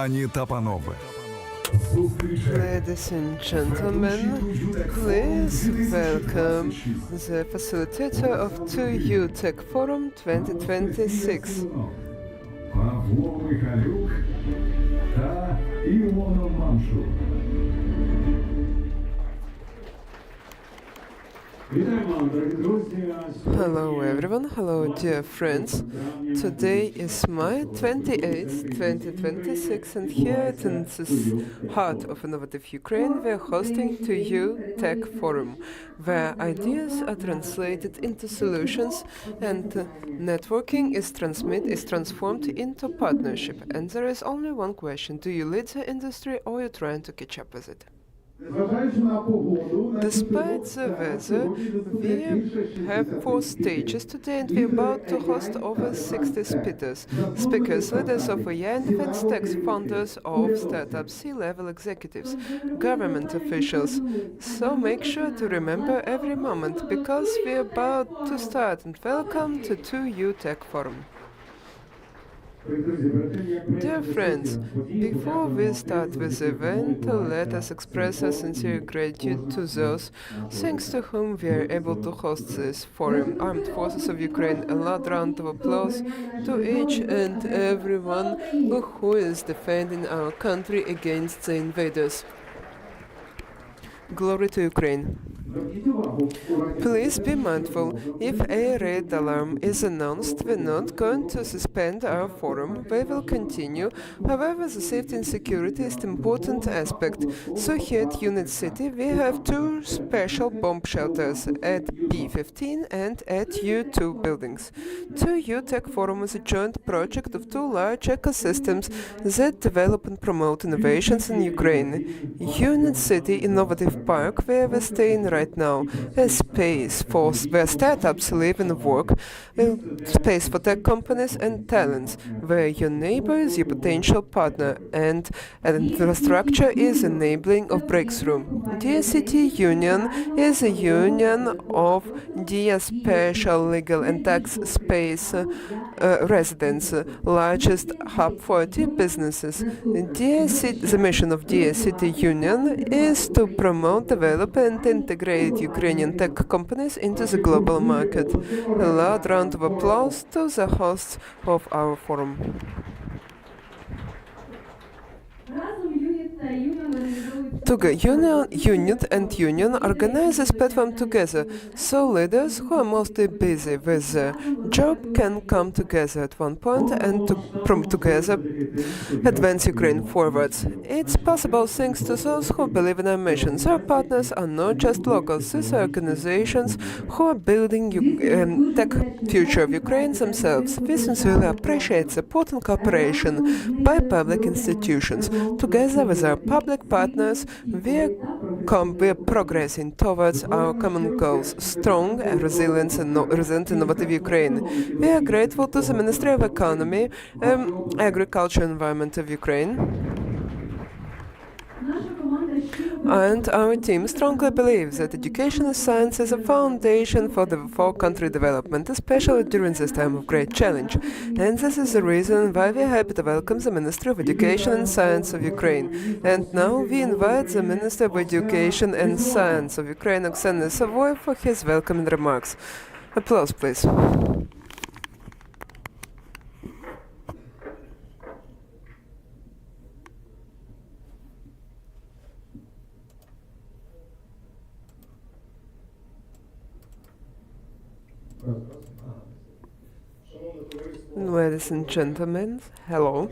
Пані та панове. Ladies and gentlemen, please welcome the facilitator of 2U Tech Forum 2026. Павло Михайлюк та Ілона Маншур. Hello everyone, hello dear friends. Today is May 28th, 2026, and here in the heart of innovative Ukraine we are hosting 2U Tech Forum, where ideas are translated into solutions and networking is transformed into partnership. And there is only one question: do you lead the industry or are you trying to catch up with it? Despite the weather, we have 4 stages today and we're about to host over 60 speakers, leaders of AI and defense tech, founders of startups, C-level executives, government officials. So make sure to remember every moment because we're about to start, and welcome to 2U Tech Forum. Dear friends, before we start with the event, let us express our sincere gratitude to those thanks to whom we are able to host this forum. Armed Forces of Ukraine, a loud round of applause to each and everyone who is defending our country against the invaders. Glory to Ukraine. Please be mindful, if a red alarm is announced, we're not going to suspend our forum, we will continue. However, the safety and security is an important aspect. So here at UNIT.City we have 2 special bomb shelters at B15 and at U2 buildings. 2U Tech Forum is a joint project of 2 large ecosystems that develop and promote innovations in Ukraine. UNIT.City Innovative Park, where we're staying right now, a space where startups live and work, a space for tech companies and talents, where your neighbor is your potential partner and infrastructure is enabling of breakthrough. UNIT.City Union is a union of DIA special legal and tax space residents, largest hub for IT businesses. The mission of UNIT.City Union is to promote, develop and integrate Ukrainian tech companies into the global market. A loud round of applause to the hosts of our forum. UNIT and Union organize this platform together, so leaders who are mostly busy with their job can come together at one point and together advance Ukraine forwards. It's possible thanks to those who believe in our missions. Our partners are not just locals, these are organizations who are building tech future of Ukraine themselves. We sincerely appreciate support and cooperation by public institutions. Together with our public partners, we're progressing towards our common goals: strong, resilient, innovative Ukraine. We are grateful to the Ministry of Economy, Agriculture and Environment of Ukraine. And our team strongly believes that education and science is a foundation for country development, especially during this time of great challenge. And this is the reason why we are happy to welcome the Ministry of Education and Science of Ukraine. And now we invite the Minister of Education and Science of Ukraine, Oksana Savoy, for his welcoming remarks. Applause, please. Ladies and gentlemen, hello.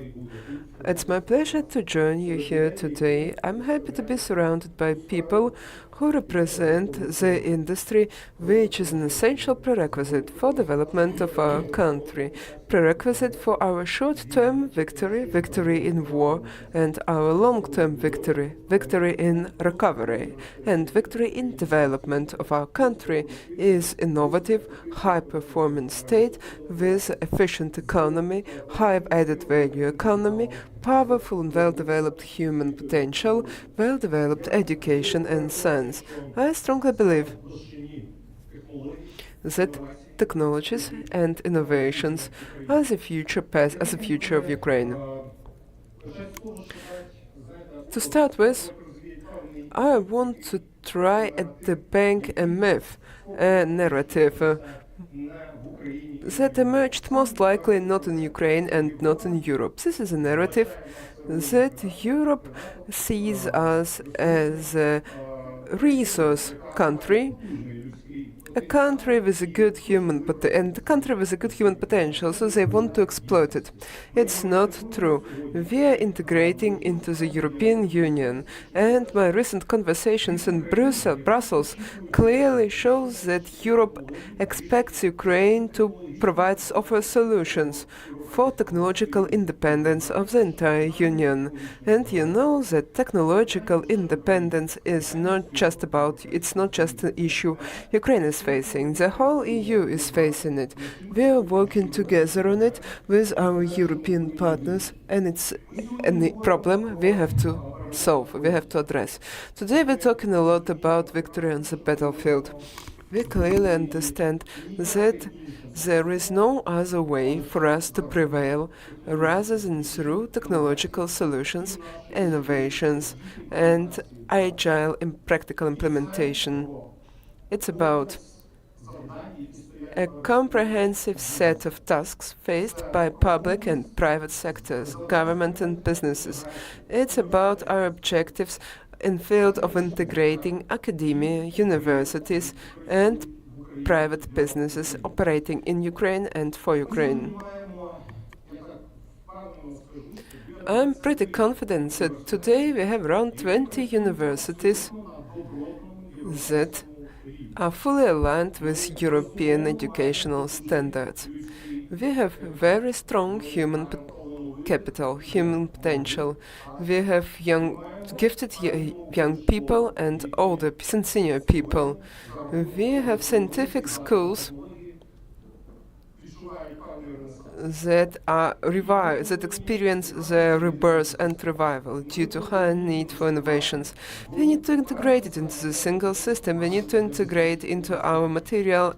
It's my pleasure to join you here today. I'm happy to be surrounded by people who represent the industry, which is an essential prerequisite for development of our country, prerequisite for our short-term victory in war, and our long-term victory in recovery, and victory in development of our country is innovative, high-performing state with efficient economy, high added value economy, powerful and well-developed human potential, well-developed education and science. I strongly believe that technologies and innovations are the future of Ukraine. To start with, I want to try to debunk a myth, a narrative that emerged most likely not in Ukraine and not in Europe. This is a narrative that Europe sees us as a resource country, a country with a good and a country with a good human potential, so they want to exploit it. It's not true. We are integrating into the European Union, and my recent conversations in Brussels clearly shows that Europe expects Ukraine to offer solutions for technological independence of the entire Union. And you know that technological independence is not just an issue Ukraine is facing. The whole EU is facing it. We are working together on it with our European partners, and it's a problem we have to solve, we have to address. Today we're talking a lot about victory on the battlefield. We clearly understand that there is no other way for us to prevail rather than through technological solutions, innovations, and agile and practical implementation. It's about a comprehensive set of tasks faced by public and private sectors, government and businesses. It's about our objectives in field of integrating academia, universities, and private businesses operating in Ukraine and for Ukraine. I'm pretty confident that today we have around 20 universities that are fully aligned with European educational standards. We have very strong human capital, human potential. We have gifted young people and older and senior people. We have scientific schools that experience the rebirth and revival due to high need for innovations. We need to integrate it into the single system. We need to integrate into our material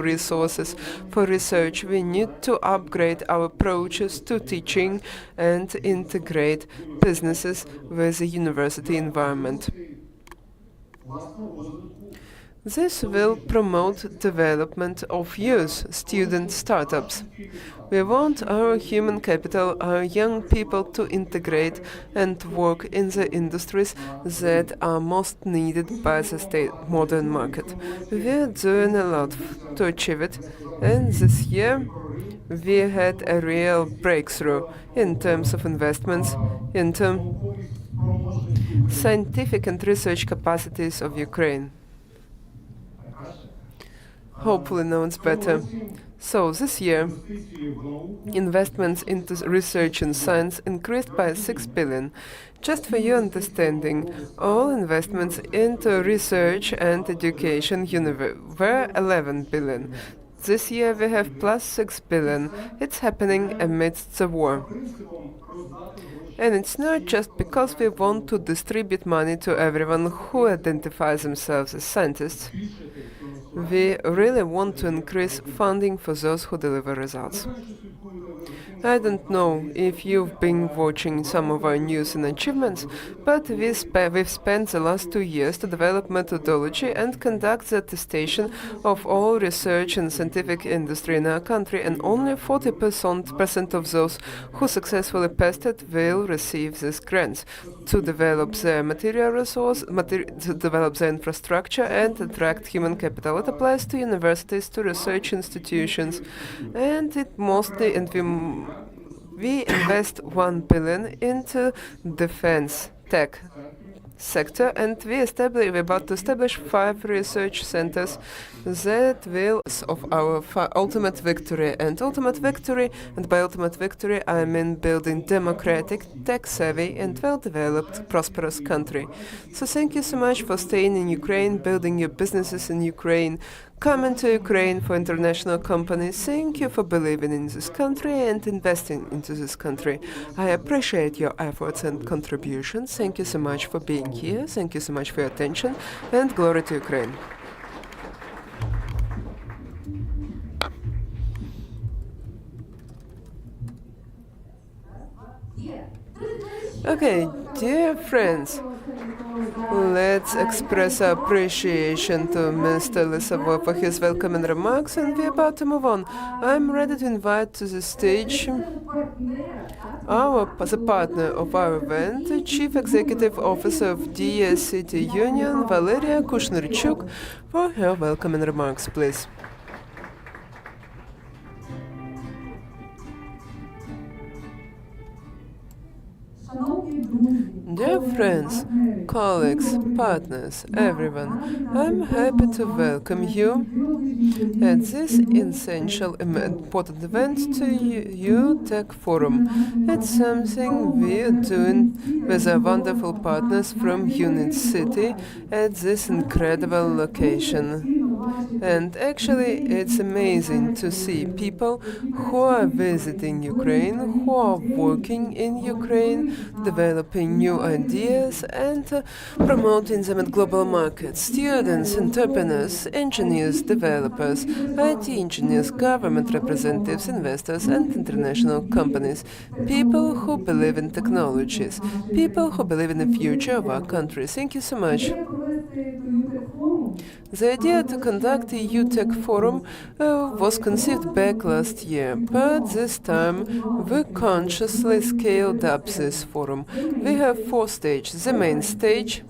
resources for research. We need to upgrade our approaches to teaching and integrate businesses with the university environment. This will promote development of youth, student startups. We want our human capital, our young people to integrate and work in the industries that are most needed by the modern market. We are doing a lot to achieve it, and this year we had a real breakthrough in terms of investments into scientific and research capacities of Ukraine. Hopefully now it's better. So this year, investments into research and science increased by 6 billion. Just for your understanding, all investments into research and education were 11 billion. This year we have plus 6 billion. It's happening amidst the war. And it's not just because we want to distribute money to everyone who identifies themselves as scientists. We really want to increase funding for those who deliver results. I don't know if you've been watching some of our news and achievements, but we've spent the last 2 years to develop methodology and conduct the attestation of all research and scientific industry in our country, and only 40% of those who successfully passed it will receive these grants to develop their to develop their infrastructure and attract human capital. It applies to universities, to research institutions, and we invest 1 billion into defense tech sector, and we're about to establish 5 research centers that will of our ultimate victory. And by ultimate victory, I mean building democratic, tech-savvy, and well-developed, prosperous country. So thank you so much for staying in Ukraine, building your businesses in Ukraine, coming to Ukraine for international companies. Thank you for believing in this country and investing into this country. I appreciate your efforts and contributions. Thank you so much for being here. Thank you so much for your attention, and glory to Ukraine. Yeah. Okay, dear friends, let's express our appreciation to Mr. Lisavov for his welcoming remarks, and we're about to move on. I'm ready to invite to the stage as a partner of our event, the Chief Executive Officer of UNIT.City Union, Valeria Kushnirchuk, for her welcoming remarks, please. Dear friends, colleagues, partners, everyone, I'm happy to welcome you at this essential important event to UTech Forum. It's something we're doing with our wonderful partners from UNIT.City at this incredible location. And actually, it's amazing to see people who are visiting Ukraine, who are working in Ukraine, developing new ideas and promoting them at global markets. Students, entrepreneurs, engineers, developers, IT engineers, government representatives, investors, and international companies. People who believe in technologies. People who believe in the future of our country. Thank you so much. The idea to conduct the UTech Forum was conceived back last year, but this time we consciously scaled up this forum. We have 4 stages: the main stage,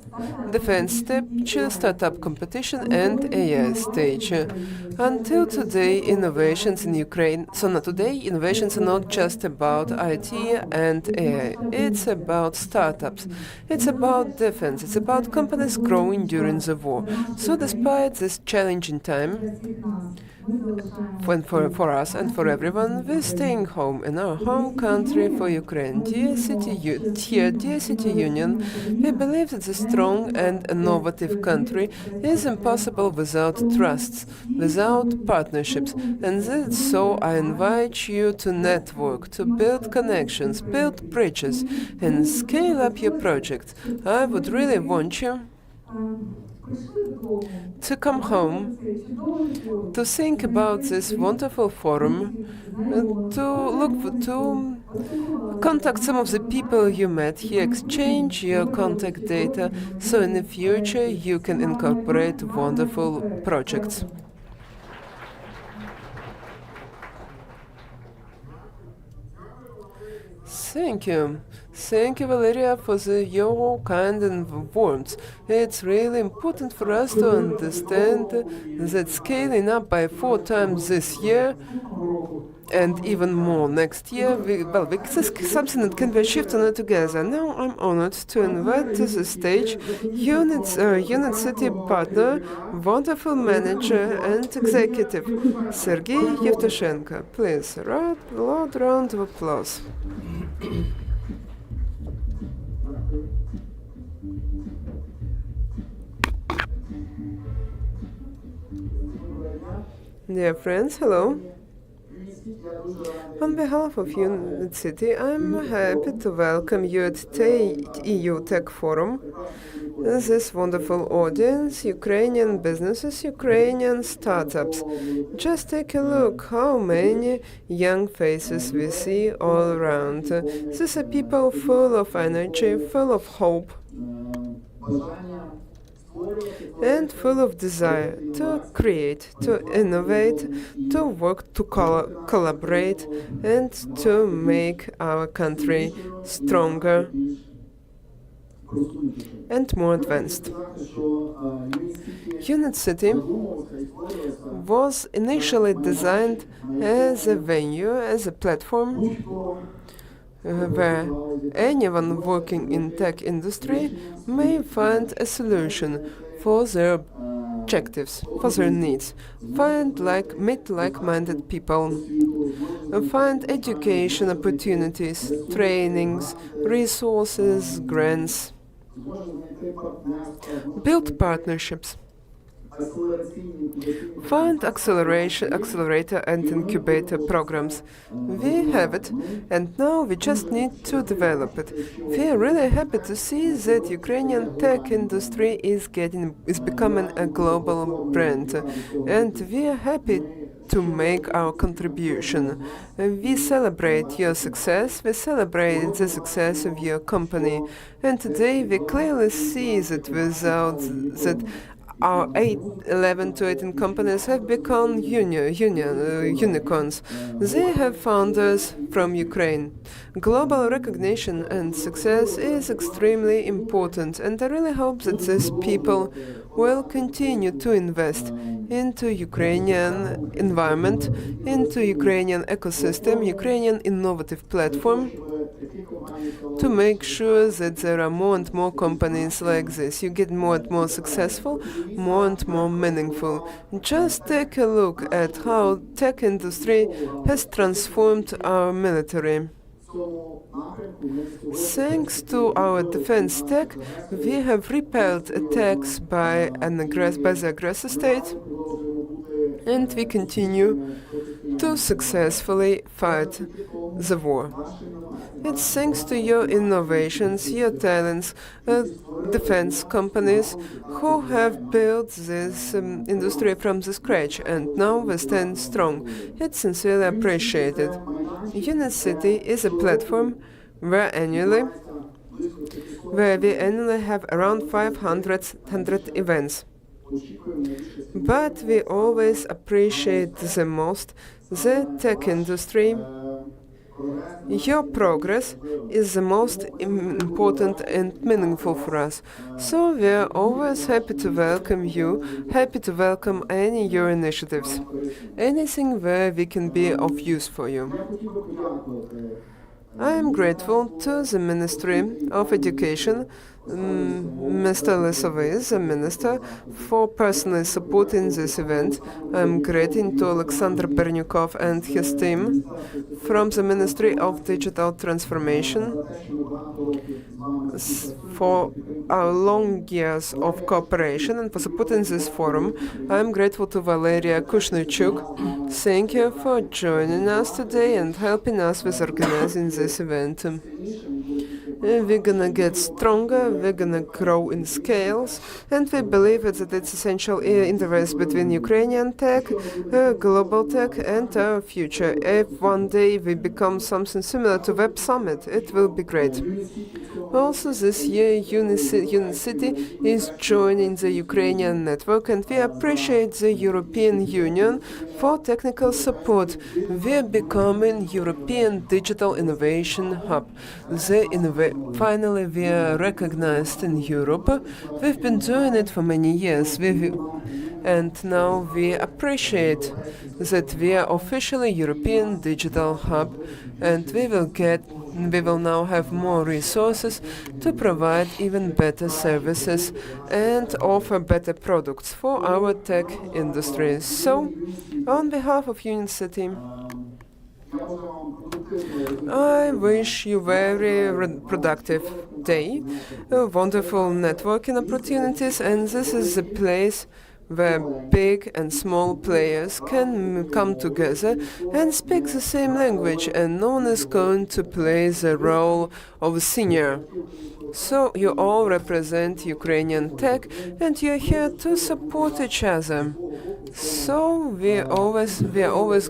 defense stage, startup competition, and AI stage. Until today, innovations in Ukraine. So not today, innovations are not just about IT and AI. It's about startups. It's about defense. It's about companies growing during the war. So despite this challenging time, for us and for everyone, we're staying home in our home country for Ukraine. Dear City Union, we believe that a strong and innovative country is impossible without trusts, without partnerships. And so I invite you to network, to build connections, build bridges, and scale up your projects. I would really want you to come home, to think about this wonderful forum, to contact some of the people you met here, exchange your contact data, so in the future you can incorporate wonderful projects. Thank you. Thank you, Valeria, for your kind and warmth. It's really important for us to understand that scaling up by 4 times this year and even more next year, this is something that can be achieved together. Now I'm honored to invite to the stage UNIT.City partner, wonderful manager and executive, Sergei Yevtushenko. Please, loud round of applause. Dear friends, hello. On behalf of UNIT.City, I'm happy to welcome you at EU Tech Forum. This wonderful audience, Ukrainian businesses, Ukrainian startups. Just take a look how many young faces we see all around. These are people full of energy, full of hope, and full of desire to create, to innovate, to work, to collaborate, and to make our country stronger and more advanced. UNIT.City was initially designed as a venue, as a platform where anyone working in tech industry may find a solution for their objectives, for their needs, meet like-minded people, find education opportunities, trainings, resources, grants, build partnerships, find accelerator and incubator programs. We have it, and now we just need to develop it. We are really happy to see that Ukrainian tech industry is becoming a global brand, and we are happy to make our contribution. We celebrate your success, we celebrate the success of your company. And today we clearly see that without that our 11 to 18 companies have become unicorns. They have founders from Ukraine. Global recognition and success is extremely important, and I really hope that these people will continue to invest into Ukrainian environment, into Ukrainian ecosystem, Ukrainian innovative platform, to make sure that there are more and more companies like this. You get more and more successful, more and more meaningful. Just take a look at how tech industry has transformed our military. Thanks to our defense tech, we have repelled attacks by the aggressor state, and we continue to successfully fight the war. It's thanks to your innovations, your talents, defense companies who have built this industry from the scratch, and now we stand strong. It's sincerely appreciated. UNIT.City is a platform where we annually have around 500 events. But we always appreciate the most the tech industry. Your progress is the most important and meaningful for us. So we are always happy to welcome you, happy to welcome any your initiatives, anything where we can be of use for you. I am grateful to the Ministry of Education, Mr. Lisovy, the Minister, for personally supporting this event. I am grateful to Alexander Bernyukov and his team from the Ministry of Digital Transformation for our long years of cooperation and for supporting this forum. I am grateful to Valeria Kushnichuk. Thank you for joining us today and helping us with organizing this event. We're gonna get stronger, we're gonna grow in scales, and we believe that it's essential interface between Ukrainian tech, global tech, and our future. If one day we become something similar to Web Summit, it will be great. Also this year, UNIT.City is joining the Ukrainian network, and we appreciate the European Union for technical support. We're becoming European Digital Innovation Hub. Finally, we are recognized in Europe. We've been doing it for many years, and now we appreciate that we are officially European Digital Hub, and we will now have more resources to provide even better services and offer better products for our tech industry. So, on behalf of UNIT.City, I wish you very productive day, wonderful networking opportunities, and this is a place where big and small players can come together and speak the same language, and no one is going to play the role of a senior. So you all represent Ukrainian tech, and you're here to support each other. So we are always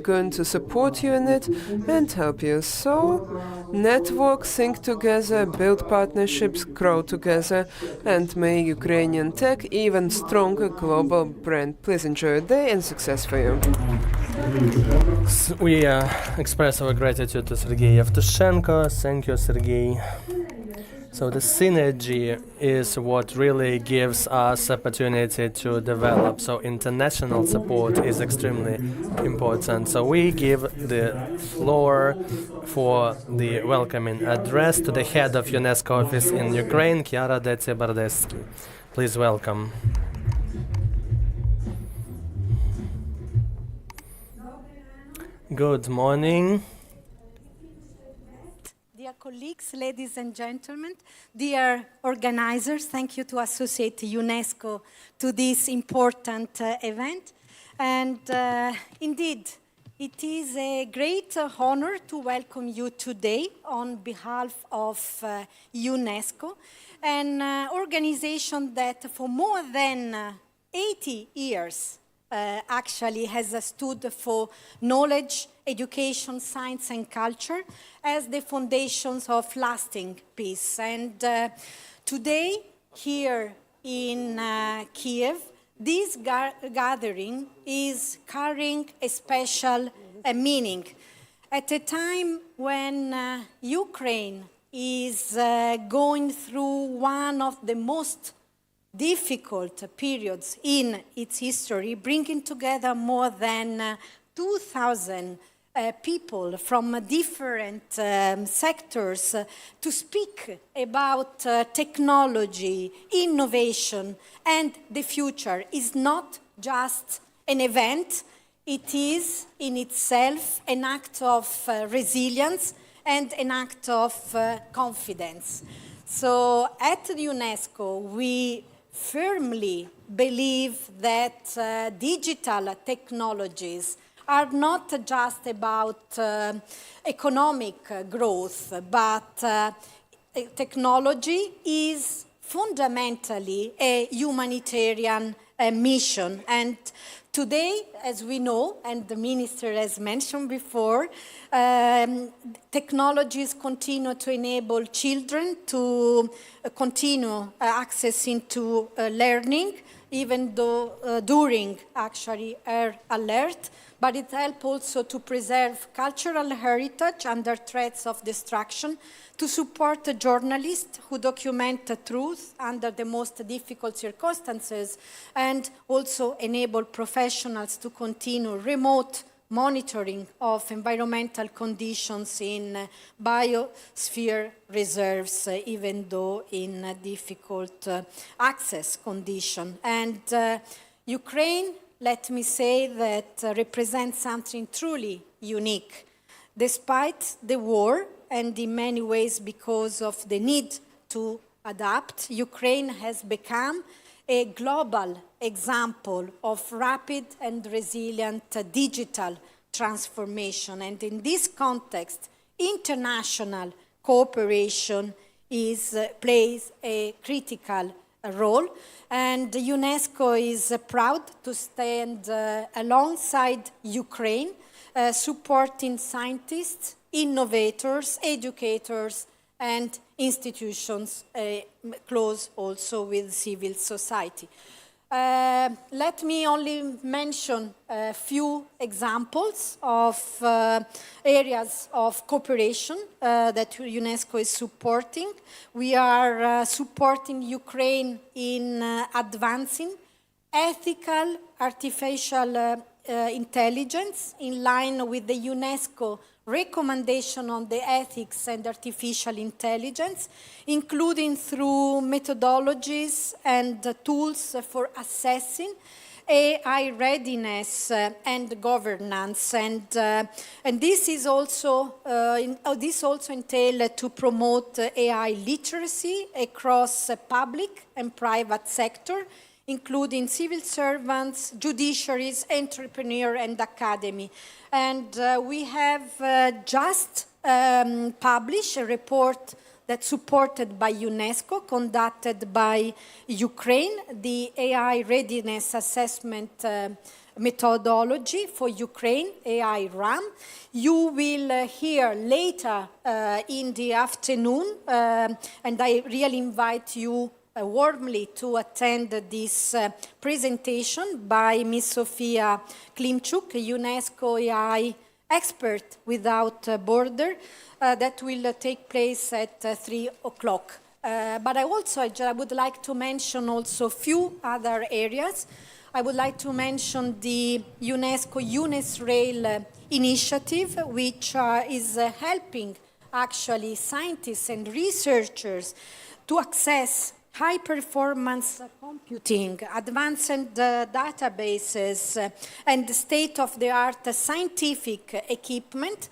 going to support you in it and help you. So network, think together, build partnerships, grow together, and make Ukrainian tech even stronger global brand. Please enjoy your day and success for you. We express our gratitude to Sergei Yevtushenko. Thank you, Sergei. So the synergy is what really gives us opportunity to develop. So international support is extremely important. So we give the floor for the welcoming address to the head of UNESCO office in Ukraine, Chiara Deci-Bardeschi. Please welcome. Good morning. Dear colleagues, ladies and gentlemen, dear organizers, thank you to associate UNESCO to this important event. And indeed, it is a great honor to welcome you today on behalf of UNESCO, an organization that for more than 80 years actually has stood for knowledge, education, science, and culture as the foundations of lasting peace. And today, here in Kiev, this gathering is carrying a special meaning. At a time when Ukraine is going through one of the most difficult periods in its history, bringing together more than 2,000 people from different sectors to speak about technology, innovation, and the future is not just an event, it is in itself an act of resilience and an act of confidence. So at UNESCO, we firmly believe that digital technologies are not just about economic growth, but technology is fundamentally a humanitarian mission. And today, as we know, and the minister has mentioned before, technologies continue to enable children to continue accessing to learning, even though during actually air alert, but it helps also to preserve cultural heritage under threats of destruction, to support journalists who document the truth under the most difficult circumstances, and also enable professionals to continue remote monitoring of environmental conditions in biosphere reserves, even though in difficult access conditions. And Ukraine, let me say, that represents something truly unique. Despite the war, and in many ways because of the need to adapt, Ukraine has become a global example of rapid and resilient digital transformation. And in this context, international cooperation plays a critical role. And UNESCO is proud to stand alongside Ukraine, supporting scientists, innovators, educators, and institutions close also with civil society. Let me only mention a few examples of areas of cooperation that UNESCO is supporting. We are supporting Ukraine in advancing ethical artificial intelligence in line with the UNESCO recommendation on the ethics and artificial intelligence, including through methodologies and tools for assessing AI readiness and governance. And this is also this also entails to promote AI literacy across public and private sector, including civil servants, judiciaries, entrepreneurs, and academy. And we have just published a report that's supported by UNESCO, conducted by Ukraine, the AI Readiness Assessment Methodology for Ukraine, AI RAM. You will hear later in the afternoon, and I really invite you warmly to attend this presentation by Ms. Sofia Klimchuk, UNESCO AI expert without border, that will take place at 3 o'clock. But I would like to mention also a few other areas. I would like to mention the UNESCO UNIT.Rail initiative, which is helping actually scientists and researchers to access high-performance computing, advanced databases, and state-of-the-art scientific equipment,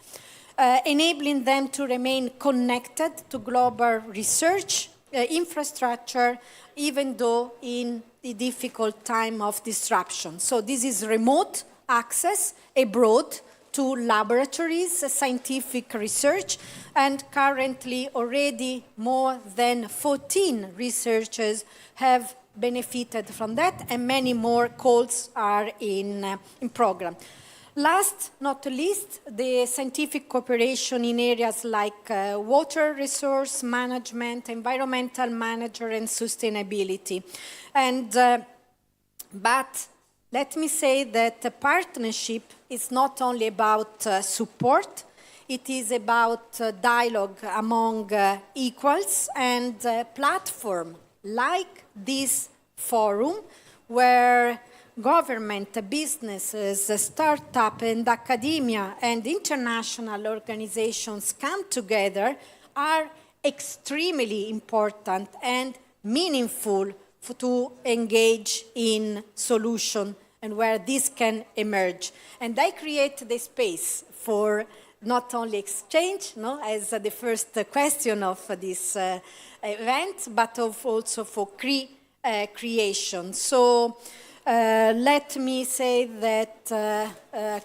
enabling them to remain connected to global research infrastructure, even though in the difficult time of disruption. So this is remote access abroad to laboratories, scientific research, and currently already more than 14 researchers have benefited from that, and many more calls are in program. Last, not least, the scientific cooperation in areas like water resource management, environmental management, and sustainability. But let me say that the partnership is not only about support, it is about dialogue among equals, and platform like this forum where government, businesses, startup and academia and international organizations come together are extremely important and meaningful to engage in solution and where this can emerge. And I create the space for not only exchange, no, as the first question of this event, but also for creation. So let me say that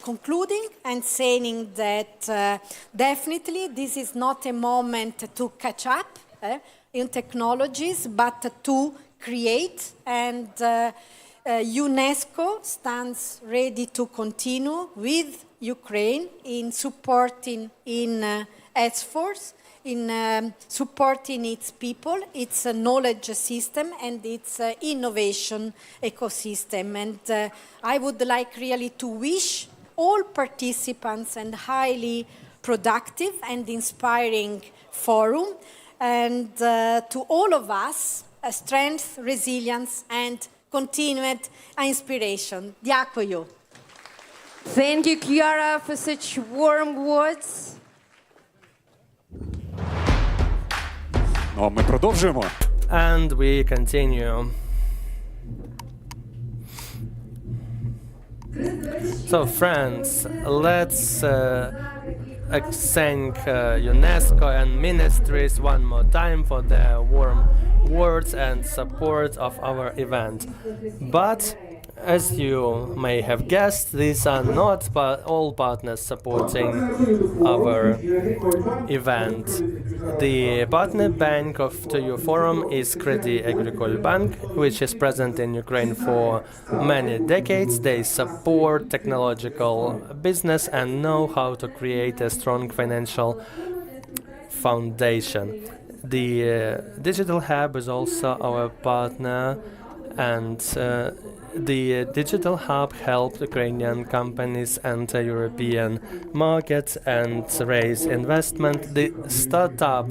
concluding and saying that definitely this is not a moment to catch up in technologies, but to create, and UNESCO stands ready to continue with Ukraine in supporting in efforts, in supporting its people, its knowledge system, and its innovation ecosystem. And I would like really to wish all participants a highly productive and inspiring forum, and to all of us, strength, resilience, and continued inspiration. Дякую. Thank you, Chiara, for such warm words. Ну, а ми продовжуємо. And we continue. So, friends, let's thank UNESCO and ministries one more time for their warm words and support of our event. But as you may have guessed, these are not all partners supporting our event. The partner bank of TU Forum is Crédit Agricole Bank, which is present in Ukraine for many decades. They support technological business and know how to create a strong financial foundation. The Digital Hub is also our partner, and the Digital Hub helped Ukrainian companies enter European markets and raise investment. The startup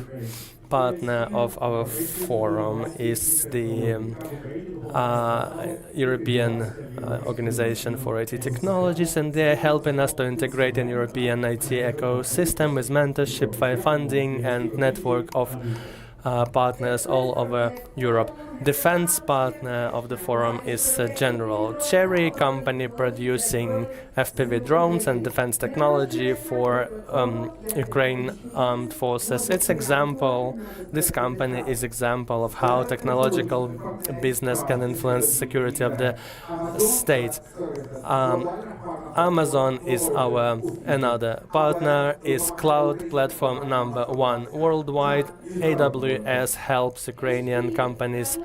partner of our forum is the European Organization for IT Technologies, and they're helping us to integrate in European IT ecosystem with mentorship, funding, and network of partners all over Europe. Defense partner of the forum is General Cherry, company producing FPV drones and defense technology for Ukraine armed forces. This company is example of how technological business can influence security of the state. Amazon is our another partner, is cloud platform number 1 worldwide. AWS helps Ukrainian companies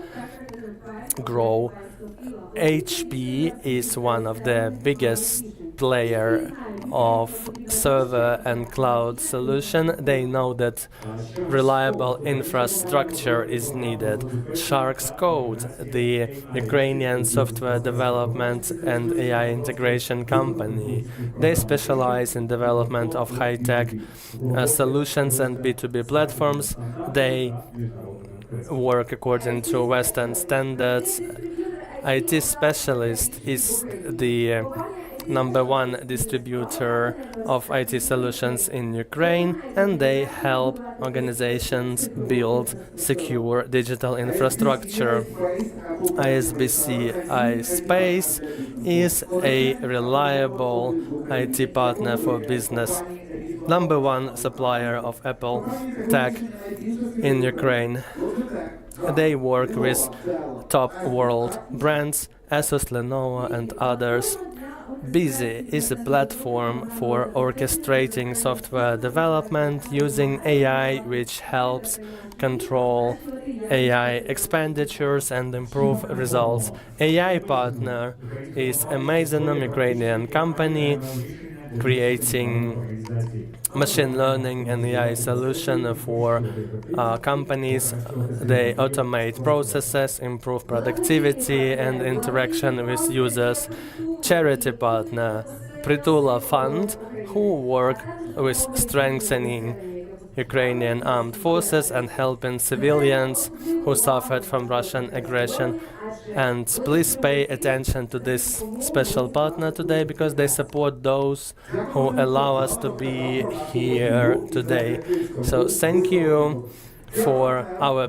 grow. HP is one of the biggest player of server and cloud solution. They know that reliable infrastructure is needed. Sharks Code, the Ukrainian software development and AI integration company, they specialize in development of high-tech solutions and B2B platforms. They work according to Western standards. IT Specialist is the number 1 distributor of IT solutions in Ukraine, and they help organizations build secure digital infrastructure. ISBC iSpace is a reliable IT partner for business. Number 1 supplier of Apple tech in Ukraine. They work with top world brands, Asus, Lenovo, and others. Busy is a platform for orchestrating software development using AI, which helps control AI expenditures and improve results. AI Partner is a Mazonom Ukrainian company creating machine learning and AI solution for companies. They automate processes, improve productivity and interaction with users. Charity partner Pritula Fund, who work with strengthening Ukrainian armed forces and helping civilians who suffered from Russian aggression. And please pay attention to this special partner today because they support those who allow us to be here today. So thank you for our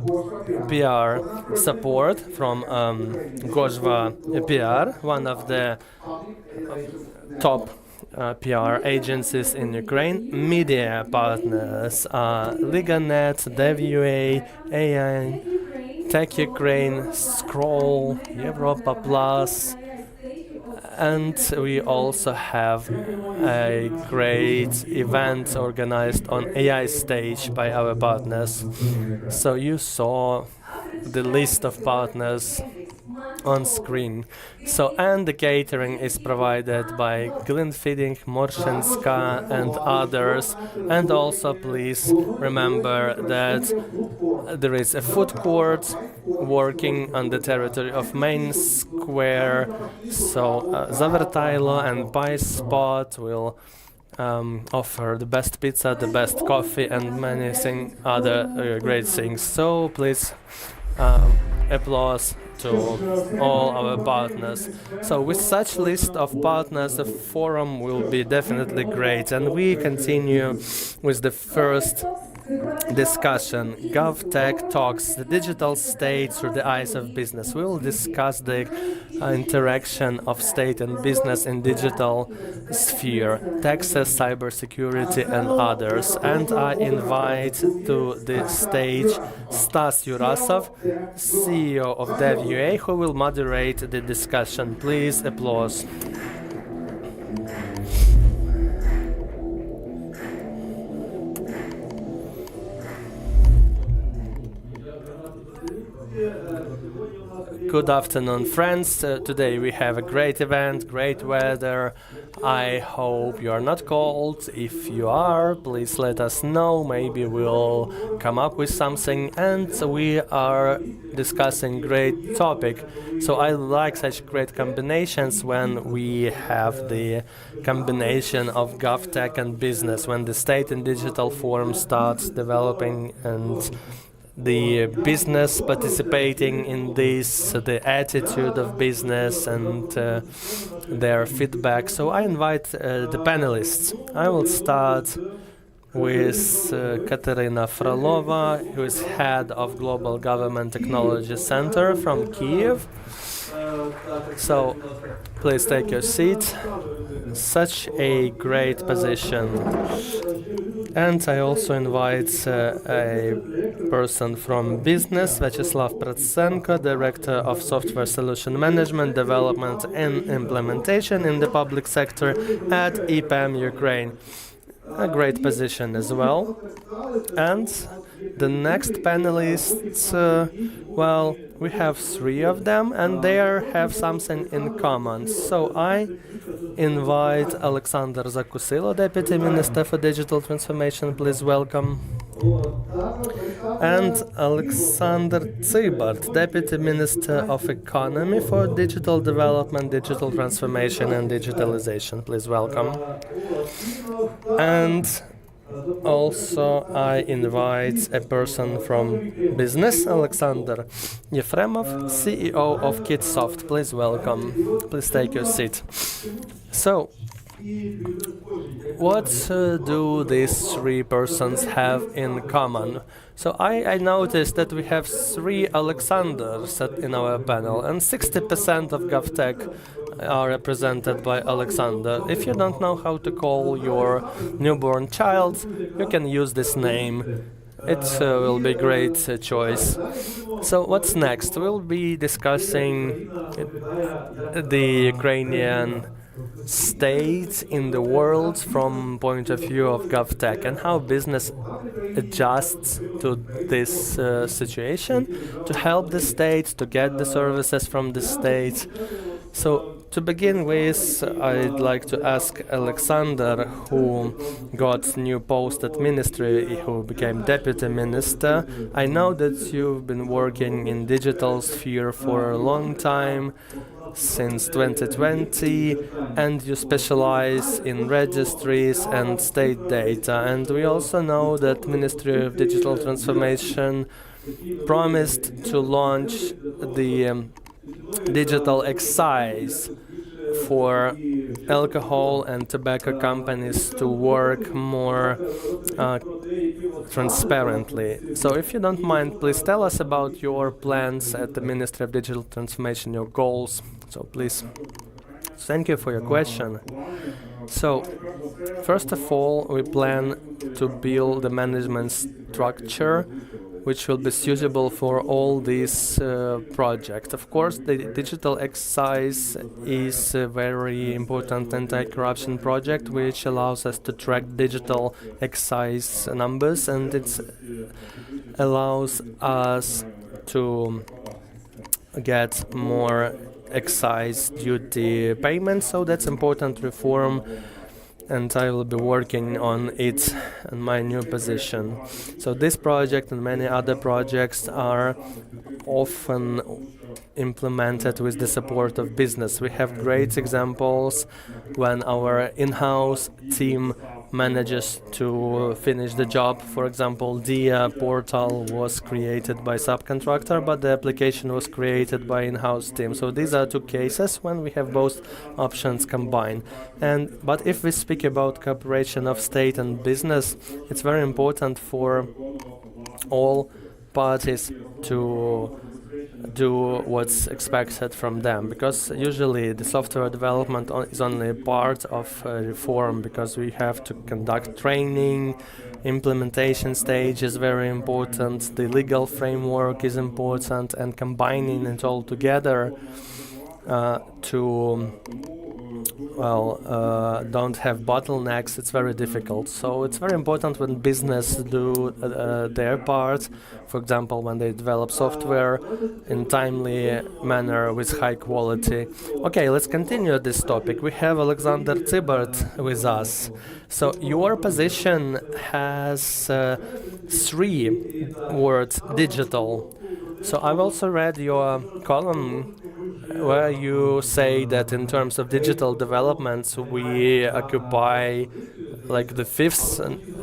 PR support from Gozhva PR, one of the top PR agencies in Ukraine. Media partners are Liganet, DevUA, AI, Tech Ukraine, Scroll, Europa Plus, and we also have a great event organized on AI stage by our partners. So you saw the list of partners on screen. So, and the catering is provided by Glenfiddich, Morshenska and others. And also please remember that there is a food court working on the territory of Main Square. So Zavertailo and Pie Spot will offer the best pizza, the best coffee and many other great things. So please applause to all our partners. So with such list of partners, the forum will be definitely great. And we continue with the first discussion, GovTech Talks, the digital state through the eyes of business. We will discuss the interaction of state and business in digital sphere, taxes, cybersecurity and others. And I invite to the stage Stas Yurasov, CEO of DevUA, who will moderate the discussion. Please applause. Good afternoon, friends. Today we have a great event, great weather. I hope you are not cold. If you are, please let us know. Maybe we'll come up with something. And we are discussing great topic. So I like such great combinations when we have the combination of GovTech and business, when the state and digital forum starts developing and the business participating in this, the attitude of business and their feedback. So I invite the panelists. I will start with Katerina Frolova, who is head of Global Government Technology Center from Kiev. So please take your seat. Such a great position. And I also invite a person from business, Vyacheslav Pratsenko, Director of Software Solution Management, Development and Implementation in the Public Sector at EPAM Ukraine. A great position as well. And the next panelists, well, we have three of them and they have something in common. So I invite Alexander Zakusilo, Deputy Minister for Digital Transformation, please welcome. And Alexander Tsibart, Deputy Minister of Economy for Digital Development, Digital Transformation and Digitalization, please welcome. And also I invite a person from business, Alexander Yefremov, CEO of Kitsoft, please welcome. Please take your seat. So, what do these three persons have in common? So I noticed that we have three Alexanders in our panel, and 60% of GovTech are represented by Alexander. If you don't know how to call your newborn child, you can use this name. It will be a great choice. So what's next? We'll be discussing the Ukrainian state in the world from point of view of GovTech and how business adjusts to this situation to help the state to get the services from the state. So to begin with, I'd like to ask Alexander, who got new post at ministry, who became deputy minister. I know that you've been working in digital sphere for a long time, since 2020, and you specialize in registries and state data. And we also know that Ministry of Digital Transformation promised to launch the digital excise for alcohol and tobacco companies to work more transparently. So if you don't mind, please tell us about your plans at the Ministry of Digital Transformation, your goals. So please. Thank you for your question. So, first of all, we plan to build a management structure which will be suitable for all these projects. Of course, the digital excise is a very important anti-corruption project which allows us to track digital excise numbers, and it allows us to get more excise duty payments. So that's important reform, and I will be working on it in my new position. So this project and many other projects are often implemented with the support of business. We have great examples when our in-house team manages to finish the job. For example, DIA portal was created by subcontractor, but the application was created by in-house team. So these are two cases when we have both options combined. But if we speak about cooperation of state and business, it's very important for all parties to do what's expected from them, because usually the software development is only a part of reform, because we have to conduct training, implementation stage is very important, the legal framework is important, and combining it all together to don't have bottlenecks, it's very difficult. So it's very important when business do their part, for example, when they develop software in timely manner with high quality. Okay, let's continue this topic. We have Alexander Zibert with us. So your position has 3 words, digital. So I've also read your column where you say that in terms of digital developments we occupy like the 5th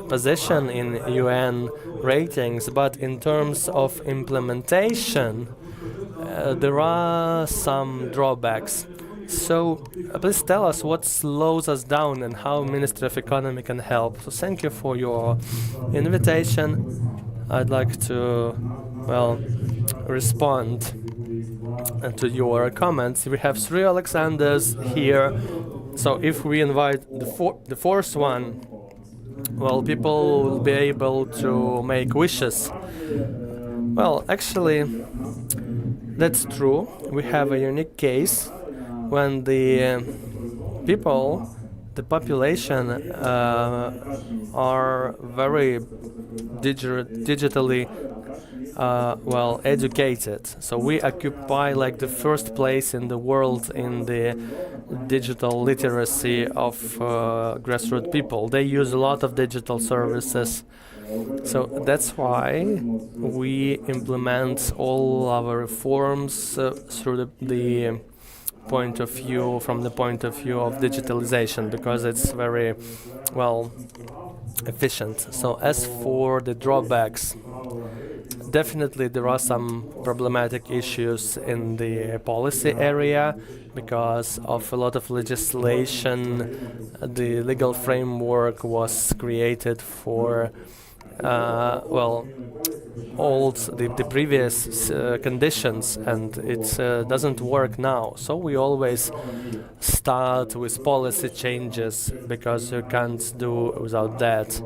position in UN ratings, but in terms of implementation there are some drawbacks. So please tell us what slows us down and how Ministry of Economy can help. So thank you for your invitation. I'd like to respond to your comments. We have 3 Alexanders here, so if we invite the fourth one, well, people will be able to make wishes. Well, actually, that's true. We have a unique case when the people, the population, are very digitally educated. So we occupy like the first place in the world in the digital literacy of grassroots people. They use a lot of digital services. So that's why we implement all our reforms through the point of view, from the point of view of digitalization, because it's very efficient. So as for the drawbacks, definitely there are some problematic issues in the policy area because of a lot of legislation. The legal framework was created for the previous conditions, and it doesn't work now. So we always start with policy changes because you can't do without that.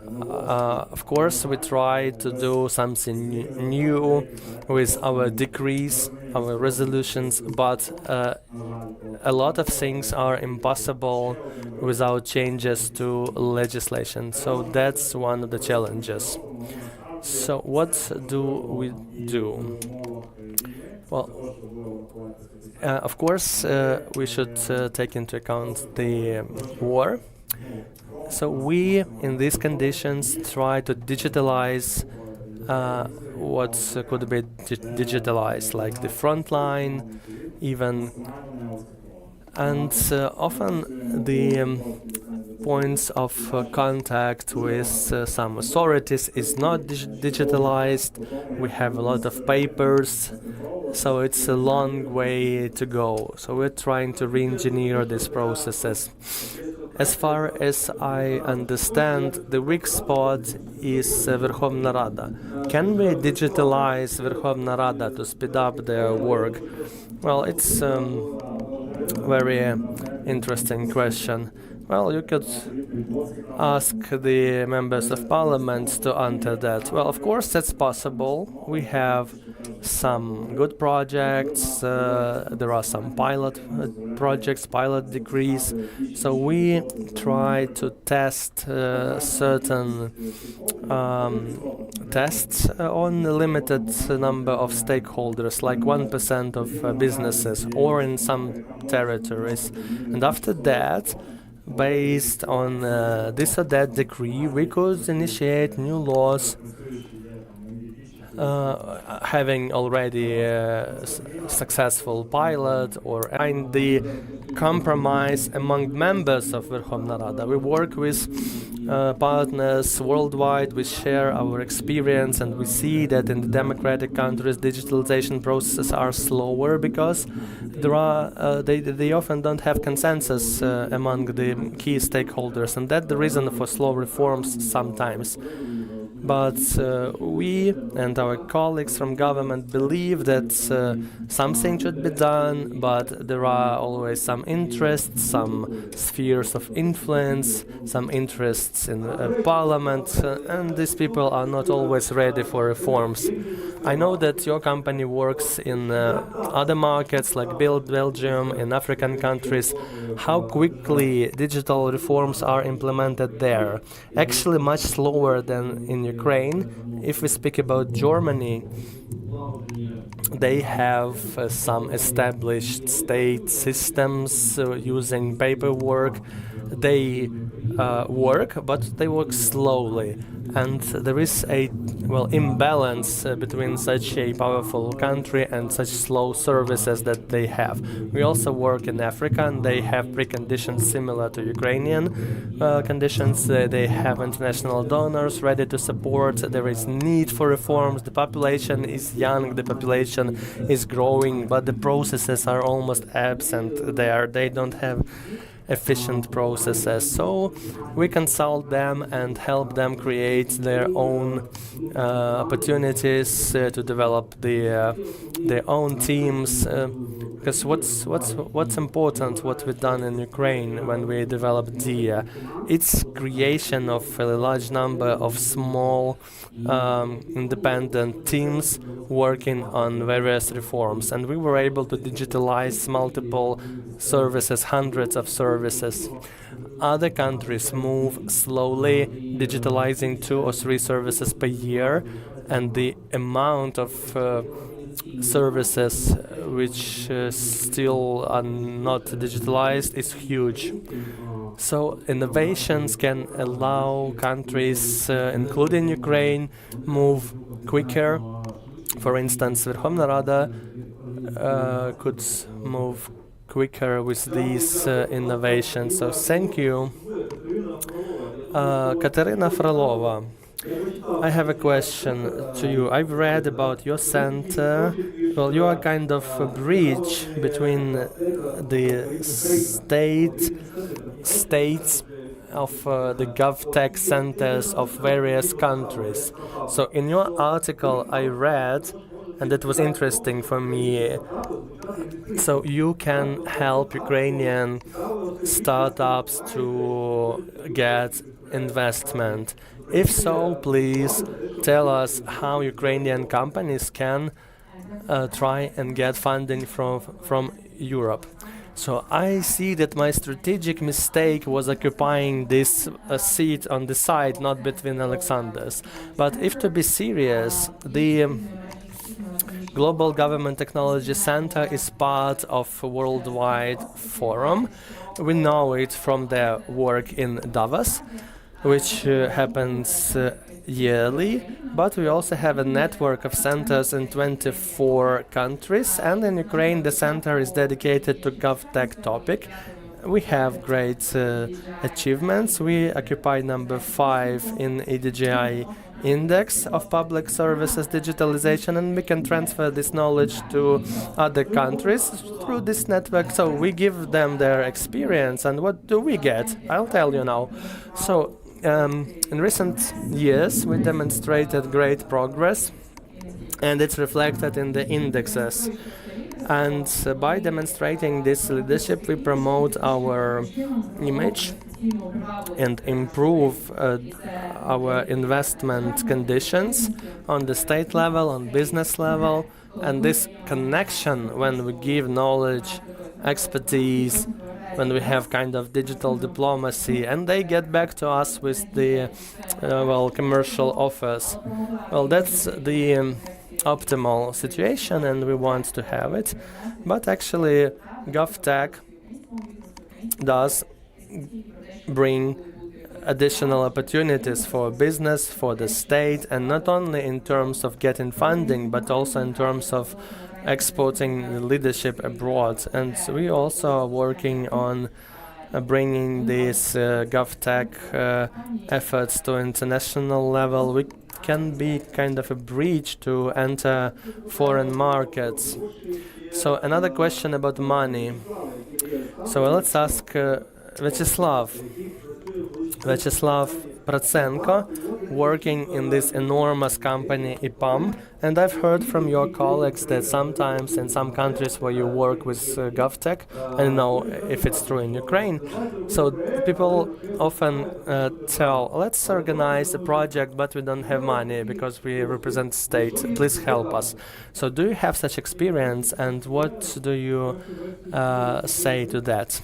Of course, we try to do something new with our decrees, our resolutions, but a lot of things are impossible without changes to legislation. So that's one of the challenges. So what do we do? Well, of course, we should take into account the war. So we, in these conditions, try to digitalize what could be digitalized, like the front line, even, and often the points of contact with some authorities is not digitalized. We have a lot of papers, so it's a long way to go. So we're trying to re-engineer these processes. As far as I understand, the weak spot is Verkhovna Rada. Can we digitalize Verkhovna Rada to speed up their work? Well, it's very interesting question. Well, you could ask the members of parliament to answer that. Well, of course, that's possible. We have some good projects. There are some pilot projects, pilot decrees. So we try to test certain tests on a limited number of stakeholders, like 1% of businesses, or in some territories. And after that, based on this or that decree, we could initiate new laws, having already a successful pilot or find the compromise among members of Verkhovna Rada. We work with partners worldwide. We share our experience, and we see that in the democratic countries, digitalization processes are slower because there are they often don't have consensus among the key stakeholders, and that's the reason for slow reforms sometimes. But we and our colleagues from government believe that something should be done, but there are always some interests, some spheres of influence, some interests in parliament, and these people are not always ready for reforms. I know that your company works in other markets like Belgium, in African countries. How quickly digital reforms are implemented there? Actually, much slower than in Ukraine. If we speak about Germany, they have some established state systems using paperwork. They work, but they work slowly. And there is a imbalance between such a powerful country and such slow services that they have. We also work in Africa, and they have preconditions similar to Ukrainian conditions. They have international donors ready to support. There is need for reforms. The population is young, the population is growing, but the processes are almost absent there. They don't have efficient processes. So we consult them and help them create their own opportunities to develop their own teams. Because what's important, what we've done in Ukraine when we developed DIA, it's creation of a large number of small independent teams working on various reforms, and we were able to digitalize multiple services, hundreds of services. Other countries move slowly, digitalizing 2 or 3 services per year, and the amount of services which still are not digitalized is huge. So innovations can allow countries, including Ukraine, move quicker. For instance, Verkhovna Rada could move quicker with these innovations. So thank you. Katerina Frolova, I have a question to you. I've read about your center. Well, you are kind of a bridge between the states of the GovTech centers of various countries. So in your article I read, and it was interesting for me, so you can help Ukrainian startups to get investment? If so, please tell us how Ukrainian companies can try and get funding from Europe. So I see that my strategic mistake was occupying this seat on the side, not between Alexanders. But if to be serious, the Global Government Technology Center is part of a worldwide forum. We know it from their work in Davos, which happens yearly, but we also have a network of centers in 24 countries, and in Ukraine the center is dedicated to GovTech topic. We have great achievements. We occupy number 5 in EDGI index of public services digitalization, and we can transfer this knowledge to other countries through this network. So we give them their experience, and what do we get? I'll tell you now. So in recent years, we demonstrated great progress, and it's reflected in the indexes. And by demonstrating this leadership, we promote our image and improve our investment conditions on the state level, on business level, and this connection when we give knowledge, expertise, when we have kind of digital diplomacy, and they get back to us with the commercial offers. Well, that's the optimal situation, and we want to have it. But actually, GovTech does bring additional opportunities for business, for the state, and not only in terms of getting funding, but also in terms of exporting leadership abroad. And we also are working on bringing these GovTech efforts to international level. We can be kind of a bridge to enter foreign markets. So another question about money. So let's ask Vyacheslav Prochenko, working in this enormous company IPAM, and I've heard from your colleagues that sometimes in some countries where you work with GovTech, I don't know if it's true in Ukraine, so people often tell, let's organize a project, but we don't have money because we represent state, please help us. So do you have such experience, and what do you say to that?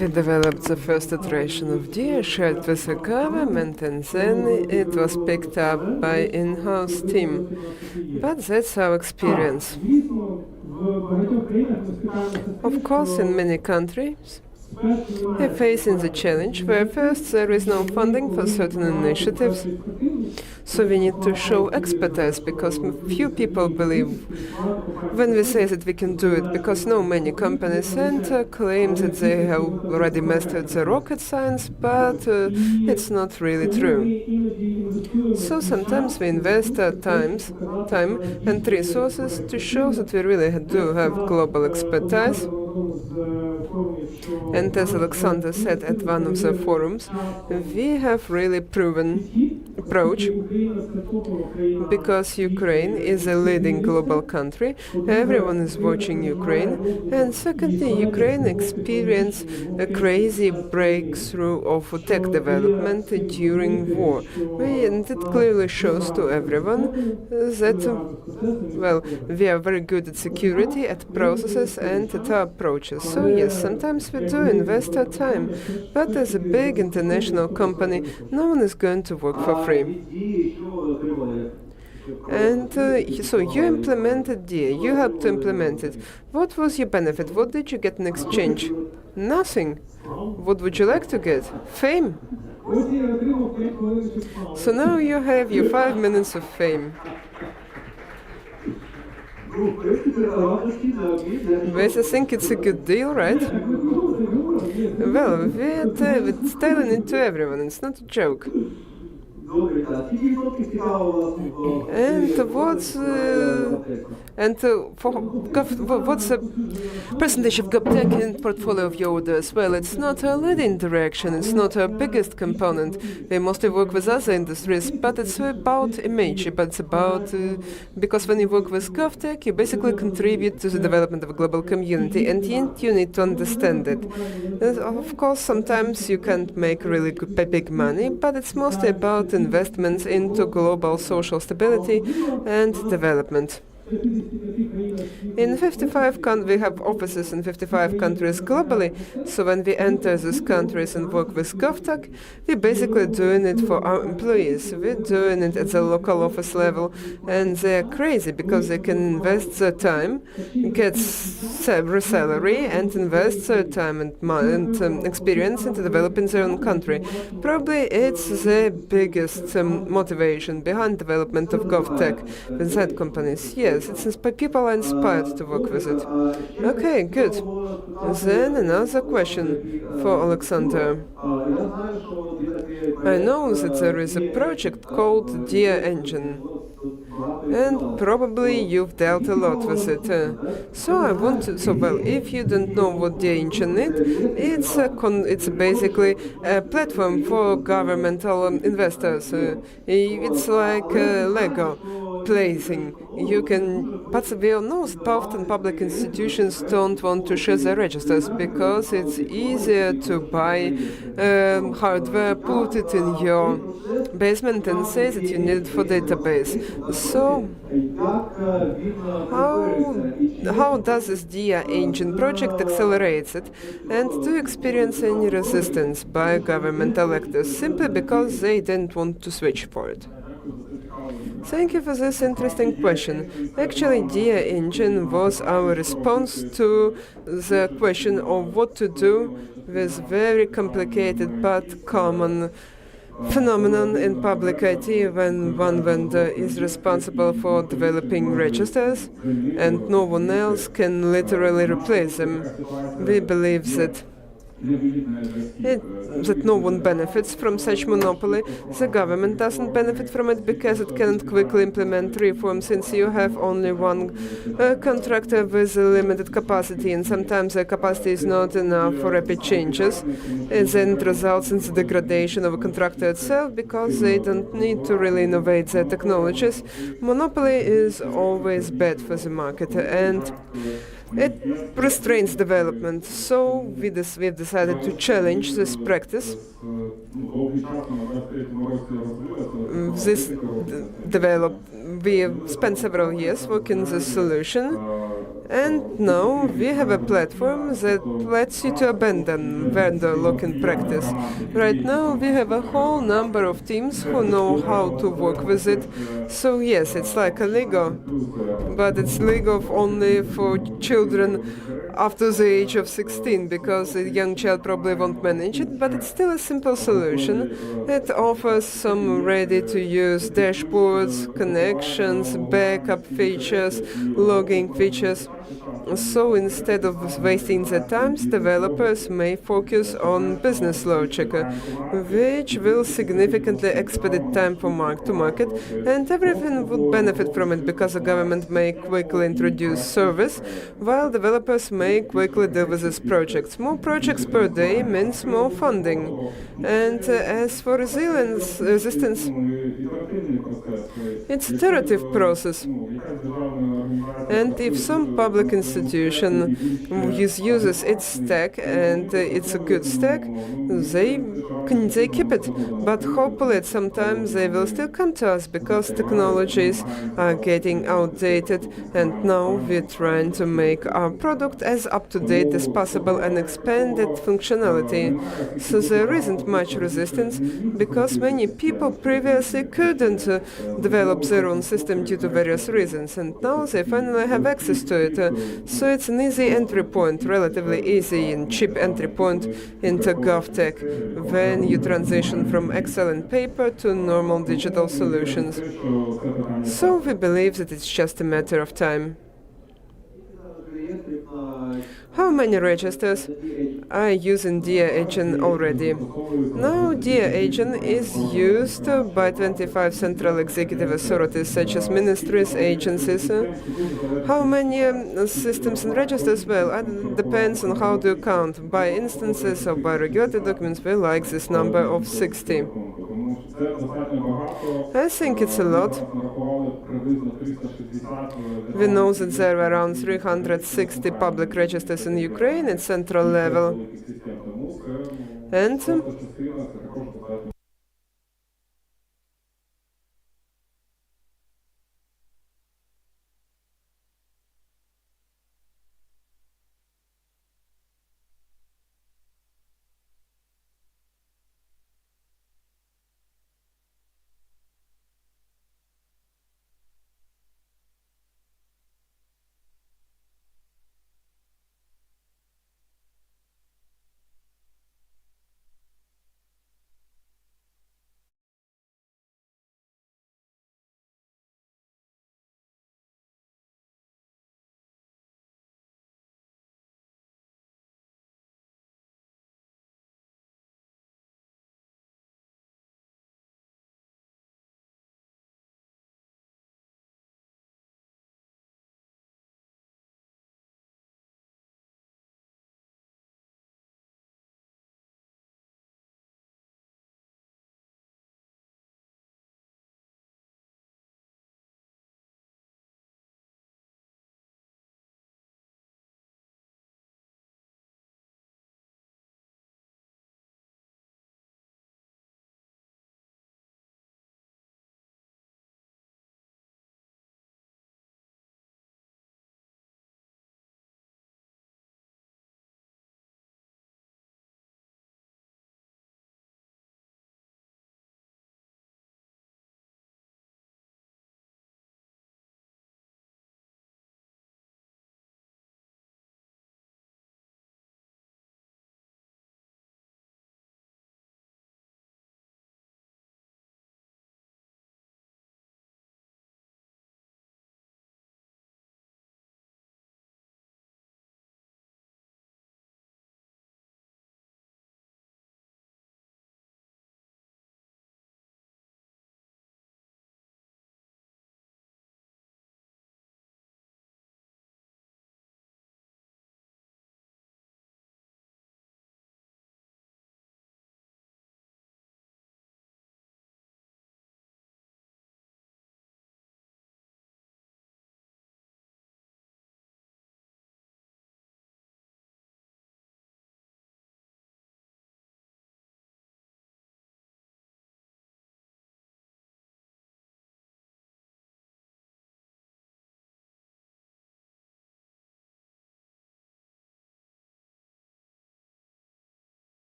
We developed the first iteration of DIA, shared with the government, and then it was picked up by in-house team. But that's our experience. Of course, in many countries, we're facing the challenge where first there is no funding for certain initiatives, so we need to show expertise, because few people believe when we say that we can do it, because many companies claim that they have already mastered the rocket science, but it's not really true. So sometimes we invest our time and resources to show that we really do have global expertise. And as Alexander said at one of the forums, we have really proven approach, because Ukraine is a leading global country, everyone is watching Ukraine, and secondly, Ukraine experienced a crazy breakthrough of tech development during war. And it clearly shows to everyone that, we are very good at security, at processes, and at our approaches. So yes, sometimes we do invest our time, but as a big international company, no one is going to work for free. And so you implemented DIA, you helped to implement it. What was your benefit? What did you get in exchange? Nothing. What would you like to get? Fame. So now you have your 5 minutes of fame. But I think it's a good deal, right? Well, we're telling it to everyone, it's not a joke. And what's the percentage of GovTech in portfolio of your orders? Well, it's not our leading direction, it's not our biggest component. We mostly work with other industries, but it's about image, but it's about because when you work with GovTech, you basically contribute to the development of a global community, and you need to understand it. Of course, sometimes you can't make really big money, but it's mostly about investments into global social stability and development. In 55 we have offices in 55 countries globally, so when we enter these countries and work with GovTech, we're basically doing it for our employees. We're doing it at the local office level, and they're crazy because they can invest their time, get salary, and invest their time and experience into developing their own country. Probably it's the biggest motivation behind development of GovTech inside companies. Yes, people are inspired to work with it. Okay, good. Then another question for Alexander. I know that there is a project called Dia Engine, and probably you've dealt a lot with it. Well, if you don't know what Dia Engine is, it's basically a platform for governmental investors. It's like Lego placing. But we all know that often public institutions don't want to share their registers because it's easier to buy hardware, put it in your basement, and say that you need it for database. So, how does this Dia Engine project accelerates it? And do you experience any resistance by governmental actors simply because they didn't want to switch for it? Thank you for this interesting question. Actually, Dia Engine was our response to the question of what to do with very complicated but common phenomenon in public IT when one vendor is responsible for developing registers and no one else can literally replace them. We believe that no one benefits from such monopoly. The government doesn't benefit from it because it cannot quickly implement reform since you have only one contractor with a limited capacity, and sometimes the capacity is not enough for rapid changes. It then results in the degradation of a contractor itself because they don't need to really innovate their technologies. Monopoly is always bad for the market, and it restrains development, so we've decided to challenge this practice. We spent several years working on this solution, and now we have a platform that lets you to abandon vendor lock-in practice. Right now we have a whole number of teams who know how to work with it. So yes, it's like a Lego, but it's Lego only for children after the age of 16, because a young child probably won't manage it, but it's still a simple solution. It offers some ready-to-use dashboards, connections, backup features, logging features. So instead of wasting their time, developers may focus on business logic, which will significantly expedite time to market, and everyone would benefit from it because the government may quickly introduce service, while developers may quickly deal with these projects. More projects per day means more funding. And as for resistance, it's an iterative process. And if some public institution uses its stack and it's a good stack, they keep it. But hopefully sometimes they will still come to us because technologies are getting outdated, and now we're trying to make our product as up-to-date as possible and expand its functionality. So there isn't much resistance because many people previously couldn't develop their own system due to various reasons, and now they finally have access to it. So it's an easy entry point, relatively easy and cheap entry point into GovTech when you transition from Excel and paper to normal digital solutions. So we believe that it's just a matter of time. How many registers? are using Dear Agent already. Now, Dear Agent is used by 25 central executive authorities, such as ministries, agencies. How many systems and registers? Well, it depends on how do you count, by instances or by regulatory documents. We like this number of 60. I think it's a lot. We know that there are around 360 public registers in Ukraine at central level. And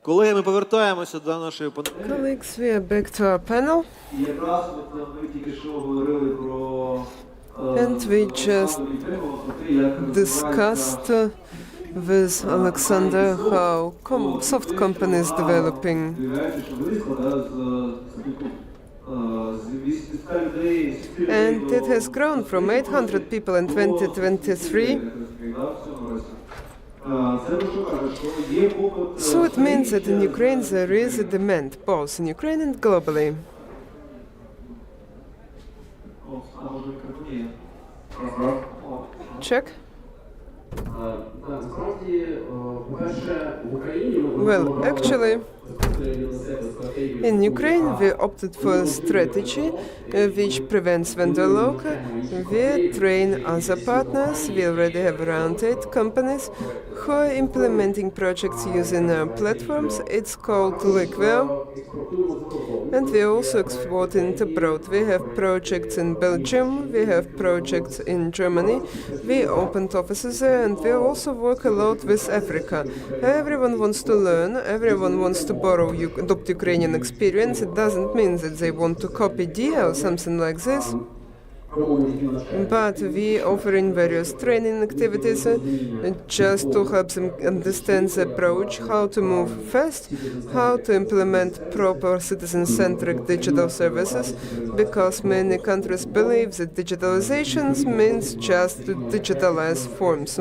Колеги, ми повертаємося до нашої Colleagues, we are back to our panel. І якраз ми тільки що говорили про And we just discussed with Alexander how soft companies developing. And it has grown from 800 people in 2023. So it means that in Ukraine there is a demand, both in Ukraine and globally. Check. Well, actually, in Ukraine we opted for a strategy which prevents vendor lock. We train other partners. We already have around 8 companies who are implementing projects using our platforms. It's called Liquid. And we are also exporting it abroad. We have projects in Belgium, we have projects in Germany. We opened offices there, and we also work a lot with Africa. Everyone wants to learn, everyone wants to borrow adopt Ukrainian experience. It doesn't mean that they want to copy DIA or something like this. But we offering various training activities just to help them understand the approach, how to move fast, how to implement proper citizen-centric digital services, because many countries believe that digitalization means just to digitalize forms.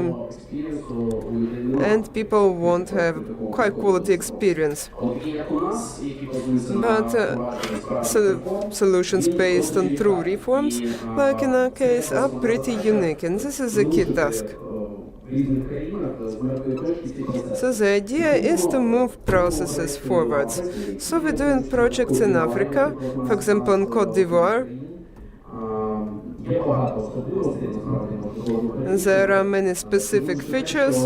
And people want to have quite quality experience. But solutions based on true reforms, like in our case, are pretty unique, and this is a key task. So the idea is to move processes forwards. So we're doing projects in Africa, for example in Côte d'Ivoire. There are many specific features.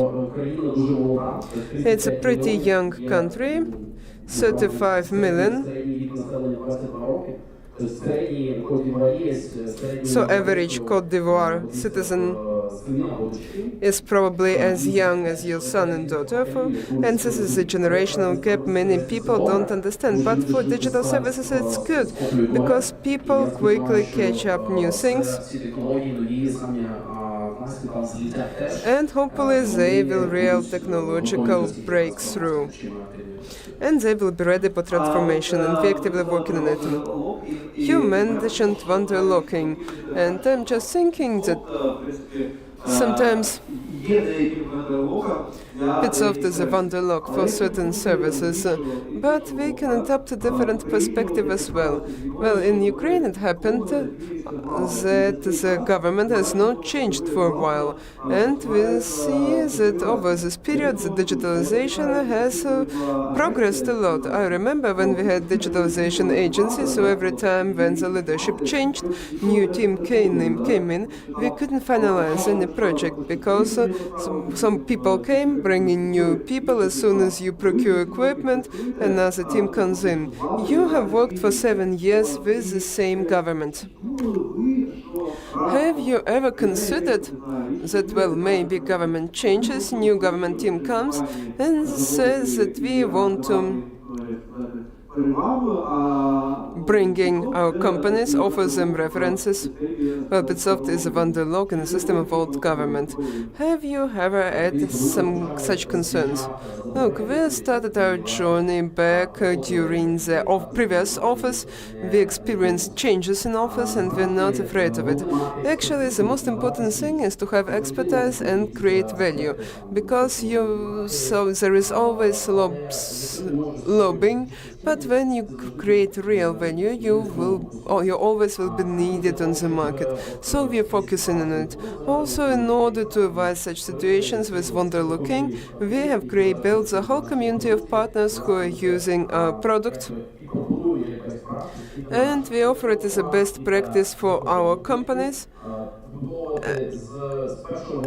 It's a pretty young country, 35 million. So average Côte d'Ivoire citizen is probably as young as your son and daughter, and this is a generational gap many people don't understand. But for digital services it's good, because people quickly catch up new things, and hopefully they will real technological breakthrough. And they will be ready for transformation, and we're actively working on it. You mentioned vendor locking, and I'm just thinking that sometimes it's often the vendor lock for certain services, but we can adopt a different perspective as well. Well, in Ukraine it happened that the government has not changed for a while, and we see that over this period the digitalization has progressed a lot. I remember when we had digitalization agency, so every time when the leadership changed, new team came in, we couldn't finalize any project because some people came, bringing new people. As soon as you procure equipment, another team comes in. You have worked for 7 years with the same government. Have you ever considered that, well, maybe government changes, new government team comes and says that we want to bringing our companies, offer them references? Well, Bitsoft is a vendor lock in the system of old government. Have you ever had some such concerns? Look, we started our journey back during the previous office. We experienced changes in office, and we're not afraid of it. Actually, the most important thing is to have expertise and create value, because there is always lobbying, but when you create real value, you always will be needed on the market. So we are focusing on it. Also, in order to avoid such situations with vendor locking, we have built a whole community of partners who are using our product, and we offer it as a best practice for our companies.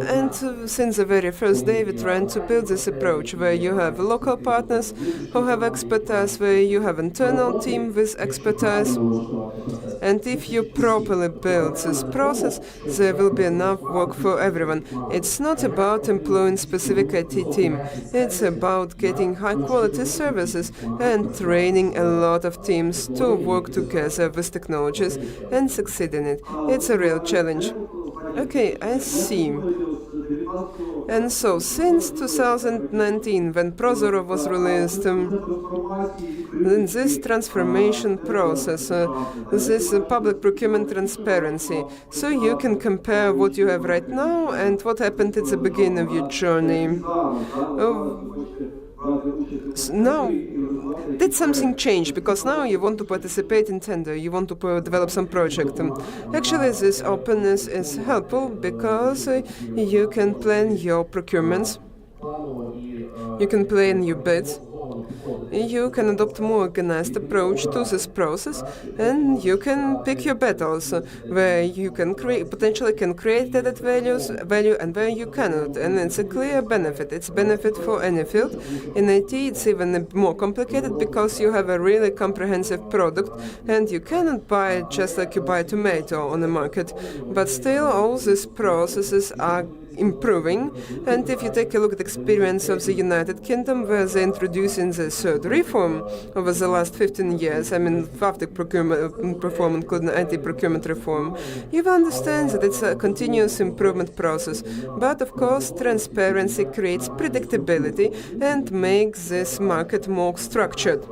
And since the very first day, we tried to build this approach where you have local partners who have expertise, where you have internal team with expertise, And if you properly build this process, there will be enough work for everyone. It's not about employing specific IT team. It's about getting high quality services and training a lot of teams to work together with technologies and succeed in it. It's a real challenge. Okay, I see. And so, since 2019, when Prozor was released, in this transformation process, this public procurement transparency, so you can compare what you have right now and what happened at the beginning of your journey. Now, did something change? Because now you want to participate in tender, you want to develop some project. Actually, this openness is helpful because you can plan your procurements, you can plan your bids, you can adopt a more organized approach to this process, and you can pick your battles where you can potentially can create added value and where you cannot. And it's a clear benefit. It's a benefit for any field. In IT, it's even more complicated because you have a really comprehensive product, and you cannot buy it just like you buy a tomato on the market. But still, all these processes are improving, and if you take a look at the experience of the United Kingdom, where they're introducing the third reform over the last 15 years, I mean, after procurement reform, including IT procurement reform, you will understand that it's a continuous improvement process. But of course, transparency creates predictability and makes this market more structured.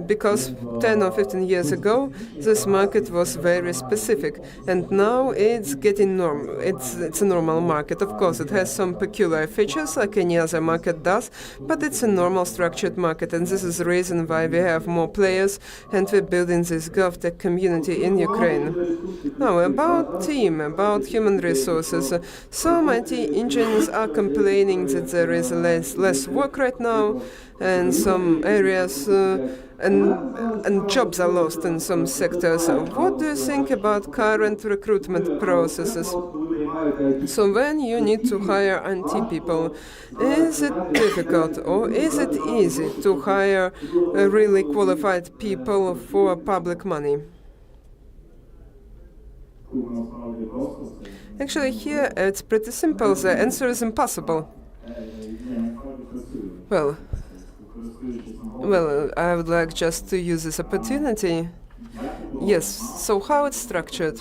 Because 10 or 15 years ago, this market was very specific, and now it's getting normal. It's a normal market. Of course, it has some peculiar features like any other market does, but it's a normal structured market, and this is the reason why we have more players and we're building this GovTech community in Ukraine. Now, about team, about human resources. Some IT engineers are complaining that there is less work right now, and some areas and jobs are lost in some sectors. What do you think about current recruitment processes? So when you need to hire IT people, is it difficult or is it easy to hire really qualified people for public money? Actually, here it's pretty simple. The answer is impossible. Well, I would like just to use this opportunity. Yes, so how it's structured?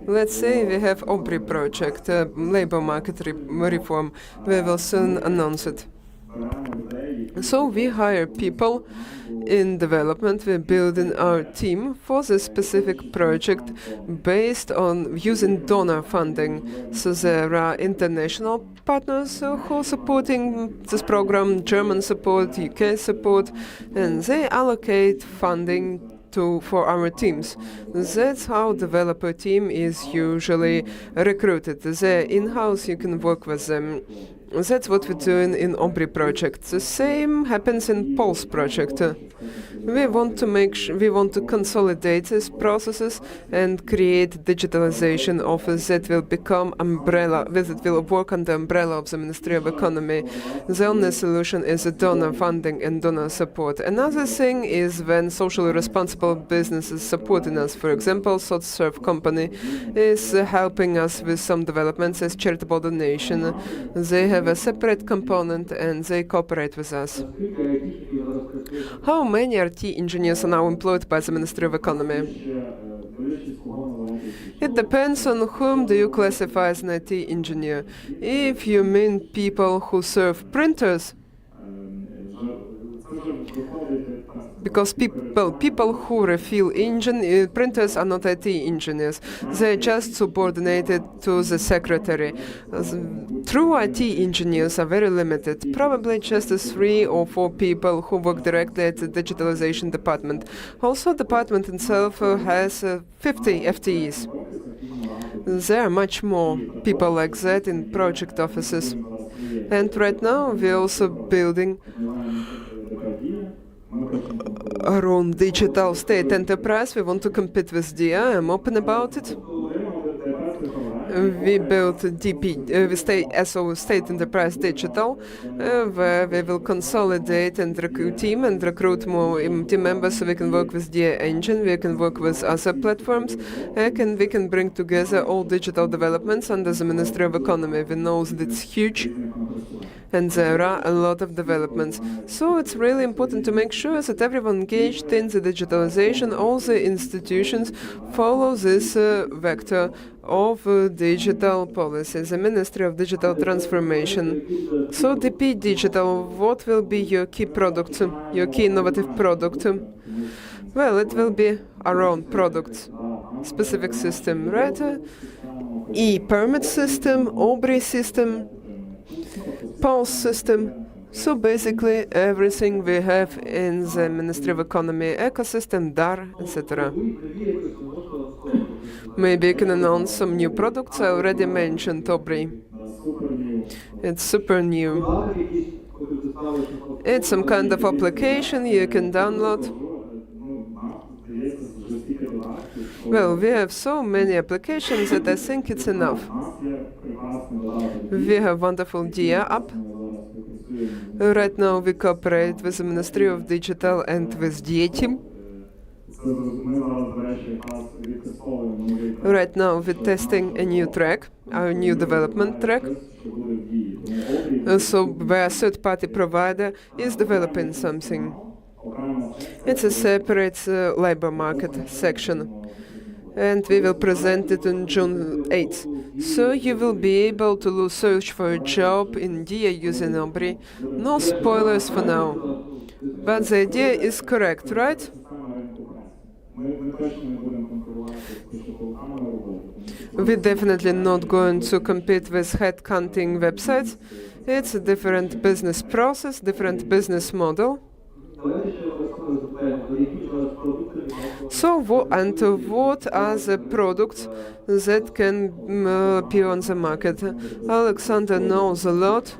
Let's say we have OBRI project, labor market reform. We will soon announce it. So we hire people in development. We're building our team for this specific project based on using donor funding. So there are international partners who are supporting this program, German support, UK support, and they allocate funding for our teams. That's how developer team is usually recruited. They're in-house, you can work with them. That's what we're doing in OBRI project. The same happens in Pulse project. We want to consolidate these processes and create digitalization office that will become that will work under the umbrella of the Ministry of Economy. The only solution is donor funding and donor support. Another thing is when socially responsible businesses supporting us. For example, SoцServe company is helping us with some developments as charitable donation. They have a separate component and they cooperate with us. How many IT engineers are now employed by the Ministry of Economy? It depends on whom do you classify as an IT engineer. If you mean people who serve printers, because people who refill printers are not IT engineers. They're just subordinated to the secretary. True IT engineers are very limited, probably just 3 or 4 people who work directly at the digitalization department. Also, the department itself has 50 FTEs. There are much more people like that in project offices. And right now we're also building our own digital state enterprise. We want to compete with DIA. I'm open about it. we built State Enterprise Digital, where we will consolidate and recruit more team members so we can work with DIA engine, we can work with other platforms, and we can bring together all digital developments under the Ministry of Economy. We know that it's huge and there are a lot of developments. So it's really important to make sure that everyone engaged in the digitalization, all the institutions follow this vector of digital policy, the Ministry of Digital Transformation. So DP Digital, what will be your key product, your key innovative product? Well, it will be our own product, specific system, right? E-permit system, Aubrey system, Pulse system. So basically everything we have in the Ministry of Economy ecosystem, DAR, etc. Maybe you can announce some new products. I already mentioned Aubrey. It's super new. It's some kind of application you can download. Well, we have so many applications that I think it's enough. We have wonderful DIA app. Right now we cooperate with the Ministry of Digital and with DIA team. Right now we're testing a new track, our new development track. So where a third-party provider is developing something. It's a separate labor market section. And we will present it on June 8th. So you will be able to search for a job in DIA using Aubrey. No spoilers for now. But the idea is correct, right? We're definitely not going to compete with headhunting websites. It's a different business process, different business model. So, what are the products that can appear on the market? Alexander knows a lot.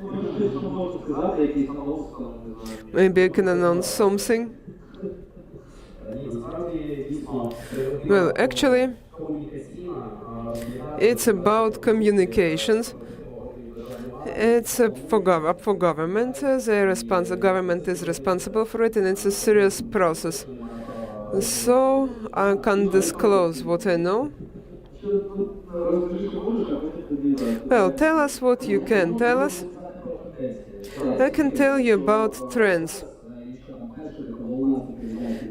Maybe you can announce something. Well, actually, it's about communications. It's for government. The government is responsible for it, and it's a serious process. So I can't disclose what I know. Well, tell us what you can tell us. I can tell you about trends.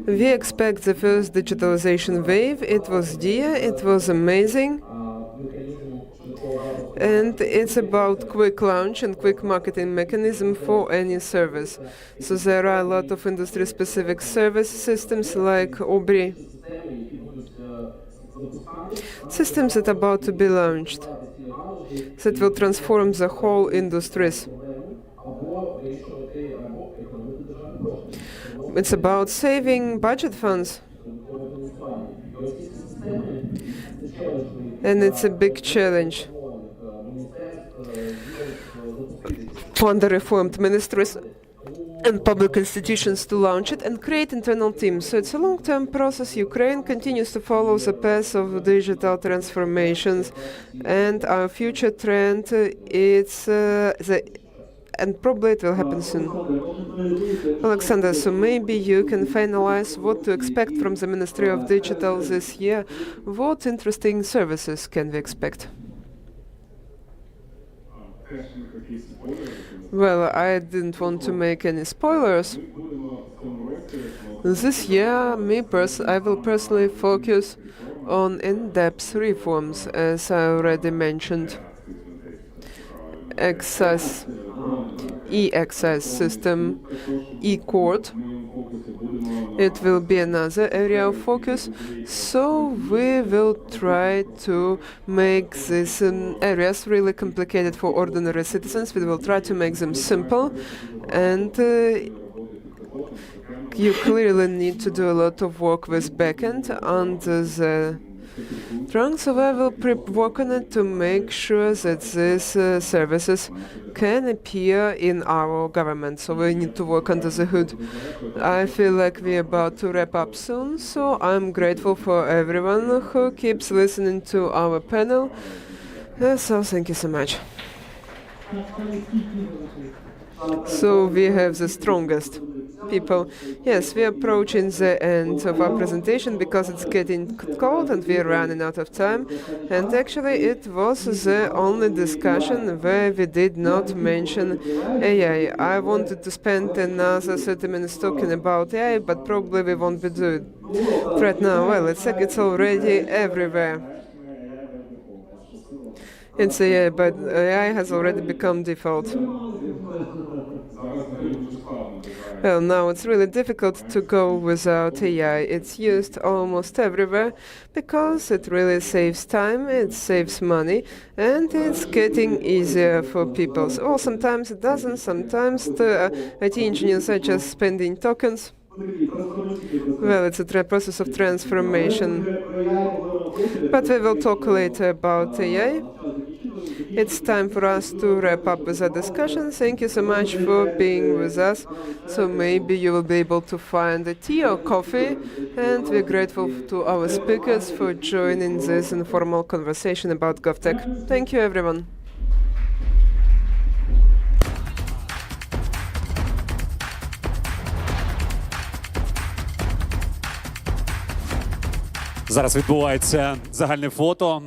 We expect the first digitalization wave. It was DIA. It was amazing. And it's about quick launch and quick marketing mechanism for any service. So there are a lot of industry-specific service systems like Aubrey. Systems that are about to be launched that will transform the whole industries. It's about saving budget funds. And it's a big challenge for under-reformed ministries and public institutions to launch it and create internal teams. So it's a long-term process. Ukraine continues to follow the path of digital transformations, and our future trend is and probably it will happen soon. Alexander, so maybe you can finalize what to expect from the Ministry of Digital this year. What interesting services can we expect? Well, I didn't want to make any spoilers. This year, I will personally focus on in-depth reforms, as I already mentioned. E-access system, e-court. It will be another area of focus. So we will try to make these areas really complicated for ordinary citizens. We will try to make them simple, and you clearly need to do a lot of work with backend under the trunk. So I will work on it to make sure that these services can appear in our government. So we need to work under the hood. I feel like we're about to wrap up soon, so I'm grateful for everyone who keeps listening to our panel. So thank you so much. So we have the strongest people. Yes, we're approaching the end of our presentation because it's getting cold and we're running out of time. And actually it was the only discussion where we did not mention AI. I wanted to spend another 30 minutes talking about AI, but probably we won't be doing it right now. Well, it's like it's already everywhere. It's AI, but AI has already become default. Well, now it's really difficult to go without AI. It's used almost everywhere because it really saves time, it saves money, and it's getting easier for people. Well, sometimes it doesn't. Sometimes the IT engineers are just spending tokens. Well, it's a process of transformation. But we will talk later about AI. It's time for us to wrap up with our discussion. Thank you so much for being with us. So maybe you will be able to find a tea or coffee. And we're grateful to our speakers for joining this informal conversation about GovTech. Thank you, everyone. Зараз відбувається загальне фото.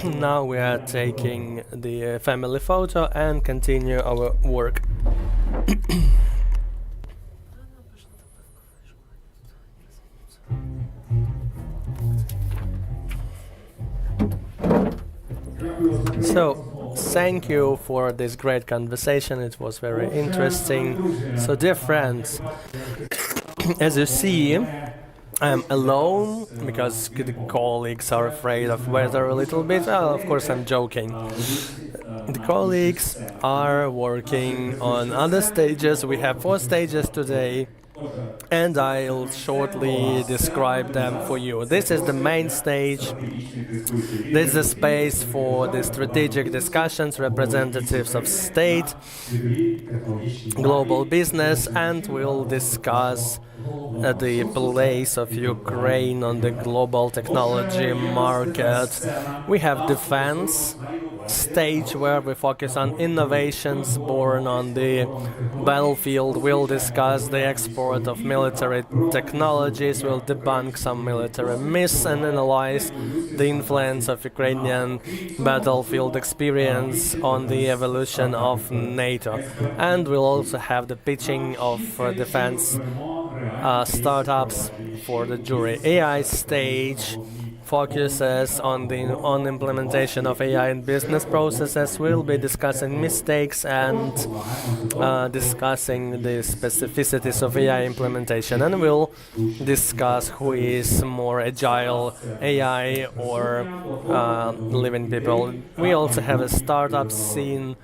Now we are taking the family photo and continue our work. So, thank you for this great conversation. It was very interesting. So, dear friends, as you see, I'm alone because the colleagues are afraid of weather a little bit. Well, of course, I'm joking. The colleagues are working on other stages. We have 4 stages today, and I'll shortly describe them for you. This is the main stage. This is a space for the strategic discussions, representatives of state, global business, and we'll discuss the place of Ukraine on the global technology market. We have defense stage where we focus on innovations born on the battlefield. We'll discuss the export of military technologies, we'll debunk some military myths and analyze the influence of Ukrainian battlefield experience on the evolution of NATO. And we'll also have the pitching of defense startups for the jury. AI stage focuses on the implementation of AI in business processes. We'll be discussing mistakes and discussing the specificities of AI implementation, and we'll discuss who is more agile, AI or living people. We also have a startup scene,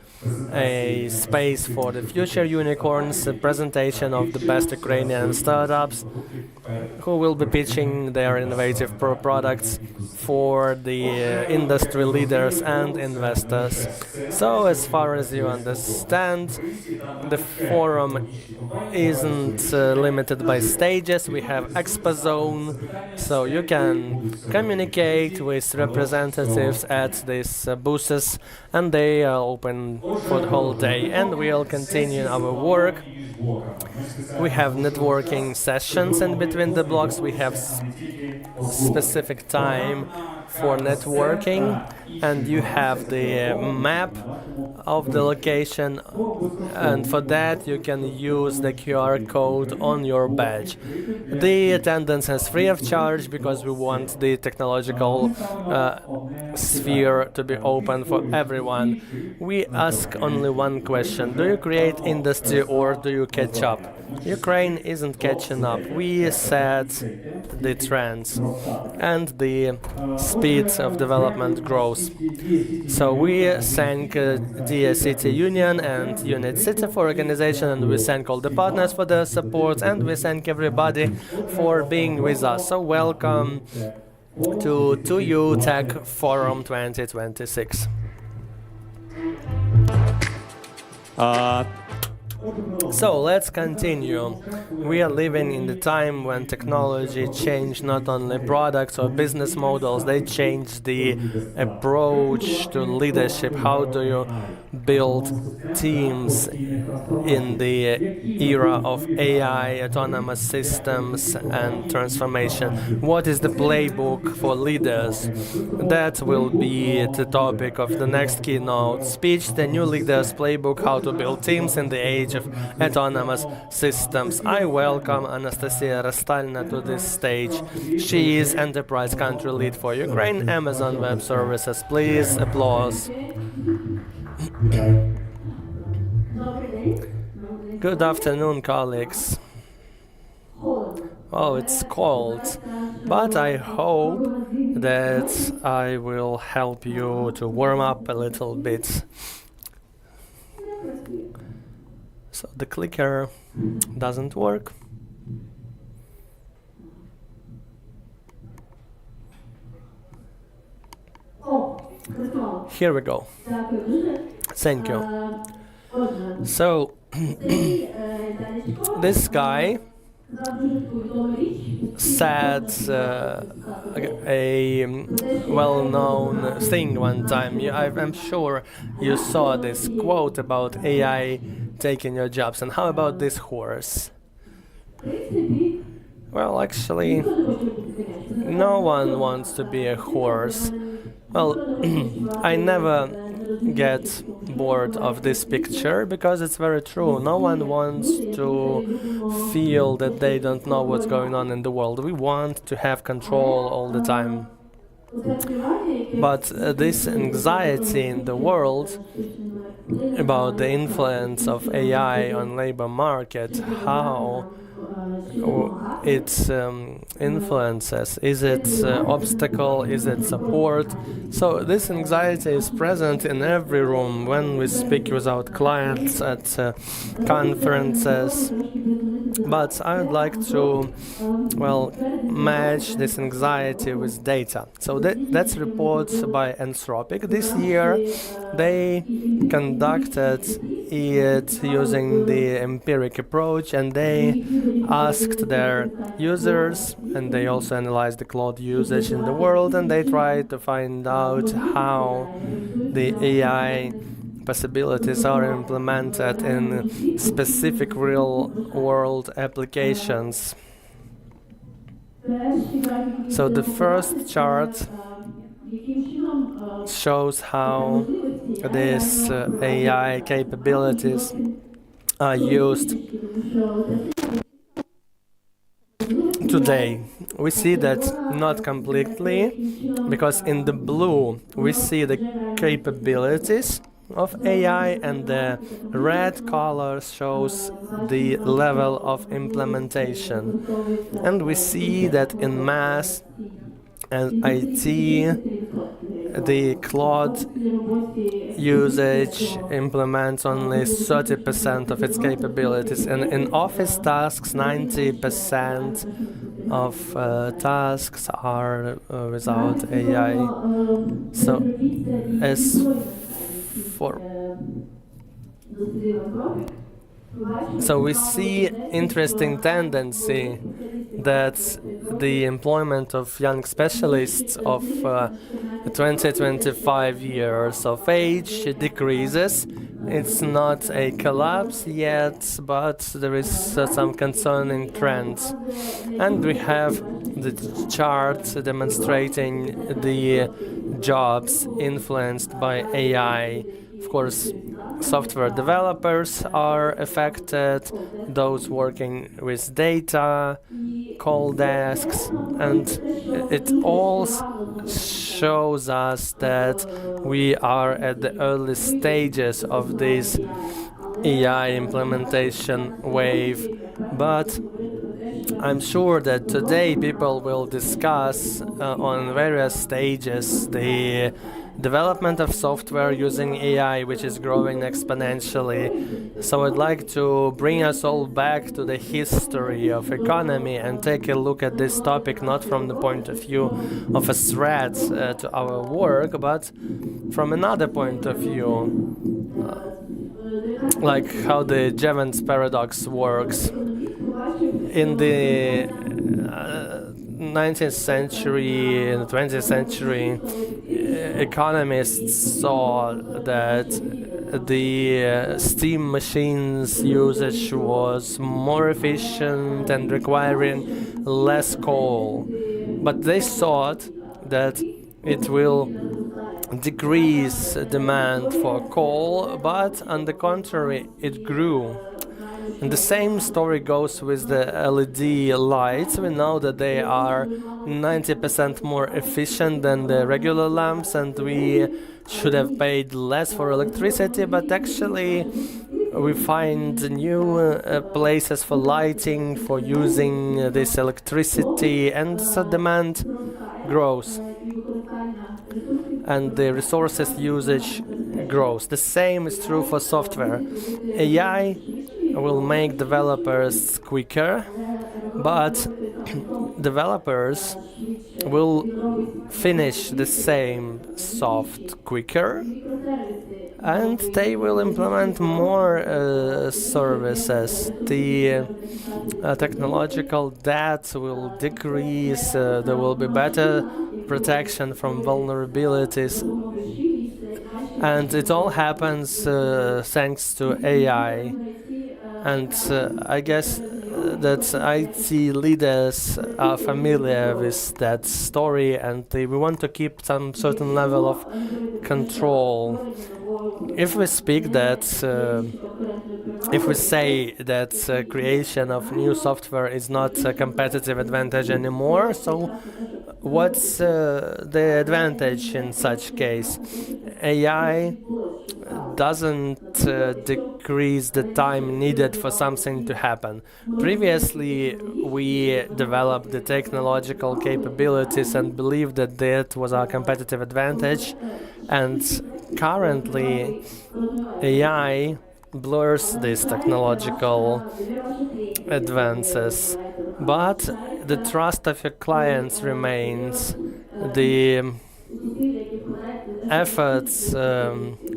a space for the future unicorns, a presentation of the best Ukrainian startups who will be pitching their innovative products for the industry leaders and investors. So as far as you understand, the forum isn't limited by stages. We have Expo Zone, so you can communicate with representatives at these booths, and they are open for the whole day, and we'll continue our work. We have networking sessions in between the blocks. We have specific time for networking, and you have the map of the location, and for that you can use the QR code on your badge. The attendance is free of charge because we want the technological sphere to be open for everyone. We ask only one question: do you create industry or do you catch up? Ukraine isn't catching up. We set the trends and the speed of development grows. So we thank the City Union and UNIT.City for organization, and we thank all the partners for their support, and we thank everybody for being with us. So welcome to 2U Tech Forum 2026. So let's continue. We are living in the time when technology changed not only products or business models, they changed the approach to leadership. How do you build teams in the era of AI, autonomous systems, and transformation? What is the playbook for leaders? That will be the topic of the next keynote speech, the new leaders playbook, how to build teams in the age of autonomous systems. I welcome Anastasia Rastalina to this stage. She is Enterprise Country Lead for Ukraine, Amazon Web Services. Please, applause. Good afternoon, colleagues. Oh, it's cold, but I hope that I will help you to warm up a little bit. So the clicker doesn't work. Here we go. Thank you. So this guy said a well-known thing one time. I'm sure you saw this quote about AI taking your jobs. And how about this horse? Well, actually, no one wants to be a horse. Well, I never get bored of this picture because it's very true. No one wants to feel that they don't know what's going on in the world. We want to have control all the time. But this anxiety in the world about the influence of AI on labor market, how it influences, is it obstacle, is it support? So this anxiety is present in every room when we speak with our clients at conferences. But I would like to, match this anxiety with data. So that's reports by Anthropic. This year they conducted it using the empiric approach, and they asked their users, and they also analyzed the cloud usage in the world, and they tried to find out how the AI possibilities are implemented in specific real-world applications. So the first chart shows how these AI capabilities are used today. We see that not completely, because in the blue we see the capabilities of AI, and the red color shows the level of implementation. And we see that in math and IT, the cloud usage implements only 30% of its capabilities, and in office tasks 90% of tasks are without AI. So as for we see interesting tendency that the employment of young specialists of 20-25 years of age decreases. It's not a collapse yet, but there is some concerning trends. And we have the chart demonstrating the jobs influenced by AI. Of course, software developers are affected, those working with data, call desks, and it all shows us that we are at the early stages of this AI implementation wave. But I'm sure that today people will discuss on various stages the development of software using AI, which is growing exponentially. So I'd like to bring us all back to the history of economy and take a look at this topic not from the point of view of a threat to our work, but from another point of view. like how the Jevons paradox works. In the 19th century and 20th century, economists saw that the steam machines usage was more efficient and requiring less coal. But they thought that it will decrease demand for coal, but on the contrary, it grew. And the same story goes with the LED lights. We know that they are 90% more efficient than the regular lamps, and we should have paid less for electricity, but actually we find new places for lighting, for using this electricity, and so demand grows and the resources usage grows. The same is true for software. AI will make developers quicker, but developers will finish the same soft quicker, and they will implement more services. The technological debt will decrease, there will be better protection from vulnerabilities, and it all happens thanks to AI. And I guess that IT leaders are familiar with that story, and we want to keep some certain level of control. If we speak that, if we say that creation of new software is not a competitive advantage anymore, so what's the advantage in such case? AI doesn't decrease the time needed for something to happen. Previously, we developed the technological capabilities and believed that that was our competitive advantage, and currently AI blurs these technological advances, but the trust of your clients remains. The efforts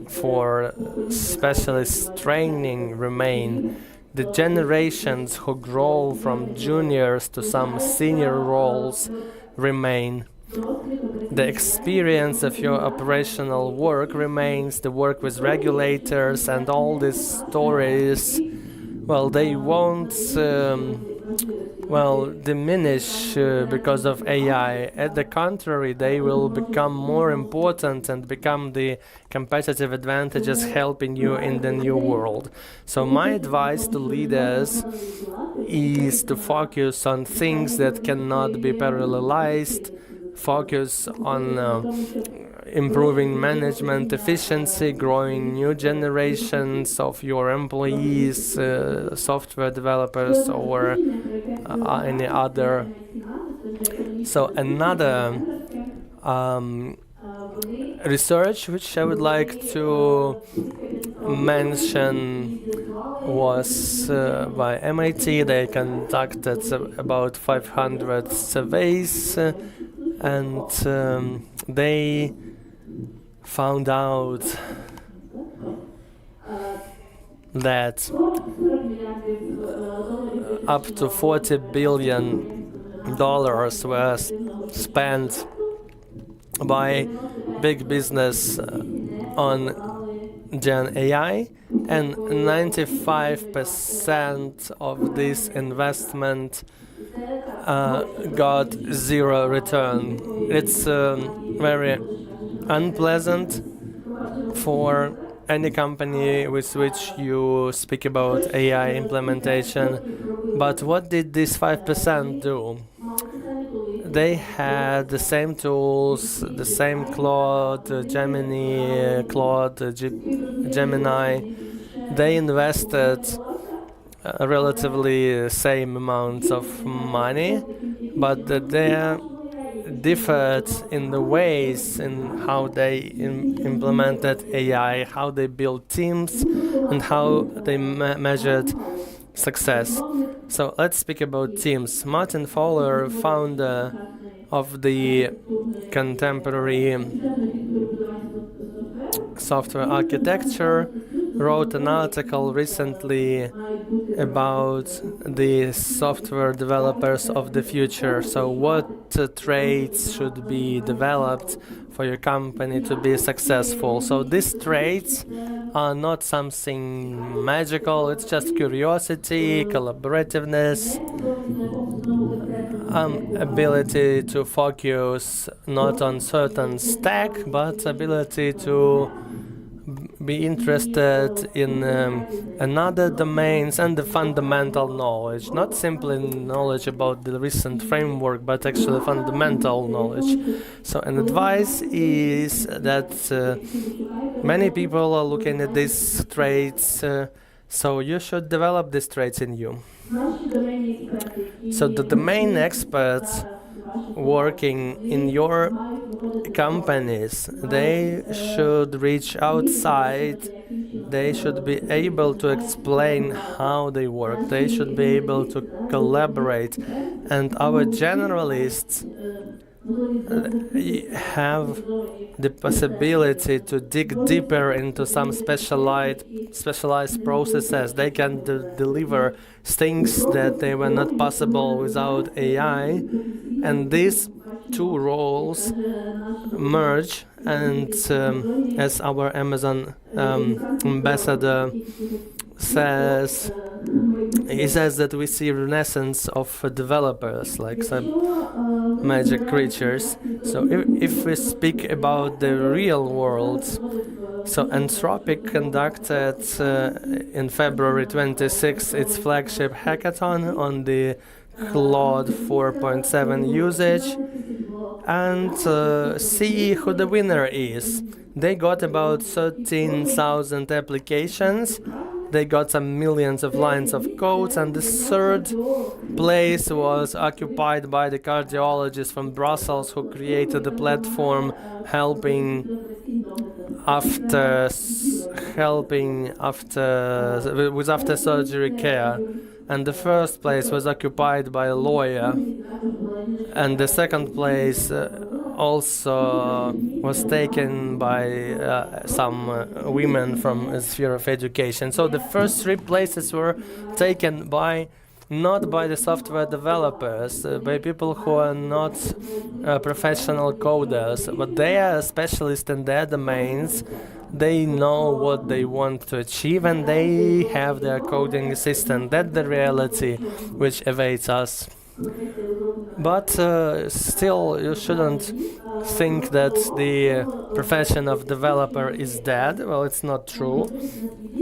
for specialist training remain. The generations who grow from juniors to some senior roles remain. The experience of your operational work remains. The work with regulators and all these stories, well, they won't diminish because of AI. At the contrary, they will become more important and become the competitive advantages helping you in the new world. So my advice to leaders is to focus on things that cannot be parallelized, focus on improving management efficiency, growing new generations of your employees, software developers, or any other. So another research which I would like to mention was by MIT. They conducted about 500 surveys, and they found out that up to $40 billion were spent by big business on Gen AI, and 95% of this investment got zero return. It's very unpleasant for any company with which you speak about AI implementation. But what did this 5% do? They had the same tools, the same Claude, Gemini, Gemini. They invested a relatively same amounts of money, but they differed in the ways in how they implemented AI, how they built teams, and how they measured success. So let's speak about teams. Martin Fowler, founder of the contemporary software architecture, wrote an article recently about the software developers of the future. So what traits should be developed for your company to be successful? So these traits are not something magical, it's just curiosity, collaborativeness, ability to focus not on certain stack, but ability to be interested in another domains, and the fundamental knowledge, not simply knowledge about the recent framework, but actually fundamental knowledge. So an advice is that many people are looking at these traits, so you should develop these traits in you. So the domain experts working in your companies, they should reach outside, they should be able to explain how they work, they should be able to collaborate, and our generalists have the possibility to dig deeper into some specialized processes. They can deliver things that they were not possible without AI, and these two roles merge, and as our Amazon ambassador says, he says that we see renaissance of developers, like some magic creatures. So if we speak about the real world, so Anthropic conducted in February 26 its flagship hackathon on the Claude 4.7 usage, and see who the winner is. They got about 13,000 applications. They got some millions of lines of code, and the third place was occupied by the cardiologist from Brussels who created the platform helping after surgery care. And the first place was occupied by a lawyer, and the second place also was taken by some women from the sphere of education. So the first three places were taken not by the software developers, by people who are not professional coders, but they are specialists in their domains. They know what they want to achieve, and they have their coding assistant. That's the reality which awaits us. But still, you shouldn't think that the profession of developer is dead. Well, it's not true.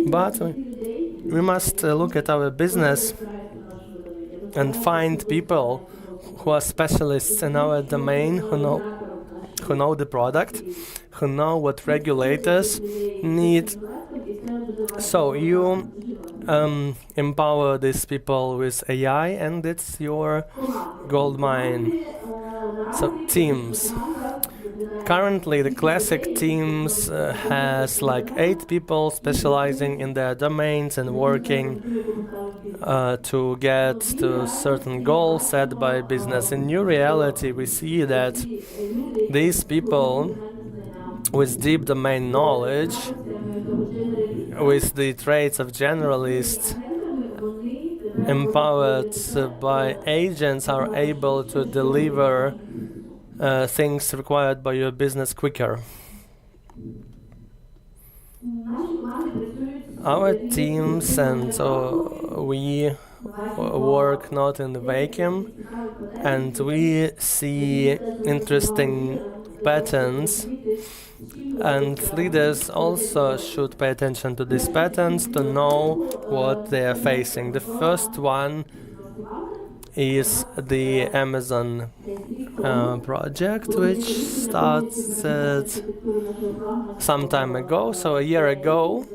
But we must look at our business and find people who are specialists in our domain, who know the product, who know what regulators need. So you empower these people with AI, and it's your gold mine. So teams. Currently, the classic teams has like 8 people specializing in their domains and working to get to certain goals set by business. In new reality, we see that these people with deep domain knowledge, with the traits of generalists, empowered by agents, are able to deliver things required by your business quicker. Our teams and we work not in the vacuum, and we see interesting patterns, and leaders also should pay attention to these patterns to know what they are facing. The first one is the Amazon project, which started some time ago. So a year ago,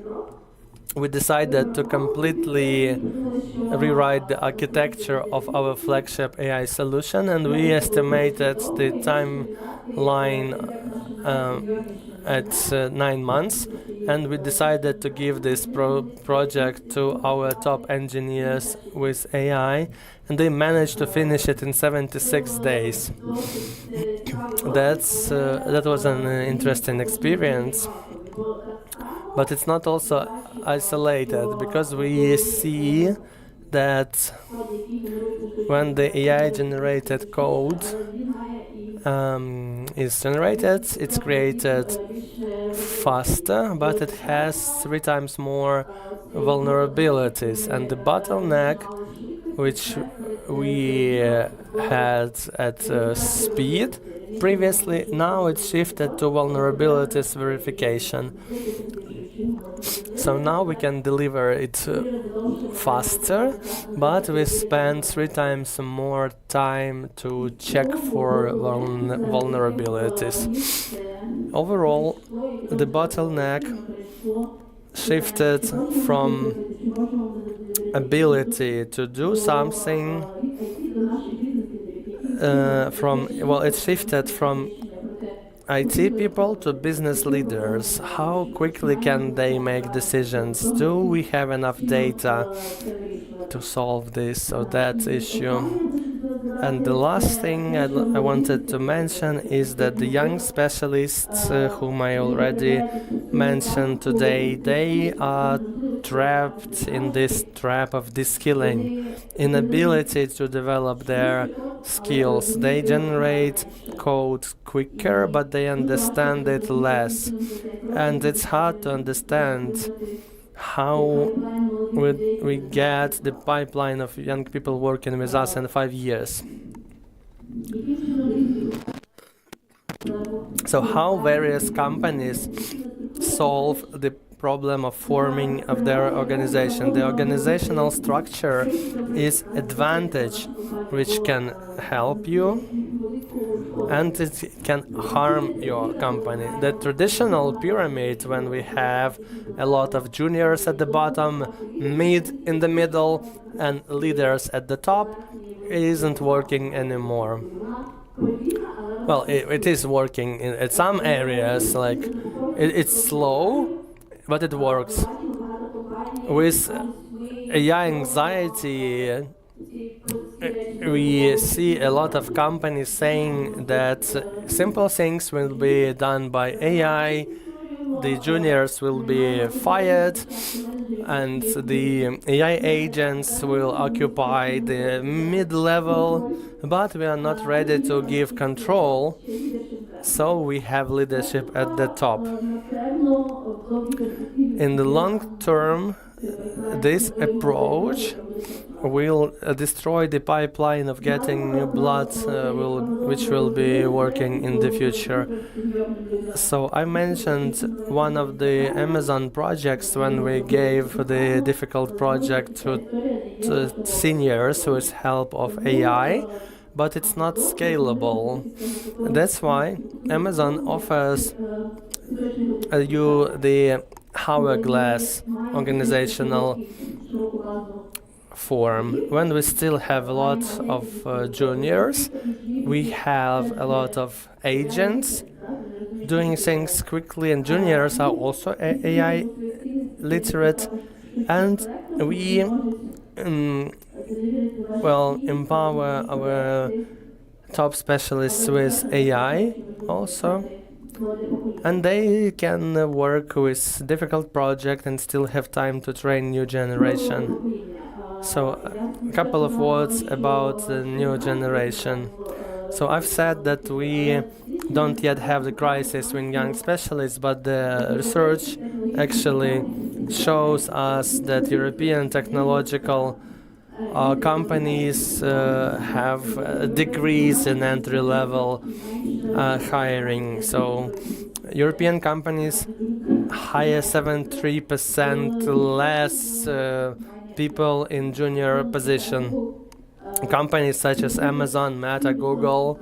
we decided to completely rewrite the architecture of our flagship AI solution, and we estimated the timeline at 9 months, and we decided to give this project to our top engineers with AI, and they managed to finish it in 76 days. That was an interesting experience. but it's not also isolated, because we see that when the AI generated code is generated, it's created faster, but it has 3 times more vulnerabilities, and the bottleneck which we had at speed previously, now it's shifted to vulnerabilities verification. So now we can deliver it faster, but we spend 3 times more time to check for vulnerabilities. Overall, the bottleneck shifted from ability to do something it shifted from IT people to business leaders. How quickly can they make decisions? Do we have enough data to solve this or that issue? And the last thing I wanted to mention is that the young specialists whom I already mentioned today, they are trapped in this trap of de-skilling, inability to develop their skills. They generate code quicker, but they understand it less. And it's hard to understand how we get the pipeline of young people working with us in 5 years. So how various companies solve the problem of forming of their organization. The organizational structure is advantage which can help you and it can harm your company. The traditional pyramid, when we have a lot of juniors at the bottom, mid in the middle and leaders at the top, isn't working anymore. Well, it is working in some areas, like it's slow, but it works. With AI anxiety, we see a lot of companies saying that simple things will be done by AI, the juniors will be fired, and the AI agents will occupy the mid-level, but we are not ready to give control, so we have leadership at the top. In the long term, this approach will destroy the pipeline of getting new blood, which will be working in the future. So I mentioned one of the Amazon projects when we gave the difficult project to seniors with help of AI, but it's not scalable. That's why Amazon offers you the hourglass organizational form. When we still have a lot of juniors, we have a lot of agents doing things quickly, and juniors are also AI literate, and we empower our top specialists with AI also, and they can work with difficult projects and still have time to train new generation. So a couple of words about the new generation. So I've said that we don't yet have the crisis with young specialists, but the research actually shows us that European technological companies have a decrease in entry-level hiring. So European companies hire 73% less people in junior position. Companies such as Amazon, Meta, Google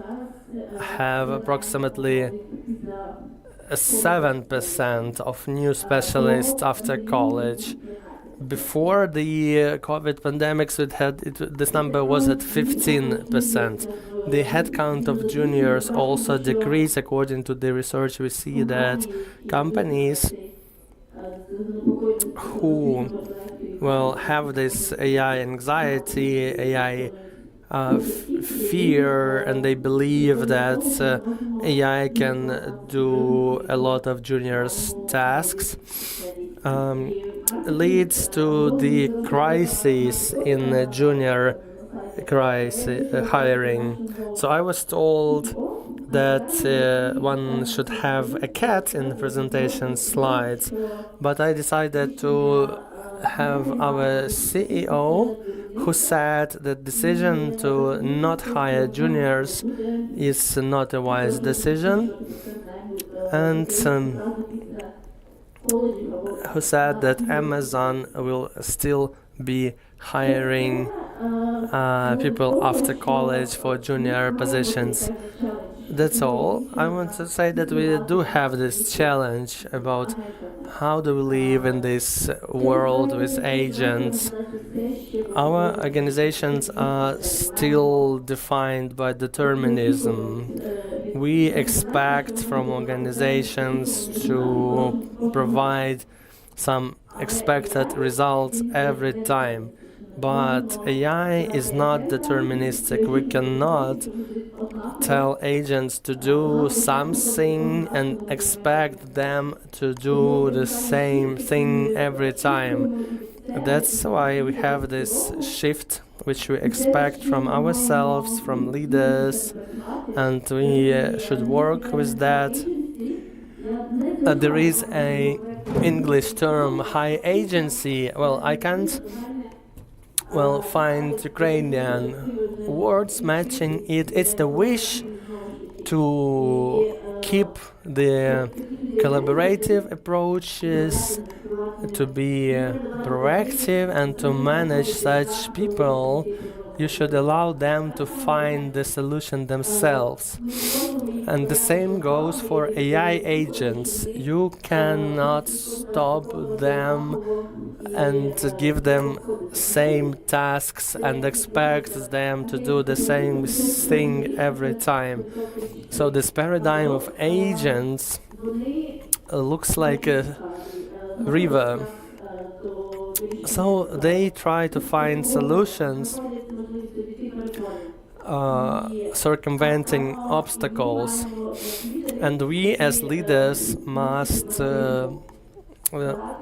have approximately 7% of new specialists after college. Before the COVID pandemic, this number was at 15%. The headcount of juniors also decreased. According to the research, we see that companies who have this AI anxiety, AI fear, and they believe that AI can do a lot of juniors' tasks, leads to the crisis in junior hiring. So I was told that one should have a cat in the presentation slides, but I decided to have our CEO, who said that decision to not hire juniors is not a wise decision, and who said that Amazon will still be hiring people after college for junior positions. That's all. I want to say that we do have this challenge about how do we live in this world with agents. Our organizations are still defined by determinism. We expect from organizations to provide some expected results every time. But AI is not deterministic. We cannot tell agents to do something and expect them to do the same thing every time. That's why we have this shift which we expect from ourselves, from leaders, and we should work with that. There is a English term, high agency. Well, I can't find Ukrainian words matching it. It's the wish to keep the collaborative approaches, to be proactive, and to manage such people. You should allow them to find the solution themselves. And the same goes for AI agents. You cannot stop them and give them same tasks and expect them to do the same thing every time. So this paradigm of agents looks like a river. So they try to find solutions, circumventing obstacles, and we as leaders must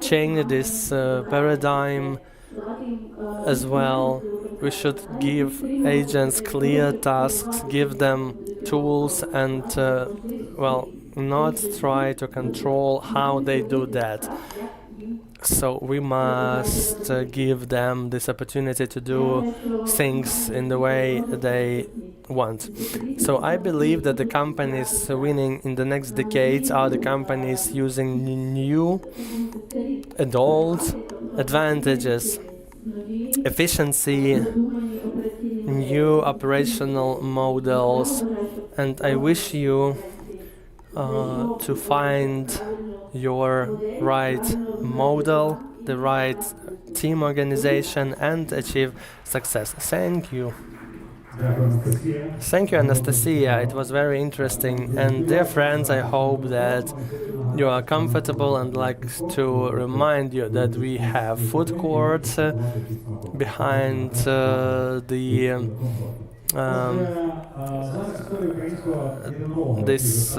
change this paradigm as well. We should give agents clear tasks, give them tools, and not try to control how they do that. So we must give them this opportunity to do things in the way they want. So I believe that the companies winning in the next decades are the companies using new adult advantages, efficiency, new operational models, and I wish you to find your right model, the right team organization, and achieve success. Thank you. Thank you, Anastasia. It was very interesting. And dear friends, I hope that you are comfortable, and like to remind you that we have food courts behind this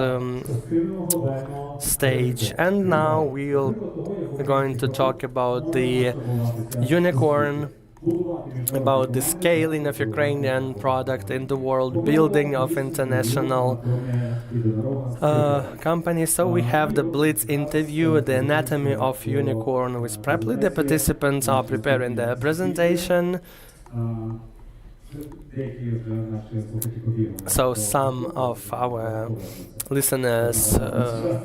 stage. And now we're going to talk about the unicorn, about the scaling of Ukrainian product in the world, building of international companies. So we have the Blitz interview, the anatomy of unicorn with Preply. The participants are preparing their presentation. So some of our listeners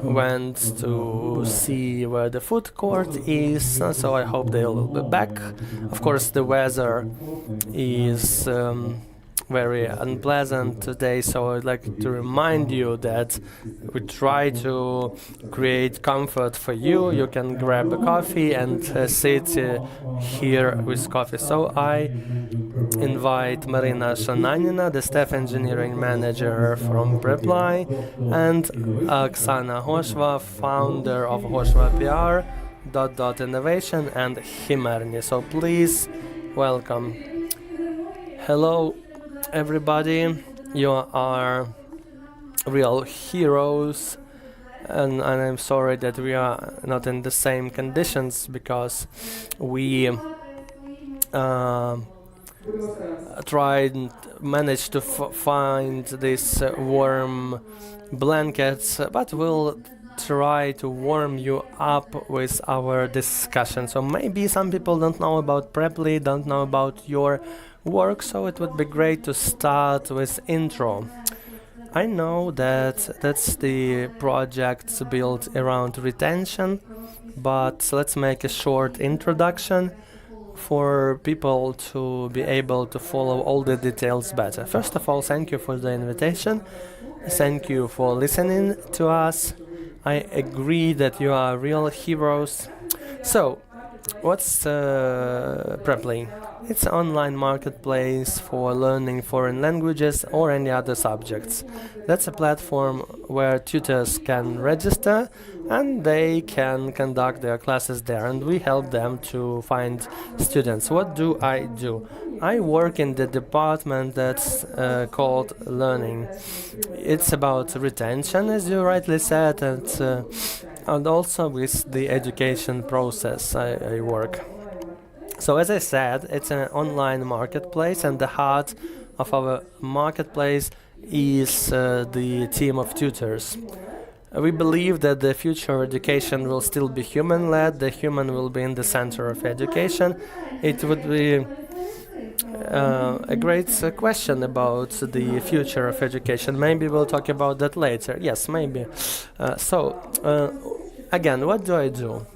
went to see where the food court is, so I hope they will be back. Of course, the weather is very unpleasant today, so I'd like to remind you that we try to create comfort for you. You can grab a coffee and sit here with coffee. So I invite Marina Shananina, the staff engineering manager from Preply, and Oksana Hoshva, founder of Hoshva PR, Innovation, and Himerny. So please welcome. Hello, everybody. You are real heroes and I'm sorry that we are not in the same conditions because we tried and managed to find these warm blankets, but we'll try to warm you up with our discussion. So maybe some people don't know about Preply, don't know about your work, so it would be great to start with intro. I know that that's the project built around retention, but let's make a short introduction for people to be able to follow all the details better. First of all, thank you for the invitation. Thank you for listening to us. I agree that you are real heroes. So, what's Preply? It's an online marketplace for learning foreign languages or any other subjects. That's a platform where tutors can register and they can conduct their classes there, and we help them to find students. What do? I work in the department that's called learning. It's about retention, as you rightly said, and also with the education process I work. So as I said, it's an online marketplace, and the heart of our marketplace is the team of tutors. We believe that the future education will still be human-led. The human will be in the center of education. It would be a great question about the future of education. Maybe we'll talk about that later. Yes, maybe. Again, what do?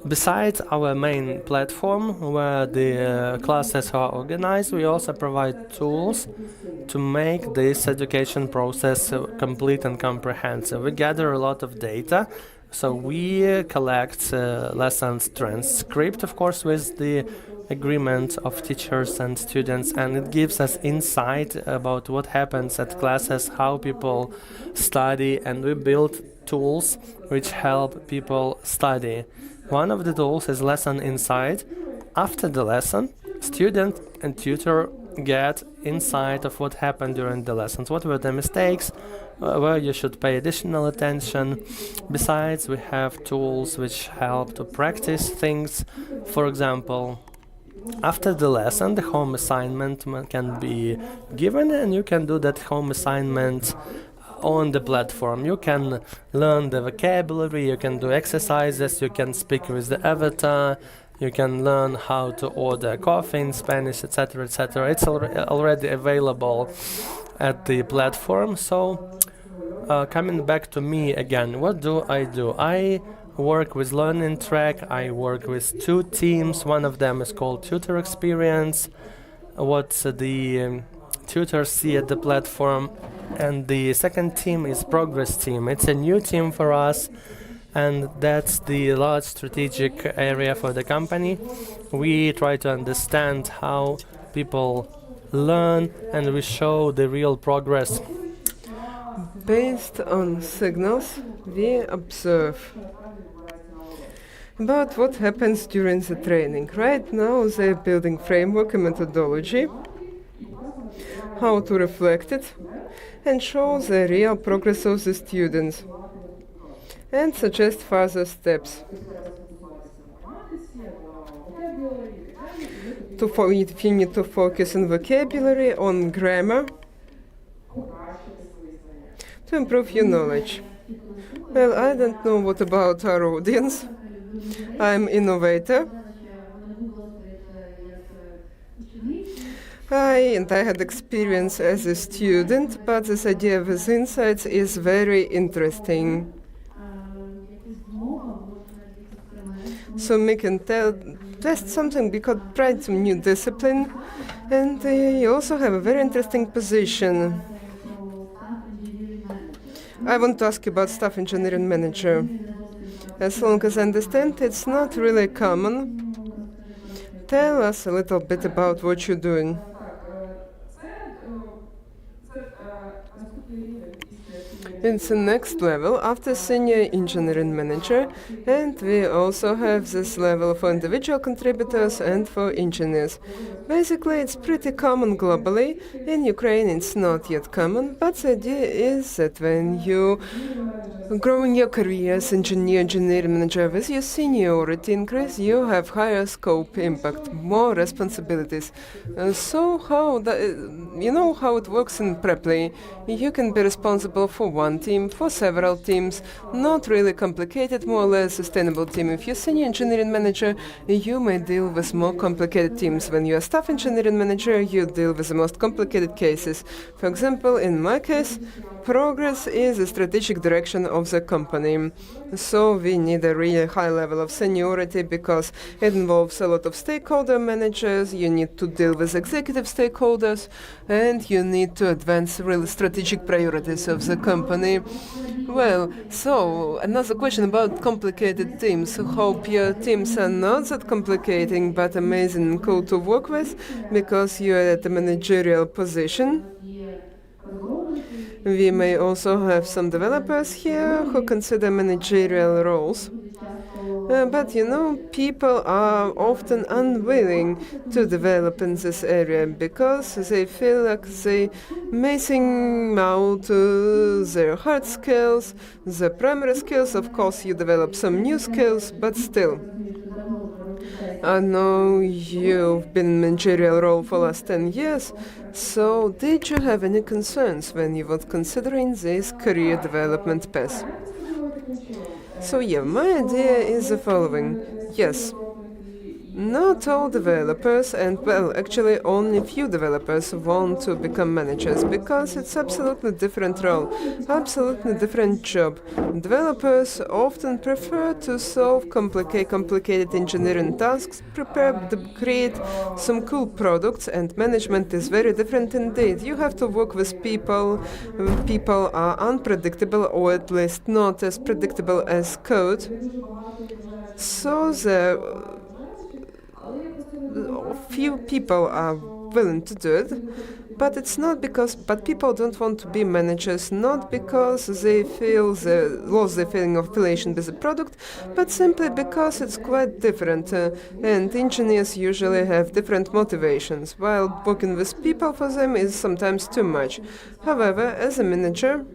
Besides our main platform where the classes are organized, we also provide tools to make this education process complete and comprehensive. We gather a lot of data, so we collect lessons transcript, of course, with the agreement of teachers and students, and it gives us insight about what happens at classes, how people study, and we build tools which help people study. One of the tools is Lesson Insight. After the lesson, student and tutor get insight of what happened during the lessons, what were the mistakes, where you should pay additional attention. Besides, we have tools which help to practice things. For example, after the lesson, the home assignment can be given, and you can do that home assignment on the platform. You can learn the vocabulary, you can do exercises, you can speak with the avatar, you can learn how to order coffee in Spanish, etc., etc. It's already available at the platform. So, coming back to me again, what do? I work with Learning Track. I work with two teams. One of them is called Tutor Experience, what the tutors see at the platform, and the second team is Progress Team. It's a new team for us, and that's the large strategic area for the company. We try to understand how people learn, and we show the real progress. Based on signals, we observe about what happens during the training. Right now, they're building framework and methodology, how to reflect it, and show the real progress of the students, and suggest further steps. If you need to focus on vocabulary, on grammar, to improve your knowledge. Well, I don't know what about our audience. I'm innovator. I had experience as a student, but this idea with insights is very interesting. So we can test something. We could try some new discipline, and you also have a very interesting position. I want to ask you about staff engineering manager. As long as I understand, it's not really common. Tell us a little bit about what you're doing. It's the next level after senior engineering manager, and we also have this level for individual contributors and for engineers. Basically, it's pretty common globally. In Ukraine, it's not yet common, but the idea is that when you grow in your career as engineering manager with your seniority increase, you have higher scope, impact, more responsibilities. So you know how it works in Preply. You can be responsible for one team, for several teams, not really complicated, more or less sustainable team. If you're senior engineering manager, you may deal with more complicated teams. When you're staff engineering manager, you deal with the most complicated cases. For example, in my case, progress is the strategic direction of the company. So we need a really high level of seniority because it involves a lot of stakeholder managers, you need to deal with executive stakeholders, and you need to advance really strategic priorities of the company. Well, so another question about complicated teams. Hope your teams are not that complicating but amazing and cool to work with because you're at a managerial position. We may also have some developers here who consider managerial roles. But you know, people are often unwilling to develop in this area because they feel like they missing out their hard skills, the primary skills. Of course, you develop some new skills, but still. I know you've been in managerial role for last 10 years, so did you have any concerns when you were considering this career development path? So yeah, my idea is the following. Yes, not all developers, and well, actually only few developers want to become managers because it's absolutely different role, absolutely different job. Developers often prefer to solve complicated engineering tasks, create some cool products, and management is very different indeed. You have to work with people. People are unpredictable, or at least not as predictable as code. So few people are willing to do it, but it's not but people don't want to be managers, not because they lost the feeling of affiliation with the product, but simply because it's quite different, and engineers usually have different motivations, while working with people for them is sometimes too much. However, as a manager,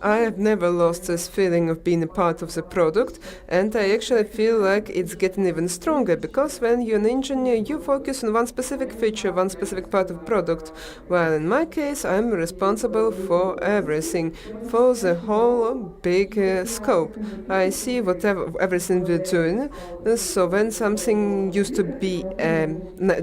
I have never lost this feeling of being a part of the product, and I actually feel like it's getting even stronger because when you're an engineer, you focus on one specific feature, one specific part of the product, while in my case, I'm responsible for everything, for the whole big scope. I see everything we're doing, so when something used to be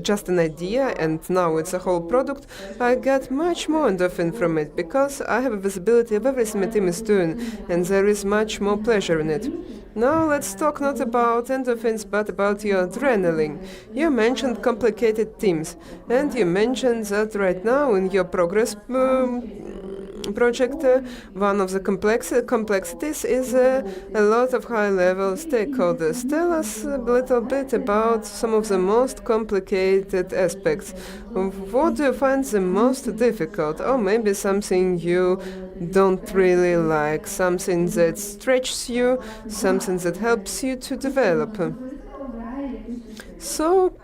just an idea and now it's a whole product, I get much more endorphin from it because I have a visibility of everything my team is doing, and there is much more pleasure in it. Now let's talk not about endorphins but about your adrenaline. You mentioned complicated teams, and you mentioned that right now in your progress project, one of the complexities is a lot of high-level stakeholders. Tell us a little bit about some of the most complicated aspects. What do you find the most difficult, or maybe something you don't really like, something that stretches you, something that helps you to develop? So,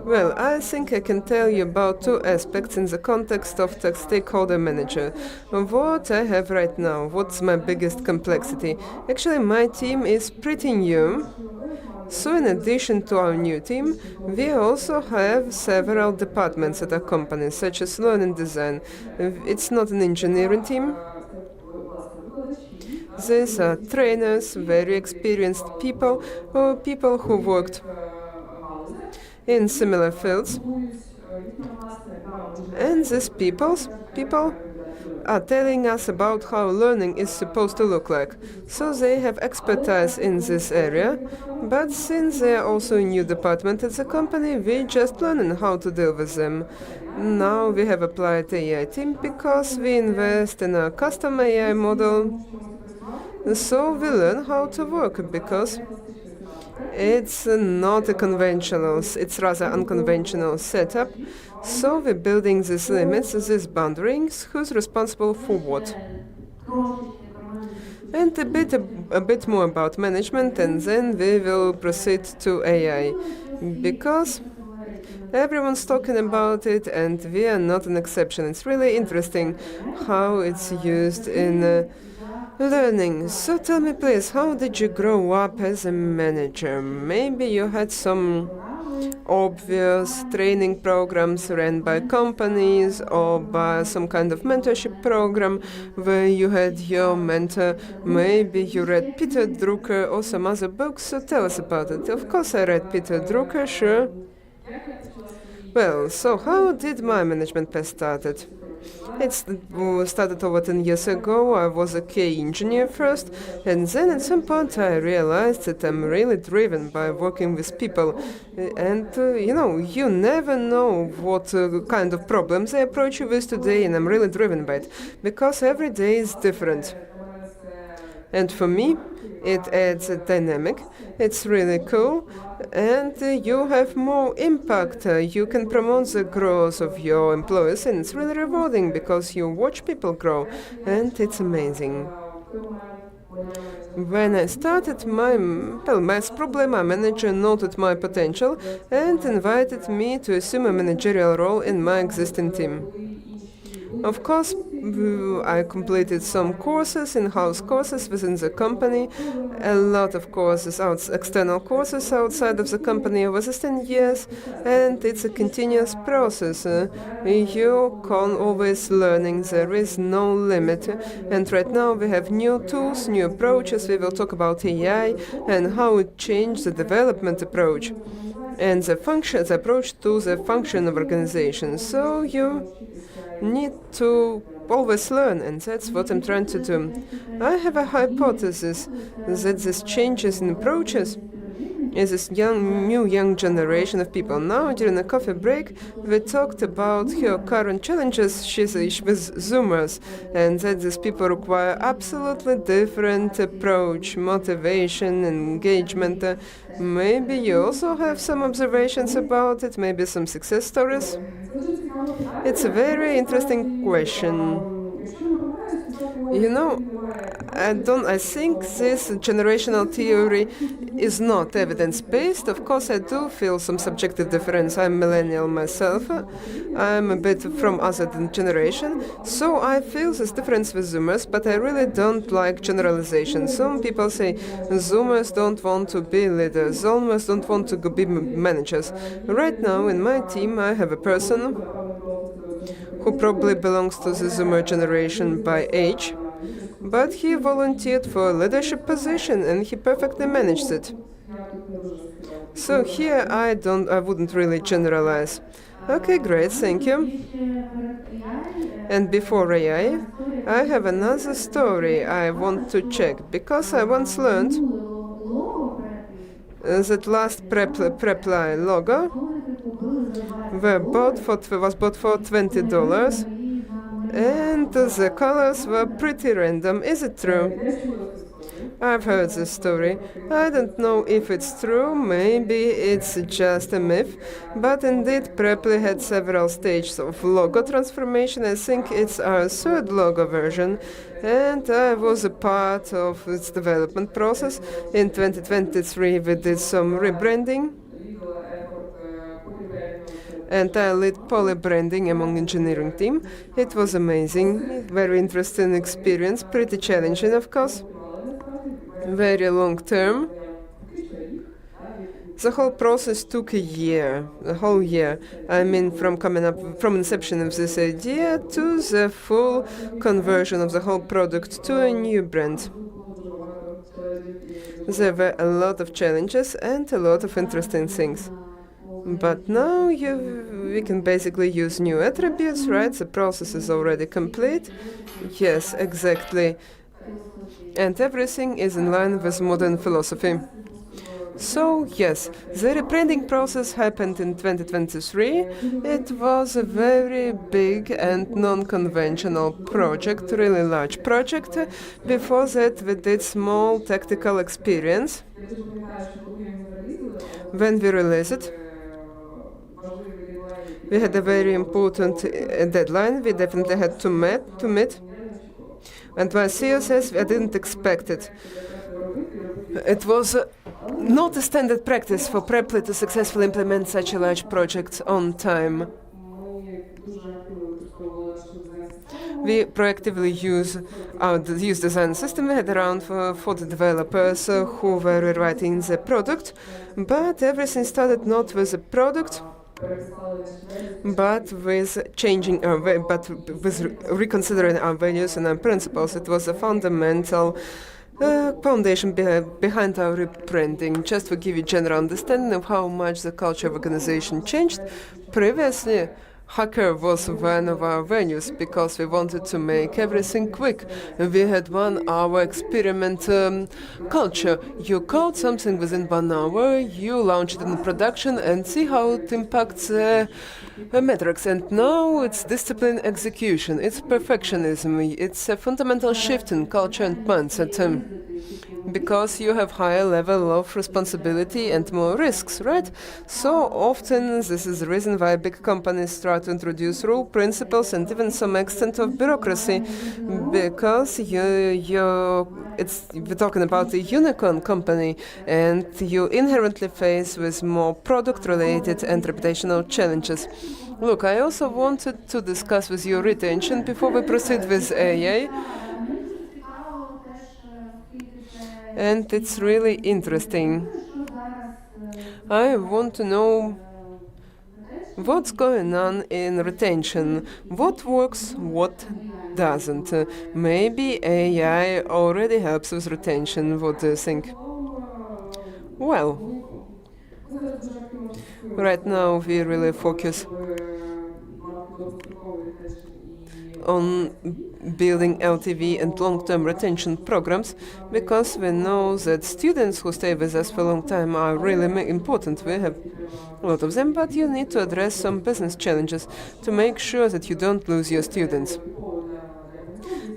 well, I think I can tell you about two aspects in the context of the stakeholder manager. What I have right now, what's my biggest complexity? Actually, my team is pretty new. So in addition to our new team, we also have several departments at our company, such as learning design. It's not an engineering team. These are trainers, very experienced people, or people who worked in similar fields. And these people are telling us about how learning is supposed to look like. So they have expertise in this area, but since they are also a new department at the company, we just learning how to deal with them. Now we have applied AI team because we invest in a custom AI model. So we learn how to work because it's not a conventional, it's rather unconventional setup. So we're building these limits, these boundaries, who's responsible for what. And a bit more about management, and then we will proceed to AI, because everyone's talking about it, and we are not an exception. It's really interesting how it's used in learning. So tell me, please, how did you grow up as a manager? Maybe you had some obvious training programs ran by companies or by some kind of mentorship program where you had your mentor. Maybe you read Peter Drucker or some other books, so tell us about it. Of course I read Peter Drucker, sure. Well, so how did my management path started? It started over 10 years ago. I was a key engineer first, and then at some point I realized that I'm really driven by working with people. And you never know what kind of problems they approach you with today, and I'm really driven by it, because every day is different. And for me, it adds a dynamic. It's really cool, and you have more impact. You can promote the growth of your employees, and it's really rewarding because you watch people grow, and it's amazing. When I started my maths problem, my manager noted my potential and invited me to assume a managerial role in my existing team. Of course, I completed some courses, in-house courses within the company, a lot of courses, external courses outside of the company over the 10 years, and it's a continuous process. You can always learning, there is no limit. And right now we have new tools, new approaches. We will talk about AI and how it changed the development approach and the approach to the function of organization. So you need to always learn, and that's what I'm trying to do. I have a hypothesis that these changes in approaches is this new young generation of people. Now, during a coffee break, we talked about her current challenges with Zoomers, and that these people require absolutely different approach, motivation, engagement. Maybe you also have some observations about it, maybe some success stories. It's a very interesting question. I think this generational theory is not evidence-based. Of course, I do feel some subjective difference. I'm millennial myself. I'm a bit from other generation. So I feel this difference with Zoomers, but I really don't like generalization. Some people say Zoomers don't want to be leaders. Zoomers don't want to be managers. Right now, in my team, I have a person who probably belongs to the Zoomer generation by age, but he volunteered for a leadership position and he perfectly managed it. So here I wouldn't really generalize. Okay, great, thank you. And before AI, I have another story I want to check, because I once learned that last Preply logo was bought for $20, and the colors were pretty random. Is it true? I've heard this story. I don't know if it's true, maybe it's just a myth, but indeed Preply had several stages of logo transformation. I think it's our third logo version, and I was a part of its development process. In 2023 we did some rebranding, and I led poly-branding among engineering team. It was amazing, very interesting experience, pretty challenging of course, very long term. The whole process took a whole year. I mean, from inception of this idea to the full conversion of the whole product to a new brand. There were a lot of challenges and a lot of interesting things. But now we can basically use new attributes, right? The process is already complete. Yes, exactly. And everything is in line with modern philosophy. So, yes, the rebranding process happened in 2023. It was a very big and non-conventional project, really large project. Before that, we did small tactical experience. When we released it, We had a very important deadline. We definitely had to meet. And my CEO says I didn't expect it. It was not a standard practice for Preply to successfully implement such a large project on time. We proactively use our design system. We had around 40 developers who were rewriting the product, but everything started not with the product, but with changing our but with reconsidering our values and our principles. It was a fundamental foundation behind our rebranding. Just to give you general understanding of how much the culture of organization changed. Previously, Hacker was one of our venues because we wanted to make everything quick. We had 1 hour experiment culture. You code something within 1 hour, you launch it in production and see how it impacts metrics. And now it's discipline execution, it's perfectionism, it's a fundamental shift in culture and mindset. Because you have higher level of responsibility and more risks, right? So often this is the reason why big companies try to introduce rule principles and even some extent of bureaucracy, because we're talking about a unicorn company and you inherently face with more product-related and reputational challenges. Look, I also wanted to discuss with you retention before we proceed with AI. And it's really interesting. I want to know what's going on in retention. What works, what doesn't. Maybe AI already helps with retention. What do you think? Well, right now we really focus on building LTV and long-term retention programs because we know that students who stay with us for a long time are really important. We have a lot of them, but you need to address some business challenges to make sure that you don't lose your students.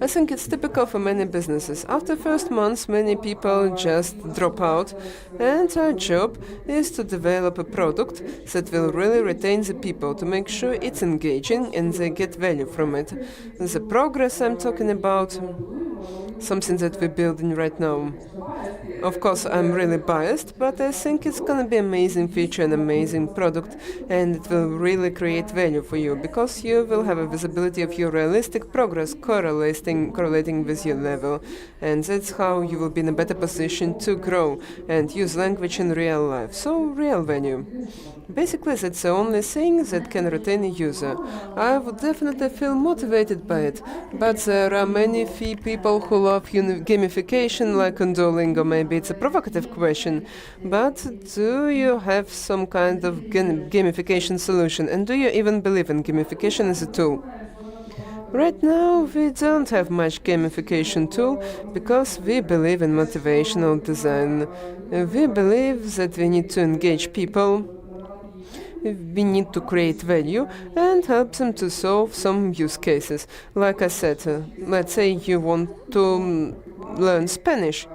I think it's typical for many businesses. After first months, many people just drop out, and our job is to develop a product that will really retain the people, to make sure it's engaging and they get value from it. The progress I'm talking about, something that we're building right now. Of course, I'm really biased, but I think it's gonna be an amazing feature, an amazing product, and it will really create value for you because you will have a visibility of your realistic progress correlating with your level, and that's how you will be in a better position to grow and use language in real life. So, real value. Basically, that's the only thing that can retain a user. I would definitely feel motivated by it, but there are many people who love gamification, like on Duolingo. Maybe it's a provocative question, but do you have some kind of gamification solution? And do you even believe in gamification as a tool? Right now, we don't have much gamification tool because we believe in motivational design. We believe that we need to engage people. We need to create value and help them to solve some use cases. Like I said, let's say you want to learn Spanish,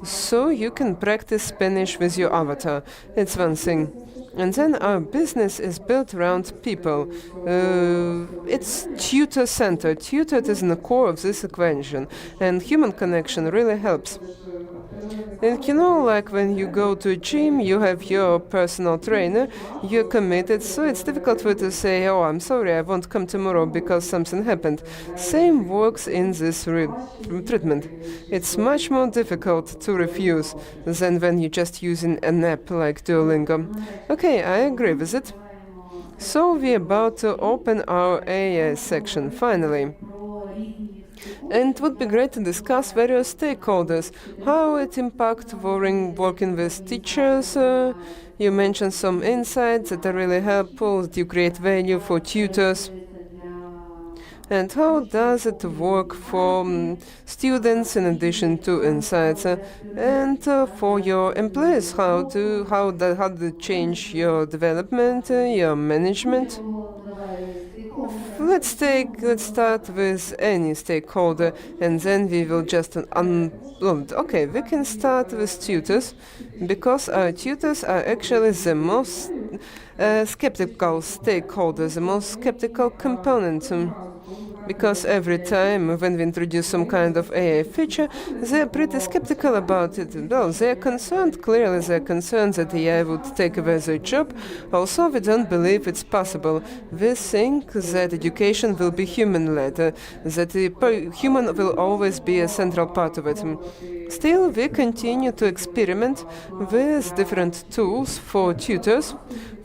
so you can practice Spanish with your avatar. It's one thing. And then our business is built around people. It's tutor-centered. Tutored is in the core of this equation, and human connection really helps. And you know, like when you go to a gym, you have your personal trainer, you're committed, so it's difficult for you to say, oh, I'm sorry, I won't come tomorrow because something happened. Same works in this treatment. It's much more difficult to refuse than when you're just using an app like Duolingo. Okay, I agree with it. So we're about to open our AI section, finally. And it would be great to discuss various stakeholders, how it impacts working with teachers. You mentioned some insights that are really helpful, that you create value for tutors. And how does it work for students in addition to insights? And for your employees, how do it change your development, your management? let's start with any stakeholder, and then we will just okay, we can start with tutors, because our tutors are actually the most skeptical stakeholders, the most skeptical component. Because every time when we introduce some kind of AI feature, they're pretty skeptical about it. Well, they're concerned, clearly they're concerned that AI would take away their job. Also, we don't believe it's possible. We think that education will be human-led, that the human will always be a central part of it. Still, we continue to experiment with different tools for tutors.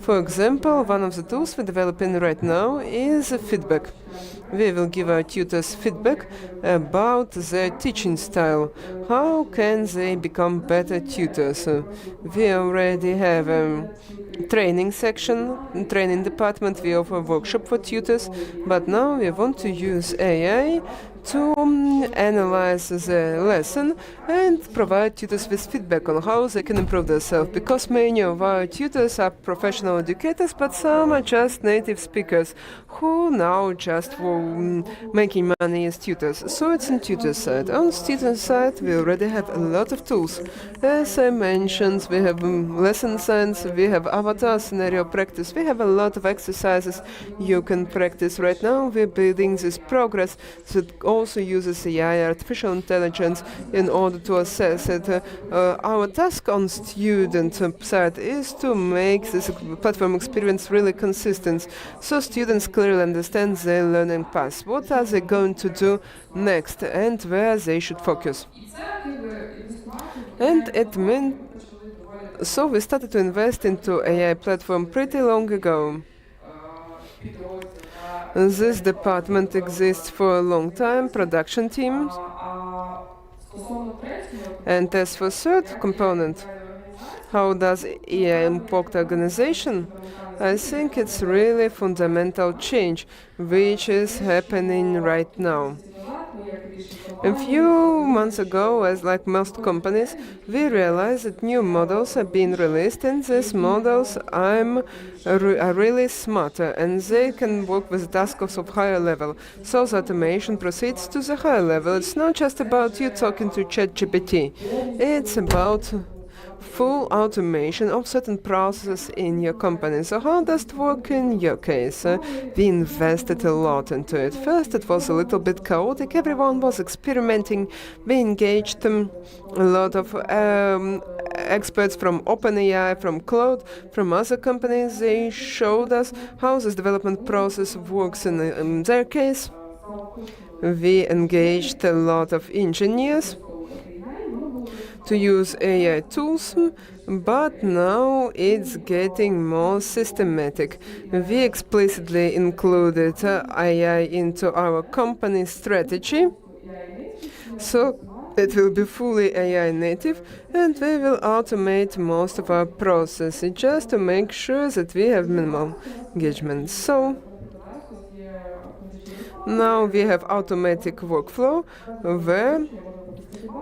For example, one of the tools we're developing right now is feedback. We will give our tutors feedback about their teaching style. How can they become better tutors? We already have a training section, training department. We offer a workshop for tutors, but now we want to use AI to analyze the lesson and provide tutors with feedback on how they can improve themselves, because many of our tutors are professional educators, but some are just native speakers who now just making money as tutors. So it's on tutor side. On student side, we already have a lot of tools. As I mentioned, we have lesson sense, we have avatar scenario practice, we have a lot of exercises you can practice. Right now we're building this progress that also uses AI, artificial intelligence, in order to assess it. Our task on student side is to make this platform experience really consistent, so students clearly understand their learning path. What are they going to do next and where they should focus? And it meant so we started to invest into AI platform pretty long ago. This department exists for a long time, production teams. And as for third component, how does AI impact organization? I think it's really fundamental change which is happening right now. A few months ago, as like most companies, we realized that new models are being released, and these models are really smarter, and they can work with tasks of higher level. So the automation proceeds to the higher level. It's not just about you talking to ChatGPT. It's about full automation of certain processes in your company. So how does it work in your case? We invested a lot into it. First, it was a little bit chaotic. Everyone was experimenting. We engaged a lot of experts from OpenAI, from Cloud, from other companies. They showed us how this development process works in their case. We engaged a lot of engineers to use AI tools, but now it's getting more systematic. We explicitly included AI into our company strategy, so it will be fully AI native, and we will automate most of our processes just to make sure that we have minimal engagement. So now we have automatic workflow where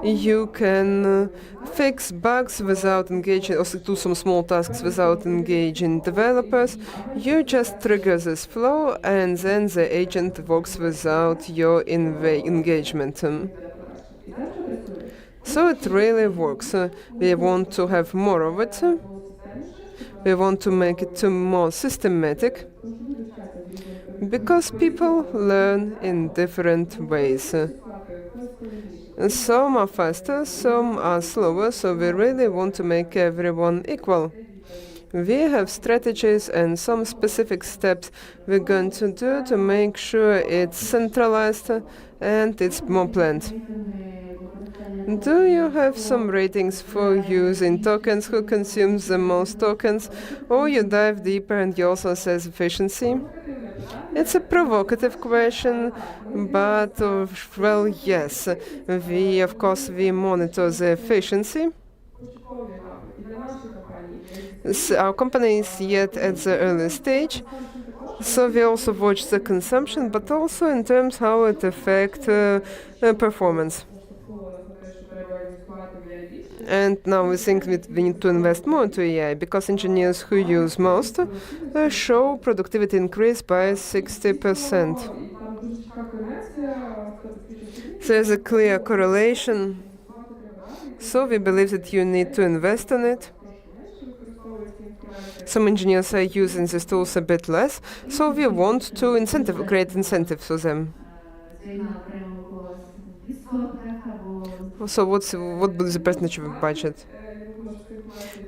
you can fix bugs without engaging, also do some small tasks without engaging developers. You just trigger this flow, and then the agent works without your engagement. So it really works. We want to have more of it. We want to make it more systematic, because people learn in different ways. Some are faster, some are slower, so we really want to make everyone equal. We have strategies and some specific steps we're going to do to make sure it's centralized and it's more planned. Do you have some ratings for using tokens? Who consumes the most tokens? Or you dive deeper and you also assess efficiency? It's a provocative question, but well, yes. Of course, we monitor the efficiency. Our company is yet at the early stage, so we also watch the consumption, but also in terms how it affects performance. And now we think that we need to invest more into AI because engineers who use most show productivity increase by 60%. There's a clear correlation, so we believe that you need to invest in it. Some engineers are using these tools a bit less, so we want to create incentives for them. So what will be the percentage of budget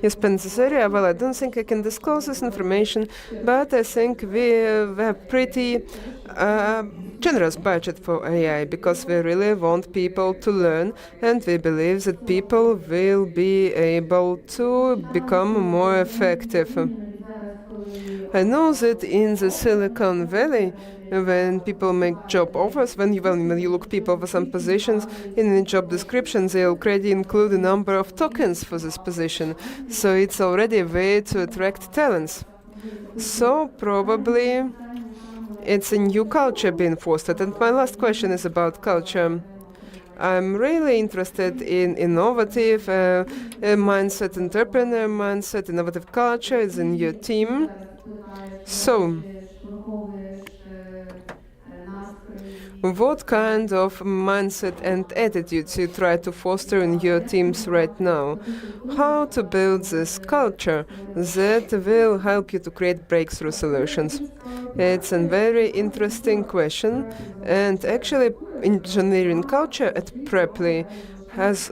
you spend this area? Well, I don't think I can disclose this information, but I think we have pretty generous budget for AI because we really want people to learn, and we believe that people will be able to become more effective. I know that in the Silicon Valley, when people make job offers, when you look people for some positions, in the job description they already include a number of tokens for this position. So it's already a way to attract talents. So probably it's a new culture being fostered. And my last question is about culture. I'm really interested in innovative mindset, entrepreneur mindset, innovative culture is in your team. So, what kind of mindset and attitudes you try to foster in your teams right now? How to build this culture that will help you to create breakthrough solutions? It's a very interesting question, and actually engineering culture at Preply has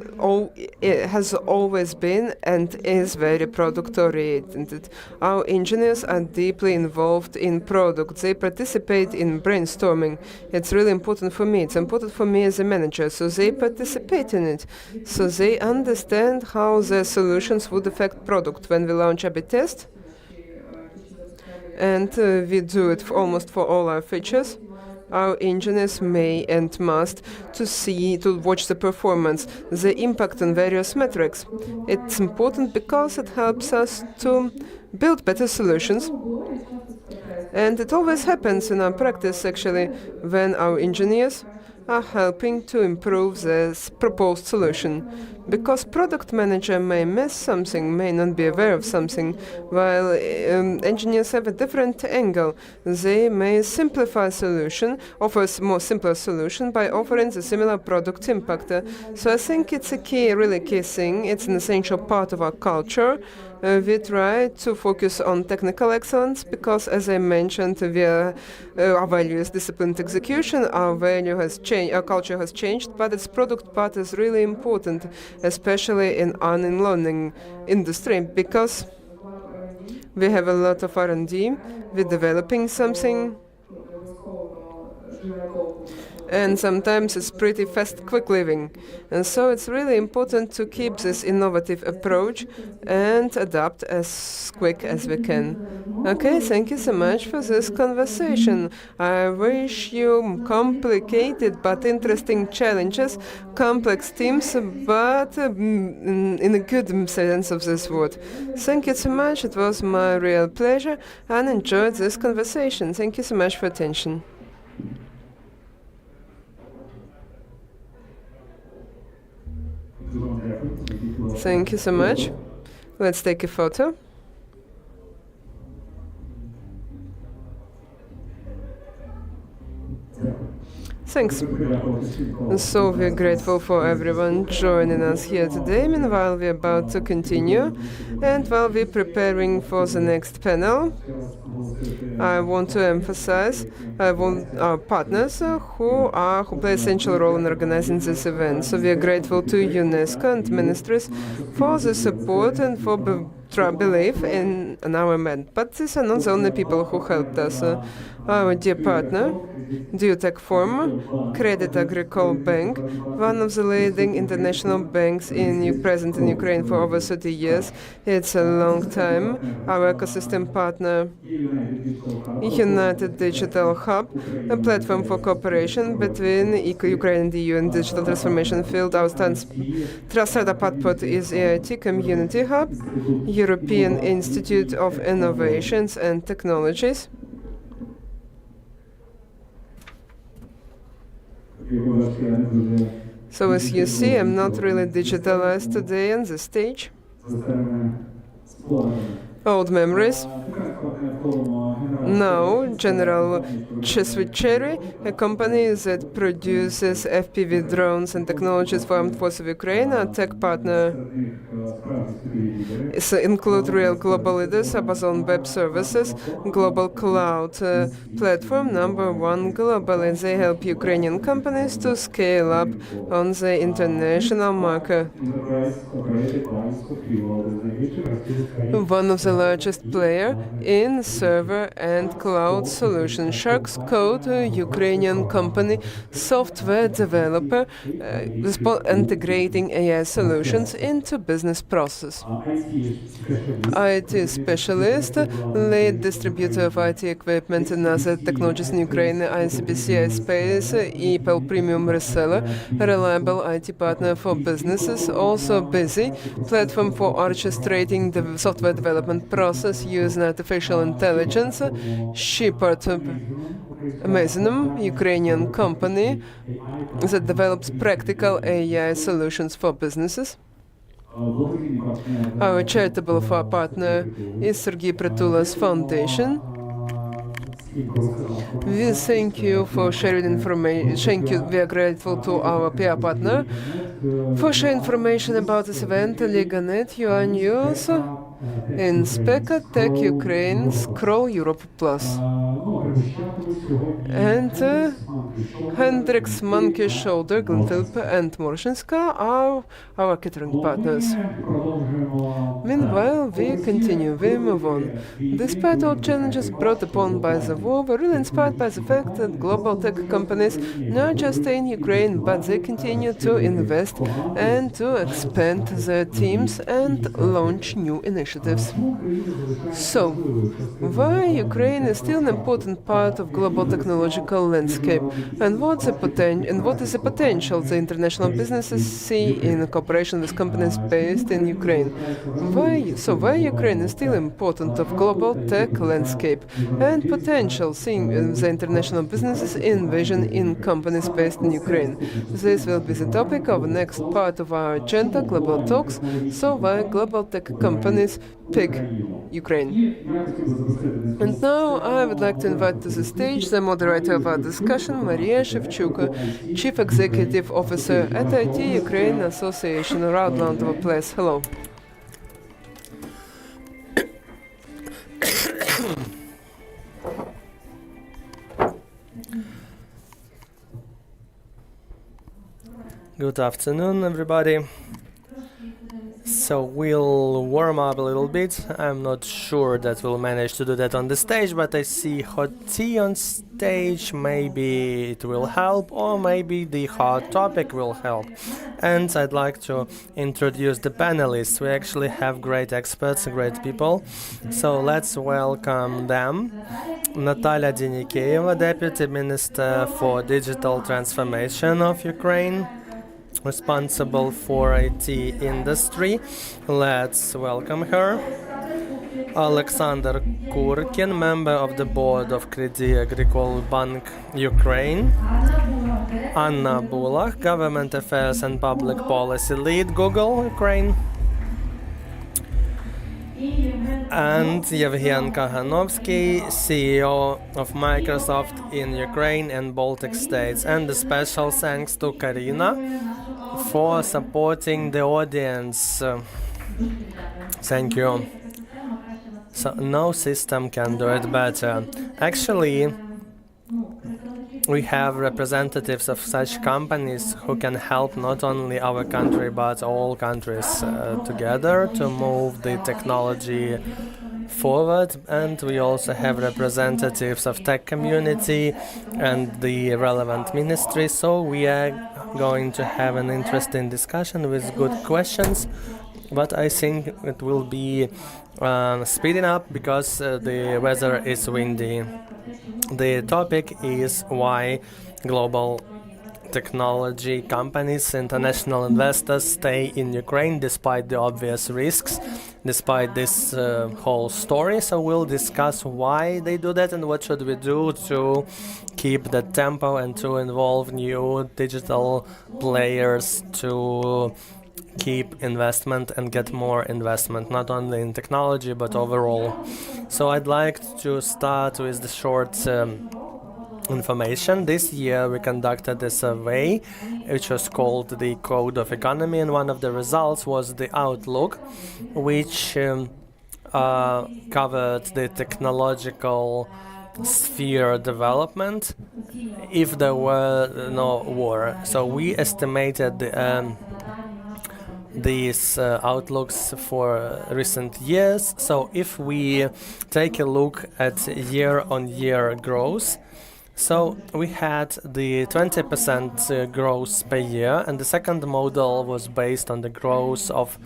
always been and is very product-oriented. Our engineers are deeply involved in product. They participate in brainstorming. It's really important for me. It's important for me as a manager. So they participate in it. So they understand how their solutions would affect product. When we launch a bit test, and we do it almost for all our features, our engineers may and must to watch the performance, the impact on various metrics. It's important because it helps us to build better solutions. And it always happens in our practice, actually, when our engineers are helping to improve this proposed solution. Because product manager may miss something, may not be aware of something, while engineers have a different angle. They may simplify solution, offer a more simpler solution by offering the similar product impact. So I think it's a really key thing. It's an essential part of our culture. We try to focus on technical excellence because, as I mentioned, our value is disciplined execution. Our value has changed, our culture has changed, but its product part is really important, especially in learning industry, because we have a lot of R&D. We're developing something, and sometimes it's pretty fast, quick living. And so it's really important to keep this innovative approach and adapt as quick as we can. Okay, thank you so much for this conversation. I wish you complicated but interesting challenges, complex teams, but in a good sense of this word. Thank you so much. It was my real pleasure and enjoyed this conversation. Thank you so much for attention. Thank you so much. Let's take a photo. Thanks. So we're grateful for everyone joining us here today. Meanwhile, we're about to continue. And while we're preparing for the next panel, I want to emphasize our partners who play an essential role in organizing this event. So we are grateful to UNESCO and ministries for the support and for belief in our event. But these are not the only people who helped us. Our dear partner, Dutek Forum, Credit Agricole Bank, one of the leading international banks present in Ukraine for over 30 years. It's a long time. Our ecosystem partner, United Digital Hub, a platform for cooperation between Ukraine and the EU in digital transformation field. Our startup output is EIT Community Hub, European Institute of Innovations and Technologies. So as you see, I'm not really digitalized today on the stage. Old memories. Now, General Cherry, a company that produces FPV drones and technologies for Armed Forces of Ukraine, a tech partner. Include real global leaders, Amazon Web Services, global cloud platform #1 globally. They help Ukrainian companies to scale up on the international market. One of the largest player in server and cloud solutions. Sharks Code, a Ukrainian company, software developer, integrating AI solutions into business process. IT specialist, lead distributor of IT equipment and other technologies in Ukraine, ICBC Space, EPEL premium reseller, reliable IT partner for businesses, also busy, platform for orchestrating the software development process using artificial intelligence, Shepard, Amazonum, Ukrainian company that develops practical AI solutions for businesses. Our charitable partner is Sergei Pritula's foundation. We thank you for sharing information. We are grateful to our peer partner for sharing information about this event. Liga.net, UA News, Inspector Tech Ukraine, Scroll Europe Plus. And Hendrix, Monkey Shoulder, Glintilp, and Morshinska are our catering partners. Meanwhile, we continue, we move on. Despite all challenges brought upon by the war, we're really inspired by the fact that global tech companies not just stay in Ukraine, but they continue to invest and to expand their teams and launch new initiatives. So, why Ukraine is still an important part of global technological landscape, and what is the potential the international businesses see in cooperation with companies based in Ukraine? Why Ukraine is still important of global tech landscape and potential seeing the international businesses envision in companies based in Ukraine? This will be the topic of the next part of our agenda, Global Talks. So why global tech companies pick Ukraine? And now I would like to invite to the stage the moderator of our discussion, Maria Shevchuk, Chief Executive Officer at IT Ukraine Association. A round of applause. Hello. Good afternoon, everybody. So we'll warm up a little bit. I'm not sure that we'll manage to do that on the stage, but I see hot tea on stage. Maybe it will help, or maybe the hot topic will help. And I'd like to introduce the panelists. We actually have great experts, great people. So let's welcome them. Natalia Denikeyeva, Deputy Minister for Digital Transformation of Ukraine, responsible for IT industry. Let's welcome her. Alexander Kurkin, member of the board of Crédit Agricole Bank Ukraine. Anna Bulach, government affairs and public policy lead, Google Ukraine. And Yevhen Kahanovsky, CEO of Microsoft in Ukraine and Baltic states. And a special thanks to Karina for supporting the audience. Thank you. So no system can do it better. Actually, we have representatives of such companies who can help not only our country but all countries together to move the technology forward. And we also have representatives of tech community and the relevant ministry. So we are going to have an interesting discussion with good questions. But I think it will be speeding up because the weather is windy. The topic is why global technology companies, international investors stay in Ukraine despite the obvious risks, despite this whole story. So we'll discuss why they do that and what should we do to keep the tempo and to involve new digital players to keep investment and get more investment, not only in technology but overall. So I'd like to start with the short information. This year we conducted a survey which was called the Code of Economy, and one of the results was the outlook, which covered the technological sphere development if there were no war. So we estimated these outlooks for recent years. So if we take a look at year-on-year growth, so we had the 20% growth per year, and the second model was based on the growth of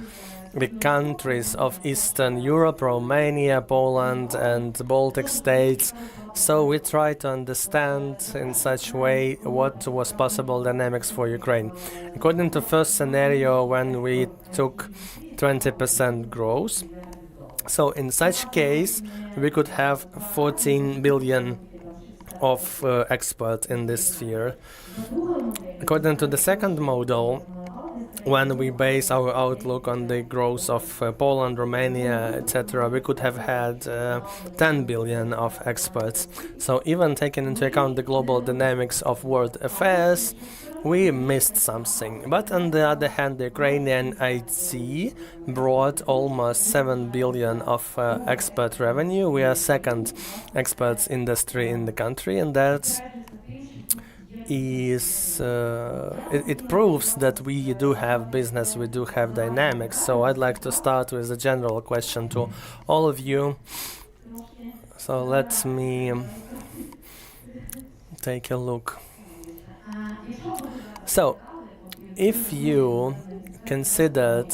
the countries of Eastern Europe, Romania, Poland, and the Baltic states. So we tried to understand in such way what was possible dynamics for Ukraine. According to first scenario, when we took 20% growth, so in such case we could have 14 billion of experts in this sphere. According to the second model, when we base our outlook on the growth of Poland, Romania, etc., we could have had 10 billion of experts. So even taking into account the global dynamics of world affairs, we missed something. But on the other hand, the Ukrainian IT brought almost 7 billion of expert revenue. We are second experts industry in the country, and that is it proves that we do have business, we do have dynamics. So I'd like to start with a general question to all of you. So let me take a look. So if you considered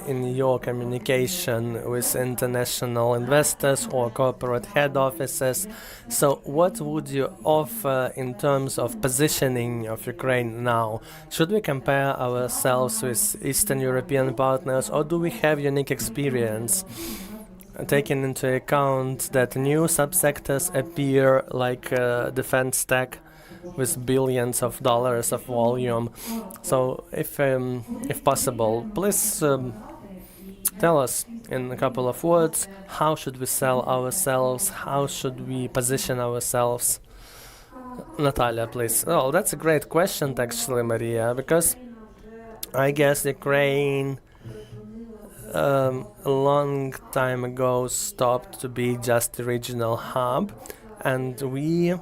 in your communication with international investors or corporate head offices, so what would you offer in terms of positioning of Ukraine now? Should we compare ourselves with Eastern European partners, or do we have unique experience? Taking into account that new subsectors appear like defense tech with billions of dollars of volume. So if possible, please tell us in a couple of words, how should we sell ourselves? How should we position ourselves? Natalia, please. Oh, that's a great question, actually, Maria, because I guess Ukraine a long time ago stopped to be just a regional hub, and we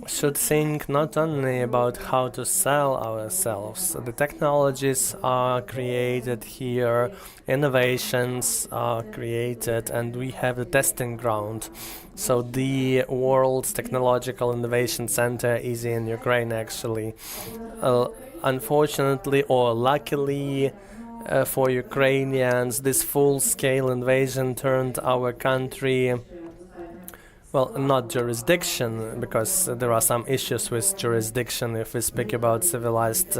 should think not only about how to sell ourselves. The technologies are created here, innovations are created, and we have a testing ground. So the World's Technological Innovation Center is in Ukraine, actually. Unfortunately or luckily for Ukrainians, this full-scale invasion turned our country, well, not jurisdiction, because there are some issues with jurisdiction if we speak about civilized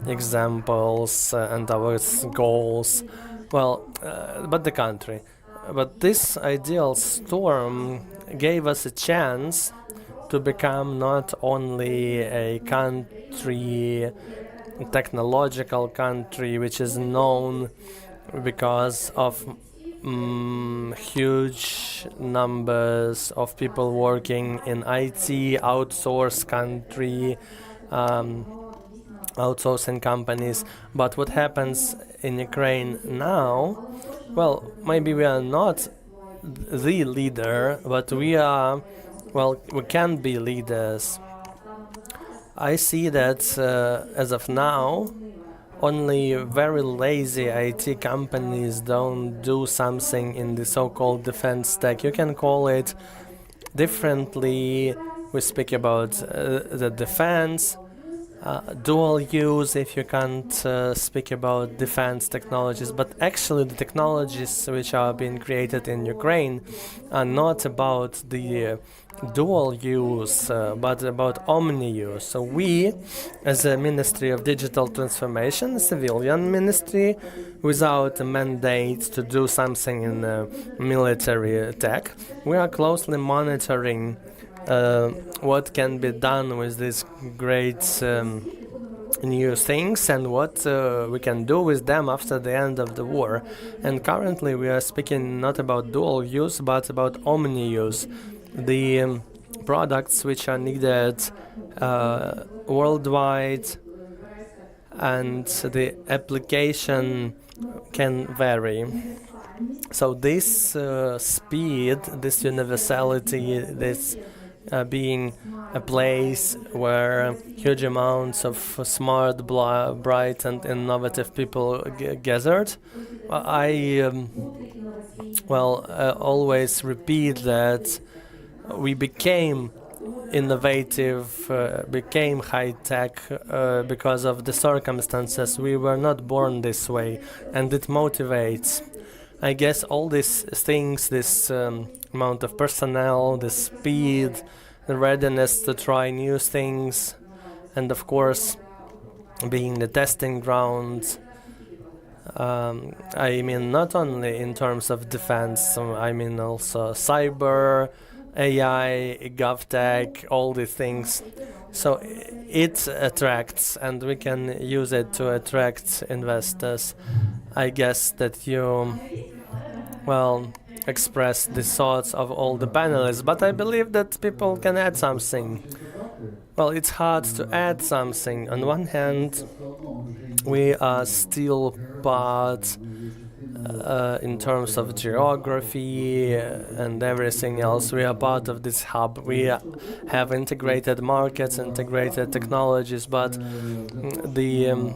examples and our goals, well, but the country. But this ideal storm gave us a chance to become not only a country, technological country, which is known because of huge numbers of people working in IT, outsource country, outsourcing companies. But what happens in Ukraine now, well, maybe we are not the leader, but we are, well, we can be leaders. I see that as of now, only very lazy IT companies don't do something in the so-called defense tech. You can call it differently. We speak about the defense. dual use if you can't speak about defense technologies, but actually the technologies which are being created in Ukraine are not about the dual use, but about omni use. So we, as a Ministry of Digital Transformation, a civilian ministry without a mandate to do something in military tech, we are closely monitoring what can be done with these great new things and what we can do with them after the end of the war. And currently we are speaking not about dual use but about omni use, the products which are needed worldwide, and the application can vary. So this speed, this universality, this being a place where huge amounts of smart, bright and innovative people gathered, I always repeat that we became innovative, became high-tech because of the circumstances. We were not born this way, and it motivates. I guess all these things, this amount of personnel, the speed, the readiness to try new things, and of course being the testing ground. I mean not only in terms of defense, I mean also cyber, AI, GovTech, all these things. So it attracts, and we can use it to attract investors. I guess that you, express the thoughts of all the panelists, but I believe that people can add something. Well, it's hard to add something. On one hand, we are still part in terms of geography and everything else. We are part of this hub. We have integrated markets, integrated technologies, but the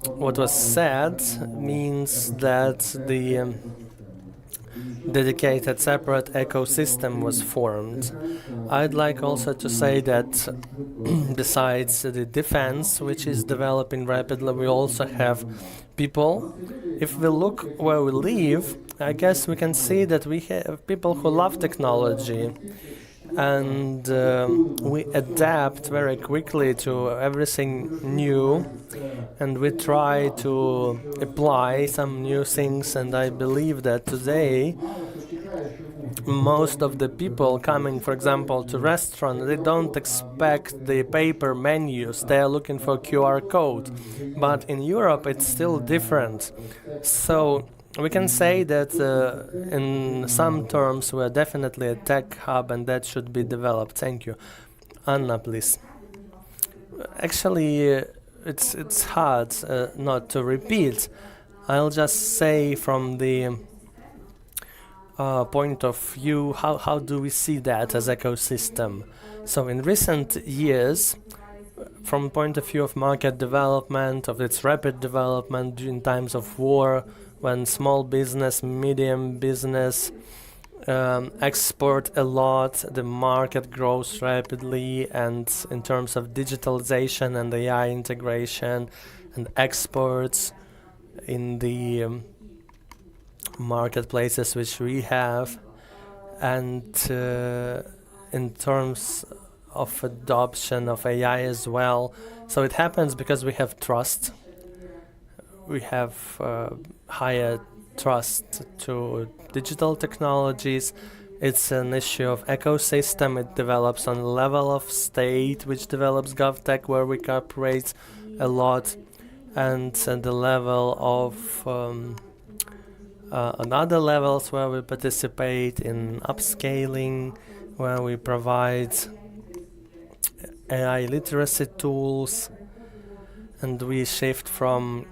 what was said means that the dedicated separate ecosystem was formed. I'd like also to say that besides the defense, which is developing rapidly, we also have people. If we look where we live, I guess we can see that we have people who love technology, and we adapt very quickly to everything new, and we try to apply some new things. And I believe that today most of the people coming, for example, to restaurant, they don't expect the paper menus, they are looking for QR code. But in Europe it's still different. So we can say that in some terms we're definitely a tech hub, and that should be developed. Thank you. Anna, please. Actually, it's hard not to repeat. I'll just say from the point of view, how do we see that as ecosystem? So in recent years, from point of view of market development, of its rapid development in times of war, when small business, medium business export a lot, the market grows rapidly, and in terms of digitalization and AI integration and exports in the marketplaces which we have, and in terms of adoption of AI as well. So it happens because we have trust. We have higher trust to digital technologies. It's an issue of ecosystem. It develops on the level of state, which develops GovTech, where we cooperate a lot, and at the level of on other levels where we participate in upscaling, where we provide AI literacy tools, and we shift from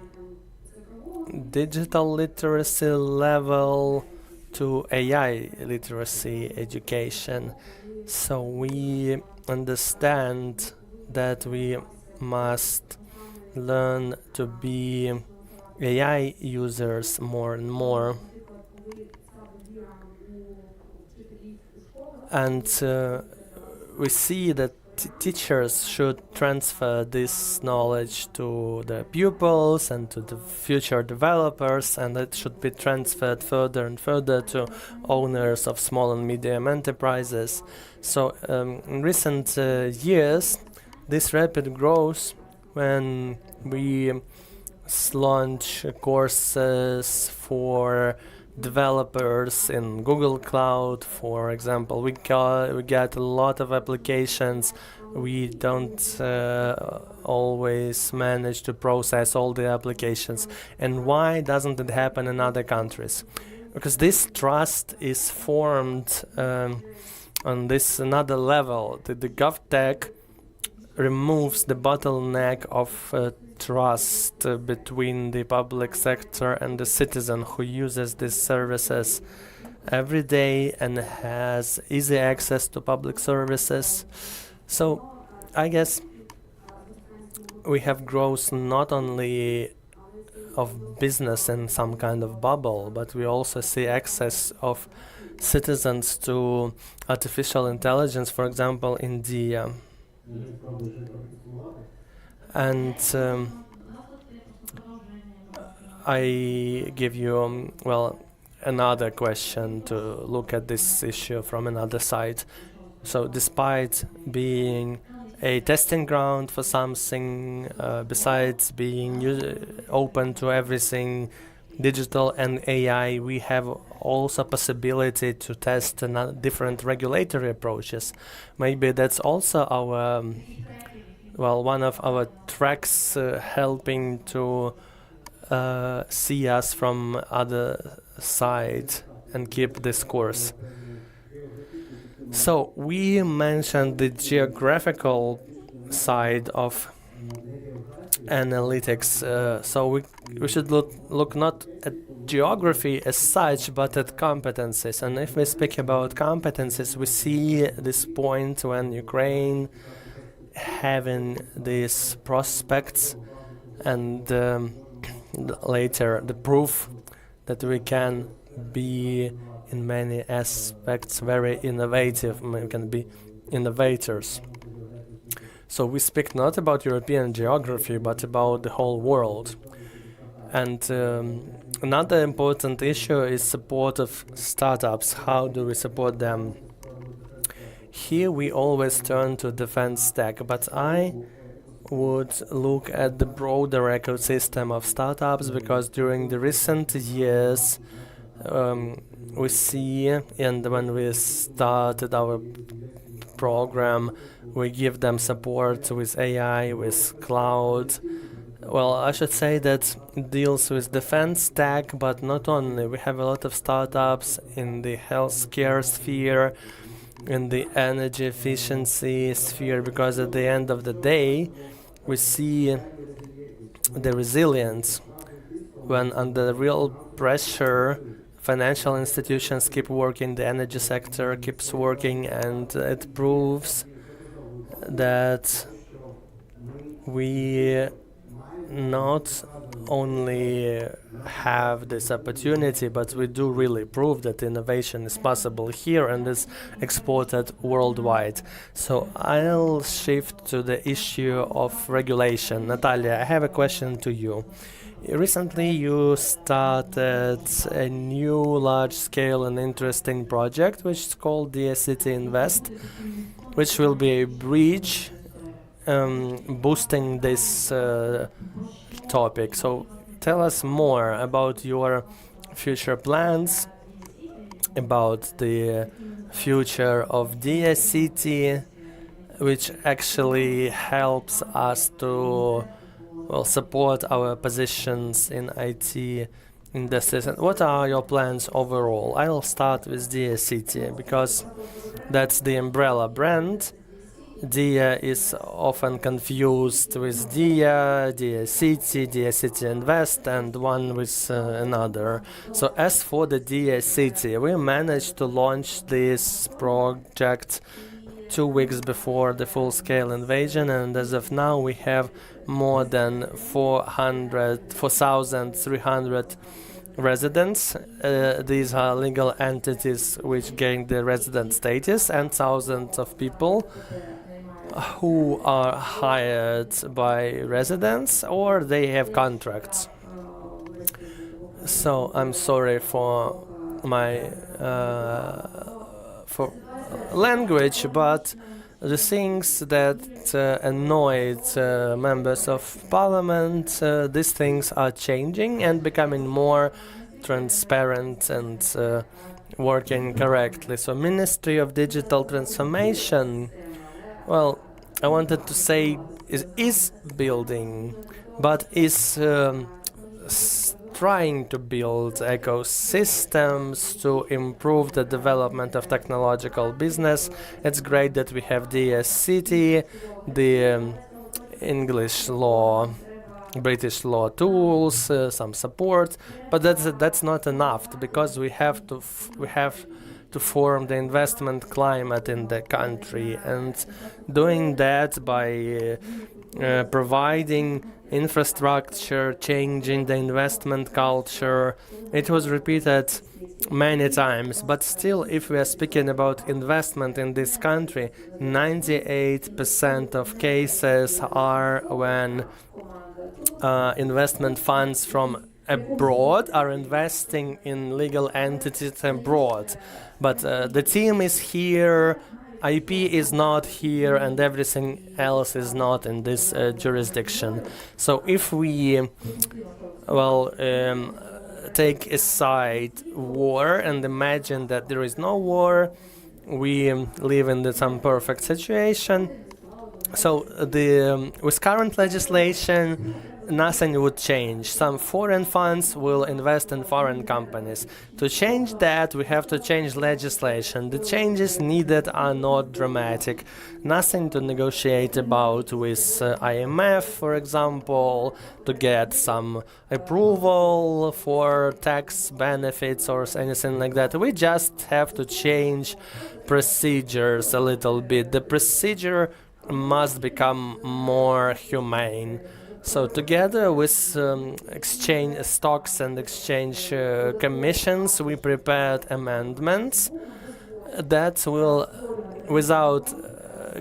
digital literacy level to AI literacy education. So we understand that we must learn to be AI users more and more, and we see that teachers should transfer this knowledge to the pupils and to the future developers, and it should be transferred further and further to owners of small and medium enterprises. So in recent years, this rapid growth, when we launch courses for developers in Google Cloud, for example, we get a lot of applications. We don't always manage to process all the applications. And why doesn't it happen in other countries? Because this trust is formed on this another level. The GovTech removes the bottleneck of trust between the public sector and the citizen who uses these services every day and has easy access to public services. So I guess we have growth not only of business in some kind of bubble, but we also see access of citizens to artificial intelligence, for example, in India. And I give you, another question to look at this issue from another side. So despite being a testing ground for something, besides being open to everything digital and AI, we have also possibility to test different regulatory approaches. Maybe that's also our one of our tracks helping to see us from other side and keep this course. So we mentioned the geographical side of analytics. So we should look not at geography as such, but at competencies. And if we speak about competencies, we see this point when Ukraine having these prospects and later the proof that we can be in many aspects very innovative, we can be innovators. So we speak not about European geography, but about the whole world. And another important issue is support of startups. How do we support them? Here we always turn to defense stack, but I would look at the broader ecosystem of startups, because during the recent years we see, and when we started our program, we give them support with AI, with cloud. Well, I should say that it deals with defense stack, but not only. We have a lot of startups in the healthcare sphere, in the energy efficiency sphere, because at the end of the day, we see the resilience when under real pressure, financial institutions keep working, the energy sector keeps working, and it proves that we not only have this opportunity, but we do really prove that innovation is possible here and is exported worldwide. So I'll shift to the issue of regulation. Natalia, I have a question to you. Recently you started a new large-scale and interesting project which is called UNIT.City Invest, which will be a bridge boosting this topic. So tell us more about your future plans, about the future of UNIT.City, which actually helps us to support our positions in IT industries. And what are your plans overall? I'll start with UNIT.City because that's the umbrella brand. DIA is often confused with DIA, UNIT.City, UNIT.City Invest, and one with another. So as for the UNIT.City, we managed to launch this project 2 weeks before the full-scale invasion, and as of now we have more than 4,300 residents. These are legal entities which gain the resident status, and thousands of people who are hired by residents or they have contracts. So I'm sorry for my for language, but the things that annoyed members of parliament, these things are changing and becoming more transparent and working correctly. So Ministry of Digital Transformation, well, I wanted to say is building, but is trying to build ecosystems to improve the development of technological business. It's great that we have the city, the English law, British law tools, some support, but that's not enough because we have to form the investment climate in the country, and doing that by providing infrastructure, changing the investment culture. It was repeated many times, but still, if we are speaking about investment in this country, 98% of cases are when investment funds from abroad are investing in legal entities abroad. But the team is here, IP is not here, and everything else is not in this jurisdiction. So if we, take aside war and imagine that there is no war, we live in some perfect situation. So with current legislation, nothing would change. Some foreign funds will invest in foreign companies. To change that, we have to change legislation. The changes needed are not dramatic. Nothing to negotiate about with IMF, for example, to get some approval for tax benefits or anything like that. We just have to change procedures a little bit. The procedure must become more humane. So together with exchange stocks and exchange commissions, we prepared amendments that will, without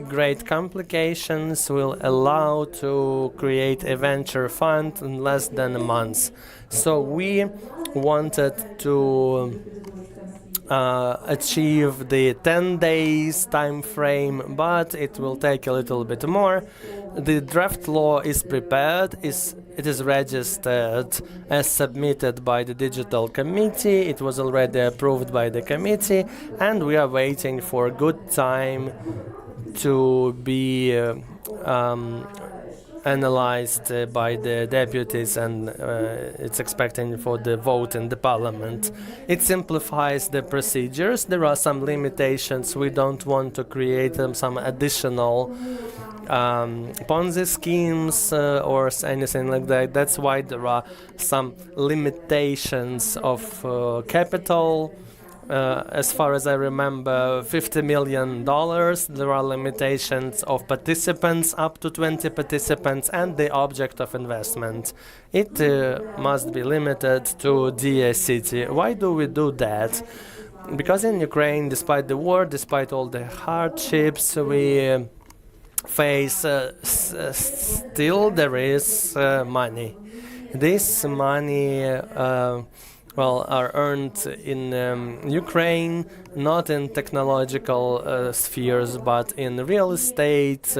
great complications, will allow to create a venture fund in less than a month. So we wanted to achieve the 10 days time frame, but it will take a little bit more. The draft law is prepared, it is registered as submitted by the digital committee. It was already approved by the committee, and we are waiting for a good time to be analyzed by the deputies, and it's expecting for the vote in the parliament. It simplifies the procedures. There are some limitations. We don't want to create some additional Ponzi schemes or anything like that. That's why there are some limitations of capital. As far as I remember, $50 million. There are limitations of participants, up to 20 participants, and the object of investment. It must be limited to UNIT.City. Why do we do that? Because in Ukraine, despite the war, despite all the hardships we face, still there is money. This money are earned in Ukraine, not in technological spheres, but in real estate,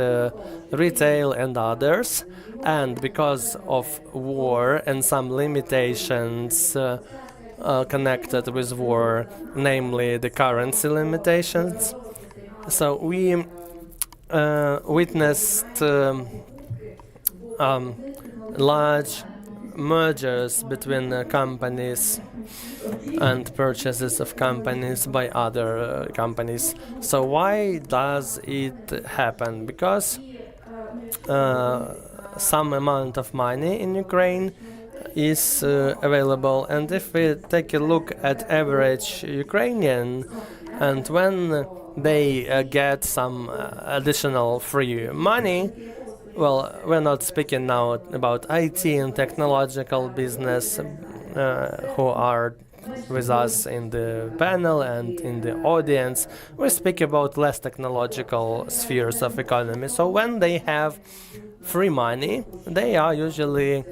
retail, and others. And because of war and some limitations connected with war, namely the currency limitations, so we witnessed large mergers between companies and purchases of companies by other companies. So why does it happen? Because some amount of money in Ukraine is available, and if we take a look at average Ukrainian, and when they get some additional free money, well, we're not speaking now about IT and technological business who are with us in the panel and in the audience, we speak about less technological spheres of economy. So when they have free money, they are usually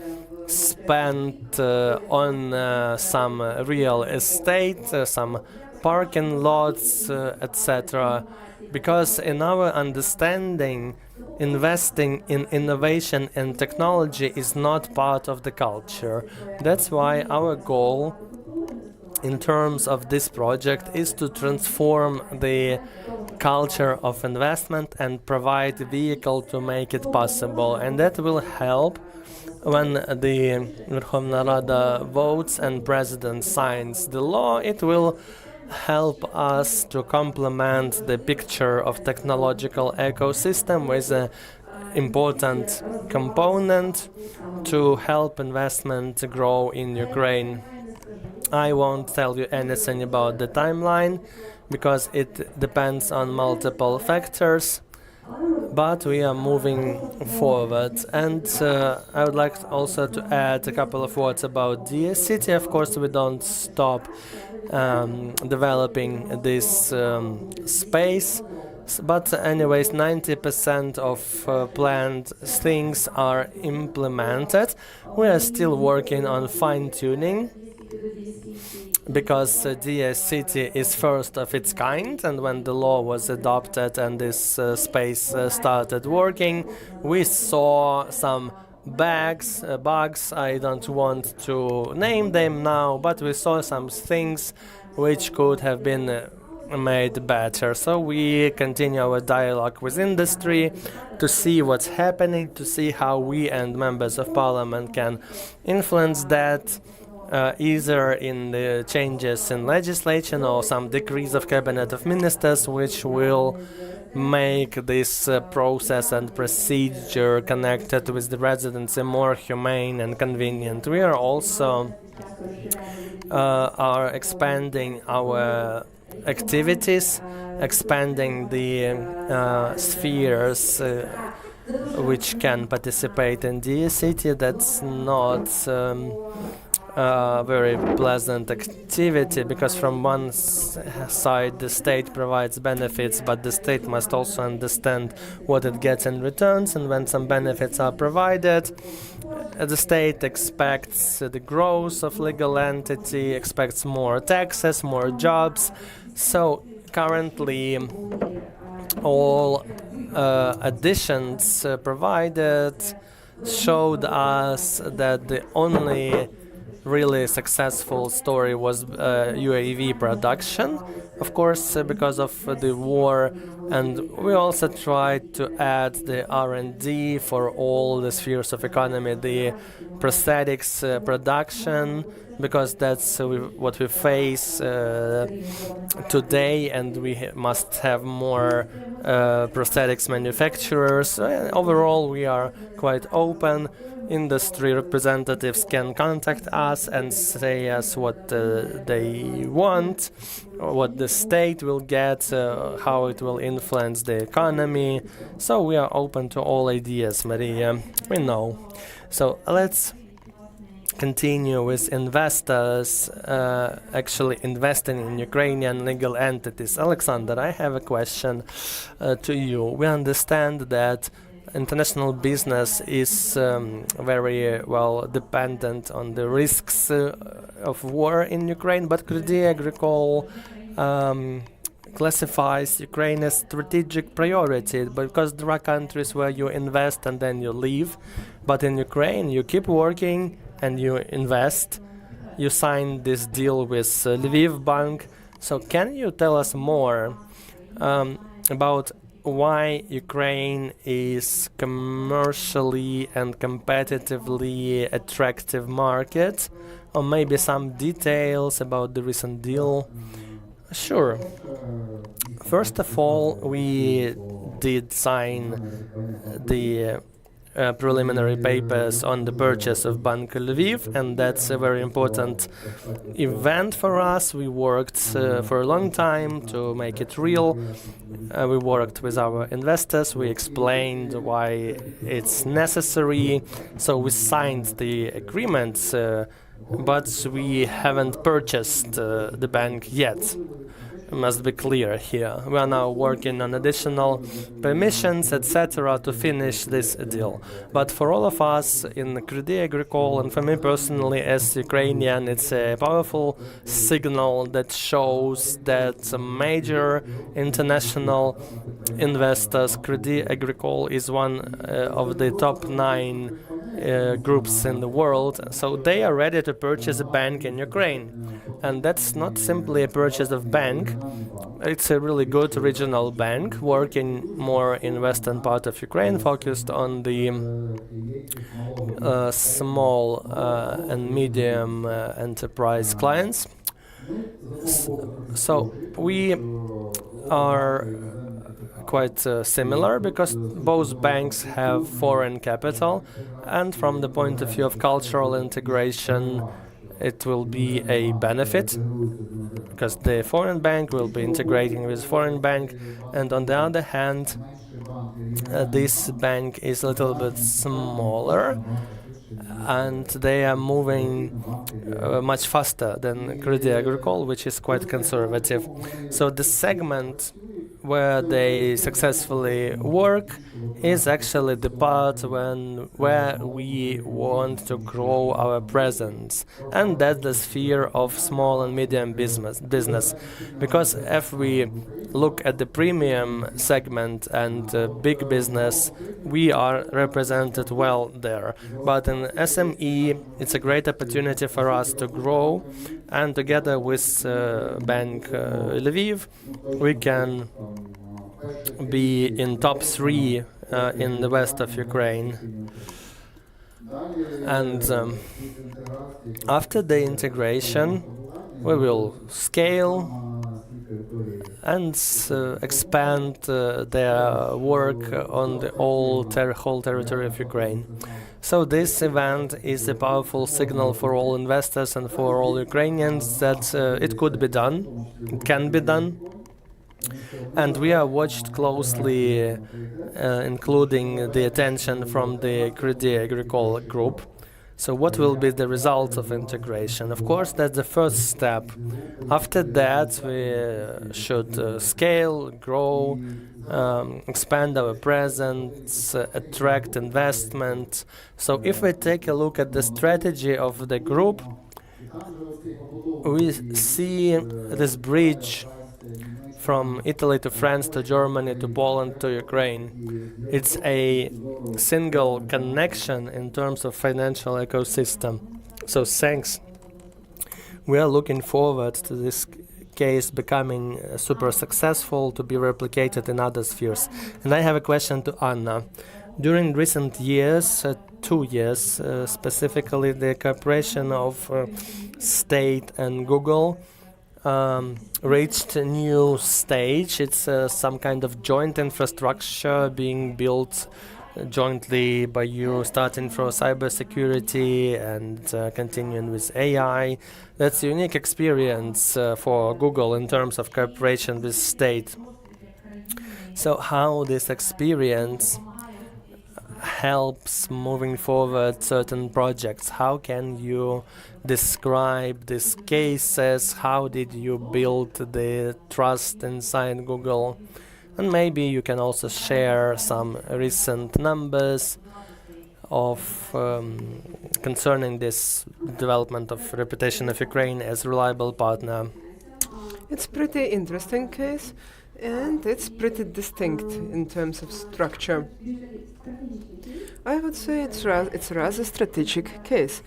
spent on some real estate, some parking lots, etc. Because in our understanding, investing in innovation and technology is not part of the culture. That's why our goal in terms of this project is to transform the culture of investment and provide a vehicle to make it possible. And that will help when the Verkhovna Rada votes and President signs the law. It will help us to complement the picture of technological ecosystem with an important component to help investment grow in Ukraine. I won't tell you anything about the timeline because it depends on multiple factors, but we are moving forward. And I would like also to add a couple of words about UNIT.City. Of course, we don't stop developing this space, but anyways, 90% of planned things are implemented. We are still working on fine-tuning because UNIT.City is first of its kind, and when the law was adopted and this space started working, we saw some bugs, I don't want to name them now, but we saw some things which could have been made better. So we continue our dialogue with industry to see what's happening, to see how we and members of parliament can influence that, either in the changes in legislation or some decrees of cabinet of ministers, which will make this process and procedure connected with the residency more humane and convenient. We are also are expanding our activities, expanding the spheres which can participate in UNIT.City. That's not very pleasant activity, because from one side the state provides benefits, but the state must also understand what it gets in returns, and when some benefits are provided, the state expects the growth of legal entity, expects more taxes, more jobs. So currently all additions provided showed us that the only really successful story was UAV production, of course, because of the war, and we also tried to add the R&D for all the spheres of economy, the prosthetics production, because that's what we face today, and we must have more prosthetics manufacturers. Overall, we are quite open. Industry representatives can contact us and say us what they want, what the state will get, how it will influence the economy. So we are open to all ideas, Maria. We know. So let's continue with investors actually investing in Ukrainian legal entities. Alexander, I have a question to you. We understand that international business is very well dependent on the risks of war in Ukraine, but Crédit Agricole classifies Ukraine as strategic priority, because there are countries where you invest and then you leave, but in Ukraine you keep working and you invest. You signed this deal with Lviv Bank. So can you tell us more about why Ukraine is commercially and competitively attractive market, or maybe some details about the recent deal? Sure. First of all, we did sign the preliminary papers on the purchase of Bank Lviv, and that's a very important event for us. We worked for a long time to make it real. We worked with our investors, we explained why it's necessary, so we signed the agreements but we haven't purchased the bank yet. Must be clear here. We are now working on additional permissions, etc., to finish this deal. But for all of us in Crédit Agricole, and for me personally as Ukrainian, it's a powerful signal that shows that major international investors, Crédit Agricole is one of the top 9 groups in the world, so they are ready to purchase a bank in Ukraine. And that's not simply a purchase of bank, it's a really good regional bank working more in western part of Ukraine, focused on the small and medium enterprise clients. So we are quite similar because both banks have foreign capital, and from the point of view of cultural integration it will be a benefit because the foreign bank will be integrating with foreign bank, and on the other hand this bank is a little bit smaller and they are moving much faster than Crédit Agricole, which is quite conservative. So the segment where they successfully work is actually the part where we want to grow our presence, and that's the sphere of small and medium business. Because if we look at the premium segment and big business, we are represented well there. But in SME, it's a great opportunity for us to grow, and together with Bank Lviv, we can be in top 3 in the west of Ukraine. And after the integration, we will scale and expand their work on the whole territory of Ukraine. So this event is a powerful signal for all investors and for all Ukrainians that it could be done, it can be done. And we are watched closely, including the attention from the Crédit Agricole group. So what will be the result of integration? Of course, that's the first step. After that, we should scale, grow, expand our presence, attract investment. So if we take a look at the strategy of the group, we see this bridge from Italy to France to Germany to Poland to Ukraine. It's a single connection in terms of financial ecosystem. So thanks. We are looking forward to this case becoming super successful, to be replicated in other spheres. And I have a question to Anna. During recent years, 2 years specifically, the cooperation of state and Google reached a new stage. It's some kind of joint infrastructure being built jointly by you, starting from cybersecurity and continuing with AI. That's a unique experience for Google in terms of cooperation with state. So how this experience helps moving forward certain projects? How can you describe these cases? How did you build the trust inside Google? And maybe you can also share some recent numbers of concerning this development of reputation of Ukraine as reliable partner. It's pretty interesting case, and it's pretty distinct in terms of structure. I would say it's a rather strategic case,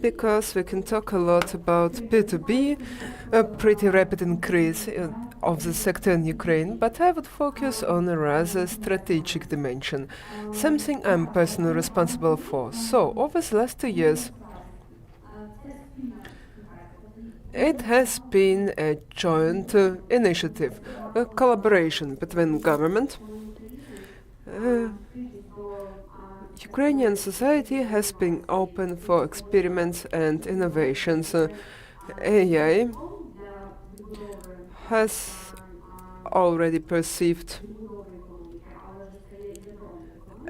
because we can talk a lot about P2B, a pretty rapid increase of the sector in Ukraine, but I would focus on a rather strategic dimension, something I'm personally responsible for. So, over the last 2 years, it has been a joint initiative, a collaboration between government, Ukrainian society has been open for experiments and innovations. AI has already perceived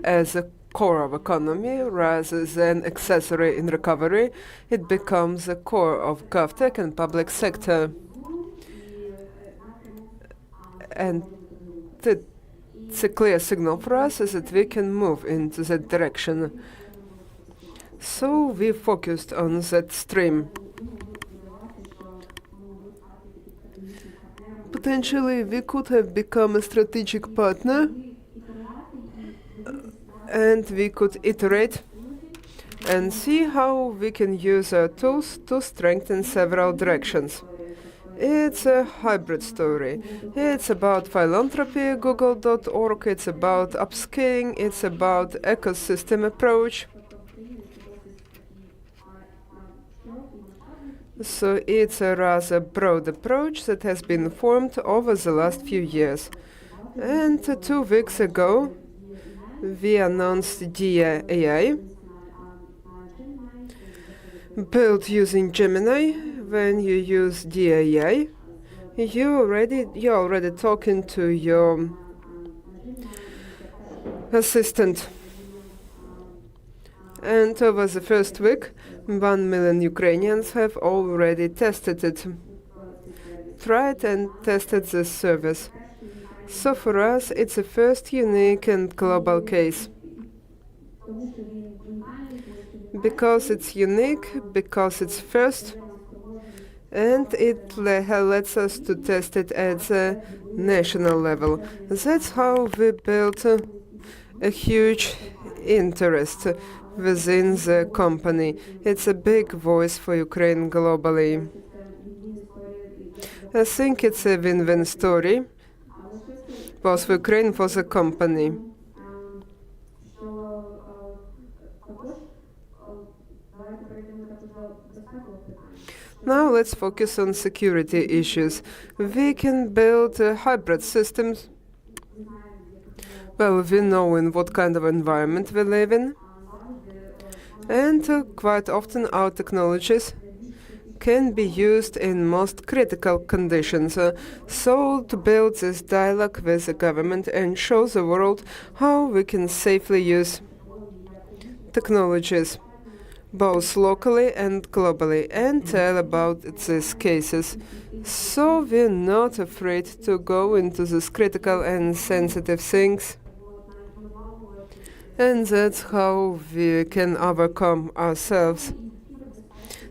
as a core of economy rather than accessory in recovery. It becomes the core of GovTech and public sector. And it's a clear signal for us is that we can move into that direction. So we focused on that stream. Potentially, we could have become a strategic partner and we could iterate and see how we can use our tools to strengthen several directions. It's a hybrid story. It's about philanthropy, google.org, it's about upscaling, it's about ecosystem approach. So it's a rather broad approach that has been formed over the last few years. And 2 weeks ago, we announced DIA AI, built using Gemini. When you use DIA AI, you're already talking to your assistant. And over the first week, 1 million Ukrainians have already tested it, tried and tested this service. So for us, it's a first unique and global case. Because it's unique, because it's first, and it lets us to test it at the national level. That's how we built a huge interest within the company. It's a big voice for Ukraine globally. I think it's a win-win story, both for Ukraine and for the company. Now let's focus on security issues. We can build hybrid systems. Well, we know in what kind of environment we live in. And quite often our technologies can be used in most critical conditions. So to build this dialogue with the government and show the world how we can safely use technologies, both locally and globally, and tell about these cases. So we're not afraid to go into these critical and sensitive things. And that's how we can overcome ourselves.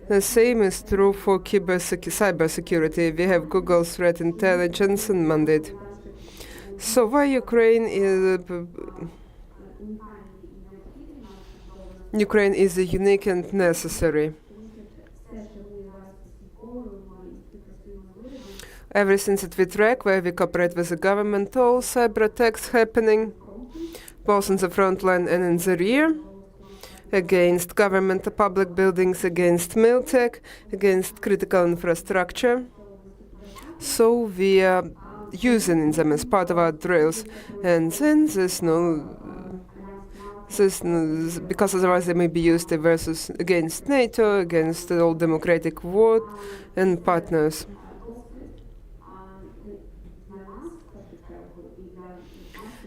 The same is true for cybersecurity. We have Google Threat Intelligence and mandate. So why Ukraine is unique and necessary. Everything that we track, where we cooperate with the government, all cyber attacks happening, both in the front line and in the rear, against government public buildings, against militech, against critical infrastructure. So we are using them as part of our drills. And then because otherwise they may be used versus against NATO, against all democratic world and partners.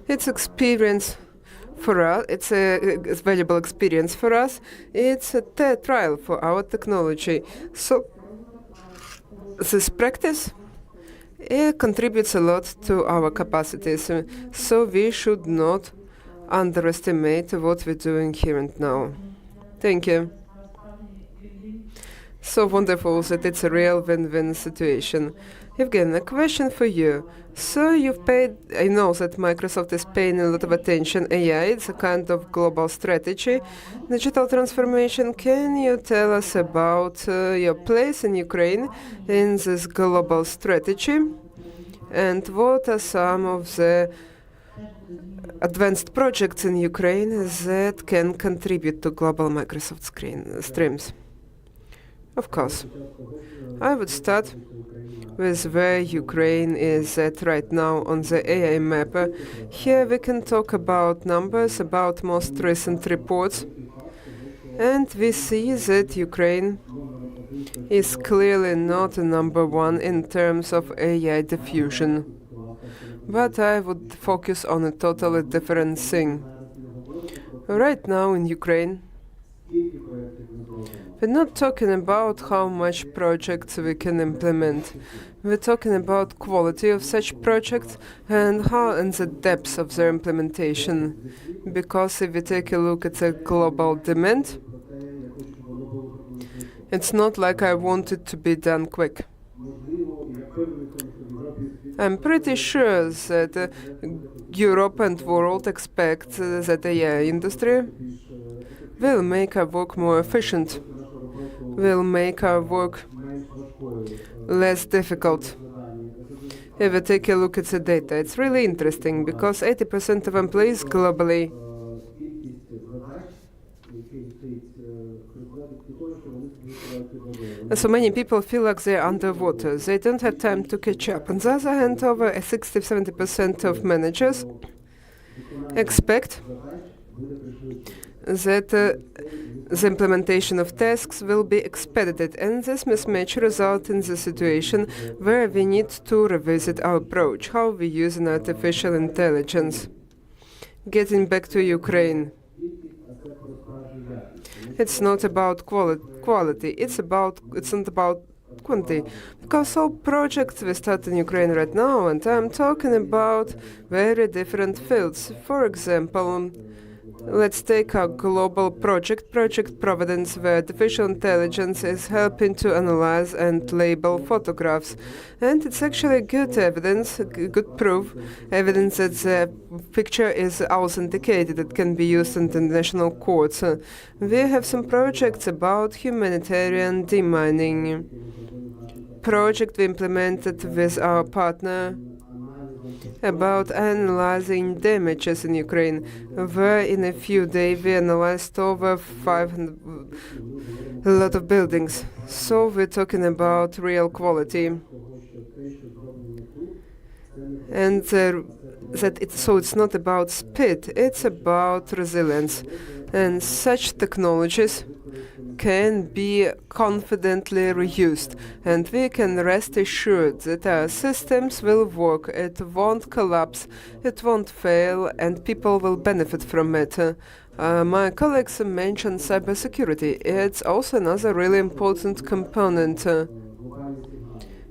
It's experience for us. It's a valuable experience for us. It's a trial for our technology. So this practice contributes a lot to our capacities. So we should not underestimate what we're doing here and now. Thank you. So wonderful that it's a real win-win situation. Evgen, a question for you. So you've paid, I know that Microsoft is paying a lot of attention AI, it's a kind of global strategy. Digital transformation, can you tell us about your place in Ukraine in this global strategy? And what are some of the advanced projects in Ukraine that can contribute to global Microsoft streams? Of course. I would start with where Ukraine is at right now on the AI map. Here we can talk about numbers, about most recent reports. And we see that Ukraine is clearly not number one in terms of AI diffusion. But I would focus on a totally different thing. Right now in Ukraine, we're not talking about how much projects we can implement. We're talking about quality of such projects and the depth of their implementation. Because if we take a look at the global demand, it's not like I want it to be done quick. I'm pretty sure that Europe and world expect that the AI industry will make our work more efficient, will make our work less difficult. If we take a look at the data, it's really interesting because 80% of employees globally so many people feel like they're underwater. They don't have time to catch up. On the other hand, over 60-70% of managers expect that the implementation of tasks will be expedited, and this mismatch results in the situation where we need to revisit our approach, how we use an artificial intelligence. Getting back to Ukraine. It's not about quality. It's not about quantity. Because all projects we start in Ukraine right now, and I'm talking about very different fields. For example, let's take a global project, Project Providence, where artificial intelligence is helping to analyze and label photographs. And it's actually good evidence, good proof, evidence that the picture is authenticated, that can be used in the national courts. We have some projects about humanitarian demining. Project we implemented with our partner about analyzing damages in Ukraine, where in a few days we analyzed over 500, a lot of buildings. So we're talking about real quality. And so it's not about speed, it's about resilience. And such technologies can be confidently reused, and we can rest assured that our systems will work, it won't collapse, it won't fail, and people will benefit from it. My colleagues mentioned cybersecurity. It's also another really important component.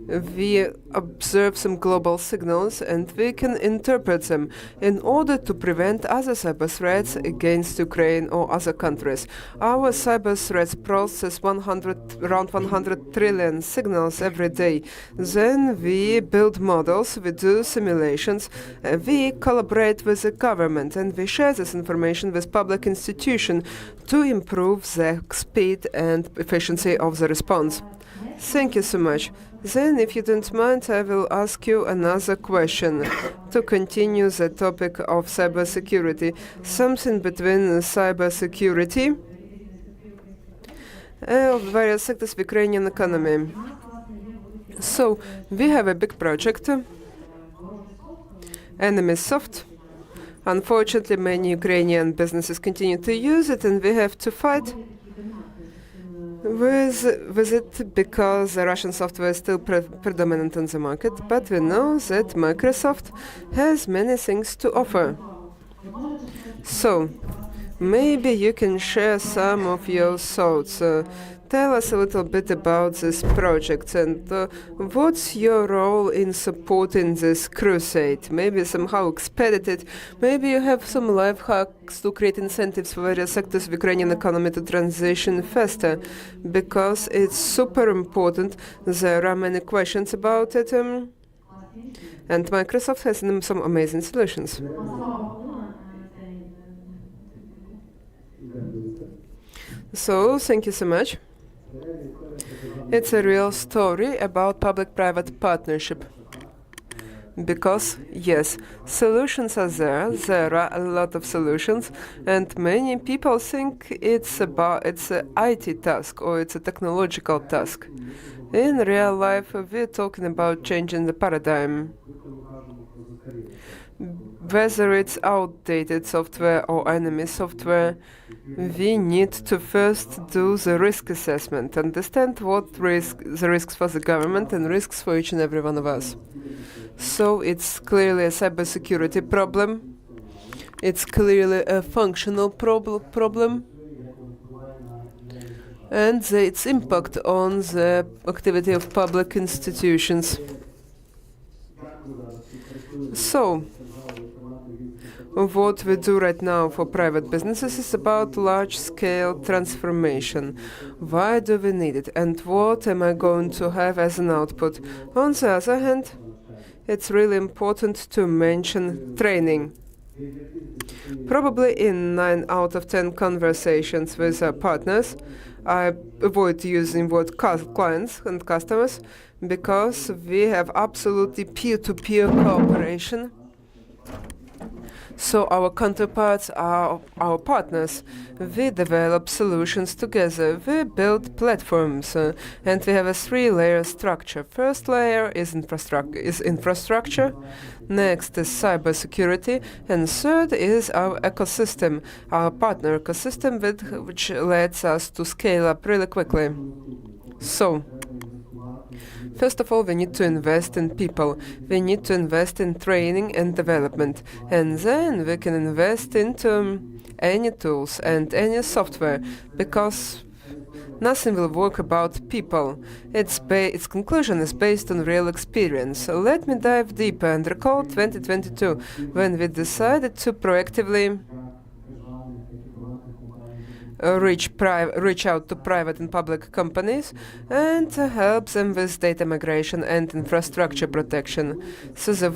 We observe some global signals and we can interpret them in order to prevent other cyber threats against Ukraine or other countries. Our cyber threats process around 100 trillion signals every day. Then we build models, we do simulations, we collaborate with the government, and we share this information with public institutions to improve the speed and efficiency of the response. Thank you so much. Then, if you don't mind, I will ask you another question to continue the topic of cybersecurity, something between cybersecurity of various sectors of Ukrainian economy. So, we have a big project, Enemy Soft. Unfortunately, many Ukrainian businesses continue to use it, and we have to fight with it because the Russian software is still predominant on the market, but we know that Microsoft has many things to offer. So, maybe you can share some of your thoughts. Tell us a little bit about this project and what's your role in supporting this crusade? Maybe somehow expedited. Maybe you have some life hacks to create incentives for various sectors of Ukrainian economy to transition faster, because it's super important. There are many questions about it, and Microsoft has some amazing solutions. So, thank you so much. It's a real story about public-private partnership. Because, yes, solutions are there. There are a lot of solutions, and many people think it's an IT task or it's a technological task. In real life, we're talking about changing the paradigm. Whether it's outdated software or enemy software, we need to first do the risk assessment, understand the risks for the government and risks for each and every one of us. So it's clearly a cybersecurity problem. It's clearly a functional problem, and its impact on the activity of public institutions. So, what we do right now for private businesses is about large-scale transformation. Why do we need it, and what am I going to have as an output? On the other hand, it's really important to mention training. Probably in 9 out of 10 conversations with our partners, I avoid using word clients and customers because we have absolutely peer-to-peer cooperation. So our counterparts are our partners. We develop solutions together. We build platforms, and we have a 3-layer structure. First layer is infrastructure. Next is cybersecurity, and third is our ecosystem, our partner ecosystem, which lets us to scale up really quickly. So, first of all, we need to invest in people. We need to invest in training and development. And then we can invest into any tools and any software, because nothing will work about people. Its conclusion is based on real experience. So let me dive deeper and recall 2022, when we decided to proactively reach out to private and public companies and help them with data migration and infrastructure protection. So the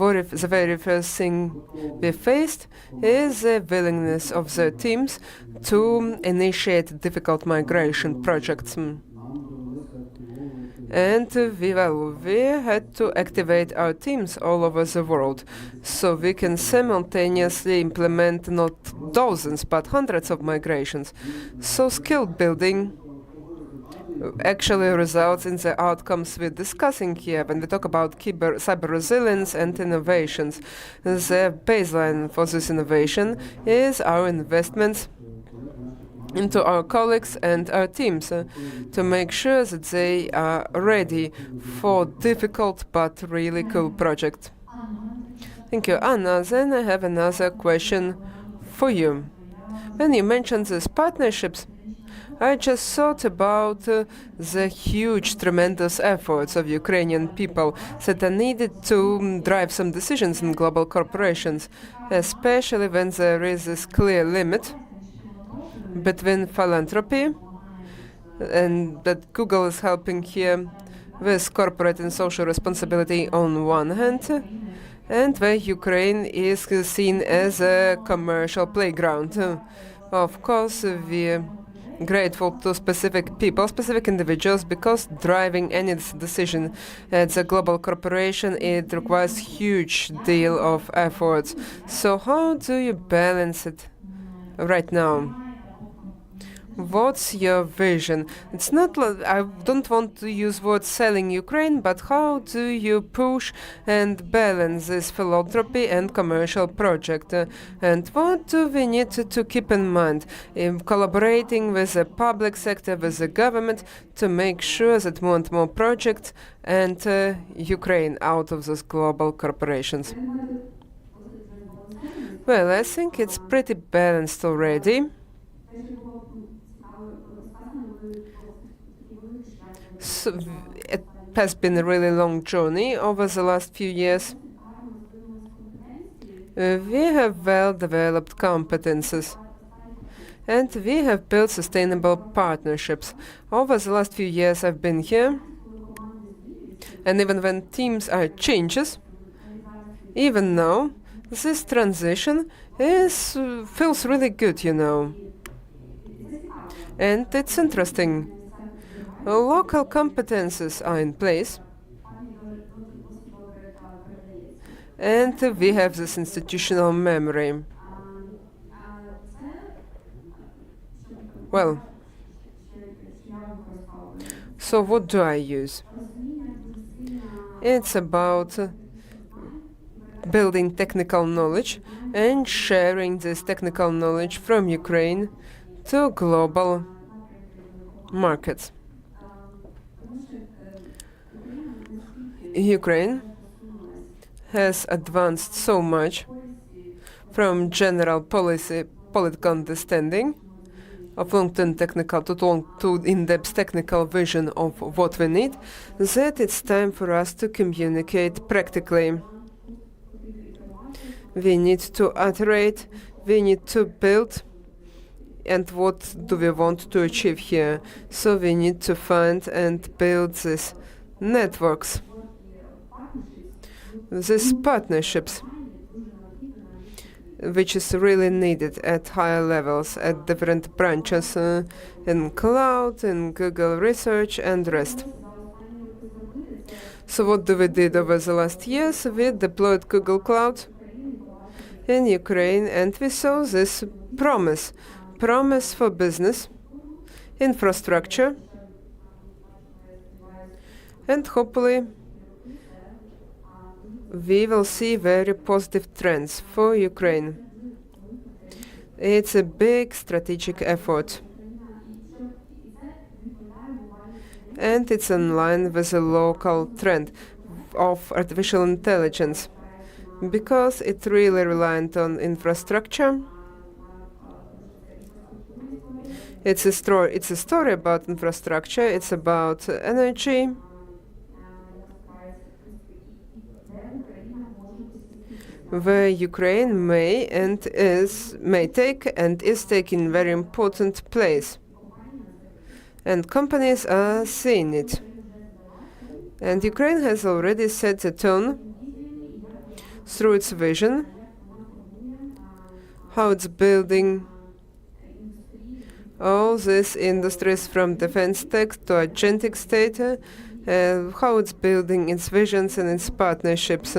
very first thing we faced is the willingness of the teams to initiate difficult migration projects. And we had to activate our teams all over the world, so we can simultaneously implement not dozens but hundreds of migrations. So skill building actually results in the outcomes we're discussing here when we talk about cyber resilience and innovations. The baseline for this innovation is our investments into our colleagues and our teams to make sure that they are ready for difficult but really cool projects. Thank you, Anna. Then I have another question for you. When you mentioned these partnerships, I just thought about the huge, tremendous efforts of Ukrainian people that are needed to drive some decisions in global corporations, especially when there is this clear limit between philanthropy, and that Google is helping here with corporate and social responsibility on one hand, and where Ukraine is seen as a commercial playground. Of course, we're grateful to specific people, specific individuals, because driving any decision at the global corporation, it requires huge deal of efforts. So how do you balance it right now? What's your vision? It's not like, I don't want to use word selling Ukraine, but how do you push and balance this philanthropy and commercial project? And what do we need to keep in mind in collaborating with the public sector, with the government, to make sure that we want more projects and Ukraine out of those global corporations? Well, I think it's pretty balanced already. So it has been a really long journey over the last few years. We have well-developed competences, and we have built sustainable partnerships. Over the last few years I've been here, and even when teams are changes, even now, this transition feels really good, you know. And it's interesting. Local competences are in place, and we have this institutional memory. Well, so what do I use? It's about building technical knowledge and sharing this technical knowledge from Ukraine to global markets. Ukraine has advanced so much. from general political understanding of long-term technical to in-depth technical vision of what we need, that it's time for us to communicate practically. We need to iterate, we need to build, and what do we want to achieve here? So we need to find and build these networks, these partnerships, which is really needed at higher levels, at different branches, in cloud, in Google Research, and rest. So what do we did over the last years? We deployed Google Cloud in Ukraine, and we saw this promise for business, infrastructure, and hopefully we will see very positive trends for Ukraine. It's a big strategic effort. And it's in line with the local trend of artificial intelligence, because it really reliant on infrastructure. It's a story about infrastructure, it's about energy, where Ukraine may take and is taking very important place. And companies are seeing it. And Ukraine has already set the tone through its vision, how it's building all these industries from defense tech to agentic state, how it's building its visions and its partnerships.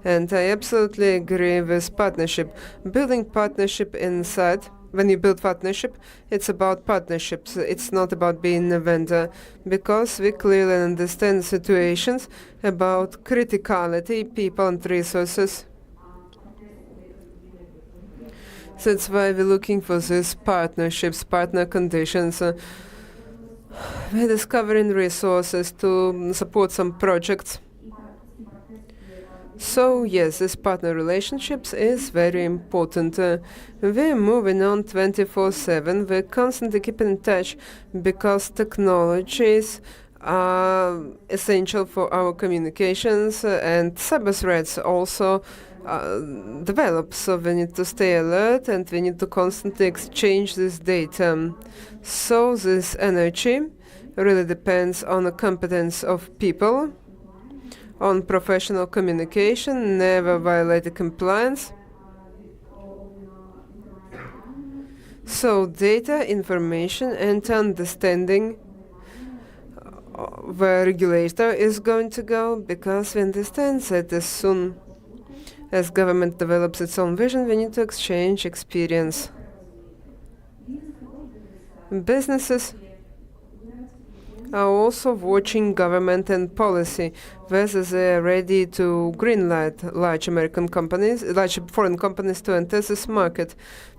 And I absolutely agree with partnership. Building partnership inside, when you build partnership, it's about partnerships. It's not about being a vendor, because we clearly understand situations about criticality, people and resources. So that's why we're looking for these partnerships, partner conditions. We're discovering resources to support some projects. So yes, this partner relationships is very important. We're moving on 24/7. We're constantly keeping in touch, because technologies are essential for our communications, and cyber threats also develop. So we need to stay alert, and we need to constantly exchange this data. So this energy really depends on the competence of people, on professional communication, never violating compliance. So data, information, and understanding where regulator is going to go, because we understand that as soon as government develops its own vision, we need to exchange experience. Businesses are also watching government and policy, whether they are ready to greenlight large foreign companies to enter this market,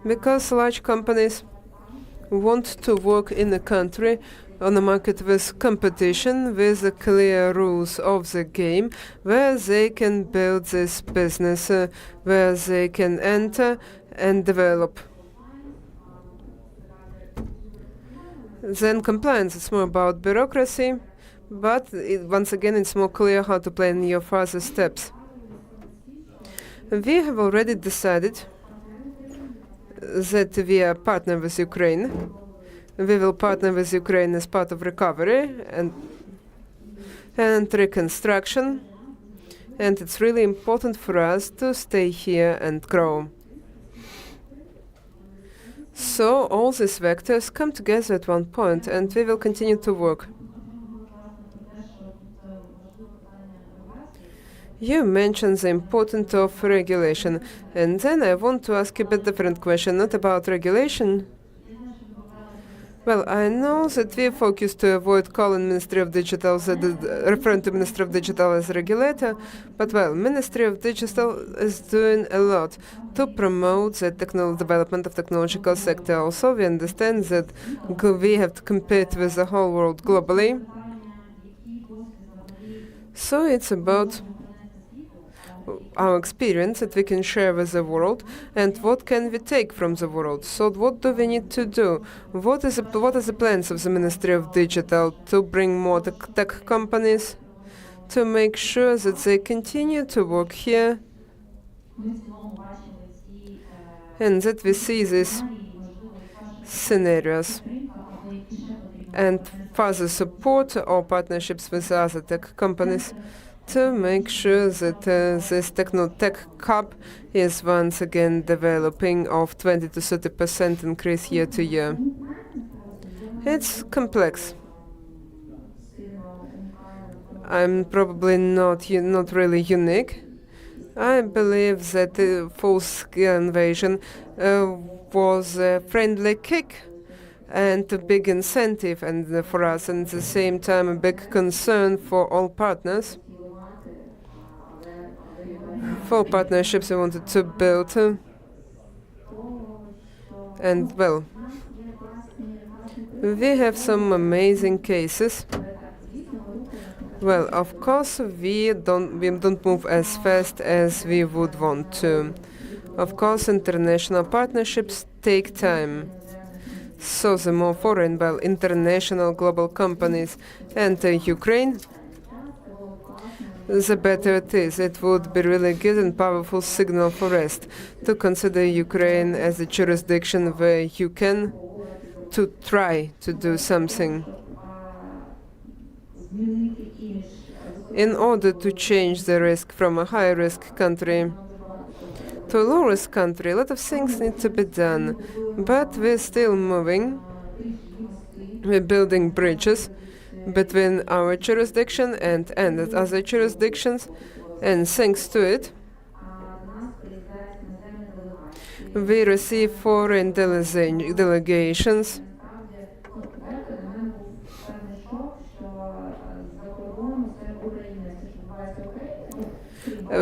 because large companies want to work in a country on a market with competition, with the clear rules of the game, where they can build this business, where they can enter and develop. Then compliance, it's more about bureaucracy, but once again it's more clear how to plan your further steps. We have already decided that we are partner with Ukraine. We will partner with Ukraine as part of recovery and reconstruction, and it's really important for us to stay here and grow. So all these vectors come together at one point, and we will continue to work. You mentioned the importance of regulation, and then I want to ask you a bit different question, not about regulation. Well, I know that we focus to avoid calling Ministry of Digital, referring to Ministry of Digital as regulator, but well, Ministry of Digital is doing a lot to promote the development of technological sector. Also, we understand that we have to compete with the whole world globally. So it's about our experience that we can share with the world, and what can we take from the world. So what do we need to do? What are the plans of the Ministry of Digital to bring more tech companies, to make sure that they continue to work here, and that we see these scenarios and further support or partnerships with other tech companies to make sure that this tech hub is once again developing of 20 to 30% increase year to year. It's complex. I'm probably not really unique. I believe that the full-scale invasion was a friendly kick and a big incentive and for us, and at the same time a big concern for all partners. For partnerships we wanted to build. And well, we have some amazing cases. Well, of course, we don't move as fast as we would want to. Of course, international partnerships take time. So the more foreign, well, international global companies enter Ukraine, the better it is. It would be really good and powerful signal for us to consider Ukraine as a jurisdiction where you can to try to do something. In order to change the risk from a high-risk country to a low-risk country, a lot of things need to be done. But we're still moving. We're building bridges between our jurisdiction and other jurisdictions. And thanks to it, we receive foreign delegations.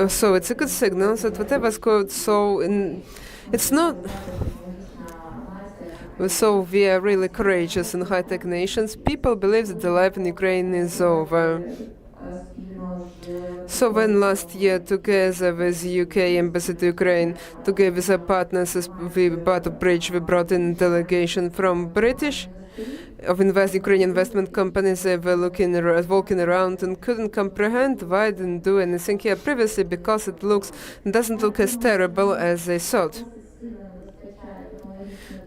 So it's a good signal that whatever's going it's not. So we are really courageous in high-tech nations. People believe that the life in Ukraine is over. So when last year, together with the UK Embassy to Ukraine, together with our partners, we bought a bridge, we brought in a delegation from Ukrainian investment companies. They were walking around and couldn't comprehend why I didn't do anything here previously, because it doesn't look as terrible as they thought.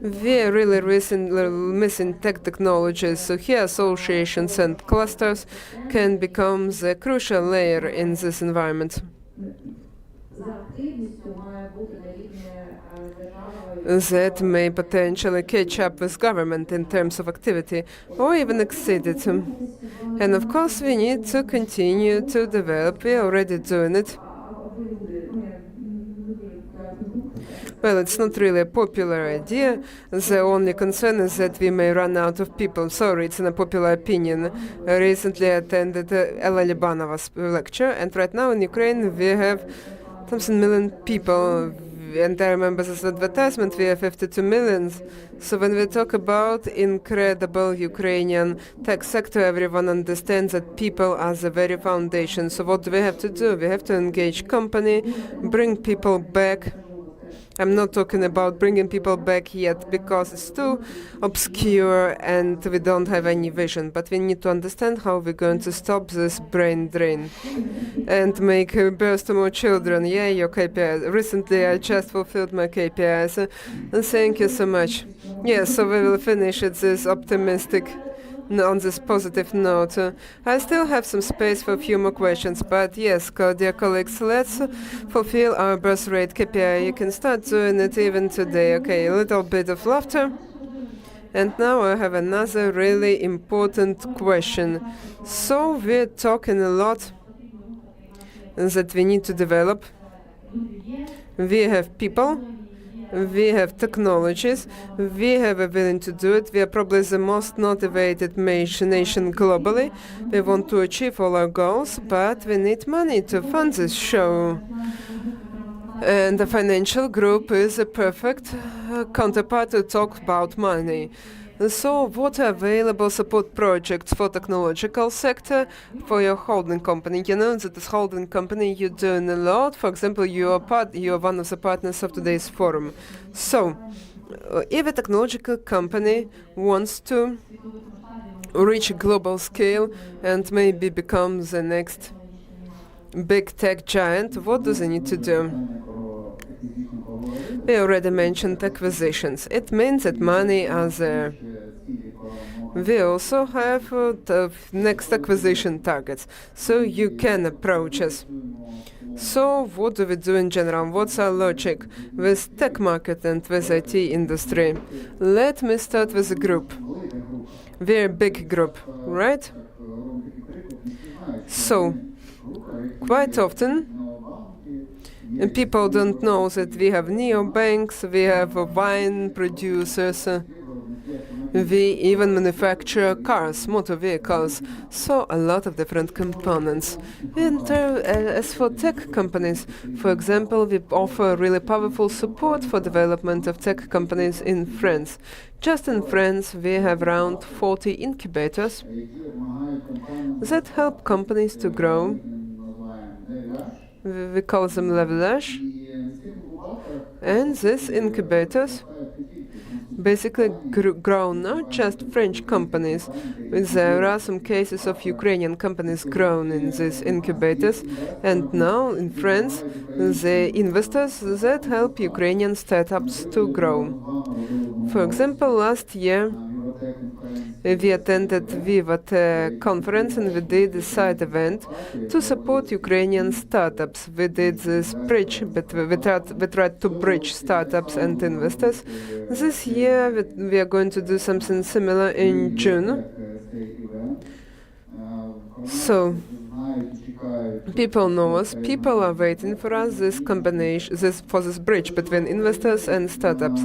We are really missing technologies, so here associations and clusters can become the crucial layer in this environment. That may potentially catch up with government in terms of activity, or even exceed it. And of course we need to continue to develop. We are already doing it. Well, it's not really a popular idea. The only concern is that we may run out of people. Sorry, it's an unpopular opinion. I recently attended Ella Libanova's lecture, and right now in Ukraine we have something million people. And I remember this advertisement, we have 52 million. So when we talk about incredible Ukrainian tech sector, everyone understands that people are the very foundation. So what do we have to do? We have to engage company, bring people back. I'm not talking about bringing people back yet because it's too obscure and we don't have any vision. But we need to understand how we're going to stop this brain drain and make birth to more children. Yeah, your KPIs. Recently, I just fulfilled my KPIs. And thank you so much. Yeah, so we will finish at this optimistic on this positive note. I still have some space for a few more questions, but yes, dear colleagues, let's fulfill our birth rate KPI. You can start doing it even today. Okay, a little bit of laughter. And now I have another really important question. So we're talking a lot that we need to develop. We have people. We have technologies, we have a willing to do it. We are probably the most motivated nation globally. We want to achieve all our goals, but we need money to fund this show. And the financial group is a perfect counterpart to talk about money. So what are available support projects for technological sector for your holding company? You know that this holding company you're doing a lot. For example, you are one of the partners of today's forum. So if a technological company wants to reach a global scale and maybe become the next big tech giant, what do they need to do? We already mentioned acquisitions. It means that money is there. We also have the next acquisition targets, so you can approach us. So what do we do in general? What's our logic with tech market and with IT industry? Let me start with a group. Very big group, right? So quite often people don't know that we have neobanks, we have wine producers, we even manufacture cars, motor vehicles, so a lot of different components. And as for tech companies, for example, we offer really powerful support for development of tech companies in France. Just in France, we have around 40 incubators that help companies to grow. We call them levelage. And these incubators basically grow not just French companies, but there are some cases of Ukrainian companies grown in these incubators, and now in France, the investors that help Ukrainian startups to grow. For example, last year, we attended Viva conference and we did a side event to support Ukrainian startups. We did this bridge, but we tried to bridge startups and investors. This year we are going to do something similar in June. So people know us, people are waiting for us, this bridge between investors and startups.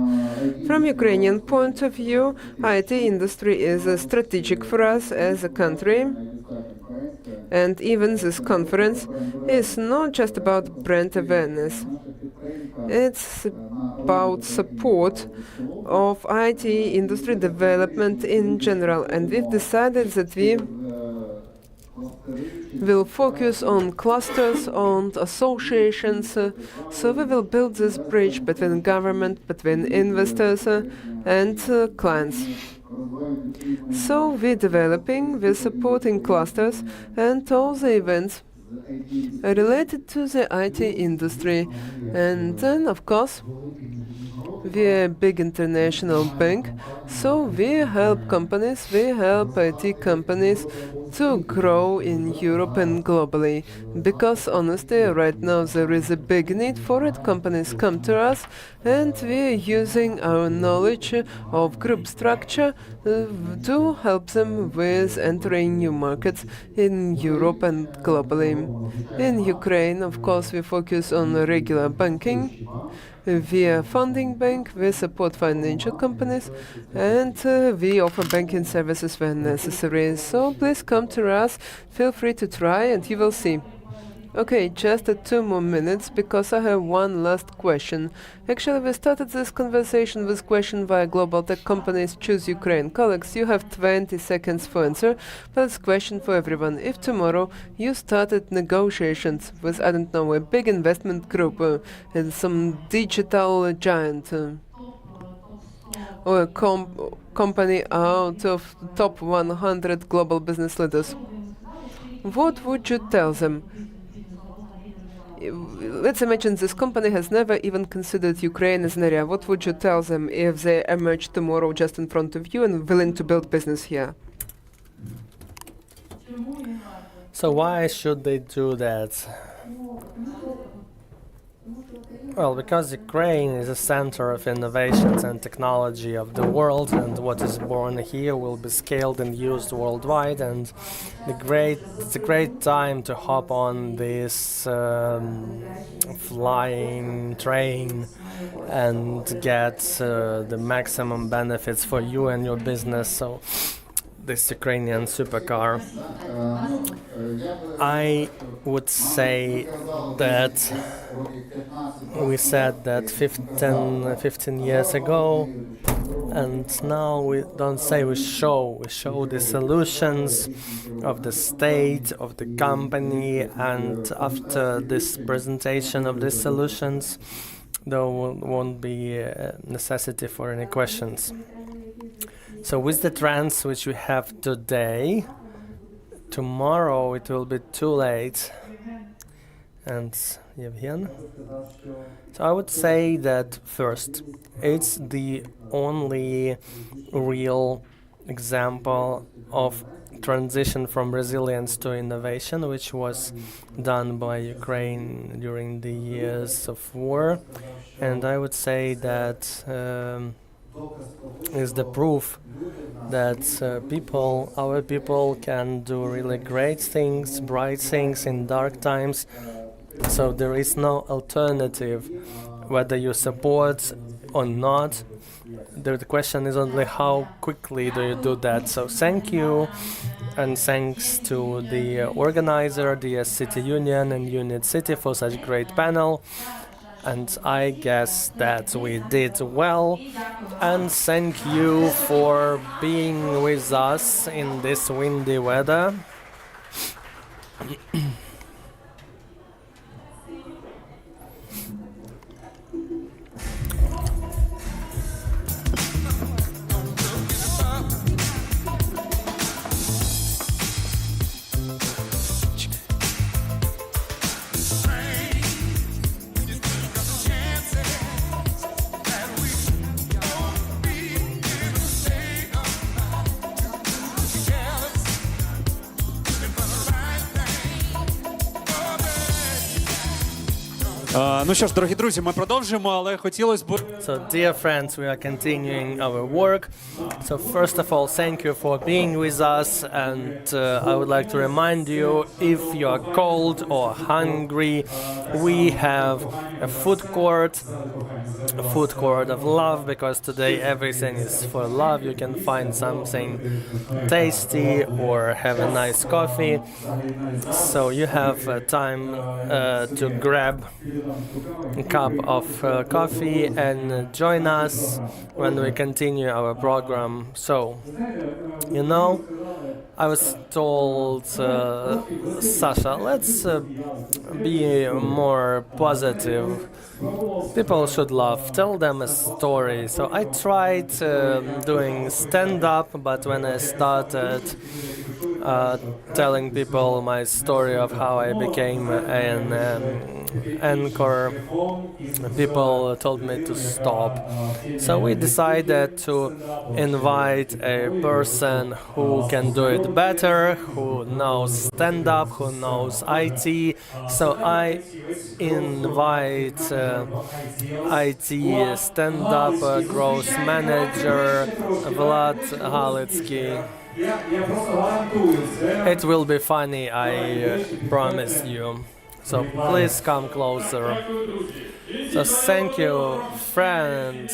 From Ukrainian point of view, IT industry is strategic for us as a country. And even this conference is not just about brand awareness. It's about support of IT industry development in general. And we've decided that we will focus on clusters, on associations, so we will build this bridge between government, between investors and clients. So we're developing, we're supporting clusters and all the events related to the IT industry. And then, of course, we're a big international bank, so we help companies, we help IT companies to grow in Europe and globally. Because honestly, right now there is a big need for it. Companies come to us and we're using our knowledge of group structure to help them with entering new markets in Europe and globally. In Ukraine, of course, we focus on regular banking. Via funding bank, we support financial companies, and we offer banking services when necessary. So please come to us, feel free to try, and you will see. Okay, just 2 more minutes, because I have one last question. Actually, we started this conversation with question why global tech companies choose Ukraine. Colleagues, you have 20 seconds for answer, but it's a question for everyone. If tomorrow you started negotiations with, I don't know, a big investment group and some digital giant or a company out of top 100 global business leaders, what would you tell them? Let's imagine this company has never even considered Ukraine as an area. What would you tell them if they emerge tomorrow just in front of you and willing to build business here? So why should they do that? Well, because Ukraine is a center of innovations and technology of the world, and what is born here will be scaled and used worldwide, and it's a great time to hop on this flying train and get the maximum benefits for you and your business. So this Ukrainian supercar, I would say that we said that 15 years ago, And now we don't say we show the solutions of the state, of the company, and after this presentation of these solutions, there won't be a necessity for any questions. So with the trends which we have today, tomorrow it will be too late. And Yevhen? So I would say that first, it's the only real example of transition from resilience to innovation, which was done by Ukraine during the years of war. And I would say that is the proof that our people can do really great things, bright things in dark times. So there is no alternative, whether you support or not. The question is only how quickly do you do that. So thank you, and thanks to the organizer, the City Union and UNIT.City for such a great panel. And I guess that we did well. And thank you for being with us in this windy weather. Ну що ж, дорогі друзі, ми продовжуємо, але хотілося б... So, dear friends, we are continuing our work. So, first of all, thank you for being with us, and I would like to remind you, if you are cold or hungry, we have a food court of love, because today everything is for love. You can find something tasty or have a nice coffee. So, you have time to grab a cup of coffee and join us when we continue our program. So, you know, I was told, Sasha, let's be more positive. People should laugh. Tell them a story. So I tried doing stand-up, but when I started telling people my story of how I became an anchor, people told me to stop. So we decided to invite a person who can do it better, who knows stand-up, who knows IT. So I invite IT stand-up growth manager Vlad Halitsky. It will be funny, I promise you. So please come closer. So thank you, friends,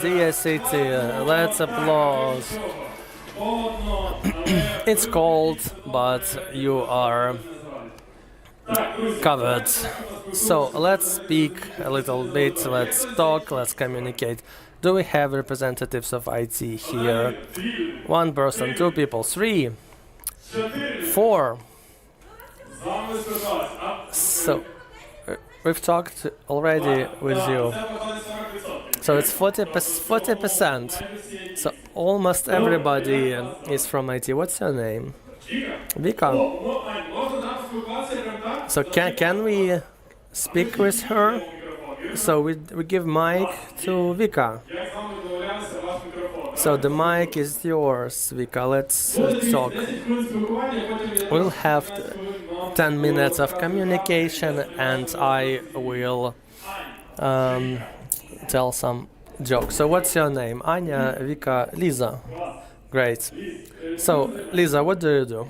dear city, let's applause. It's cold, but you are covered. So let's speak a little bit, let's talk, let's communicate. Do we have representatives of IT here? One person, two people, 3, 4. So we've talked already with you. So it's 40%. So almost everybody is from IT. What's your name? Vika. So can we speak with her? So we give mic to Vika. So the mic is yours, Vika. Let's talk. We'll have 10 minutes of communication, and I will tell some jokes. So what's your name? Anya, Vika, Lisa. Great. So Lisa, what do you do?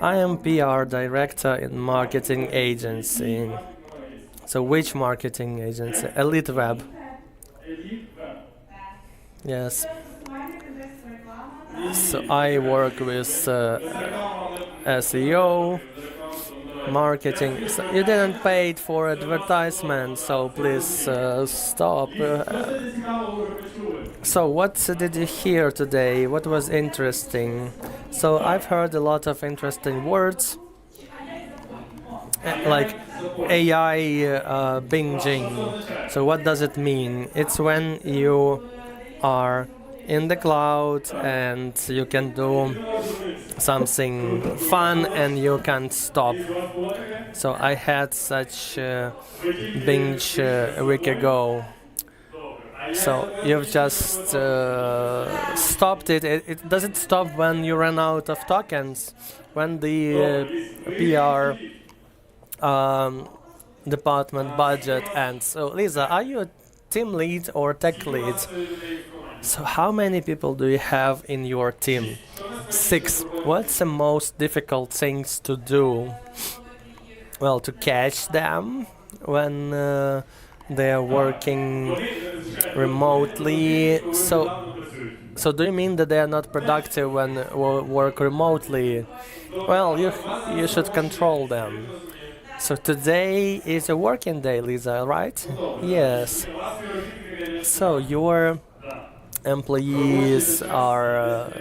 I am PR director in marketing agency. So which marketing agency? Elite Web. Yes. So I work with SEO, marketing. So you didn't pay for advertisement, so please stop. So what did you hear today? What was interesting? So I've heard a lot of interesting words, like AI binging. So what does it mean? It's when you are in the cloud and you can do something fun and you can't stop. So I had such binge a week ago. So you've just stopped it. It doesn't stop when you run out of tokens. When the PR department budget ends. So Lisa, are you a team lead or tech lead? So how many people do you have in your team? 6. What's the most difficult things to do? Well, to catch them when they are working remotely. So do you mean that they are not productive when work remotely? Well, you should control them. So today is a working day, Lisa, right? Yes. So your employees are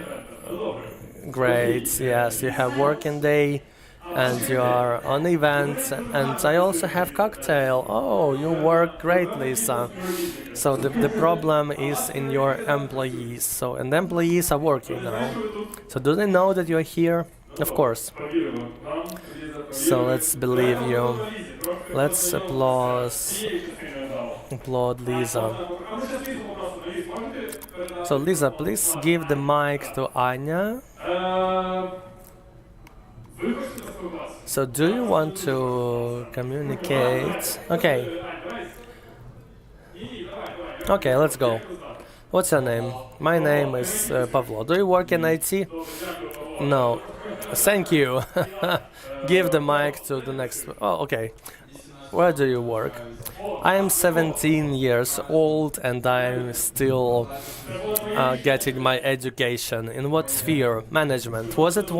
great. Yes, you have working day and you are on events, and I also have cocktail. Oh, you work great, Lisa. So the problem is in your employees. So, and the employees are working now. So do they know that you're here? Of course. So let's believe you. Let's applaud Lisa. So Lisa, please give the mic to Anya. So do you want to communicate? Okay. Okay, let's go. What's your name? My name is Pavlo. Do you work in IT? No. Thank you. Give the mic to the next. Oh, okay. Where do you work? I am 17 years old and I'm still getting my education. In what sphere? Management. Was it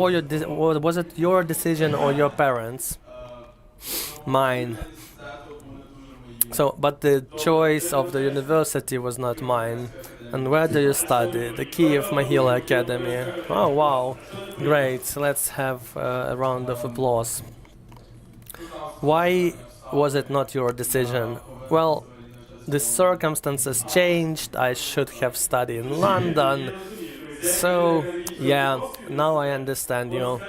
your decision or your parents? Mine. So, but the choice of the university was not mine. And where do you study? The Kiev Mahila Academy. Oh wow, great. Let's have a round of applause. Why was it not your decision? Well, the circumstances changed. I should have studied in London. So, yeah, now I understand you.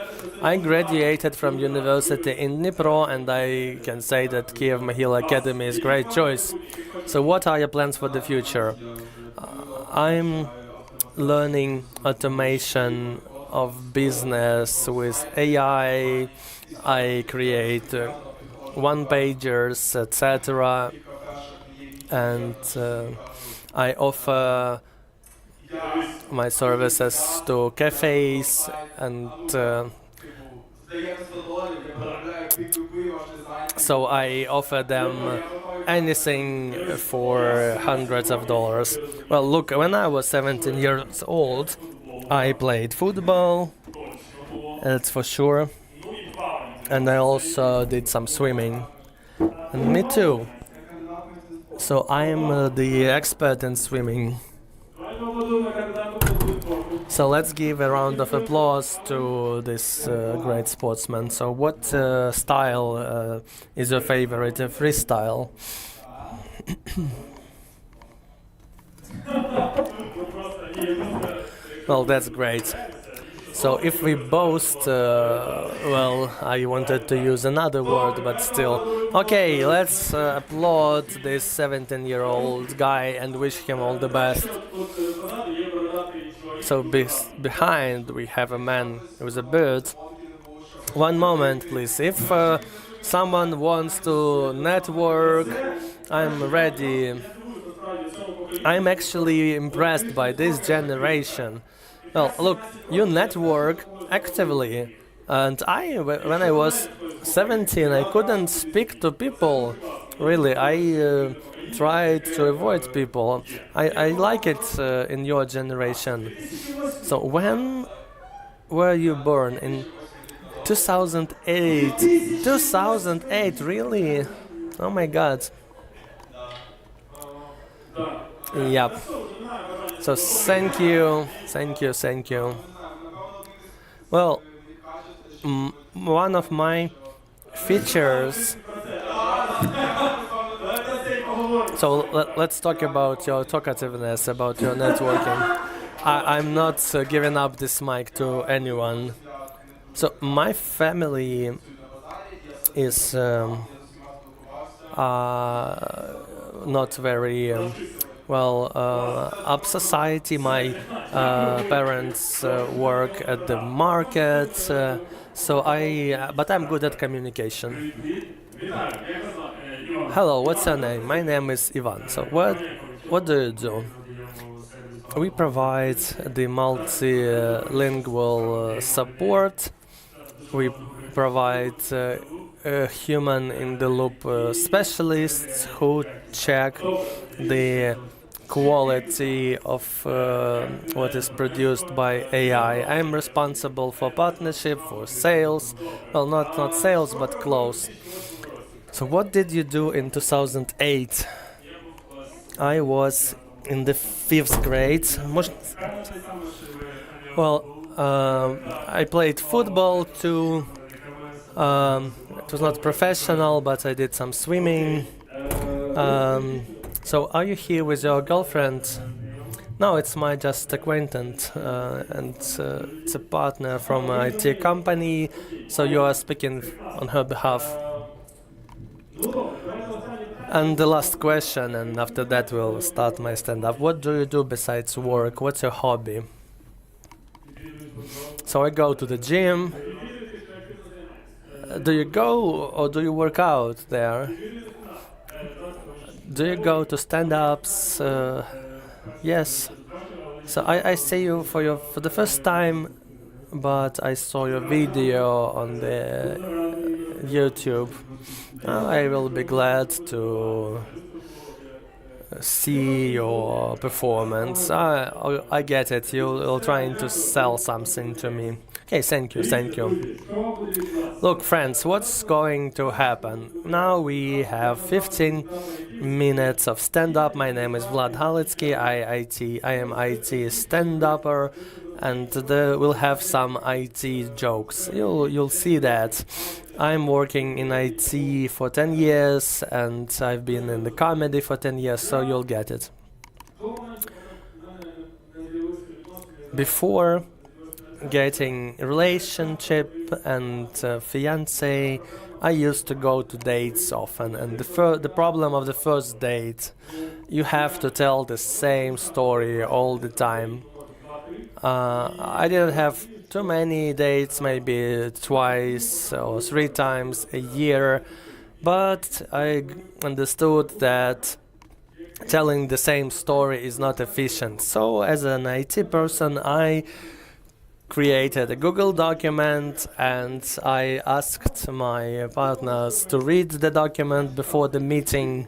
I graduated from university in Dnipro and I can say that Kiev Mahila Academy is a great choice. So what are your plans for the future? I'm learning automation of business with AI. I create one-pagers, etc. And I offer my services to cafes and so I offer them anything for hundreds of dollars. Well, look, when I was 17 years old, I played football, that's for sure, and I also did some swimming. And me too. So I am the expert in swimming. So let's give a round of applause to this great sportsman. So what style is your favorite? Freestyle? Well, that's great. So if we boast, well, I wanted to use another word, but still. Okay, let's applaud this 17-year-old guy and wish him all the best. So behind we have a man with a beard. One moment, please. If someone wants to network, I'm ready. I'm actually impressed by this generation. Well, look, you network actively, and when I was 17, I couldn't speak to people. Really, I tried to avoid people. I like it in your generation. So when were you born? In 2008. 2008, really? Oh my god. Yep. So thank you, thank you, thank you. Well, one of my features. So let's talk about your talkativeness, about your networking. I'm not giving up this mic to anyone. So my family is not very up society. My parents work at the market, but I'm good at communication. Hello, what's your name? My name is Ivan. So what do you do? We provide the multilingual support. We provide human-in-the-loop specialists who check the quality of what is produced by AI. I'm responsible for partnership, for sales. Well, not sales, but close. So what did you do in 2008? I was in the 5th grade. Well, I played football too. It was not professional, but I did some swimming. So are you here with your girlfriend? No, it's my just acquaintance, and it's a partner from an IT company, so you are speaking on her behalf. And the last question, and after that we'll start my stand-up. What do you do besides work? What's your hobby? So I go to the gym. Do you go or do you work out there? Do you go to stand-ups? Yes. So I see you for the first time, but I saw your video on the YouTube. I will be glad to see your performance. I get it. You're trying to sell something to me. Okay, thank you, thank you. Look, friends, what's going to happen? Now we have 15 minutes of stand-up. My name is Vlad Halitsky. I am IT stand-upper, and we'll have some IT jokes. You'll see that. I'm working in IT for 10 years, and I've been in the comedy for 10 years, so you'll get it. Before getting a relationship and fiance, I used to go to dates often, and the problem of the first date, you have to tell the same story all the time. I didn't have too many dates, maybe twice or 3 times a year, but I understood that telling the same story is not efficient. So as an IT person, I created a Google document, and I asked my partners to read the document before the meeting.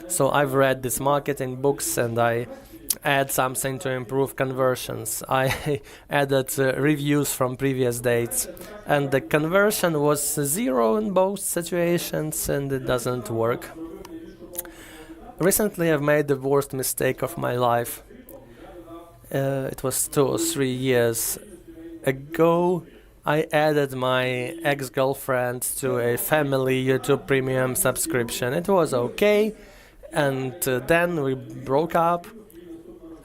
So I've read these marketing books, and I add something to improve conversions. I added reviews from previous dates, and the conversion was 0 in both situations, and it doesn't work. Recently I've made the worst mistake of my life. It was 2 or 3 years ago. I added my ex-girlfriend to a family YouTube Premium subscription. It was okay, and then we broke up,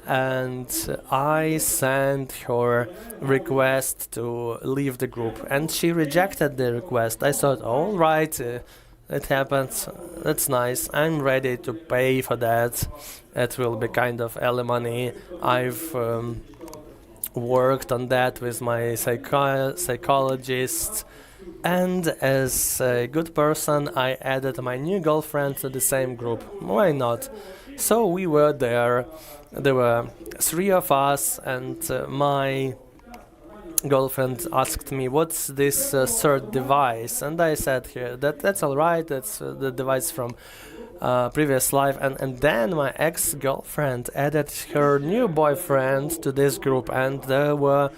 and I sent her request to leave the group, and she rejected the request. I thought, all right, it happens, that's nice, I'm ready to pay for that. It will be kind of alimony. I've worked on that with my psychologist, and as a good person, I added my new girlfriend to the same group. Why not? So we were there. There were 3 of us, and my girlfriend asked me, what's this third device? And I said here, that's all right, that's the device from previous life. And then my ex-girlfriend added her new boyfriend to this group, and there were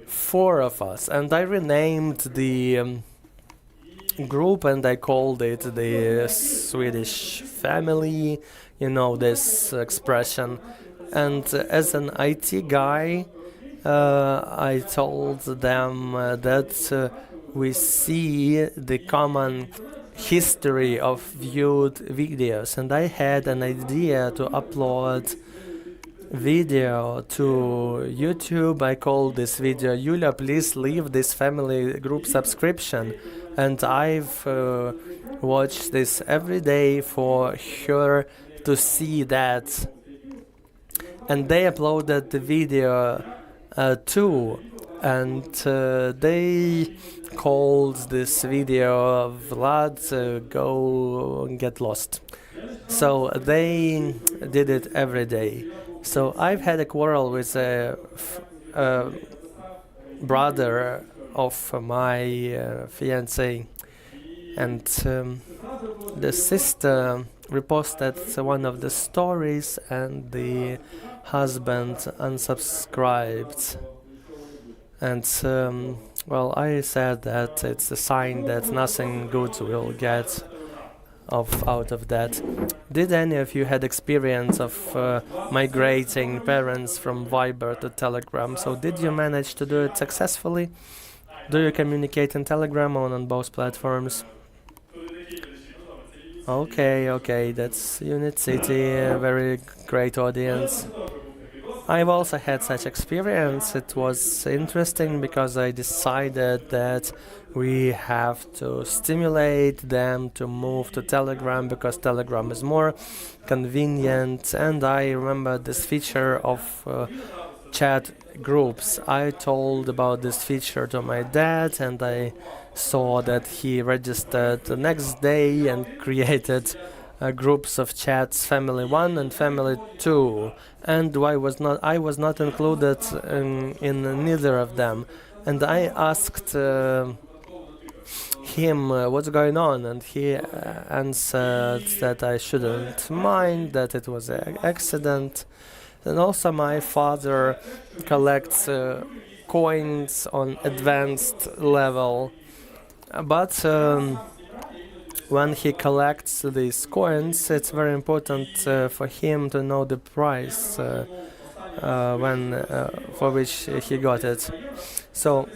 4 of us, and I renamed the group and I called it the Swedish family, you know this expression. And as an IT guy, I told them that we see the common history of viewed videos, and I had an idea to upload video to YouTube. I called this video, Yulia, please leave this family group subscription. And I've watched this every day for her to see that. And they uploaded the video too. And they called this video Vlad, go and get lost. So they did it every day. So I've had a quarrel with a brother of my fiancée, and the sister reposted one of the stories and the husband unsubscribed. And well, I said that it's a sign that nothing good will get out of that. Did any of you had experience of migrating parents from Viber to Telegram? So did you manage to do it successfully? Do you communicate in Telegram or on both platforms? Okay, that's UNIT.City, a very great audience. I've also had such experience. It was interesting because I decided that we have to stimulate them to move to Telegram because Telegram is more convenient. And I remember this feature of chat groups. I told about this feature to my dad, and I saw that he registered the next day and created groups of chats, family 1 and family 2, and I was not included in neither of them. And I asked him what's going on, and he answered that I shouldn't mind, that it was an accident. And also my father collects coins on advanced level, but when he collects these coins, it's very important for him to know the price for which he got it. So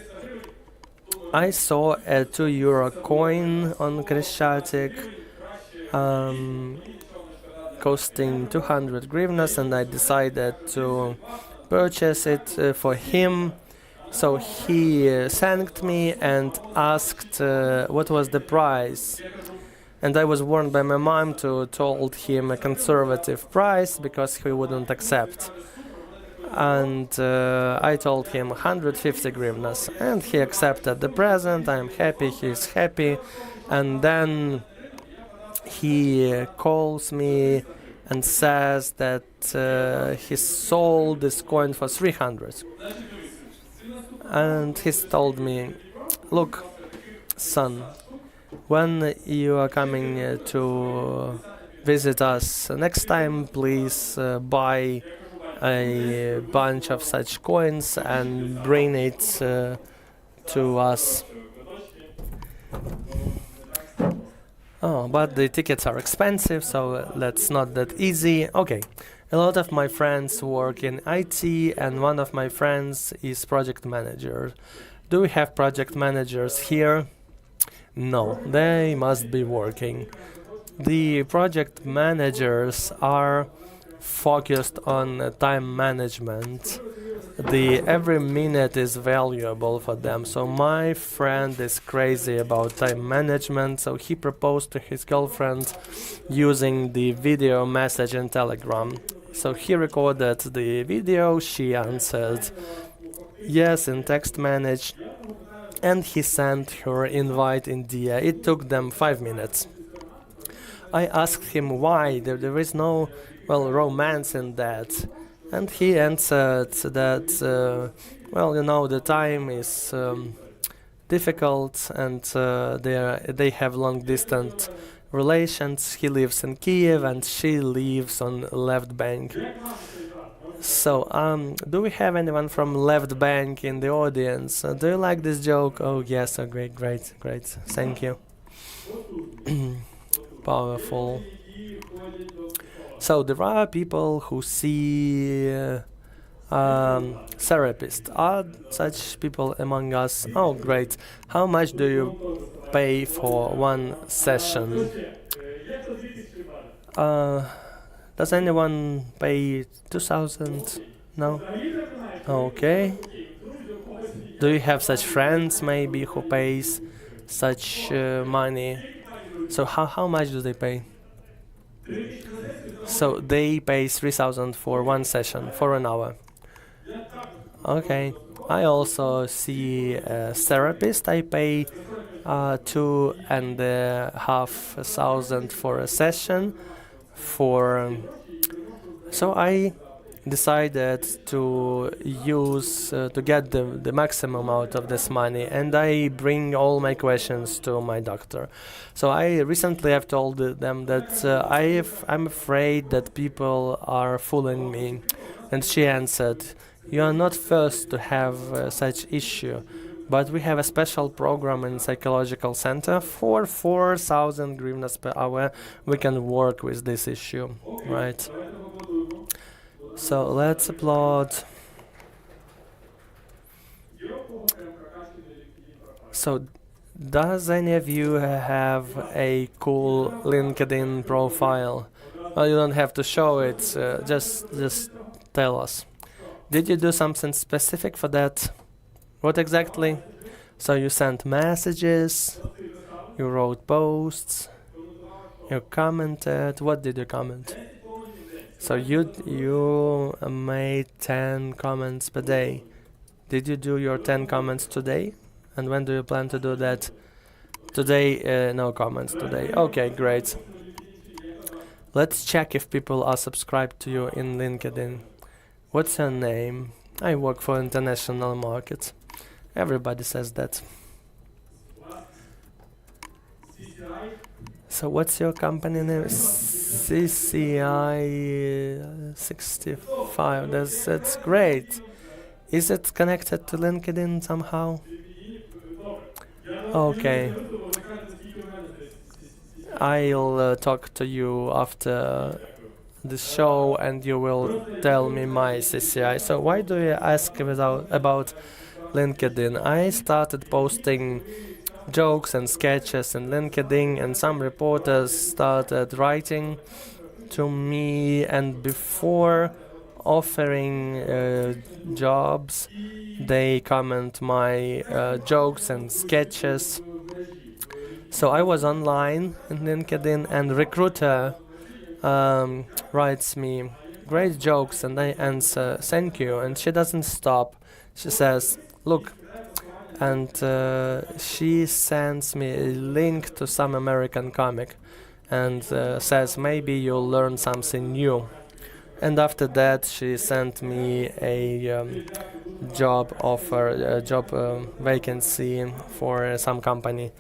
I saw a €2 coin on Krishchatik costing 200 hryvnias, and I decided to purchase it for him. So he thanked me and asked what was the price. And I was warned by my mom to told him a conservative price because he wouldn't accept. And I told him 150 hryvnias, and he accepted the present. I'm happy, he's happy. And then he calls me and says that he sold this coin for 300. And he told me, look, son, when you are coming to visit us next time, please buy a bunch of such coins and bring it to us. Oh, but the tickets are expensive, so that's not that easy. Okay, a lot of my friends work in IT, and one of my friends is project manager. Do we have project managers here? No, they must be working. The project managers are focused on time management. Every minute is valuable for them. So my friend is crazy about time management, so he proposed to his girlfriend using the video message in Telegram. So he recorded the video, she answered yes in text manage, and he sent her invite in DIA. It took them 5 minutes. I asked him why, there is no, romance in that. And he answered that, the time is difficult, and they have long-distance relations. He lives in Kiev, and she lives on left bank. So, do we have anyone from left bank in the audience? Do you like this joke? Oh, yes. Oh, great, great, great. Thank you. Powerful. So there are people who see therapists. Are such people among us? Oh, great. How much do you pay for one session? Does anyone pay 2,000? No? Okay. Do you have such friends maybe who pays such money? So how much do they pay? So they pay 3,000 for one session, for an hour. Okay. I also see a therapist. I pay 2,500 for a session. So I decided to use to get the maximum out of this money, and I bring all my questions to my doctor. So I recently have told them that I'm afraid that people are fooling me, and she answered, "You are not first to have such issue, but we have a special program in psychological center for 4,000 hryvnias per hour. We can work with this issue, right?" So let's applaud. So, does any of you have a cool LinkedIn profile? Well, you don't have to show it. Just tell us. Did you do something specific for that? What exactly? So you sent messages, you wrote posts, you commented. What did you comment? So you made 10 comments per day. Did you do your 10 comments today? And when do you plan to do that? Today, no comments today. Okay, great. Let's check if people are subscribed to you in LinkedIn. What's your name? I work for international markets. Everybody says that. So what's your company name? CCI 65. That's great. Is it connected to LinkedIn somehow? Okay. I'll talk to you after the show, and you will tell me my CCI. So why do you ask about LinkedIn? I started posting jokes and sketches in LinkedIn, and some reporters started writing to me, and before offering jobs, they comment my jokes and sketches. So I was online in LinkedIn, and recruiter writes me great jokes, and I answer thank you, and she doesn't stop. She says, look, and she sends me a link to some American comic and says maybe you'll learn something new. And after that she sent me a job offer, a job vacancy for some company,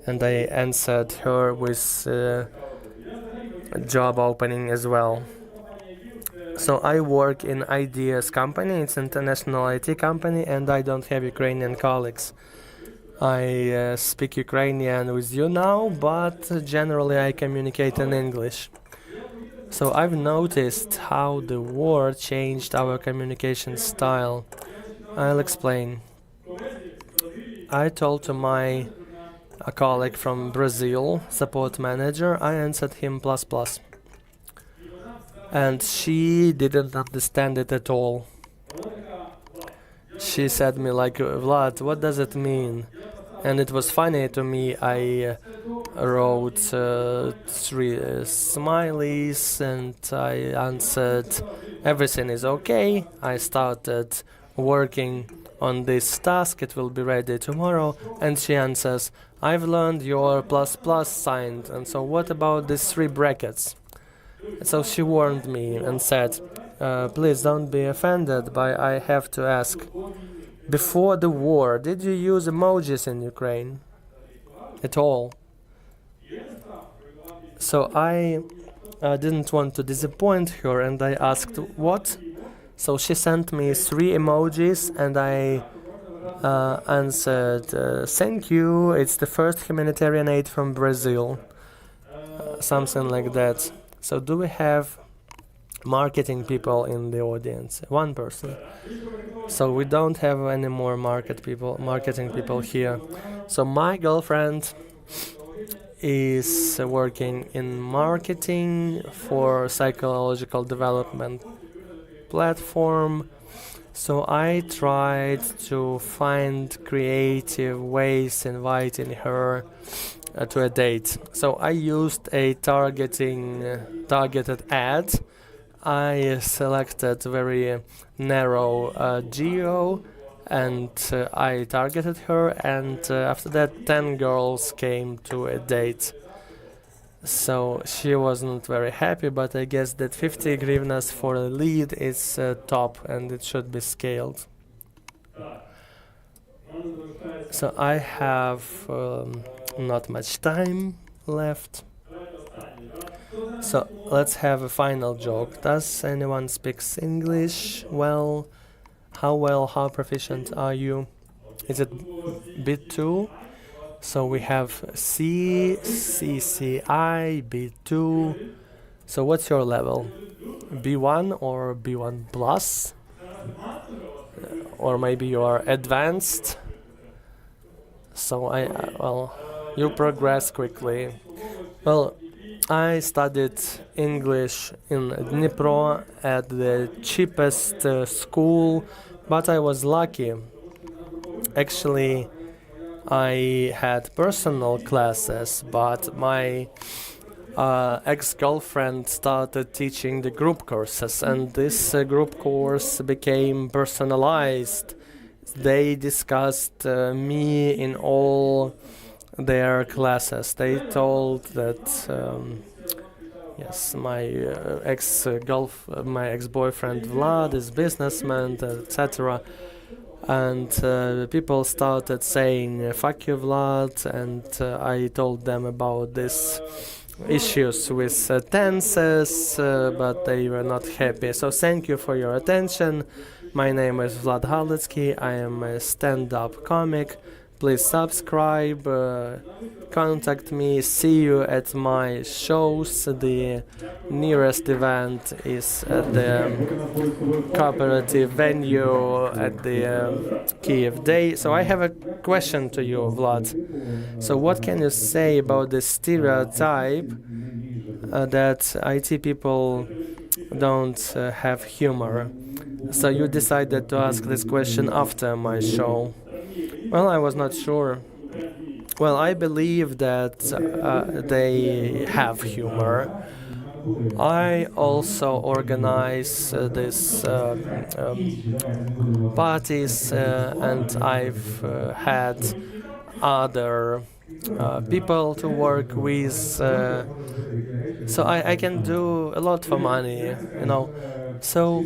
and I answered her with a job opening as well. So I work in Ideas company, it's an international IT company, and I don't have Ukrainian colleagues. I speak Ukrainian with you now, but generally I communicate in English. So I've noticed how the war changed our communication style. I'll explain. I told to my colleague from Brazil, support manager, I answered him plus plus. And she didn't understand it at all. She said me like, Vlad, what does it mean? And it was funny to me. I wrote 3 smileys, and I answered everything is okay. I started working on this task, it will be ready tomorrow. And she answers, I've learned your plus plus sign, and so what about these 3 brackets? So she warned me and said, please don't be offended, but I have to ask, before the war, did you use emojis in Ukraine? At all? So I didn't want to disappoint her, and I asked, what? So she sent me 3 emojis, and I answered, thank you, it's the first humanitarian aid from Brazil. Something like that. So do we have marketing people in the audience? 1 person. So we don't have any more marketing people here. So my girlfriend is working in marketing for psychological development platform. So I tried to find creative ways inviting her to a date. So I used a targeted ad. I selected very narrow geo, and I targeted her, and after that 10 girls came to a date. So she wasn't very happy, but I guess that 50 hryvnias for a lead is top, and it should be scaled. So I have not much time left. So let's have a final joke. Does anyone speaks English well? How proficient are you? Is it B2? So we have C, CCI, B2. So what's your level? B1 or B1 plus? Or maybe you are advanced? So well, you progress quickly. Well, I studied English in Dnipro at the cheapest school, but I was lucky. Actually, I had personal classes, but my ex-girlfriend started teaching the group courses, and this group course became personalized. They discussed me in all their classes. They told that yes, my ex-boyfriend Vlad is businessman, etc. And people started saying "fuck you, Vlad," and I told them about this issues with tenses, but they were not happy. So thank you for your attention. My name is Vlad Halitsky. I am a stand-up comic. Please subscribe, contact me, see you at my shows. The nearest event is at the cooperative venue at the Kiev Day. So I have a question to you, Vlad. So what can you say about the stereotype that IT people don't have humor? So you decided to ask this question after my show. Well, I was not sure. Well, I believe that they have humor. I also organize these parties, and I've had other people to work with. So I can do a lot for money, you know. So,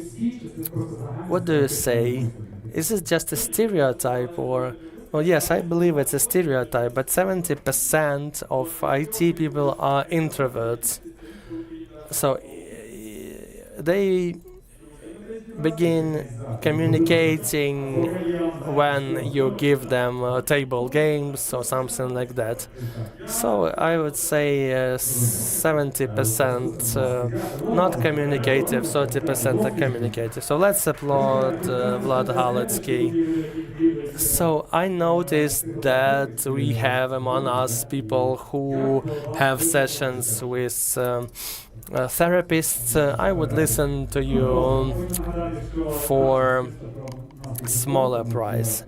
what do you say? Is it just a stereotype or... Well, yes, I believe it's a stereotype, but 70% of IT people are introverts. So they begin communicating when you give them table games or something like that. So I would say 70% not communicative, 30% are communicative. So let's applaud Vlad Halitsky. So I noticed that we have among us people who have sessions with therapists. I would listen to you for smaller price.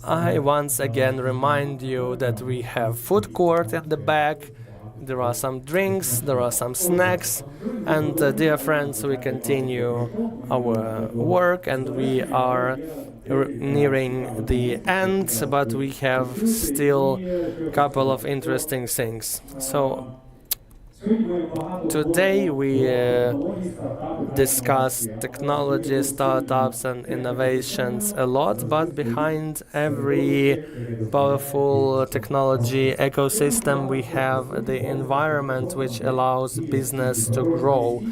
I once again remind you that we have food court at the back. There are some drinks, there are some snacks, and dear friends, we continue our work, and we are nearing the end, but we have still a couple of interesting things. So Today we discuss technology, startups, and innovations a lot, but behind every powerful technology ecosystem we have the environment which allows business to grow.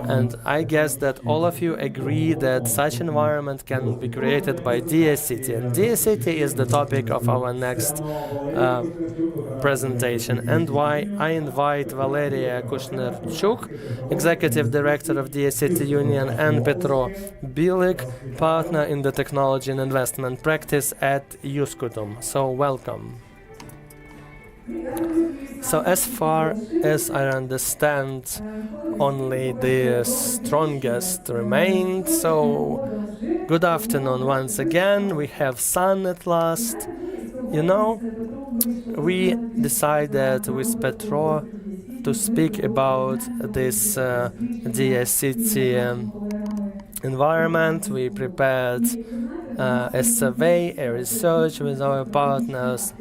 And I guess that all of you agree that such environment can be created by UNIT.City. And UNIT.City is the topic of our next presentation, and why I invite Valeria Kushnerchuk, Executive Director of UNIT.City Union, and Petro Bilik, Partner in the Technology and Investment Practice at Juskutum. So welcome. So as far as I understand, only the strongest remained. So good afternoon once again. We have sun at last. You know, we decided with Petro to speak about this UNIT.City environment. We prepared a survey, a research with our partners.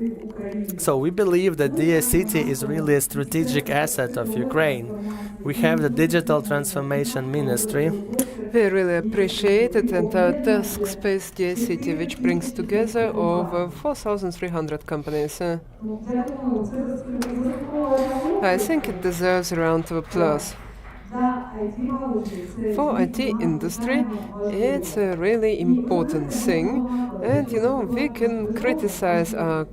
So we believe that UNIT.City is really a strategic asset of Ukraine. We have the Digital Transformation Ministry. We really appreciate it, and our task space UNIT.City, which brings together over 4,300 companies. I think it deserves a round of applause. For IT industry, it's a really important thing, and we can criticize our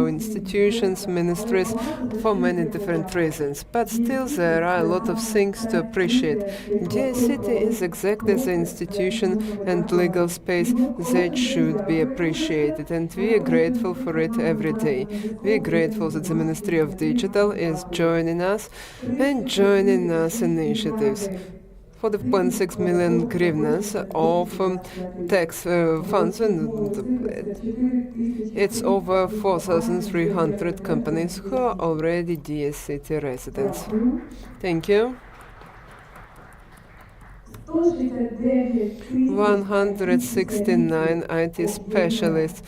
institutions, ministries for many different reasons, but still there are a lot of things to appreciate. UNIT.City is exactly the institution and legal space that should be appreciated, and we are grateful for it every day. We are grateful that the Ministry of Digital is joining us and joining us initiatives. 40.6 million hryvnias of tax funds, and it's over 4,300 companies who are already UNIT.City residents. Thank you. 169 IT specialists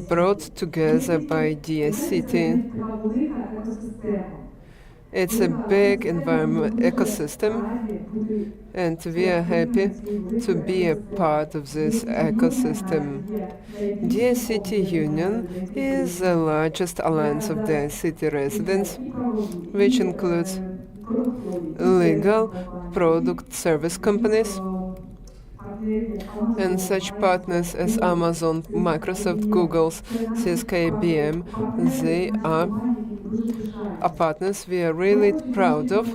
brought together by UNIT.City. It's a big environment ecosystem, and we are happy to be a part of this ecosystem. UNIT.City Union is the largest alliance of UNIT.City residents, which includes legal, product, service companies, and such partners as Amazon, Microsoft, Google, CSK, IBM. They are partners we are really proud of.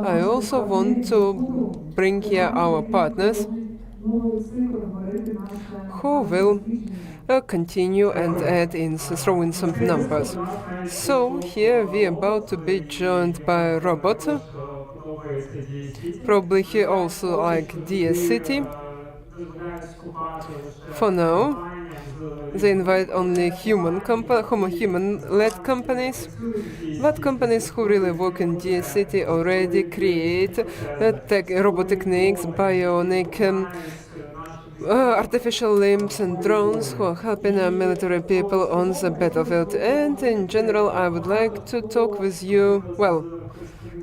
I also want to bring here our partners who will continue and add in, throw in some numbers. So here we are about to be joined by a robot. Probably he also like UNIT.City. For now, they invite only human-led companies, but companies who really work in UNIT.City already create robot techniques, bionic artificial limbs and drones who are helping our military people on the battlefield. And in general, I would like to talk with you,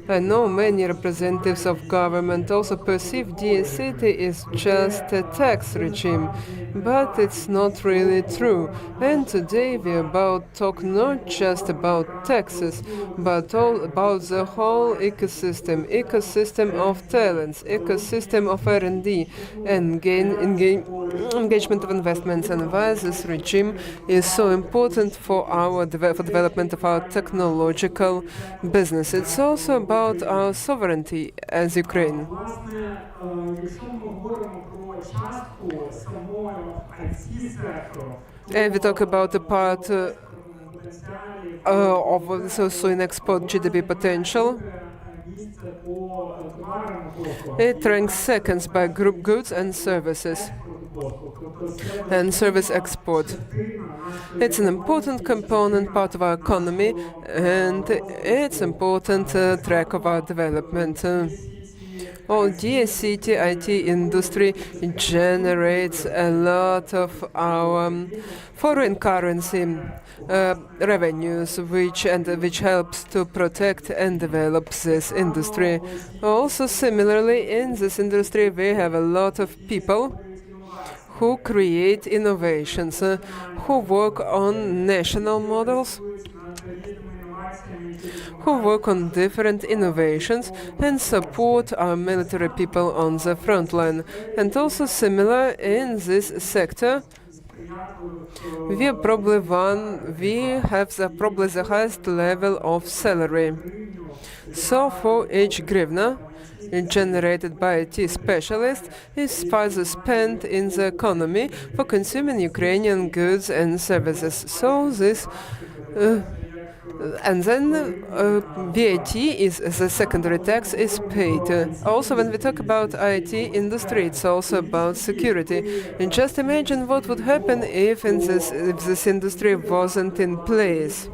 I know many representatives of government also perceive UNIT.City is just a tax regime, but it's not really true. And today we are about to talk not just about taxes, but all about the whole ecosystem of talents, ecosystem of R&D, and engagement of investments, and why this regime is so important for our development of our technological business. It's also about our sovereignty as Ukraine. And we talk about the part of in export GDP potential. It ranks second by group goods and services and service export. It's an important component part of our economy, and it's important track of our development. Well, UNIT.City IT industry generates a lot of our foreign currency revenues, which helps to protect and develop this industry. Also, similarly, in this industry, we have a lot of people who create innovations, who work on national models, who work on different innovations and support our military people on the front line. And also similar in this sector, we have probably the highest level of salary. So for each grivna generated by IT specialist is further spent in the economy for consuming Ukrainian goods and services. So this and then VAT is the secondary tax is paid. Also, when we talk about IT industry, it's also about security. And just imagine what would happen if this industry wasn't in place.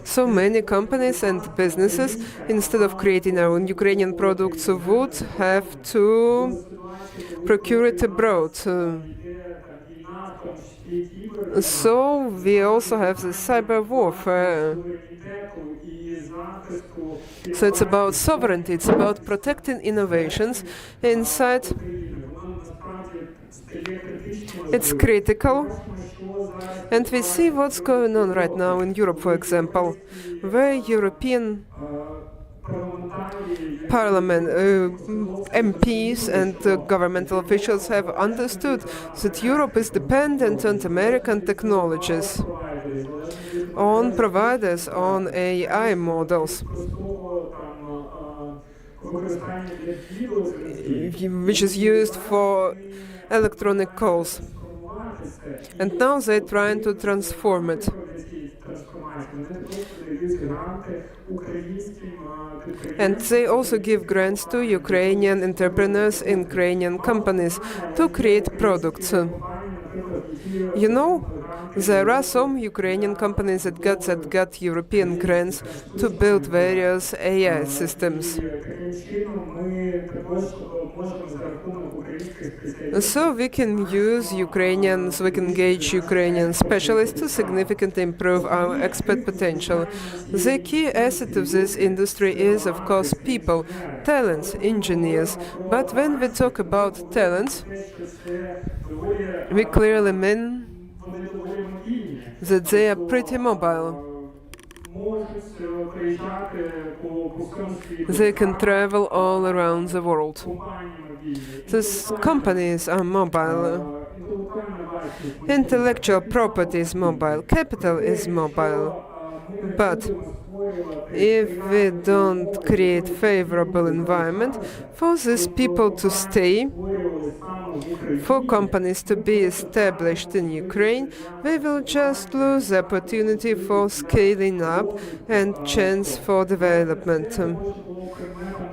So many companies and businesses, instead of creating their own Ukrainian products, would have to procure it abroad. So we also have the cyber warfare. So it's about sovereignty, it's about protecting innovations inside. It's critical. And we see what's going on right now in Europe, for example, where European Parliament, MPs and governmental officials have understood that Europe is dependent on American technologies, on providers, on AI models, which is used for electronic calls. And now they're trying to transform it. And they also give grants to Ukrainian entrepreneurs and Ukrainian companies to create products. You know, there are some Ukrainian companies that got European grants to build various AI systems. So we can engage Ukrainian specialists to significantly improve our export potential. The key asset of this industry is, of course, people, talents, engineers. But when we talk about talents, we clearly mean that they are pretty mobile. They can travel all around the world. These companies are mobile. Intellectual property is mobile. Capital is mobile. But if we don't create favorable environment for these people to stay, for companies to be established in Ukraine, we will just lose the opportunity for scaling up and chance for development.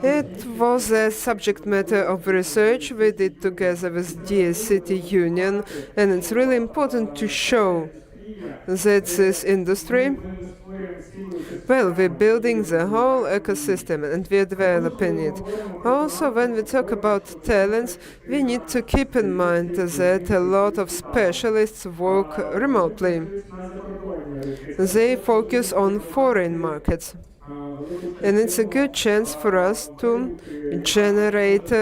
It was a subject matter of research we did together with UNIT.City Union, and it's really important to show that this industry, well, we're building the whole ecosystem and we're developing it. Also, when we talk about talents, we need to keep in mind that a lot of specialists work remotely. They focus on foreign markets. And it's a good chance for us to generate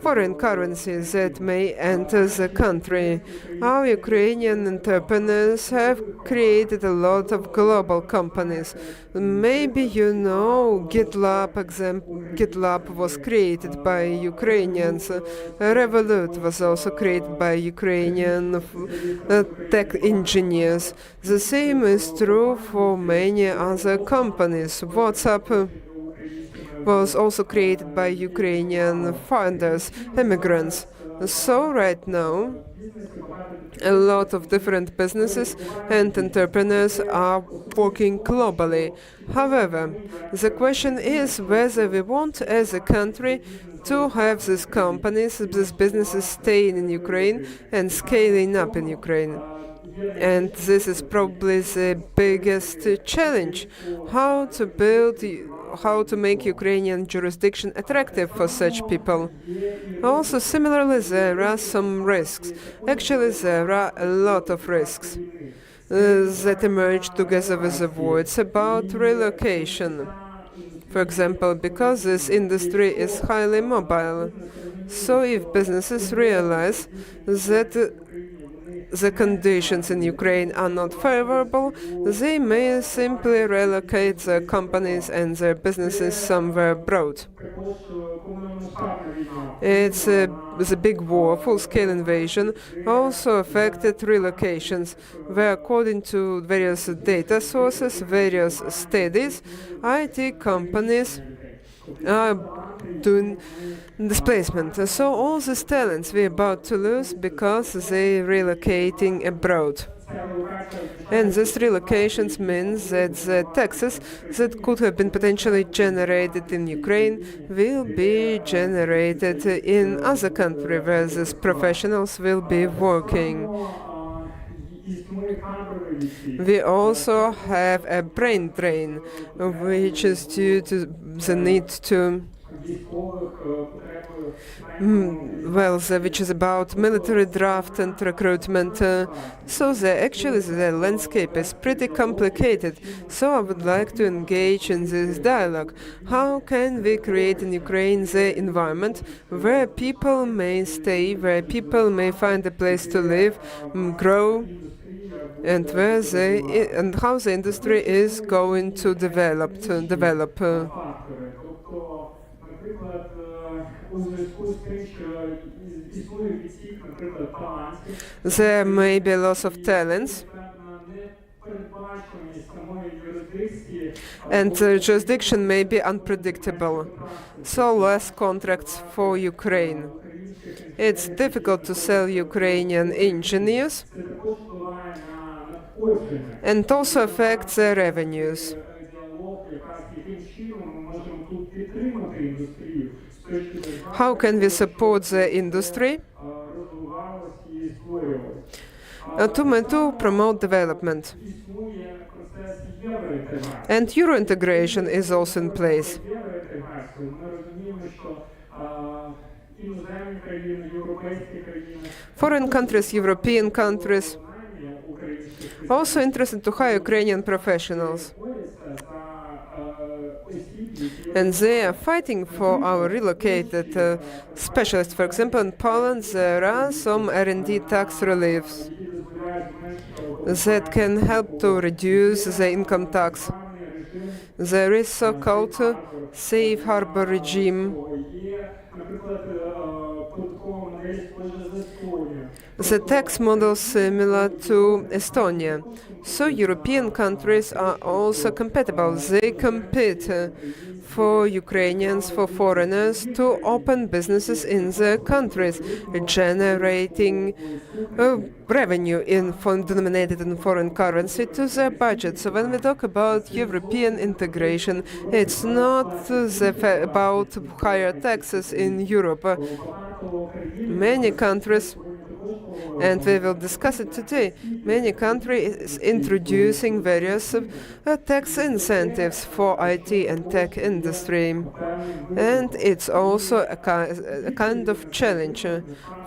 foreign currencies that may enter the country. Our Ukrainian entrepreneurs have created a lot of global companies. Maybe you know GitLab was created by Ukrainians. Revolut was also created by Ukrainian tech engineers. The same is true for many other companies. WhatsApp was also created by Ukrainian founders, immigrants. So right now, a lot of different businesses and entrepreneurs are working globally. However, the question is whether we want as a country to have these companies, these businesses staying in Ukraine and scaling up in Ukraine. And this is probably the biggest challenge: how to make Ukrainian jurisdiction attractive for such people. Also, similarly, there are some risks. Actually, there are a lot of risks that emerge together with the war. It's about relocation. For example, because this industry is highly mobile. So if businesses realize that the conditions in Ukraine are not favorable, they may simply relocate their companies and their businesses somewhere abroad. The big war, full-scale invasion, also affected relocations, where according to various data sources, various studies, IT companies are doing displacement. So all these talents we're about to lose because they're relocating abroad. And these relocations means that the taxes that could have been potentially generated in Ukraine will be generated in other countries where these professionals will be working. We also have a brain drain, which is due to the need to which is about military draft and recruitment. So the landscape is pretty complicated. So I would like to engage in this dialogue. How can we create in Ukraine the environment where people may stay, where people may find a place to live, grow, and how the industry is going to develop. There may be loss of talents, and the jurisdiction may be unpredictable, so less contracts for Ukraine. It's difficult to sell Ukrainian engineers, and also affects their revenues. How can we support the industry? To promote development. And Euro integration is also in place. Foreign countries, European countries, also interested to hire Ukrainian professionals. And they are fighting for our relocated specialists. For example, in Poland, there are some R&D tax reliefs that can help to reduce the income tax. There is so-called safe harbor regime. The tax model similar to Estonia. So European countries are also compatible. They compete for Ukrainians, for foreigners to open businesses in their countries, generating revenue denominated in foreign currency to their budget. So when we talk about European integration, it's not about higher taxes in Europe. Many countries, and we will discuss it today, many countries introducing various tax incentives for IT and tech industry. And it's also a kind of challenge.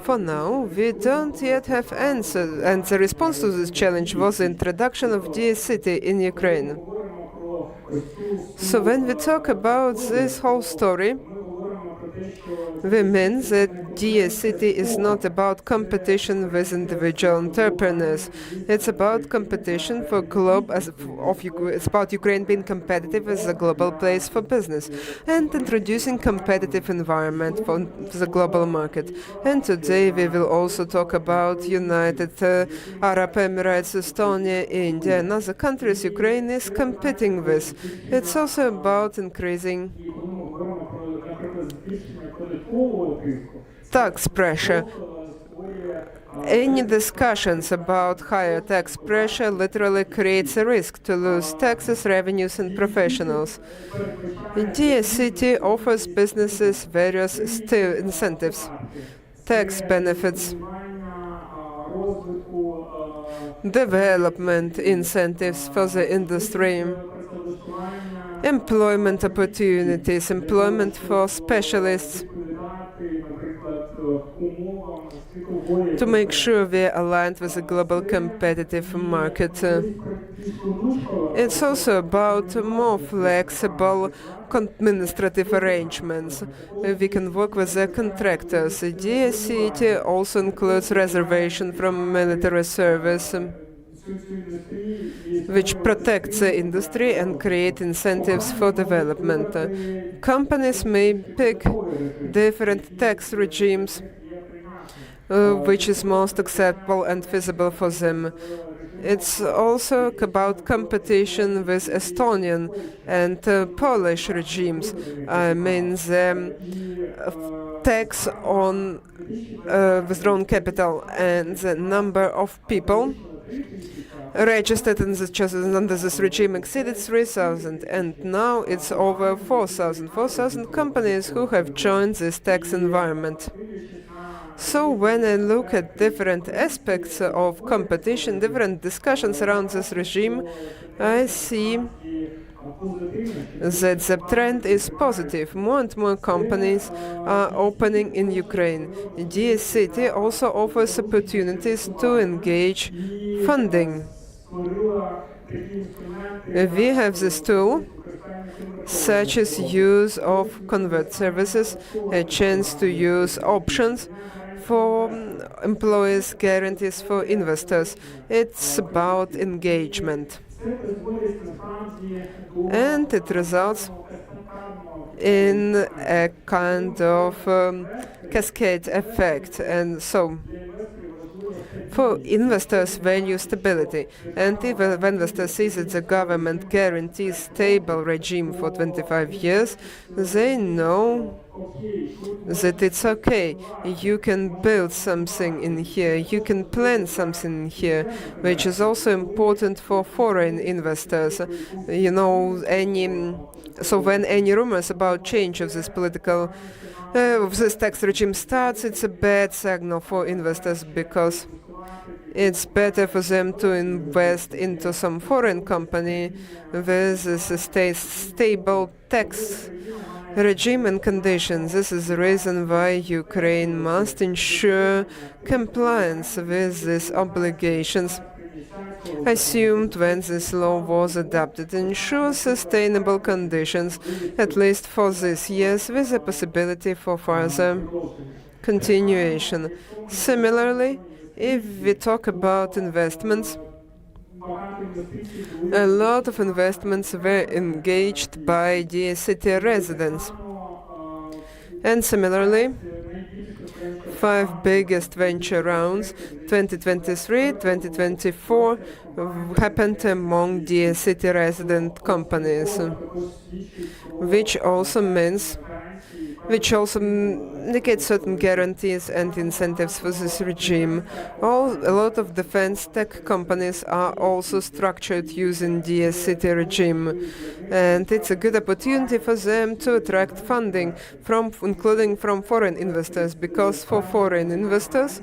For now, we don't yet have answers, and the response to this challenge was the introduction of UNIT.City in Ukraine. So when we talk about this whole story, we mean that UNIT.City is not about competition with individual entrepreneurs. It's about competition for it's about Ukraine being competitive as a global place for business and introducing competitive environment for the global market. And today we will also talk about United Arab Emirates, Estonia, India, and other countries Ukraine is competing with. It's also about increasing tax pressure. Any discussions about higher tax pressure literally creates a risk to lose taxes, revenues, and professionals. UNIT.City offers businesses various incentives, tax benefits, development incentives for the industry, employment opportunities, employment for specialists, to make sure we're aligned with the global competitive market. It's also about more flexible administrative arrangements. We can work with the contractors. The UNIT.City also includes reservation from military service, which protects the industry and create incentives for development. Companies may pick different tax regimes which is most acceptable and feasible for them. It's also about competition with Estonian and Polish regimes. I mean the tax on withdrawn capital and the number of people registered under this regime exceeded 3,000, and now it's over 4,000. 4,000 companies who have joined this tax environment. So when I look at different aspects of competition, different discussions around this regime, I see that the trend is positive. More and more companies are opening in Ukraine. UNIT.City also offers opportunities to engage funding. We have this tool, such as use of convert services, a chance to use options for employees, guarantees for investors. It's about engagement. And it results in a kind of cascade effect. And so, for investors, value stability. And if an investor sees that the government guarantees stable regime for 25 years, they know that it's okay. You can build something in here, you can plan something in here, which is also important for foreign investors. So when any rumors about change of this of this tax regime starts, it's a bad signal for investors, because it's better for them to invest into some foreign company with a stable tax regime and conditions. This is the reason why Ukraine must ensure compliance with these obligations assumed when this law was adopted, ensure sustainable conditions, at least for this year, with a possibility for further continuation. Similarly, if we talk about investments, a lot of investments were engaged by the city residents. And similarly, 5 biggest venture rounds, 2023, 2024, happened among the city resident companies, which also indicates certain guarantees and incentives for this regime. A lot of defense tech companies are also structured using the city regime, and it's a good opportunity for them to attract funding, including from foreign investors, because for foreign investors,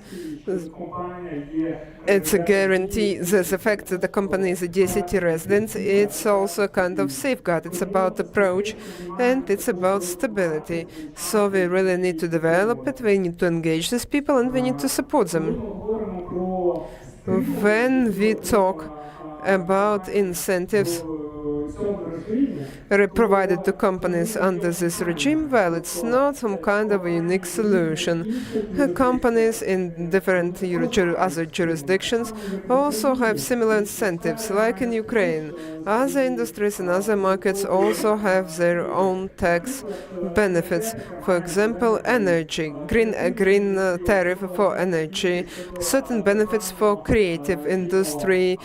it's a guarantee. The fact that the company is a UNIT.City resident, it's also a kind of safeguard. It's about approach and it's about stability. So we really need to develop it, we need to engage these people, and we need to support them. When we talk about incentives provided to companies under this regime, well, it's not some kind of a unique solution. Companies in different other jurisdictions also have similar incentives, like in Ukraine. Other industries and other markets also have their own tax benefits. For example, energy, green tariff for energy, certain benefits for creative industry,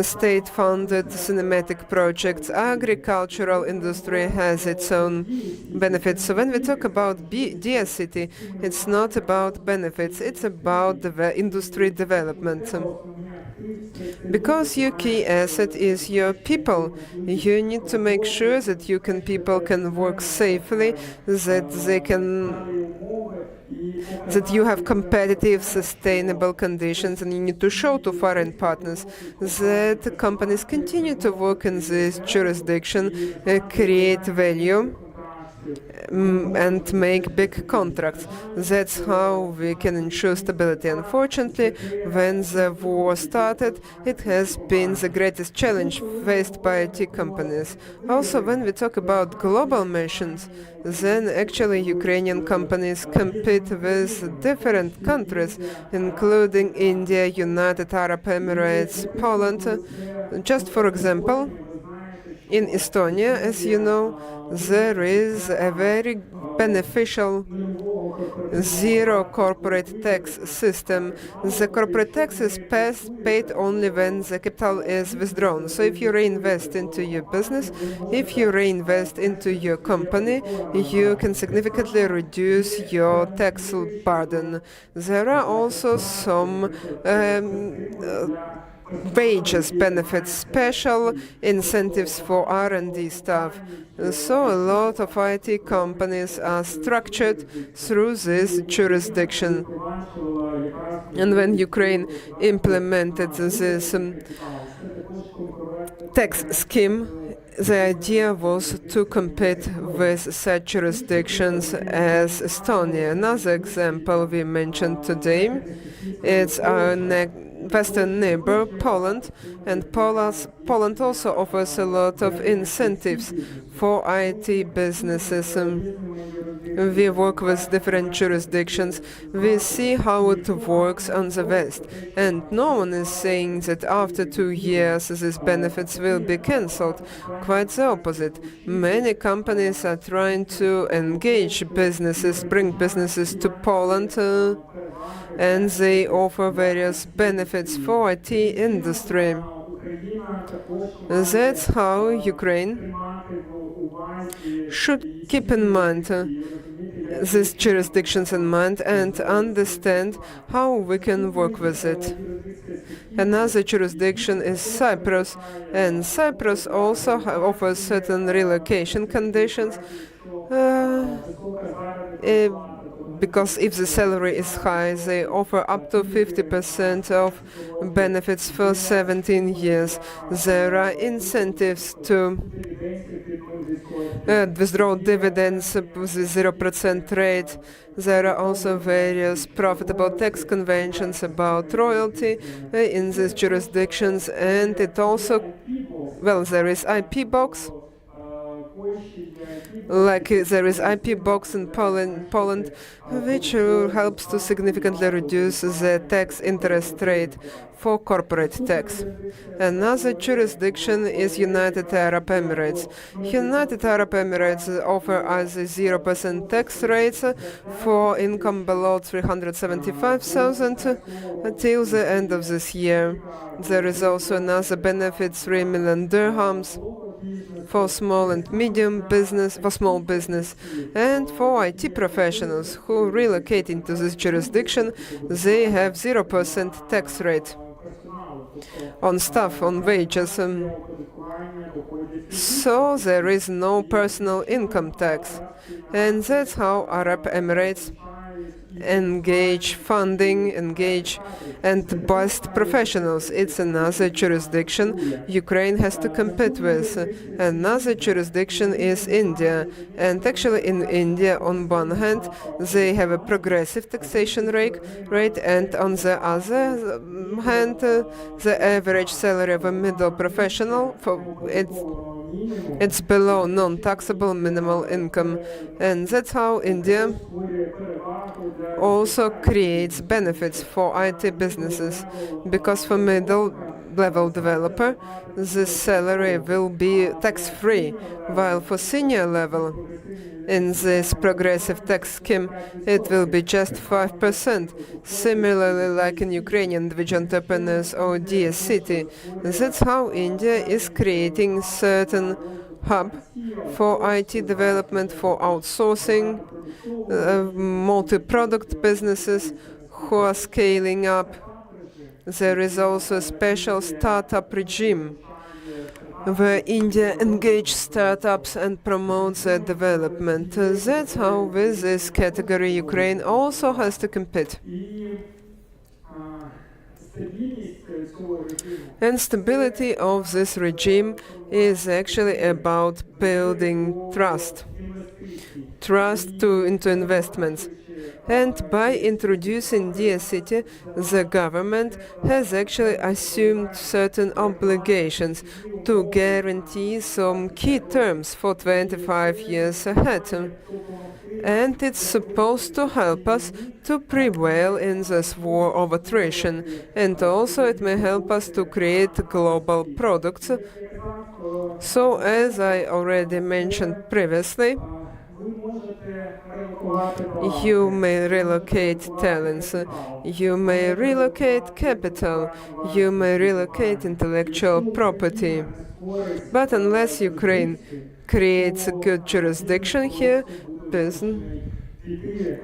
state-funded cinematic projects. Agricultural industry has its own benefits. So when we talk about UNIT.City, it's not about benefits, it's about industry development. Because your key asset is your people, you need to make sure that people can work safely, that they can that you have competitive, sustainable conditions, and you need to show to foreign partners that companies continue to work in this jurisdiction, create value, and make big contracts. That's how we can ensure stability. Unfortunately, when the war started, it has been the greatest challenge faced by IT companies. Also, when we talk about global missions, then actually Ukrainian companies compete with different countries, including India, United Arab Emirates, Poland. Just for example, in Estonia, as you know, there is a very beneficial zero corporate tax system. The corporate tax is paid only when the capital is withdrawn. So if you reinvest into your business, if you reinvest into your company, you can significantly reduce your tax burden. There are also some wages benefits, special incentives for R&D staff. So a lot of IT companies are structured through this jurisdiction. And when Ukraine implemented this tax scheme, the idea was to compete with such jurisdictions as Estonia. Another example we mentioned today, it's our western neighbor, Poland, and Poland also offers a lot of incentives for IT businesses. We work with different jurisdictions. We see how it works on the West. And no one is saying that after 2 years these benefits will be cancelled. Quite the opposite. Many companies are trying to engage businesses, bring businesses to Poland, and they offer various benefits for IT industry. That's how Ukraine should keep in mind these jurisdictions in mind and understand how we can work with it. Another jurisdiction is Cyprus, and Cyprus also offers certain relocation conditions. Because if the salary is high, they offer up to 50% of benefits for 17 years. There are incentives to withdraw dividends with a 0% rate. There are also various profitable tax conventions about royalty in these jurisdictions, and it also, well, there is IP box. Like there is IP box in Poland, which helps to significantly reduce the tax interest rate for corporate tax. Another jurisdiction is United Arab Emirates. United Arab Emirates offer us 0% tax rates for income below 375,000 until the end of this year. There is also another benefit, 3 million dirhams for small and medium business, for small business, and for IT professionals who relocate into this jurisdiction, they have 0% tax rate on staff, on wages. So there is no personal income tax. And that's how Arab Emirates engage funding, engage and bust professionals. It's another jurisdiction Ukraine has to compete with. Another jurisdiction is India. And actually in India, on one hand, they have a progressive taxation rate, and on the other hand, the average salary of a middle professional, it's below non-taxable minimal income. And that's how India also creates benefits for IT businesses, because for middle-level developer, the salary will be tax-free, while for senior level, in this progressive tax scheme, it will be just 5%, similarly like in Ukrainian individual entrepreneurs or UNIT.City. That's how India is creating certain hub for IT development, for outsourcing, multi-product businesses who are scaling up. There is also a special startup regime where India engages startups and promotes their development. That's how with this category Ukraine also has to compete. And stability of this regime is actually about building trust. Into investments. And by introducing UNIT.City, the government has actually assumed certain obligations to guarantee some key terms for 25 years ahead. And it's supposed to help us to prevail in this war of attrition. And also it may help us to create global products. So as I already mentioned previously, you may relocate talents, you may relocate capital, you may relocate intellectual property. But unless Ukraine creates a good jurisdiction here,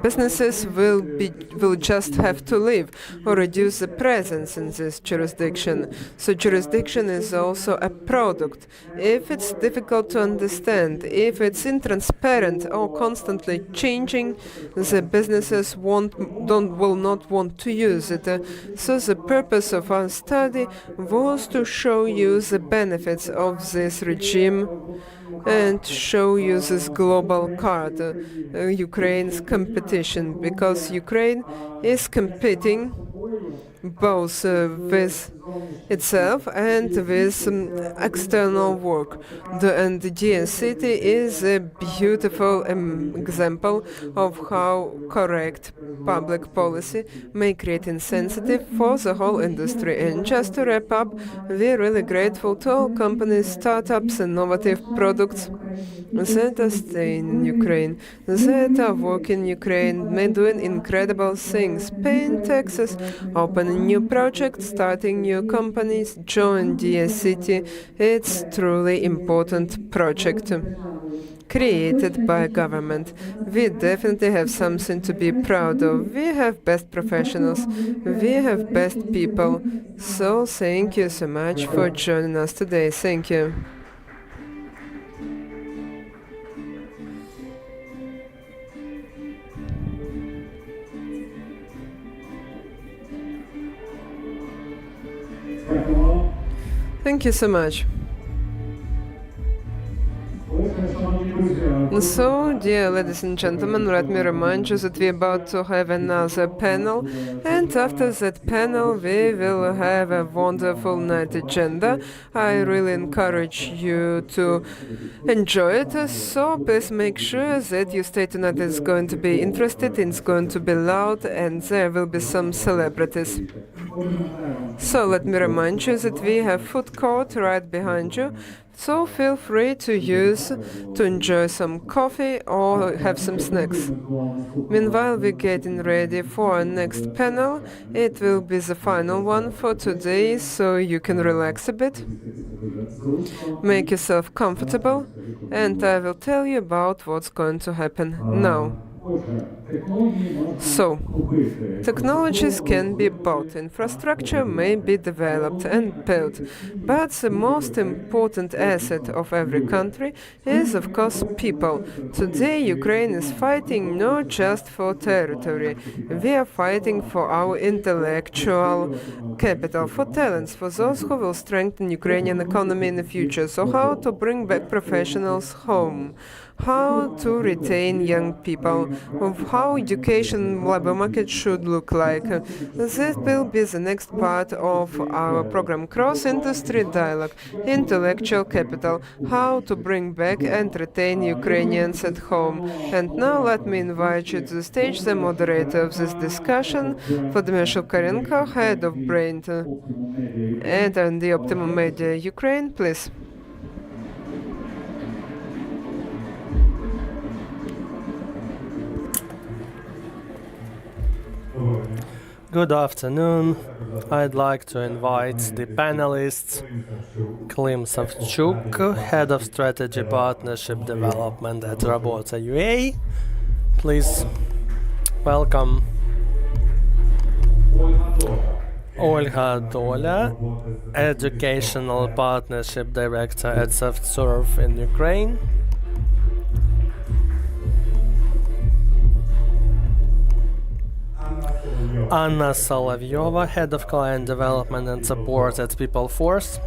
businesses will just have to leave or reduce the presence in this jurisdiction. So jurisdiction is also a product. If it's difficult to understand, if it's intransparent or constantly changing, the businesses will not want to use it. So the purpose of our study was to show you the benefits of this regime and show you this global card, Ukraine's competition, because Ukraine is competing both with itself and with external work. And the UNIT.City is a beautiful example of how correct public policy may create incentive for the whole industry. And just to wrap up, we're really grateful to all companies, startups, innovative products that are staying in Ukraine, that are working in Ukraine, doing incredible things, paying taxes, opening new projects, starting new companies, join UNIT.City. It's truly important project created by government. We definitely have something to be proud of. We have best professionals, we have best people. So thank you so much for joining us today. Thank you. Thank you so much. So, dear ladies and gentlemen, let me remind you that we're about to have another panel, and after that panel we will have a wonderful night agenda. I really encourage you to enjoy it, so please make sure that you stay tonight. It's going to be interesting, it's going to be loud, and there will be some celebrities. So let me remind you that we have food court right behind you. So feel free to enjoy some coffee or have some snacks. Meanwhile, we're getting ready for our next panel. It will be the final one for today, so you can relax a bit, make yourself comfortable, and I will tell you about what's going to happen now. So, technologies can be bought, infrastructure may be developed and built, but the most important asset of every country is, of course, people. Today, Ukraine is fighting not just for territory, we are fighting for our intellectual capital, for talents, for those who will strengthen Ukrainian economy in the future. So how to bring back professionals home? How to retain young people, of how education labor market should look like. This will be the next part of our program, Cross-Industry Dialogue, Intellectual Capital, how to bring back and retain Ukrainians at home. And now let me invite you to the stage the moderator of this discussion, Vladimir Shilkarenko, head of Brain and the Optimum Media Ukraine, please. Good afternoon. I'd like to invite the panelists, Klim Savchuk, Head of Strategy Partnership Development at Rabota UA. Please welcome. Olga Doля, Educational Partnership Director at SoftServe in Ukraine. Anna Solovyova, Head of Client Development and Support at PeopleForce.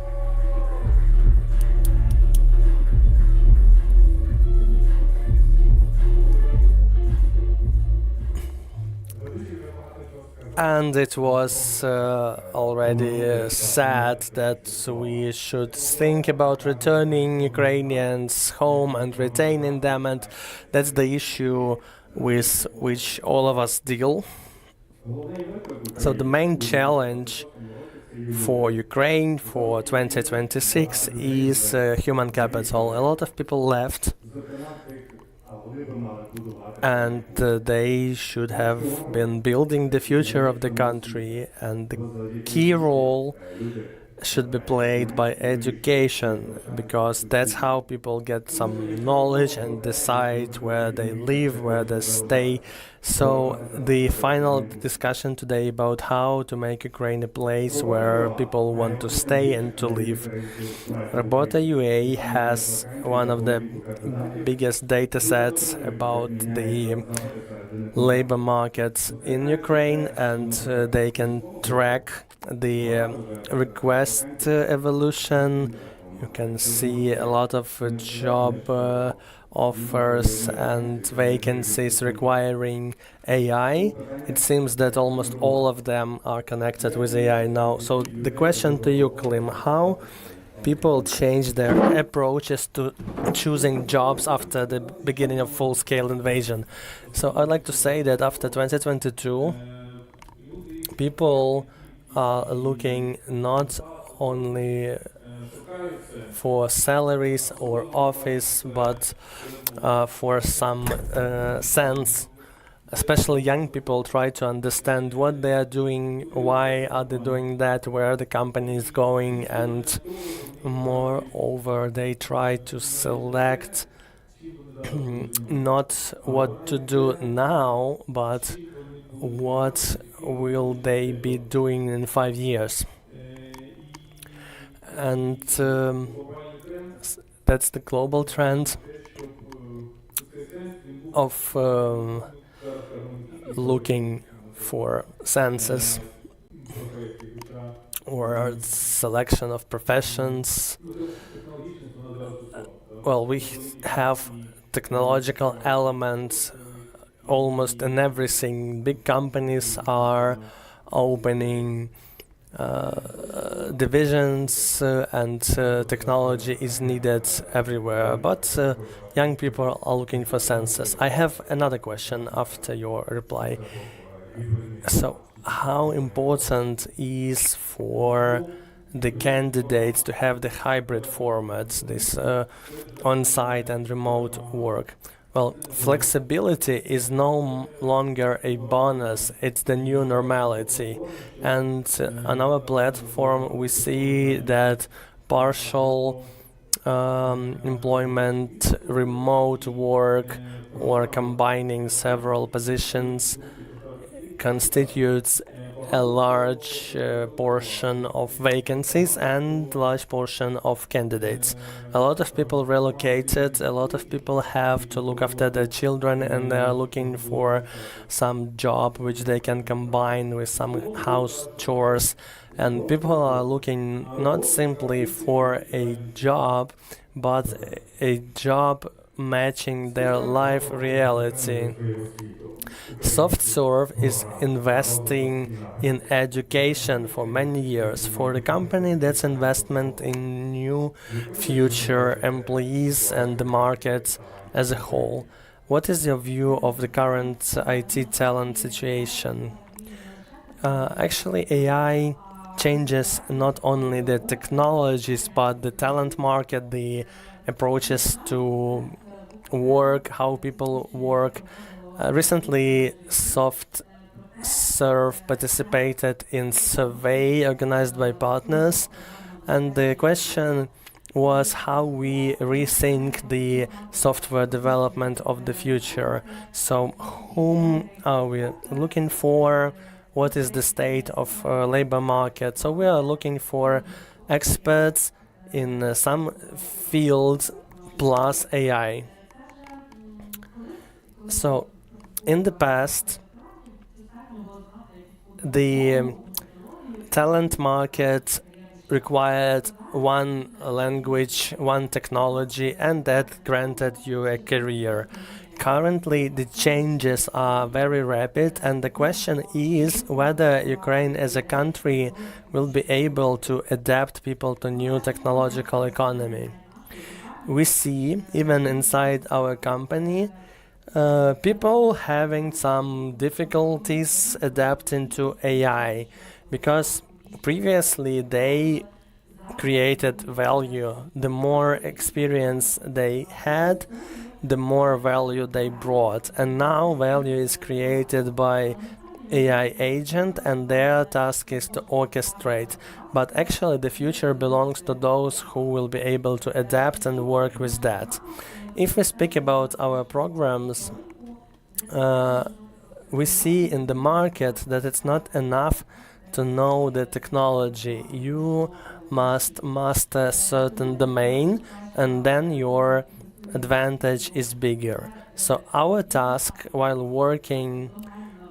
And it was already said that we should think about returning Ukrainians home and retaining them, and that's the issue with which all of us deal. So the main challenge for Ukraine for 2026 is human capital. A lot of people left, and they should have been building the future of the country, and the key role should be played by education, because that's how people get some knowledge and decide where they live, where they stay. So the final discussion today about how to make Ukraine a place where people want to stay and to live. Robota UA has one of the biggest data sets about the labor markets in Ukraine, and they can track the request evolution. You can see a lot of job offers and vacancies requiring AI. It seems that almost all of them are connected with AI now. So the question to you, Klim, how people change their approaches to choosing jobs after the beginning of full-scale invasion. So I'd like to say that after 2022, people are looking not only for salaries or office, but for some sense. Especially young people try to understand what they are doing, why are they doing that, where the company is going, and moreover, they try to select not what to do now, but what will they be doing in 5 years. And that's the global trend of looking for senses or selection of professions. Well, we have technological elements almost in everything. Big companies are opening divisions and technology is needed everywhere, but young people are looking for senses. I have another question after your reply. So how important is for the candidates to have the hybrid formats, this on-site and remote work? Well, flexibility is no longer a bonus, it's the new normality. And on our platform, we see that partial employment, remote work, or combining several positions constitutes a large portion of vacancies and large portion of candidates. A lot of people relocated, a lot of people have to look after their children, and they are looking for some job which they can combine with some house chores. And people are looking not simply for a job, but a job matching their life reality. SoftServe is investing in education for many years. For the company, that's investment in new future employees and the market as a whole. What is your view of the current IT talent situation? Actually, AI changes not only the technologies, but the talent market, the approaches to work, how people work. Recently, SoftServe participated in survey organized by partners, and the question was how we rethink the software development of the future. So, whom are we looking for? what is the state of labor market. So we are looking for experts in some fields plus AI. So in the past, the talent market required one language, one technology, and that granted you a career. Currently, the changes are very rapid, and the question is whether Ukraine as a country will be able to adapt people to new technological economy. We see, even inside our company, people having some difficulties adapting to AI, because previously they created value. The more experience they had, the more value they brought. And now value is created by AI agent, and their task is to orchestrate. But actually the future belongs to those who will be able to adapt and work with that. If we speak about our programs, we see in the market that it's not enough to know the technology. You must master a certain domain, and then your advantage is bigger. So our task while working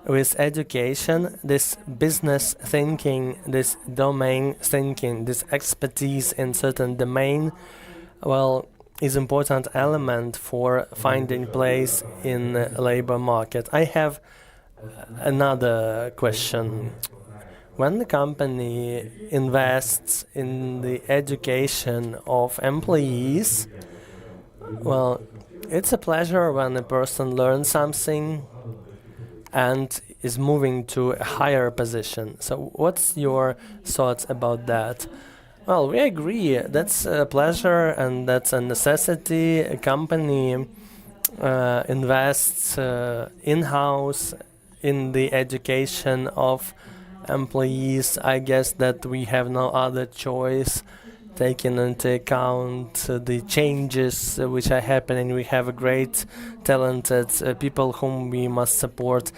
with education, this business thinking, this domain thinking, this expertise in certain domain, well, is important element for finding place in labor market. I have another question. When the company invests in the education of employees, well, it's a pleasure when a person learns something and is moving to a higher position. So what's your thoughts about that? Well, we agree. That's a pleasure and that's a necessity. A company invests in-house in the education of employees. I guess that we have no other choice, taking into account the changes which are happening. We have a great talented people whom we must support.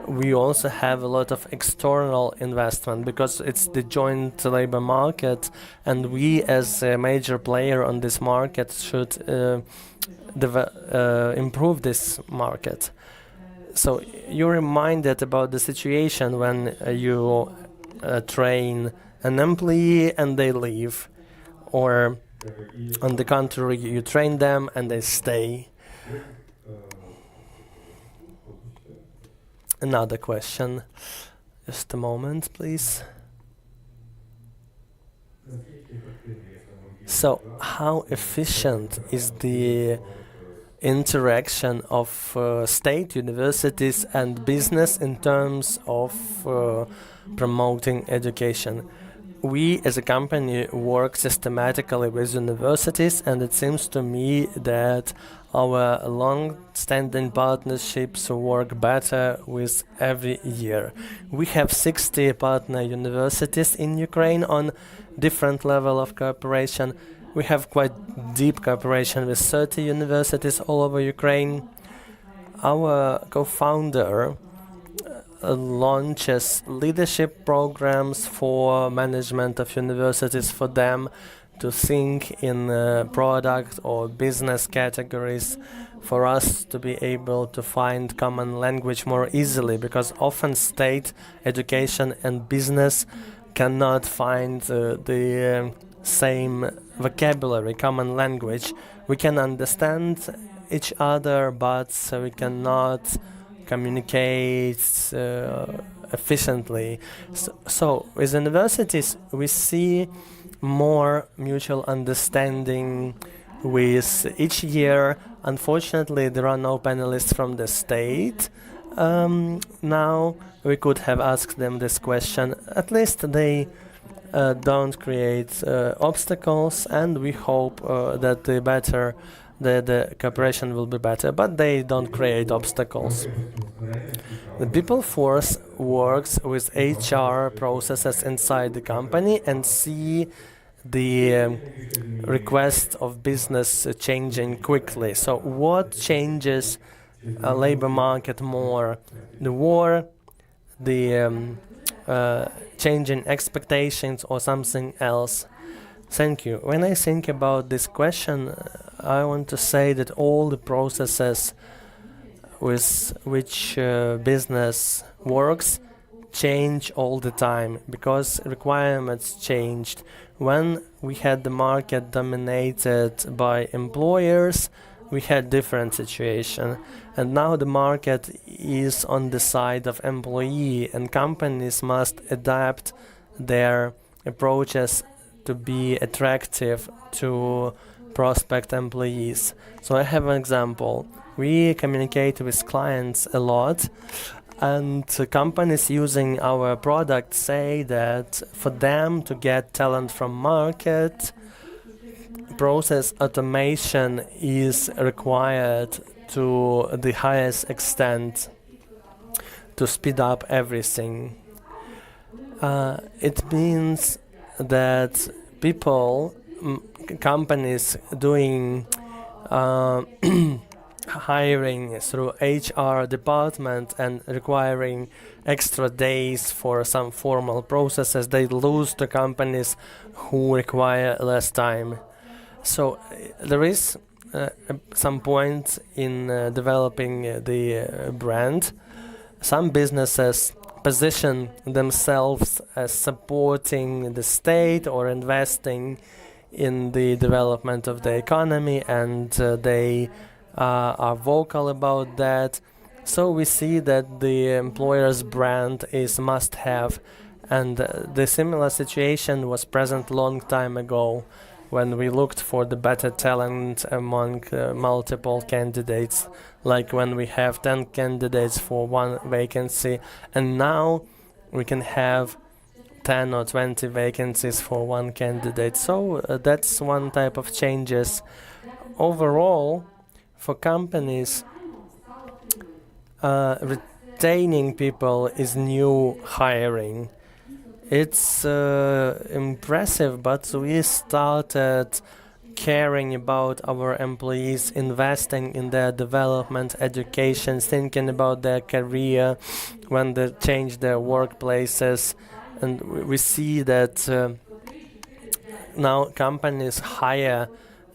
We also have a lot of external investment because it's the joint labor market, and we as a major player on this market should improve this market. So you're reminded about the situation when you train an employee and they leave, or on the contrary, you train them and they stay. Another question. Just a moment, please. So, how efficient is the interaction of state universities and business in terms of promoting education? We as a company work systematically with universities, and it seems to me that our long-standing partnerships work better with every year. We have 60 partner universities in Ukraine on different level of cooperation. We have quite deep cooperation with 30 universities all over Ukraine. Our co-founder launches leadership programs for management of universities, for them to think in product or business categories, for us to be able to find common language more easily, because often state education and business cannot find the same vocabulary, common language. We can understand each other, but we cannot communicate efficiently. So with universities, we see more mutual understanding with each year. Unfortunately, there are no panelists from the state. Now, we could have asked them this question. At least they don't create obstacles, and we hope that the cooperation will be better, but they don't create obstacles. The people force works with HR processes inside the company and see the request of business changing quickly. So what changes a labor market more? The war, the changing expectations or something else? Thank you. When I think about this question, I want to say that all the processes with which business works change all the time because requirements changed. When we had the market dominated by employers, we had different situation, and now the market is on the side of employee, and companies must adapt their approaches to be attractive to prospect employees. So I have an example. We communicate with clients a lot, and companies using our product say that for them to get talent from market, process automation is required to the highest extent to speed up everything. It means that people, companies doing hiring through HR department and requiring extra days for some formal processes, they lose to companies who require less time. So there is some point in developing the brand. Some businesses position themselves as supporting the state or investing in the development of the economy, and they are vocal about that. So we see that the employer's brand is must-have, and the similar situation was present long time ago when we looked for the better talent among multiple candidates, like when we have 10 candidates for one vacancy, and now we can have 10 or 20 vacancies for one candidate. So that's one type of changes. Overall, for companies, retaining people is new hiring. It's impressive, but we started caring about our employees, investing in their development, education, thinking about their career when they change their workplaces. And we see that now companies hire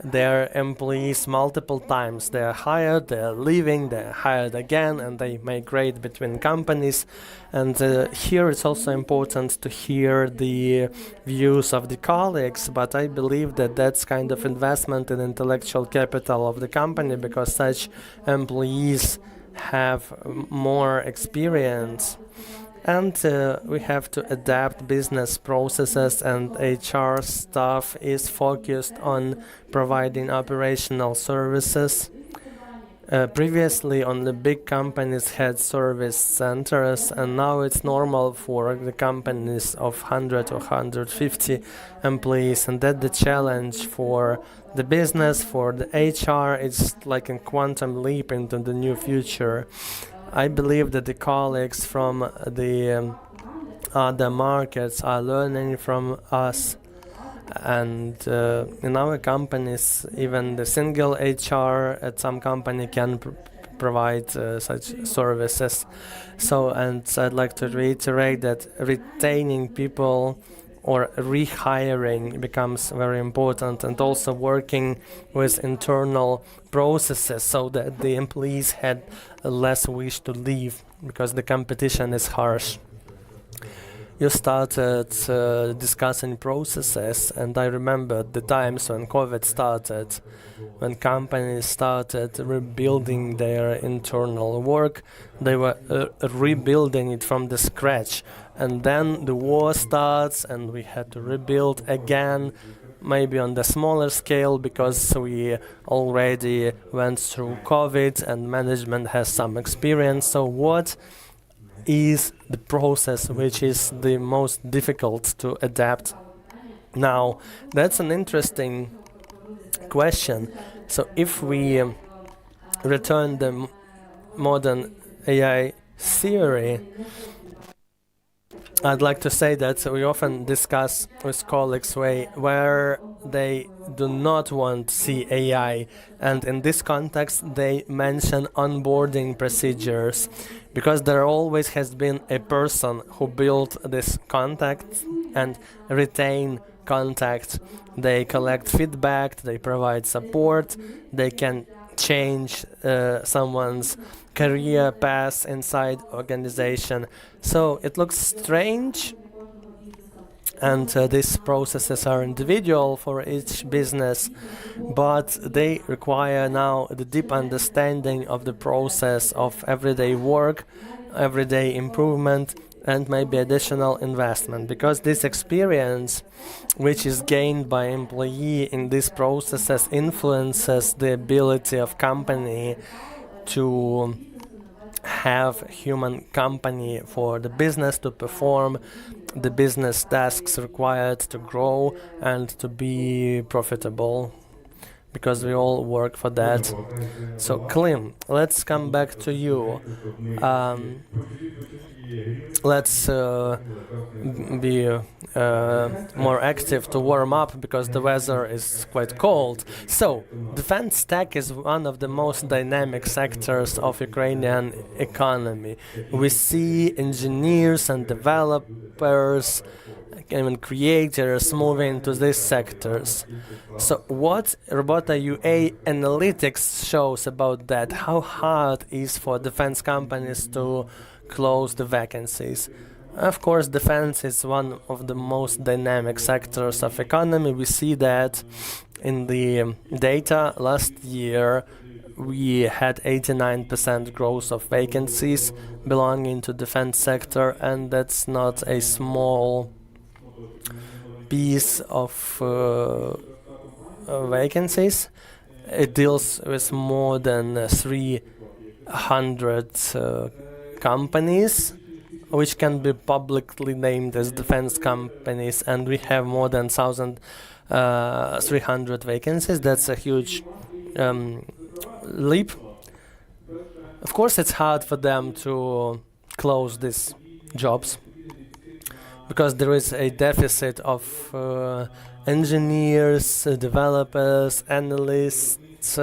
their employees multiple times. They're hired, they're leaving, they're hired again, and they migrate between companies. And here it's also important to hear the views of the colleagues, but I believe that that's kind of investment in intellectual capital of the company, because such employees have more experience. And we have to adapt business processes, and HR staff is focused on providing operational services. Previously, only big companies had service centers, and now it's normal for the companies of 100 or 150 employees, and that's the challenge for the business, for the HR. It's like a quantum leap into the new future. I believe that the colleagues from the other markets are learning from us, and in our companies, even the single HR at some company can provide such services. So, and I'd like to reiterate that retaining people or rehiring becomes very important, and also working with internal processes so that the employees had less wish to leave because the competition is harsh. You started discussing processes, and I remember the times when COVID started, when companies started rebuilding their internal work. They were rebuilding it from the scratch, and then the war starts and we had to rebuild again, maybe on the smaller scale, because we already went through COVID and management has some experience. So what is the process which is the most difficult to adapt now? That's an interesting question. So if we return the modern AI theory, I'd like to say that we often discuss with colleagues where they do not want to see AI, and in this context they mention onboarding procedures, because there always has been a person who built this contact and retain contact. They collect feedback, they provide support, they can change someone's career path inside organization. So it looks strange, and these processes are individual for each business, but they require now the deep understanding of the process of everyday work, everyday improvement, and maybe additional investment, because this experience which is gained by employee in these processes influences the ability of company to have human company for the business to perform the business tasks required to grow and to be profitable, because we all work for that. So Klim, let's come back to you. Let's be more active to warm up, because the weather is quite cold. So, defense tech is one of the most dynamic sectors of Ukrainian economy. We see engineers and developers, even creators moving into these sectors. So, what Robota UA analytics shows about that? How hard is for defense companies to close the vacancies? Of course, defense is one of the most dynamic sectors of economy. We see that in the data last year. We had 89% growth of vacancies belonging to defense sector, and that's not a small piece of vacancies. It deals with more than 300 companies which can be publicly named as defense companies, and we have more than 1,300 vacancies. That's a huge leap. Of course, it's hard for them to close these jobs, because there is a deficit of engineers, developers, analysts,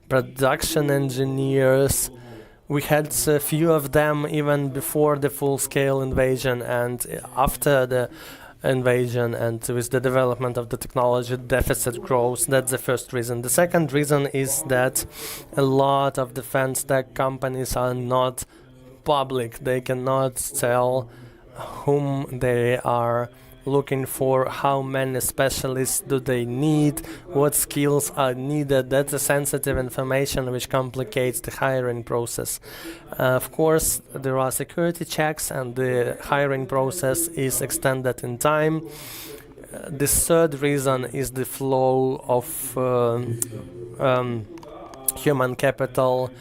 production engineers. We had a few of them even before the full-scale invasion, and after the invasion, and with the development of the technology, deficit grows. That's the first reason. The second reason is that a lot of defense tech companies are not public. They cannot tell whom they are looking for, how many specialists do they need, what skills are needed. That's a sensitive information which complicates the hiring process. Of course, there are security checks, and the hiring process is extended in time. The third reason is the flow of human capital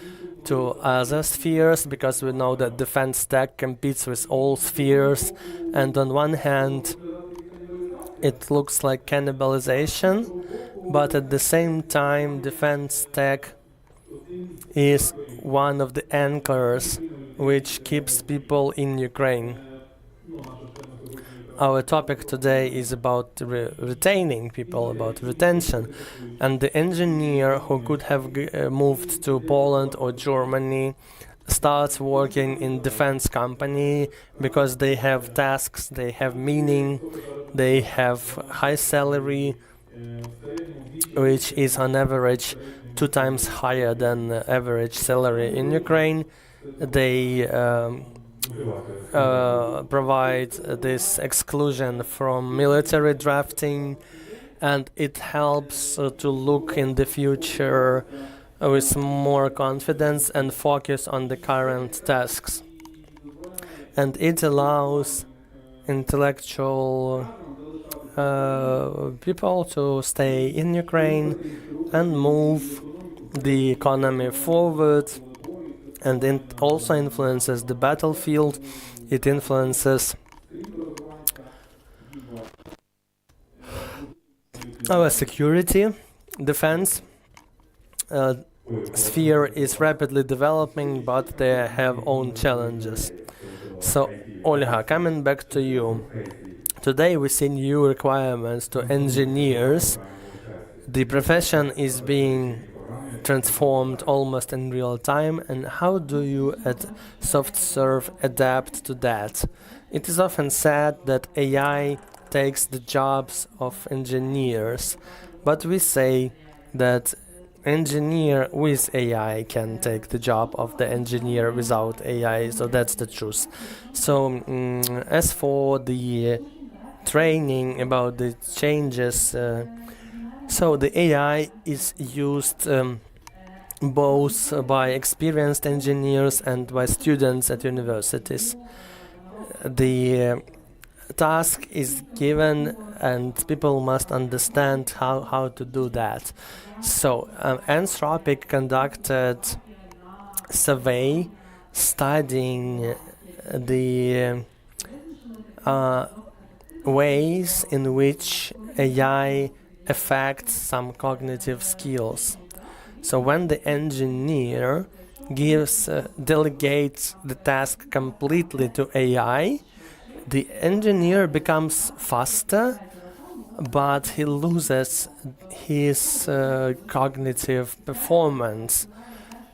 to other spheres, because we know that defense tech competes with all spheres, and on one hand it looks like cannibalization, but at the same time defense tech is one of the anchors which keeps people in Ukraine. Our topic today is about retaining people, about retention, and the engineer who could have moved to Poland or Germany starts working in defense company because they have tasks, they have meaning, they have high salary, which is on average 2 times higher than the average salary in Ukraine. They provide this exclusion from military drafting, and it helps to look in the future with more confidence and focus on the current tasks. And it allows intellectual people to stay in Ukraine and move the economy forward. And it also influences the battlefield. It influences our security, defense. Sphere is rapidly developing, but they have own challenges. So, Olha, coming back to you. Today we see new requirements to engineers. The profession is being transformed almost in real time, and how do you at SoftServe adapt to that? It is often said that AI takes the jobs of engineers, but we say that engineer with AI can take the job of the engineer without AI, so that's the truth. So as for the training about the changes, so the AI is used both by experienced engineers and by students at universities. The task is given and people must understand how to do that. So Anthropic conducted survey studying the ways in which AI affects some cognitive skills. So when the engineer delegates the task completely to AI, the engineer becomes faster, but he loses his cognitive performance.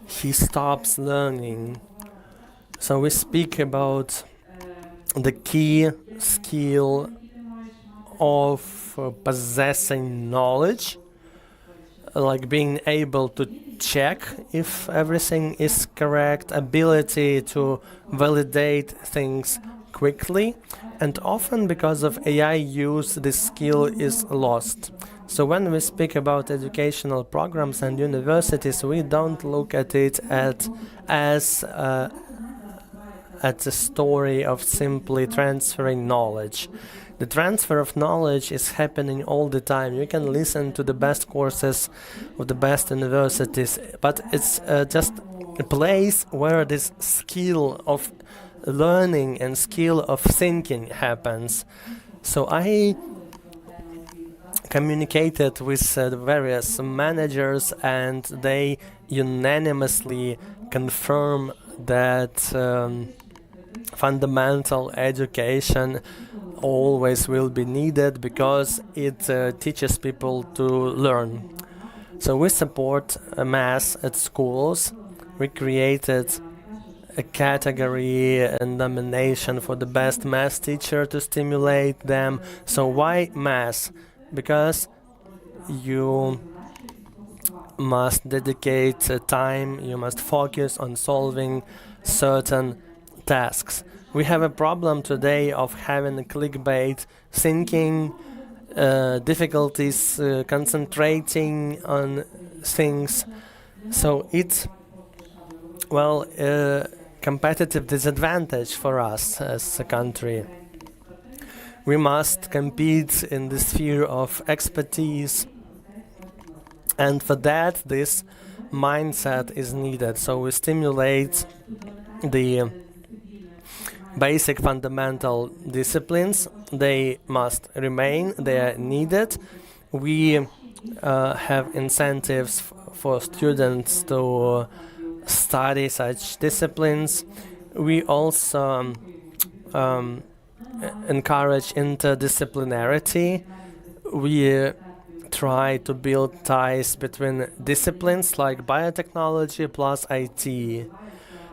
He stops learning. So we speak about the key skill of possessing knowledge, like being able to check if everything is correct, ability to validate things quickly, and often because of AI use this skill is lost. So when we speak about educational programs and universities, we don't look at it as a story of simply transferring knowledge. The transfer of knowledge is happening all the time. You can listen to the best courses of the best universities, but it's just a place where this skill of learning and skill of thinking happens. So I communicated with the various managers, and they unanimously confirm that fundamental education always will be needed because it teaches people to learn. So we support math at schools. We created a category and nomination for the best math teacher to stimulate them. So why math? Because you must dedicate time, you must focus on solving certain tasks. We have a problem today of having clickbait thinking, difficulties concentrating on things. So it's, well, a competitive disadvantage for us as a country. We must compete in the sphere of expertise, and for that this mindset is needed. So we stimulate the basic fundamental disciplines. They must remain, they are needed. We have incentives for students to study such disciplines. We also encourage interdisciplinarity. We try to build ties between disciplines like biotechnology plus IT,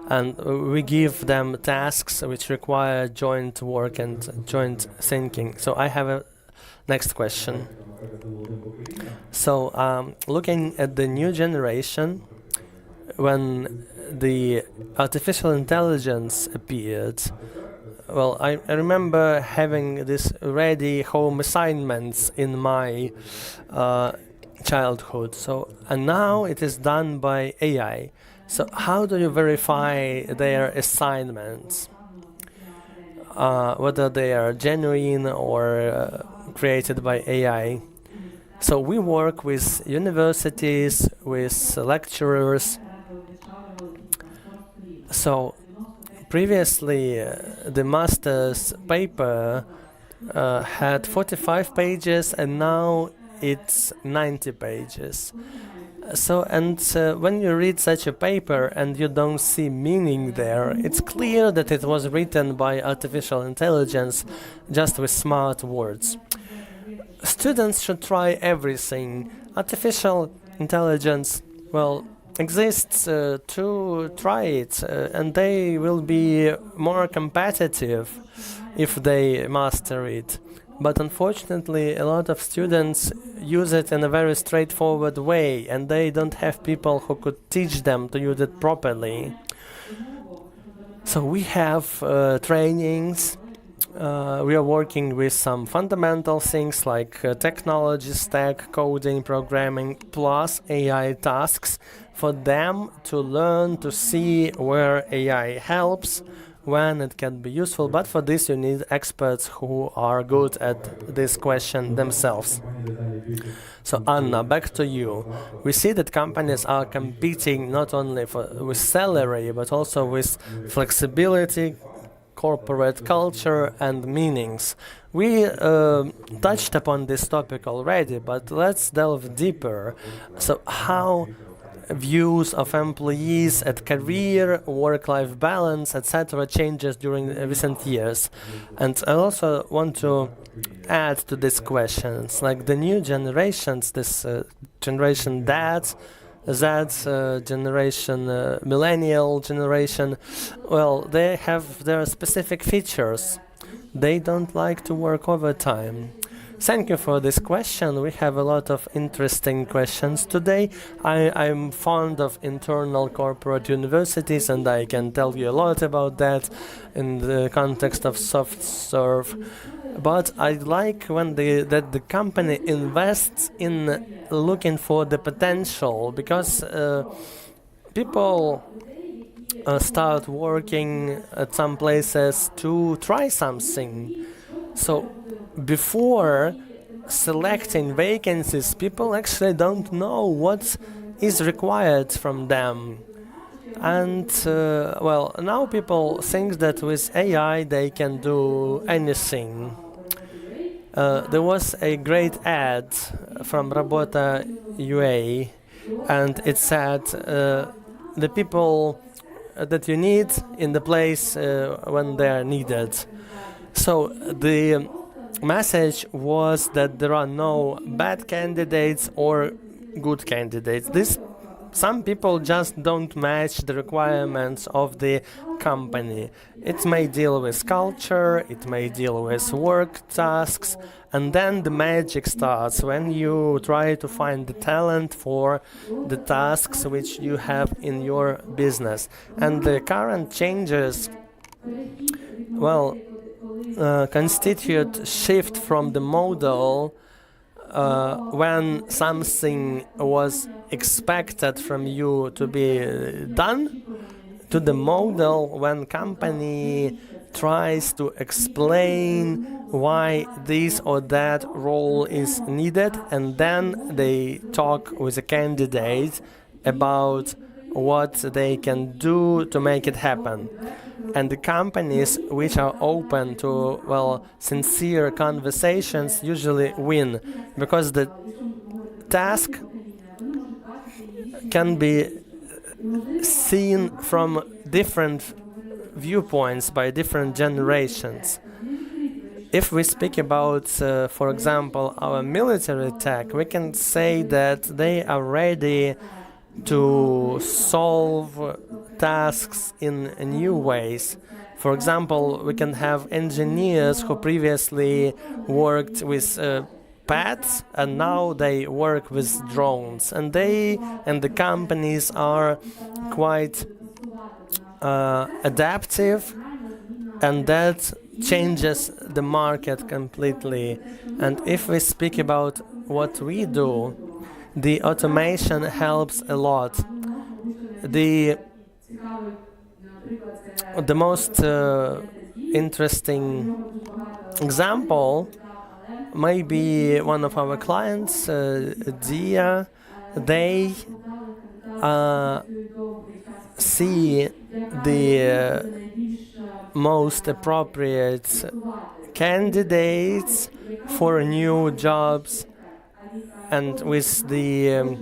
and we give them tasks which require joint work and joint thinking. So I have a next question. So looking at the new generation, when the artificial intelligence appeared, well, I remember having this ready home assignments in my childhood. So, and now it is done by AI. So how do you verify their assignments? Whether they are genuine or created by AI. So we work with universities, with lecturers. So previously, the master's paper had 45 pages, and now it's 90 pages. So, and when you read such a paper and you don't see meaning there, it's clear that it was written by artificial intelligence just with smart words. Students should try everything. Artificial intelligence well, exists to try it, and they will be more competitive if they master it. But unfortunately, a lot of students use it in a very straightforward way, and they don't have people who could teach them to use it properly. So we have trainings. We are working with some fundamental things like technology stack, coding, programming, plus AI tasks for them to learn to see where AI helps, when it can be useful. But for this, you need experts who are good at this question themselves. So Anna, back to you. We see that companies are competing not only with salary, but also with flexibility, corporate culture, and meanings. We touched upon this topic already, but let's delve deeper. So how views of employees at career, work-life balance, etc. changes during recent years. And I also want to add to these questions, like the new generations, this generation Z generation, millennial generation, well, they have their specific features. They don't like to work overtime. Thank you for this question. We have a lot of interesting questions today. I'm fond of internal corporate universities, and I can tell you a lot about that in the context of soft serve. But I like when that the company invests in looking for the potential, because people start working at some places to try something. So before selecting vacancies, people actually don't know what is required from them. And well, now people think that with AI they can do anything. There was a great ad from Работа UA, and it said the people that you need in the place when they are needed. So the message was that there are no bad candidates or good candidates. Some people just don't match the requirements of the company. It may deal with culture, it may deal with work tasks, and then the magic starts when you try to find the talent for the tasks which you have in your business. And the current changes, well, constitute shift from the model when something was expected from you to be done, to the model when company tries to explain why this or that role is needed, and then they talk with a candidate about what they can do to make it happen. And the companies which are open to, well, sincere conversations usually win, because the task can be seen from different viewpoints by different generations. If we speak about, for example, our military tech, we can say that they are ready to solve tasks in new ways. For example, we can have engineers who previously worked with pads, and now they work with drones, and the companies are quite adaptive, and that changes the market completely. And if we speak about what we do, the automation helps a lot. The most interesting example may be one of our clients, Dia. They see the most appropriate candidates for new jobs and with the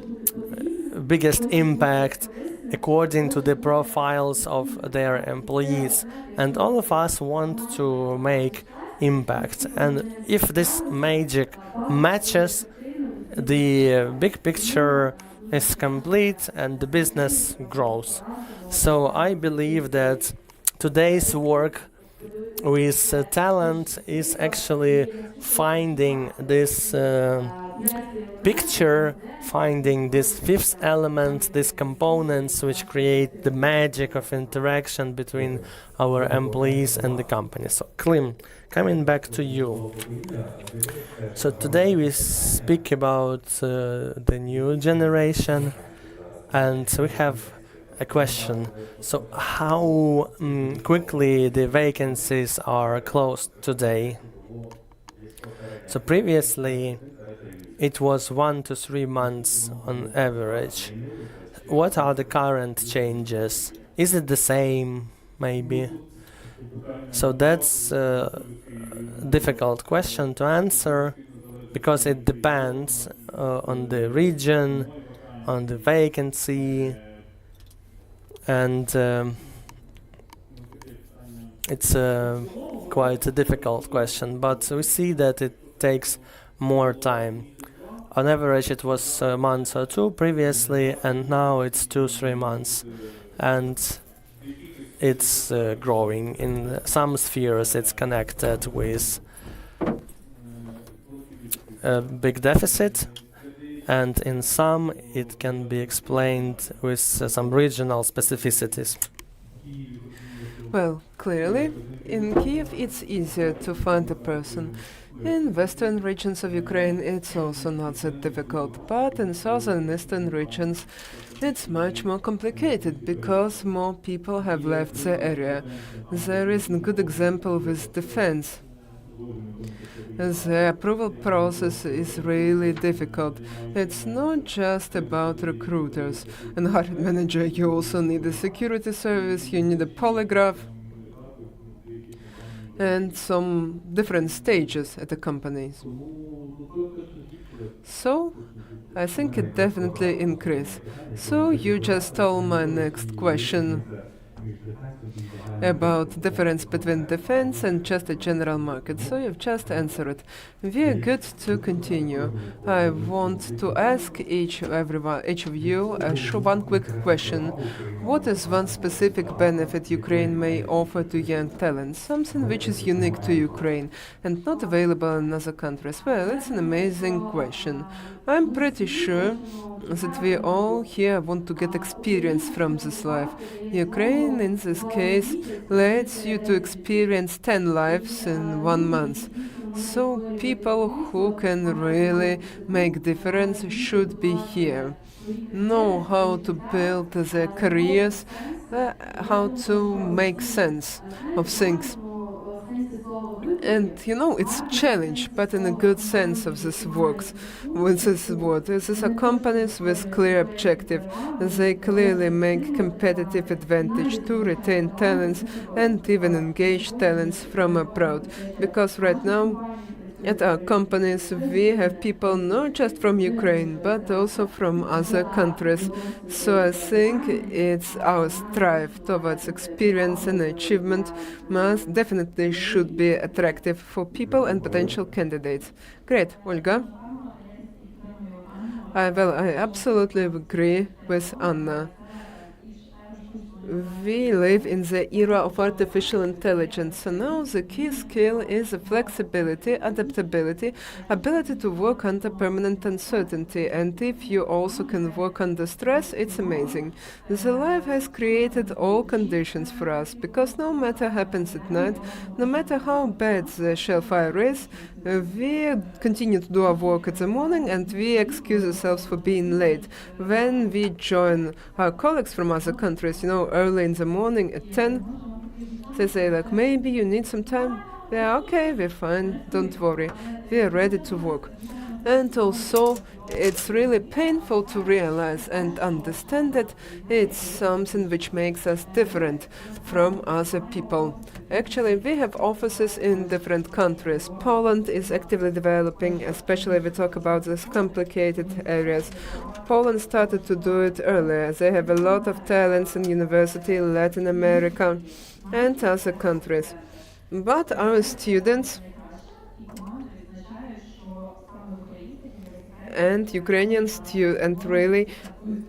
biggest impact according to the profiles of their employees. And all of us want to make impact. And if this magic matches the big picture is complete and the business grows. So I believe that today's work with talent is actually finding this picture, finding this fifth element, these components which create the magic of interaction between our employees and the company. So Klim, coming back to you. So today we speak about the new generation, and we have a question. So how quickly the vacancies are closed today? So previously it was 1 to 3 months on average. What are the current changes? Is it the same, maybe? So that's a difficult question to answer because it depends on the region, on the vacancy, and it's quite a difficult question, but we see that it takes more time. On average it was a month or two previously, and now it's 2-3 months, and it's growing. In some spheres it's connected with a big deficit, and in some it can be explained with some regional specificities. Well, clearly, in Kiev it's easier to find a person. In western regions of Ukraine it's also not that difficult, but in southern and eastern regions it's much more complicated because more people have left the area. There is a good example with defense. The approval process is really difficult. It's not just about recruiters and hiring manager. You also need a security service, you need a polygraph, and some different stages at the companies. So I think it definitely increased. So you just stole my next question about difference between defense and just a general market. So you've just answered it. We are good to continue. I want to ask each of you one quick question. What is one specific benefit Ukraine may offer to young talents? Something which is unique to Ukraine and not available in other countries? Well, it's an amazing question. I'm pretty sure that we all here want to get experience from this life. Ukraine, in this case, lets you to experience 10 lives in 1 month. So people who can really make difference should be here. Know how to build their careers, how to make sense of things. And it's a challenge, but in a good sense of this works. With this word, these are companies with clear objective. They clearly make competitive advantage to retain talents and even engage talents from abroad. Because right now, at our companies, we have people not just from Ukraine, but also from other countries. So I think it's our strive towards experience and achievement must definitely should be attractive for people and potential candidates. Great, Olga. I absolutely agree with Anna. We live in the era of artificial intelligence, so now the key skill is flexibility, adaptability, ability to work under permanent uncertainty, and if you also can work under stress, it's amazing. The life has created all conditions for us, because no matter what happens at night, no matter how bad the shellfire is, we continue to do our work at the morning and we excuse ourselves for being late. When we join our colleagues from other countries, early in the morning at 10, they say like, maybe you need some time. Yeah, okay, we're fine, don't worry, we are ready to work. And also, it's really painful to realize and understand that it's something which makes us different from other people. Actually, we have offices in different countries. Poland is actively developing, especially we talk about these complicated areas. Poland started to do it earlier. They have a lot of talents in university, Latin America, and other countries. But our students and Ukrainian students really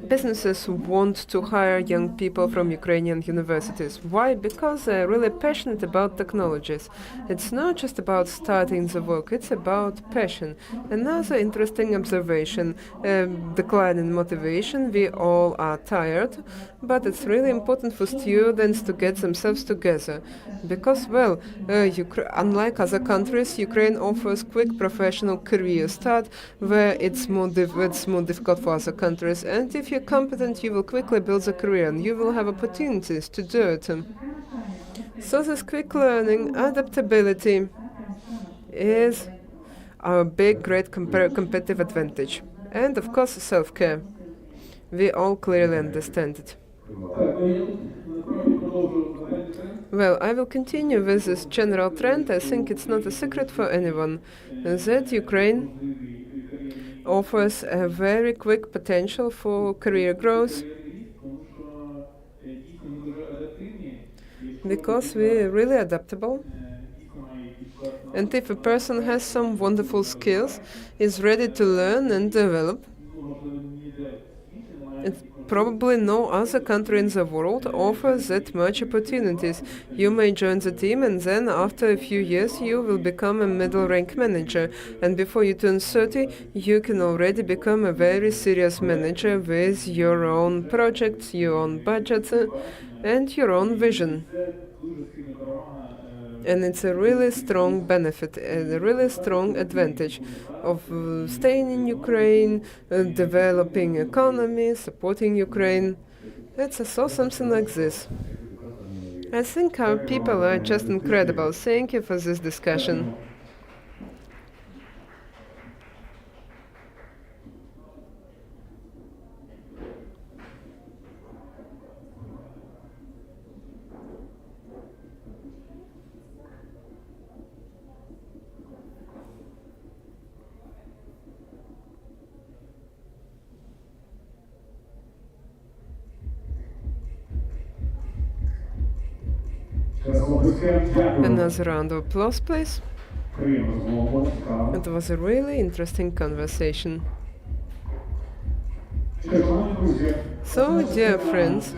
businesses want to hire young people from Ukrainian universities. Why? Because they're really passionate about technologies. It's not just about starting the work, it's about passion. Another interesting observation, decline in motivation. We all are tired, but it's really important for students to get themselves together. Because, well, unlike other countries, Ukraine offers quick professional career start, where it's more difficult for other countries. And if you're competent, you will quickly build a career and you will have opportunities to do it. So this quick learning, adaptability is our big, great competitive advantage. And of course, self-care. We all clearly understand it. Well, I will continue with this general trend. I think it's not a secret for anyone that Ukraine offers a very quick potential for career growth because we're really adaptable. And if a person has some wonderful skills, is ready to learn and develop, it's probably no other country in the world offers that much opportunities. You may join the team and then after a few years you will become a middle rank manager. And before you turn 30, you can already become a very serious manager with your own projects, your own budgets, and your own vision. And it's a really strong benefit and a really strong advantage of staying in Ukraine, developing economy, supporting Ukraine. It's saw something like this. I think our people are just incredible. Thank you for this discussion. Another round of applause, please. It was a really interesting conversation. So, dear friends,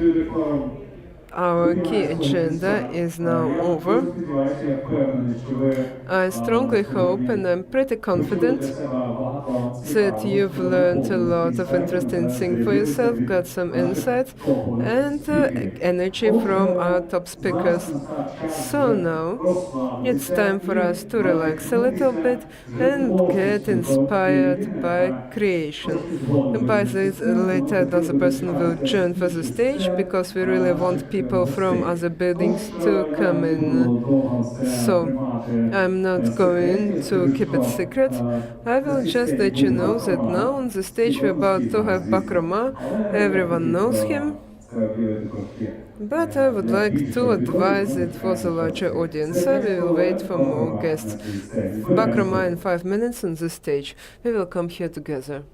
our key agenda is now over. I strongly hope and I'm pretty confident that you've learned a lot of interesting things for yourself, got some insights and energy from our top speakers. So now it's time for us to relax a little bit and get inspired by creation. And by this, later another person will join for the stage because we really want people from other buildings to come in. So I'm not going to keep it secret. I will just let you know that now on the stage we're about to have Bakrama. Everyone knows him. But I would like to advise it was a larger audience, so we will wait for more guests. Bakrama in 5 minutes on the stage. We will come here together.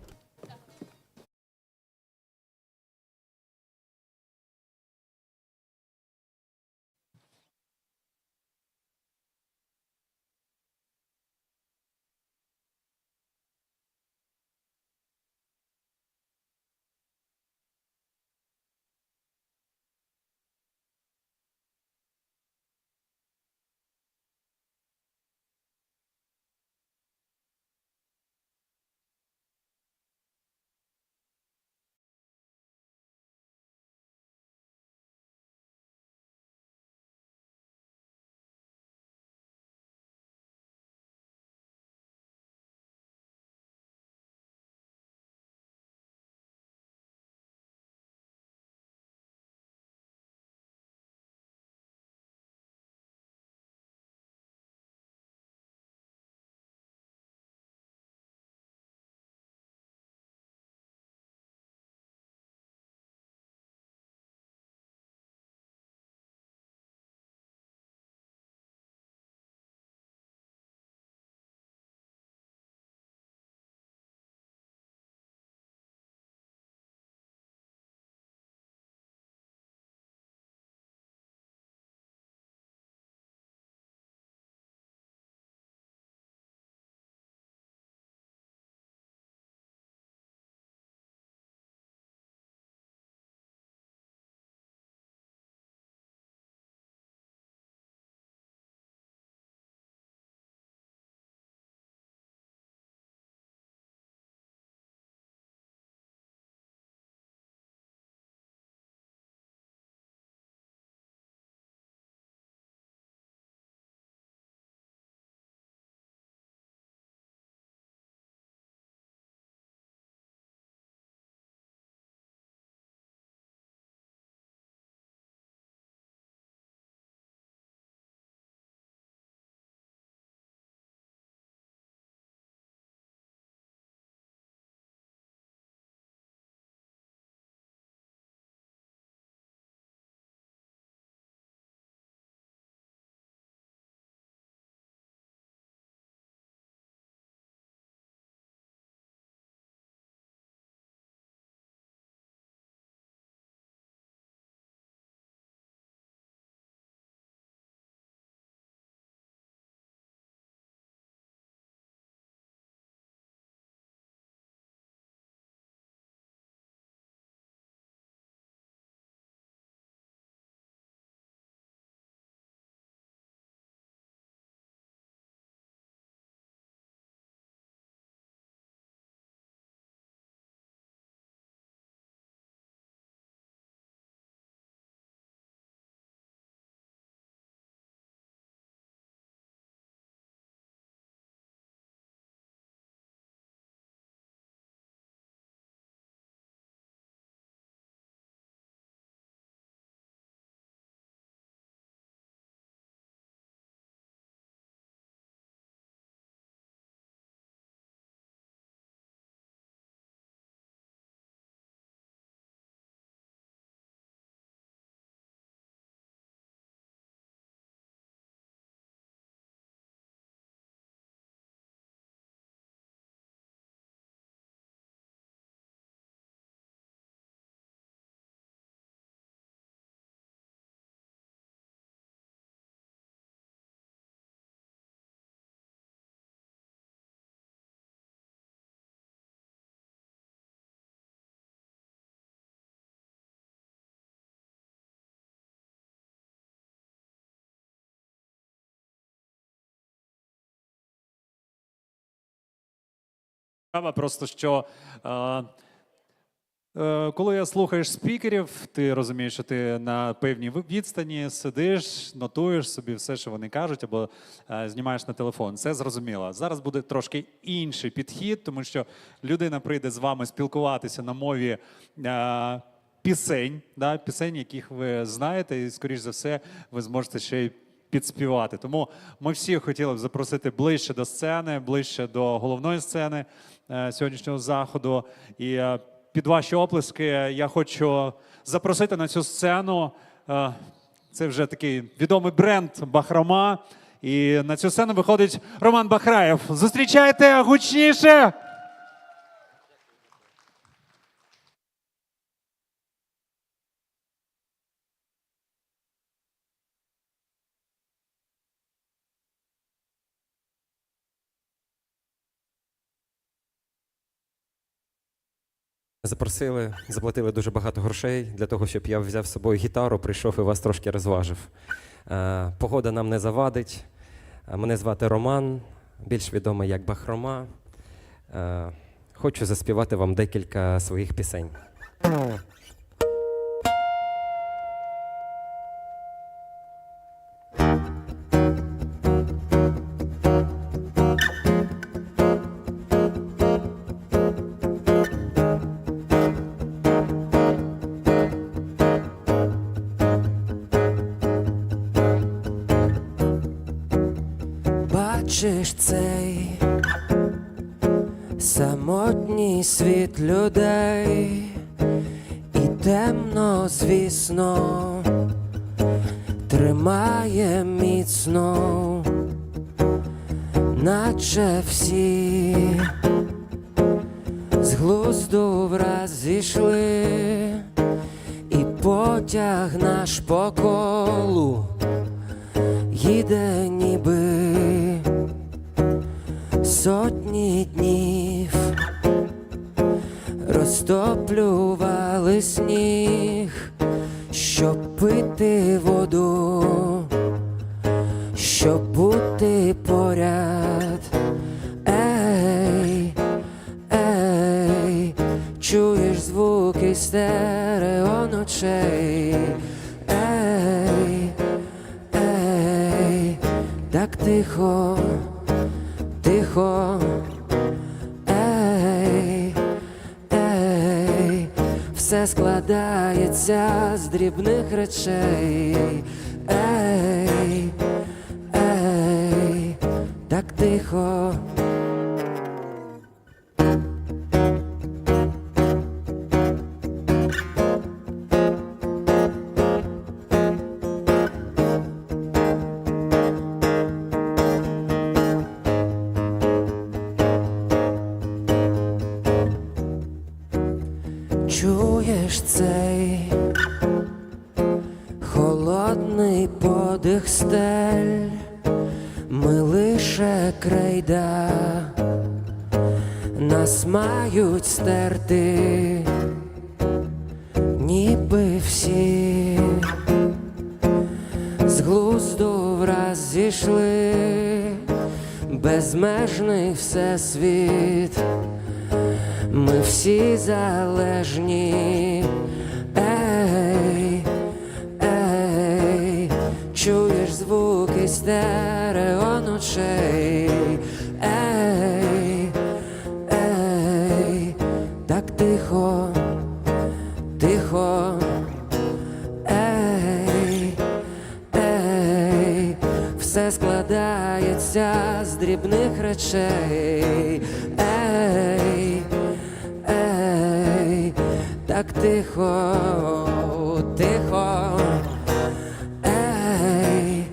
Просто що коли слухаєш спікерів, ти розумієш, що ти на певній відстані сидиш, нотуєш собі все, що вони кажуть, або знімаєш на телефон. Це зрозуміло. Зараз буде трошки інший підхід, тому що людина прийде з вами спілкуватися на мові пісень, пісень, яких ви знаєте, і, скоріш за все, ви зможете ще й підспівати. Тому ми всі хотіли б запросити ближче до сцени, ближче до головної сцени сьогоднішнього заходу. І під ваші оплески я хочу запросити на цю сцену. Це вже такий відомий бренд «Бахрома». І на цю сцену виходить Роман Бахраєв. Зустрічайте гучніше! Заплатили дуже багато грошей для того, щоб я взяв з собою гітару, прийшов і вас трошки розважив. Погода нам не завадить. Мене звати Роман, більш відомий як Бахрома. Хочу заспівати вам декілька своїх пісень. Бачиш цей самотній світ людей, і темно, звісно, тримає міцно, наче всі з глузду враз зійшли, і потяг наш по колу їде ніби сотні днів, розтоплювали сніг, щоб пити воду, щоб бути поряд. Ей, ей, чуєш звуки стерео ночей. Ей, ей, так тихо, тихо, ей, ей, все складається з дрібних речей. Ей, ей, так тихо. Чуєш цей холодний подих стель, ми лише крейда, нас мають стерти, ніби всі з глузду враз зійшли, безмежний всесвіт. Ми всі залежні. Ей, ей, чуєш звуки стерео ночей. Ей, ей, так тихо, тихо. Ей, ей, все складається з дрібних речей. Ей, ей, так тихо, тихо. Ей,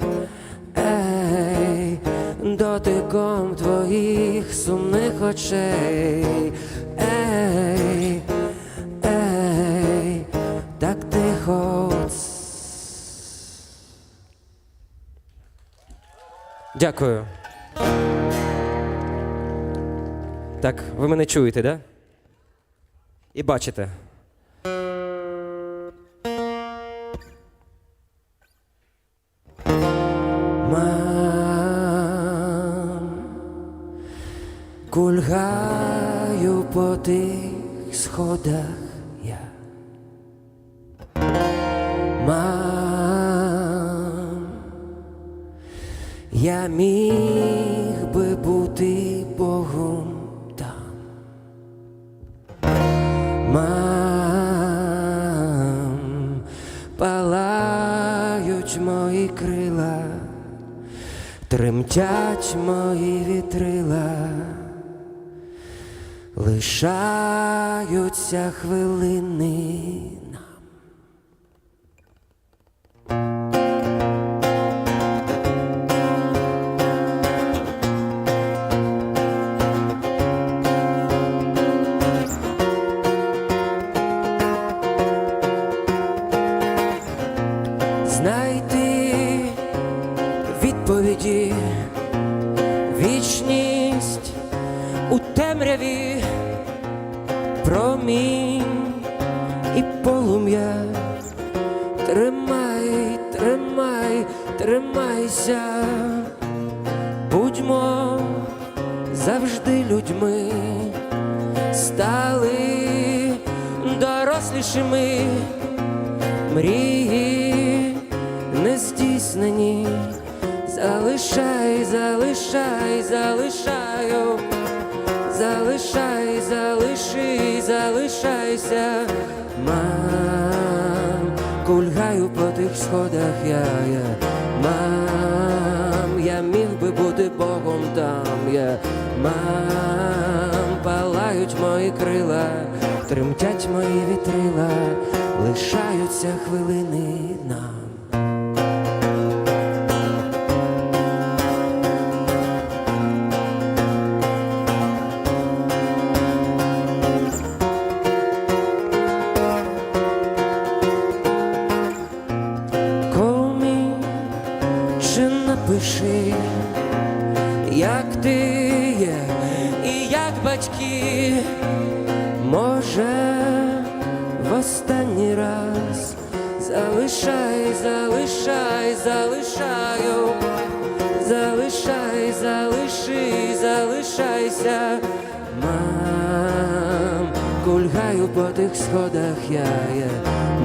ей, дотиком твоїх сумних очей. Ей, ей, так тихо. Дякую. Так, ви мене чуєте, да? І бачите. Мам, кульгає Кульгаю по тих сходах я. Мам, я міг би бути Богом там. Мам, палають мої крила, тремтять мої вітрила, лишаються хвилини нам. Знайти відповіді, вічність у темряві, промінь і полум'я. Тримай, тримай, тримайся, будьмо завжди людьми, стали дорослішими, мрії нездійснені. Залишай, залишай, залишаю, залишай, залиши, залишайся. Мам, кульгаю по тих сходах я. Мам, я міг би бути Богом там я. Мам, палають мої крила, тремтять мої вітрила, лишаються хвилини нам. Напиши, як ти є і як батьки, може, в останній раз. Залишай, залишай, залишаю, залишай, залиши, залишайся. Мам, кульгаю по тих сходах я.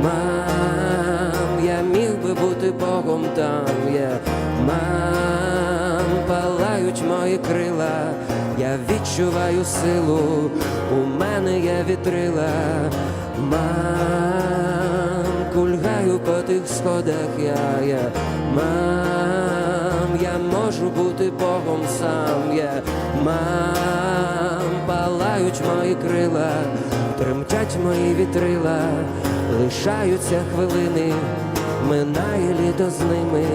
Мам, я міг би бути Богом там я. Мам, палають мої крила, я відчуваю силу, у мене є вітрила. Мам, кульгаю по тих сходах я. Мам, я можу бути Богом сам я. Мам, палають мої крила, тремтять мої вітрила, лишаються хвилини, минає літо з ними,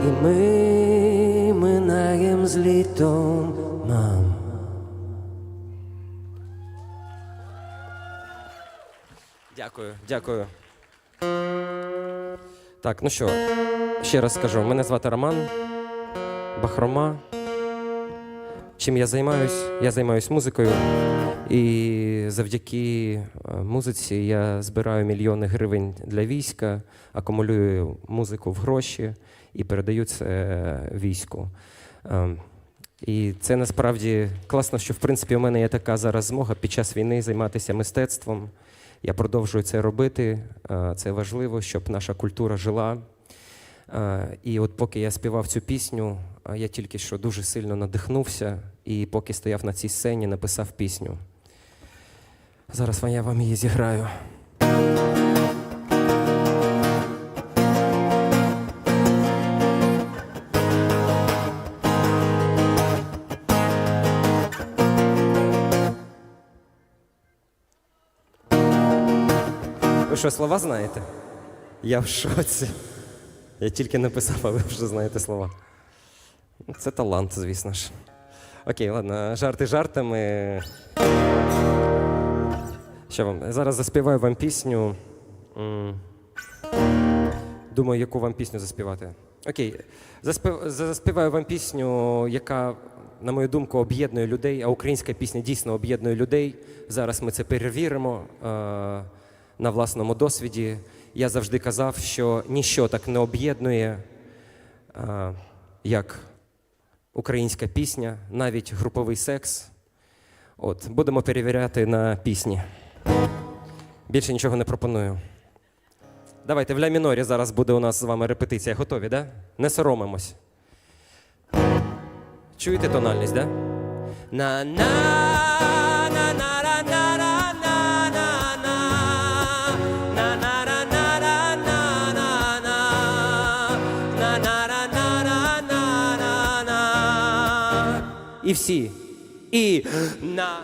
і ми минаєм з літом, мам. Дякую, дякую. Так, ну що, ще раз скажу, мене звати Роман, Бахрома. Чим я займаюсь? Я займаюсь музикою, і завдяки музиці я збираю мільйони гривень для війська, акумулюю музику в гроші і передаю це війську. І це насправді класно, що в принципі у мене є така зараз змога під час війни займатися мистецтвом. Я продовжую це робити, це важливо, щоб наша культура жила. І от поки я співав цю пісню, я тільки що дуже сильно надихнувся, і поки стояв на цій сцені, написав пісню. Зараз я вам її зіграю. Ви що, слова знаєте? Я в шоці. Я тільки написав, а ви вже знаєте слова. Це талант, звісно ж. Окей, ладно, жарти жартами. Що вам? Зараз заспіваю вам пісню. Думаю, яку вам пісню заспівати. Окей, заспіваю вам пісню, яка, на мою думку, об'єднує людей, а українська пісня дійсно об'єднує людей. Зараз ми це перевіримо на власному досвіді. Я завжди казав, що ніщо так не об'єднує, як українська пісня, навіть груповий секс. От, будемо перевіряти на пісні. Більше нічого не пропоную. Давайте в ля мінорі зараз буде у нас з вами репетиція. Готові, да? Не соромимось. Чуєте тональність, да? На-на, і всі. І на.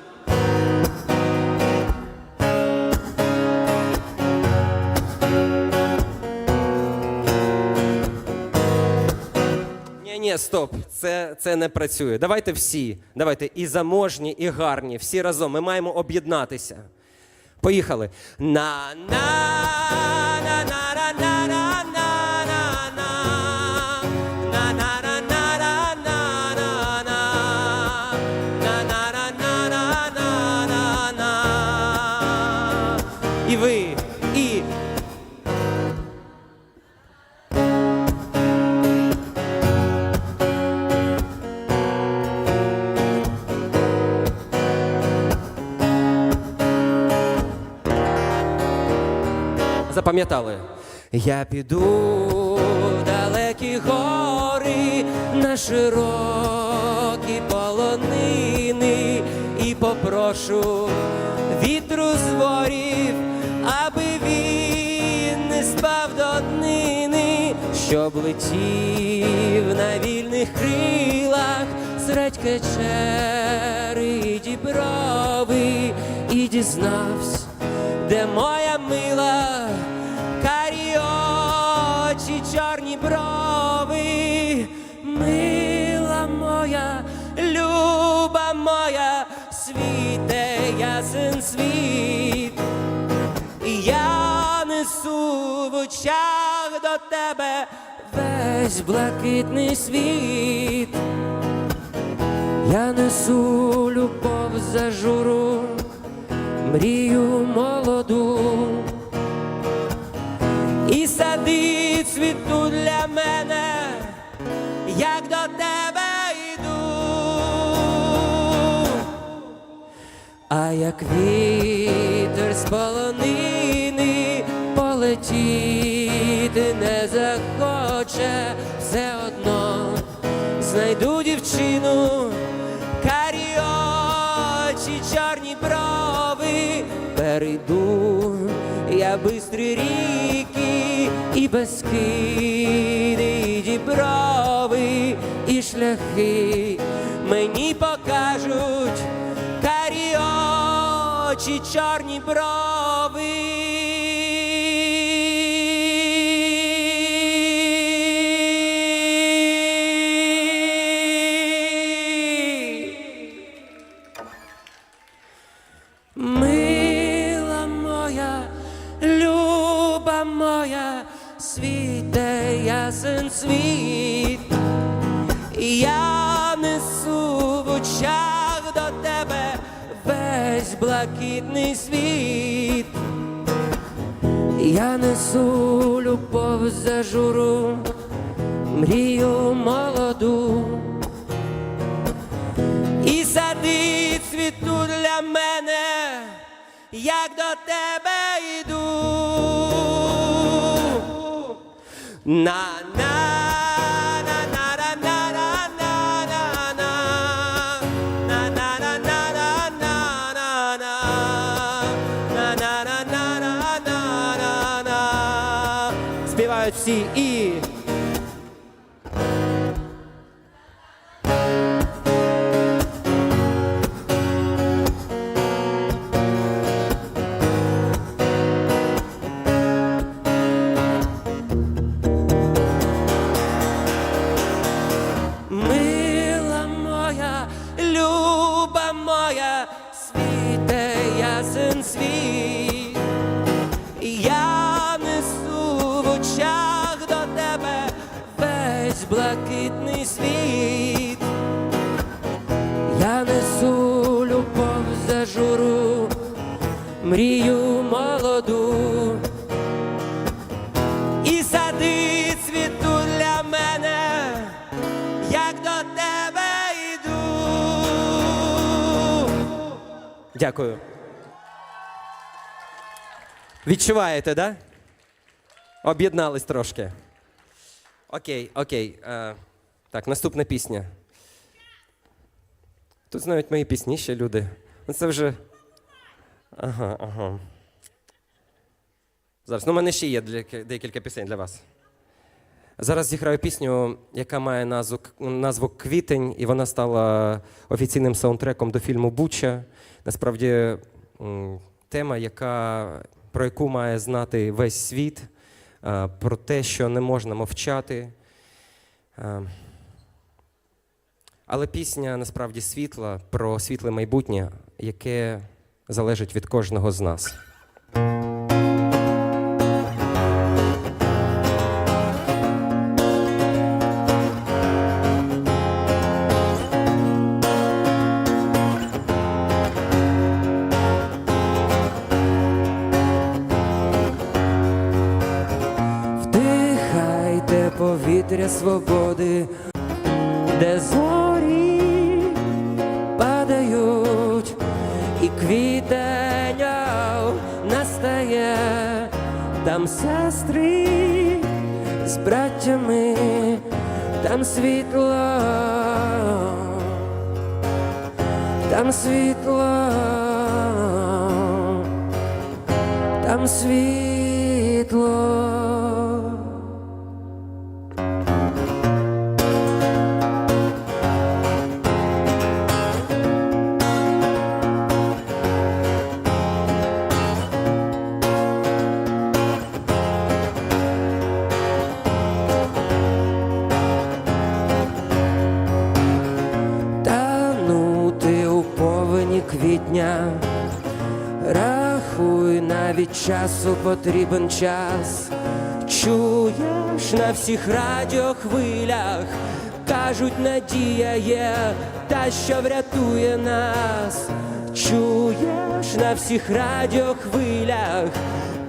Ні, стоп, це не працює. Давайте всі. Давайте і заможні, і гарні. Всі разом. Ми маємо об'єднатися. Поїхали. І ви, і... Запам'ятали? Я піду в далекі гори, на широкі полонини і попрошу вітру з ворів, аби він не спав до днини, щоб летів на вільних крилах серед Кечери і Діброви і дізнавсь, де моя мила, карі очі, чорні брови, мила моя, люба моя, світе ясен світ. І я несу в очах до тебе весь блакитний світ. Я несу любов за журу, мрію молоду, і сади цвітуть для мене, як до тебе йду. А як вітер з полонини полетіти не захоче, все одно знайду дівчину, карі очі, чорні брови, перейду я бистрі ріки і Бескиди, і Діброви, і шляхи мені покажуть карі очі, чорні брови. Мила моя, люба моя, світе ясен світ. Я несу в очах до тебе весь блакитний світ. Я несу любов за журу, мрію молоду, і сади цвітуть для мене, як до тебе йду. Співають всі і... Мила моя, люба моя, світе ясен світ. Я несу в очах до тебе весь блакитний світ. Я несу любов за журу, мрію молоду, і сади цвітуть для мене, як до тебе йду. Дякую. Відчуваєте, да? Об'єднались трошки. Окей. Так, наступна пісня. Тут знають мої пісні ще люди. Ну це вже... Ага. Зараз, у мене ще є декілька пісень для вас. Зараз зіграю пісню, яка має назву «Квітень», і вона стала офіційним саундтреком до фільму «Буча». Насправді, тема, про яку має знати весь світ, про те, що не можна мовчати. Але пісня насправді світла, про світле майбутнє, яке залежить від кожного з нас. Вдихайте повітря свободи, де зорі падають, і квітень настає, там сестри з браттями, там світло, там світло, там світло. Квітня, рахуй, навіть часу потрібен час. Чуєш на всіх радіохвилях, кажуть, надія є та, що врятує нас. Чуєш на всіх радіохвилях,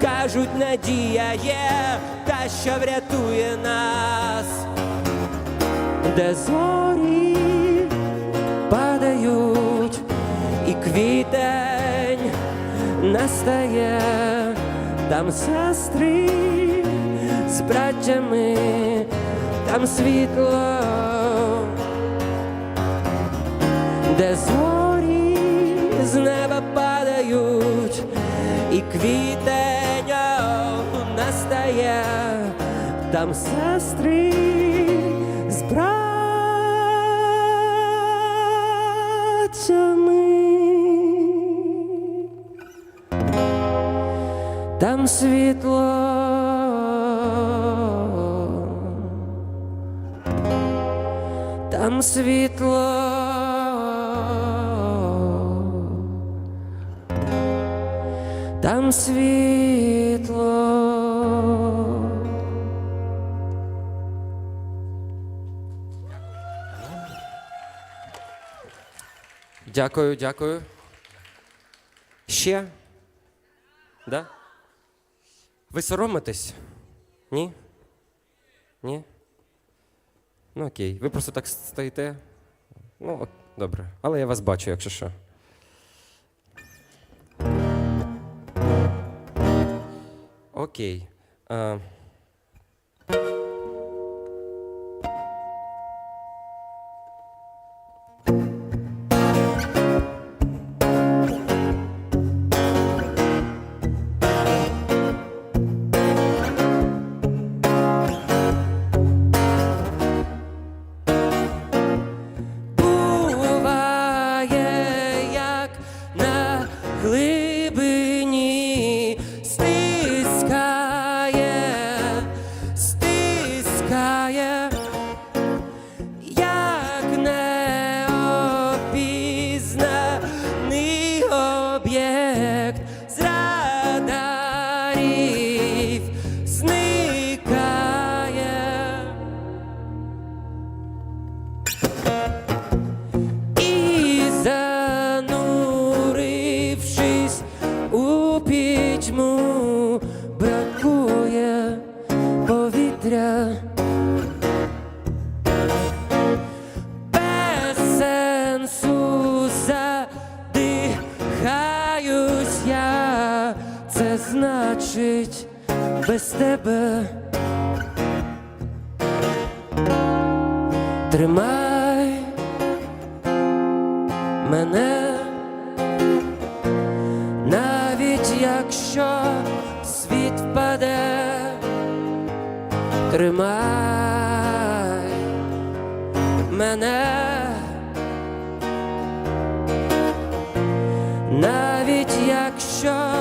кажуть, надія є та, що врятує нас. Де зорі падають, і квітень настає, там сестри з браттями, там світло, де зорі з неба падають, і квітень настає, там сестри з братцями. Там світло, там світло, там світло. Дякую. Ще? Да? Ви соромитесь? Ні? Ні? Ну окей, ви просто так стоїте. Ну, добре. Але я вас бачу, якщо що. Окей. бачить без тебе. Тримай мене, навіть якщо світ впаде. Тримай мене, навіть якщо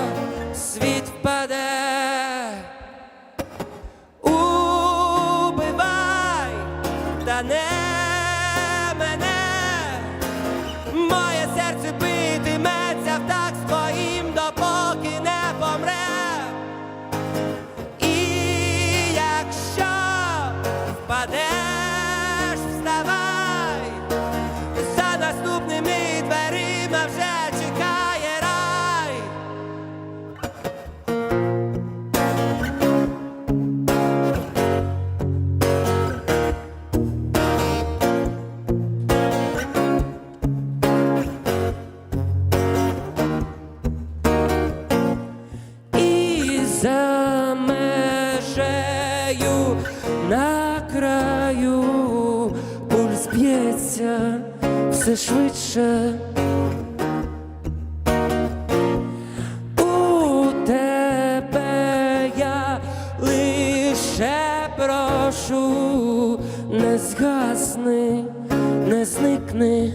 світ впаде. Убивай, та не мене, моє серце битиметься в такт з твоїм, допоки не помре. І якщо впадеш, вставай, за наступними дверима вже чекає рай. І за межею на краю пульс б'ється все швидше. У тебе я лише прошу, не згасни, не зникни.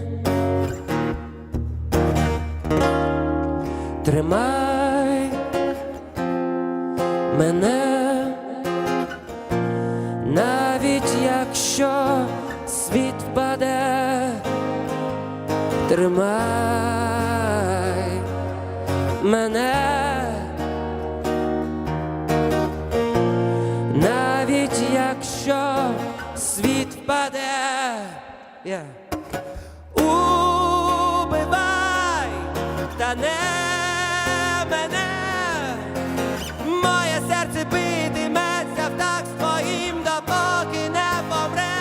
Тримай мене, навіть якщо світ впаде. Тримай мене, навіть якщо світ впаде. Убивай, та не мене, моє серце битиметься в такт з твоїм, допоки не помре.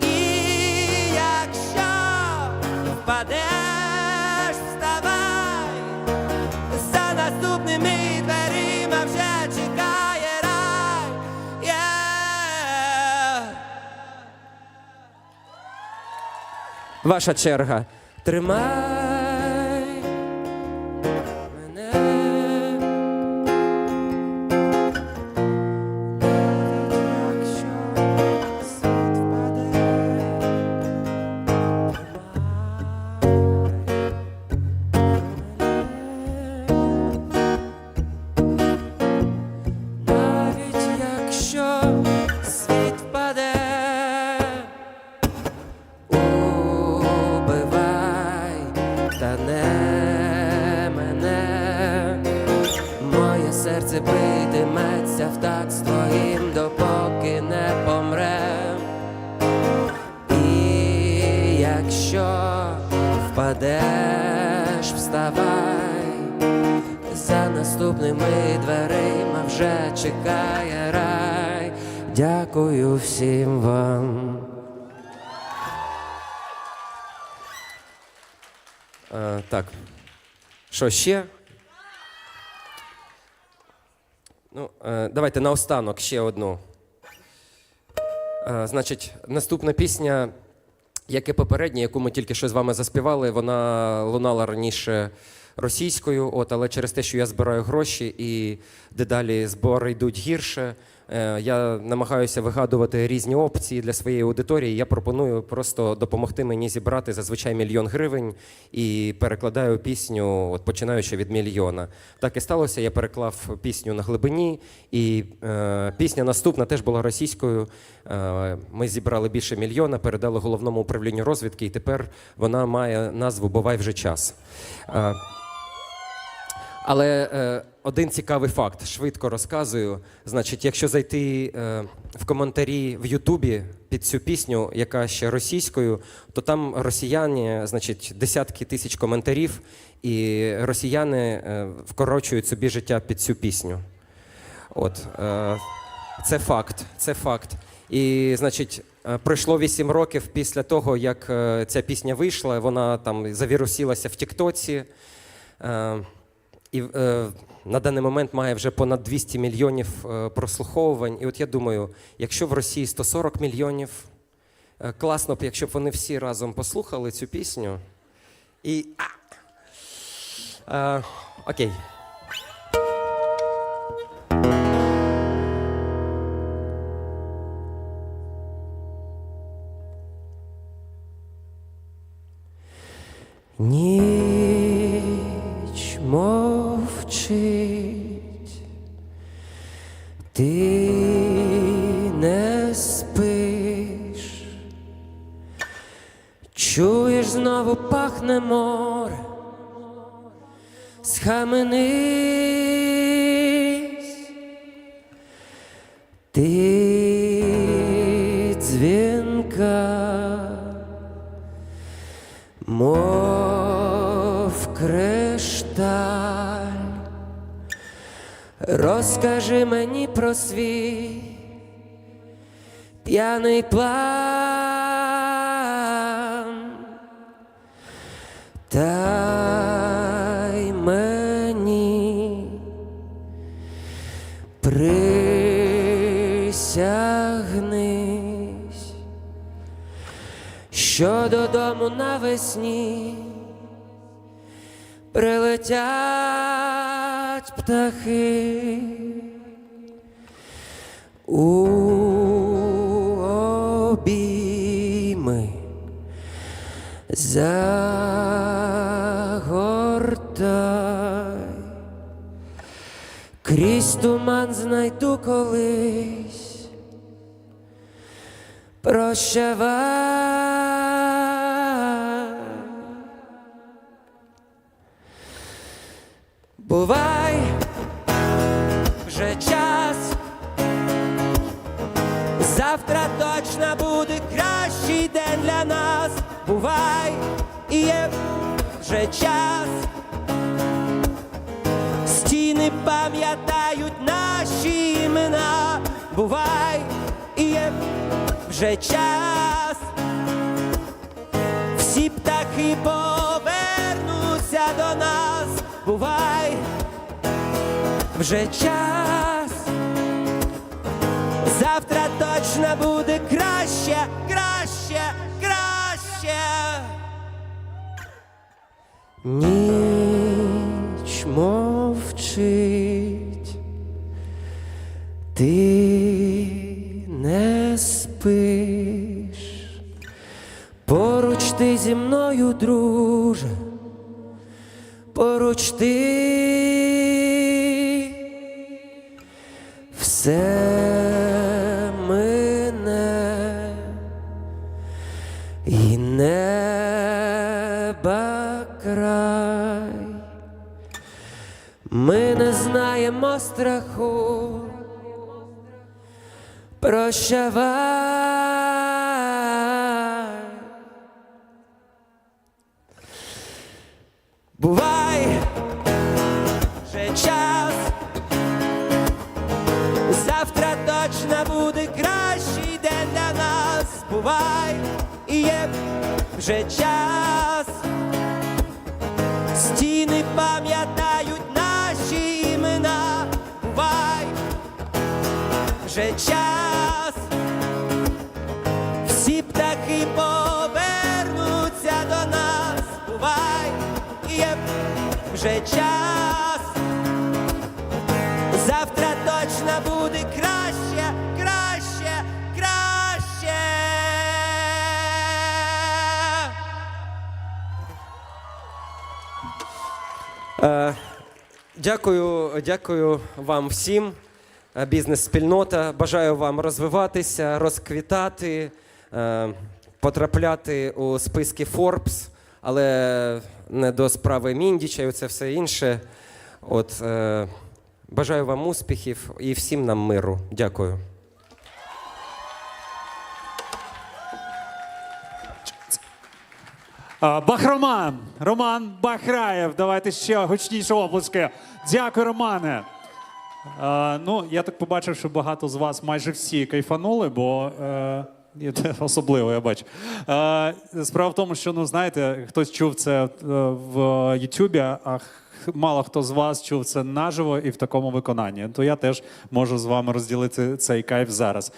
І якщо впадеш, вставай, за наступними дверима вже чекає рай. Ваша черга. Тримай мене, навіть якщо світ впаде. Навіть якщо світ впаде. Убивай, та не мене, моє серце битиметься в такт з твоїм, допоки не помре. І якщо впадеш, вставай, за наступними дверима вже чекає рай. Дякую всім вам. Так, що ще? Ну, давайте наостанок ще одну. Значить, наступна пісня, як і попередня, яку ми тільки що з вами заспівали, вона лунала раніше російською, але через те, що я збираю гроші і дедалі збори йдуть гірше, я намагаюся вигадувати різні опції для своєї аудиторії. Я пропоную просто допомогти мені зібрати зазвичай 1 000 000 гривень і перекладаю пісню, починаючи від 1 мільйона. Так і сталося, я переклав пісню «На глибині», і пісня наступна теж була російською. Ми зібрали більше 1 мільйона, передали головному управлінню розвідки, і тепер вона має назву «Бувай вже час». Але один цікавий факт, швидко розказую. Значить, якщо зайти в коментарі в Ютубі під цю пісню, яка ще російською, то там росіяни, значить, десятки тисяч коментарів, і росіяни вкорочують собі життя під цю пісню. Це факт, це факт. І, значить, пройшло 8 років після того, як ця пісня вийшла, вона там завірусилася в Тіктоці. і на даний момент має вже понад 200 мільйонів прослуховувань. І от я думаю, якщо в Росії 140 мільйонів, класно б, якщо б вони всі разом послухали цю пісню. І... окей. Ніч мовчить, ти не спиш, чуєш, знову пахне море, схаменись, ти дзвінка, мов кришталь, розкажи мені про свій п'яний план, дай мені присягнись, що додому навесні прилетять птахи у обійми, загортай, крізь туман знайду колись, прощавай. Бувай, вже час, завтра точно буде кращий день для нас. Бувай, і є вже час, стіни пам'ятають наші імена. Бувай, і є вже час, всі птахи повернуться до нас. Бувай, вже час, завтра точно буде краще, краще, краще. Ніч мовчить, ти не спиш, поруч ти зі мною, друже, поруч ти, все мине, і неба край, ми не знаємо страху, прощавай. Бувай, вже час, завтра точно буде кращий день для нас. Бувай, і є вже час, стіни пам'ятають наші імена. Бувай, вже час, всі птахи повернуться до нас. Бувай, і є вже час, завтра точно буде краще, краще, краще. Дякую вам всім, бізнес-спільнота. Бажаю вам розвиватися, розквітати, потрапляти у списки Forbes, але не до справи Міндіча і це все інше. От, бажаю вам успіхів і всім нам миру. Дякую. Бахроман, Роман Бахраєв. Давайте ще гучніші оплески. Дякую, Романе. Ну, я так побачив, що багато з вас, майже всі, кайфанули, бо Особливо, я бачу. Справа в тому, що, ну, знаєте, хтось чув це в Ютубі, а мало хто з вас чув це наживо і в такому виконанні. То я теж можу з вами розділити цей кайф зараз.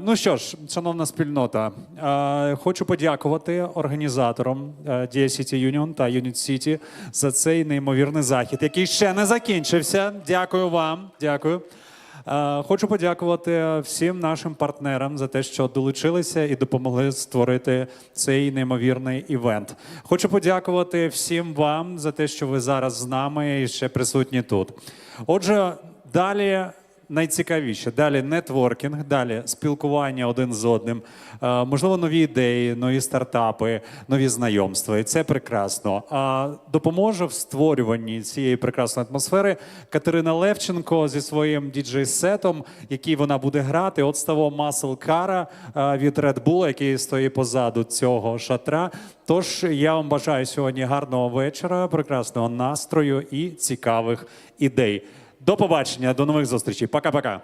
Ну що ж, шановна спільнота, хочу подякувати організаторам UNIT.City Union та UNIT.City за цей неймовірний захід, який ще не закінчився. Дякую вам. Дякую. Хочу подякувати всім нашим партнерам за те, що долучилися і допомогли створити цей неймовірний івент. Хочу подякувати всім вам за те, що ви зараз з нами і ще присутні тут. Отже, далі найцікавіше. Далі нетворкінг, далі спілкування один з одним, можливо, нові ідеї, нові стартапи, нові знайомства. І це прекрасно. Допоможе в створюванні цієї прекрасної атмосфери Катерина Левченко зі своїм діджей-сетом, який вона буде грати. От з того Muscle Car від Red Bull, який стоїть позаду цього шатра. Тож я вам бажаю сьогодні гарного вечора, прекрасного настрою і цікавих ідей. До побачення, до нових зустрічей. Пока-пока.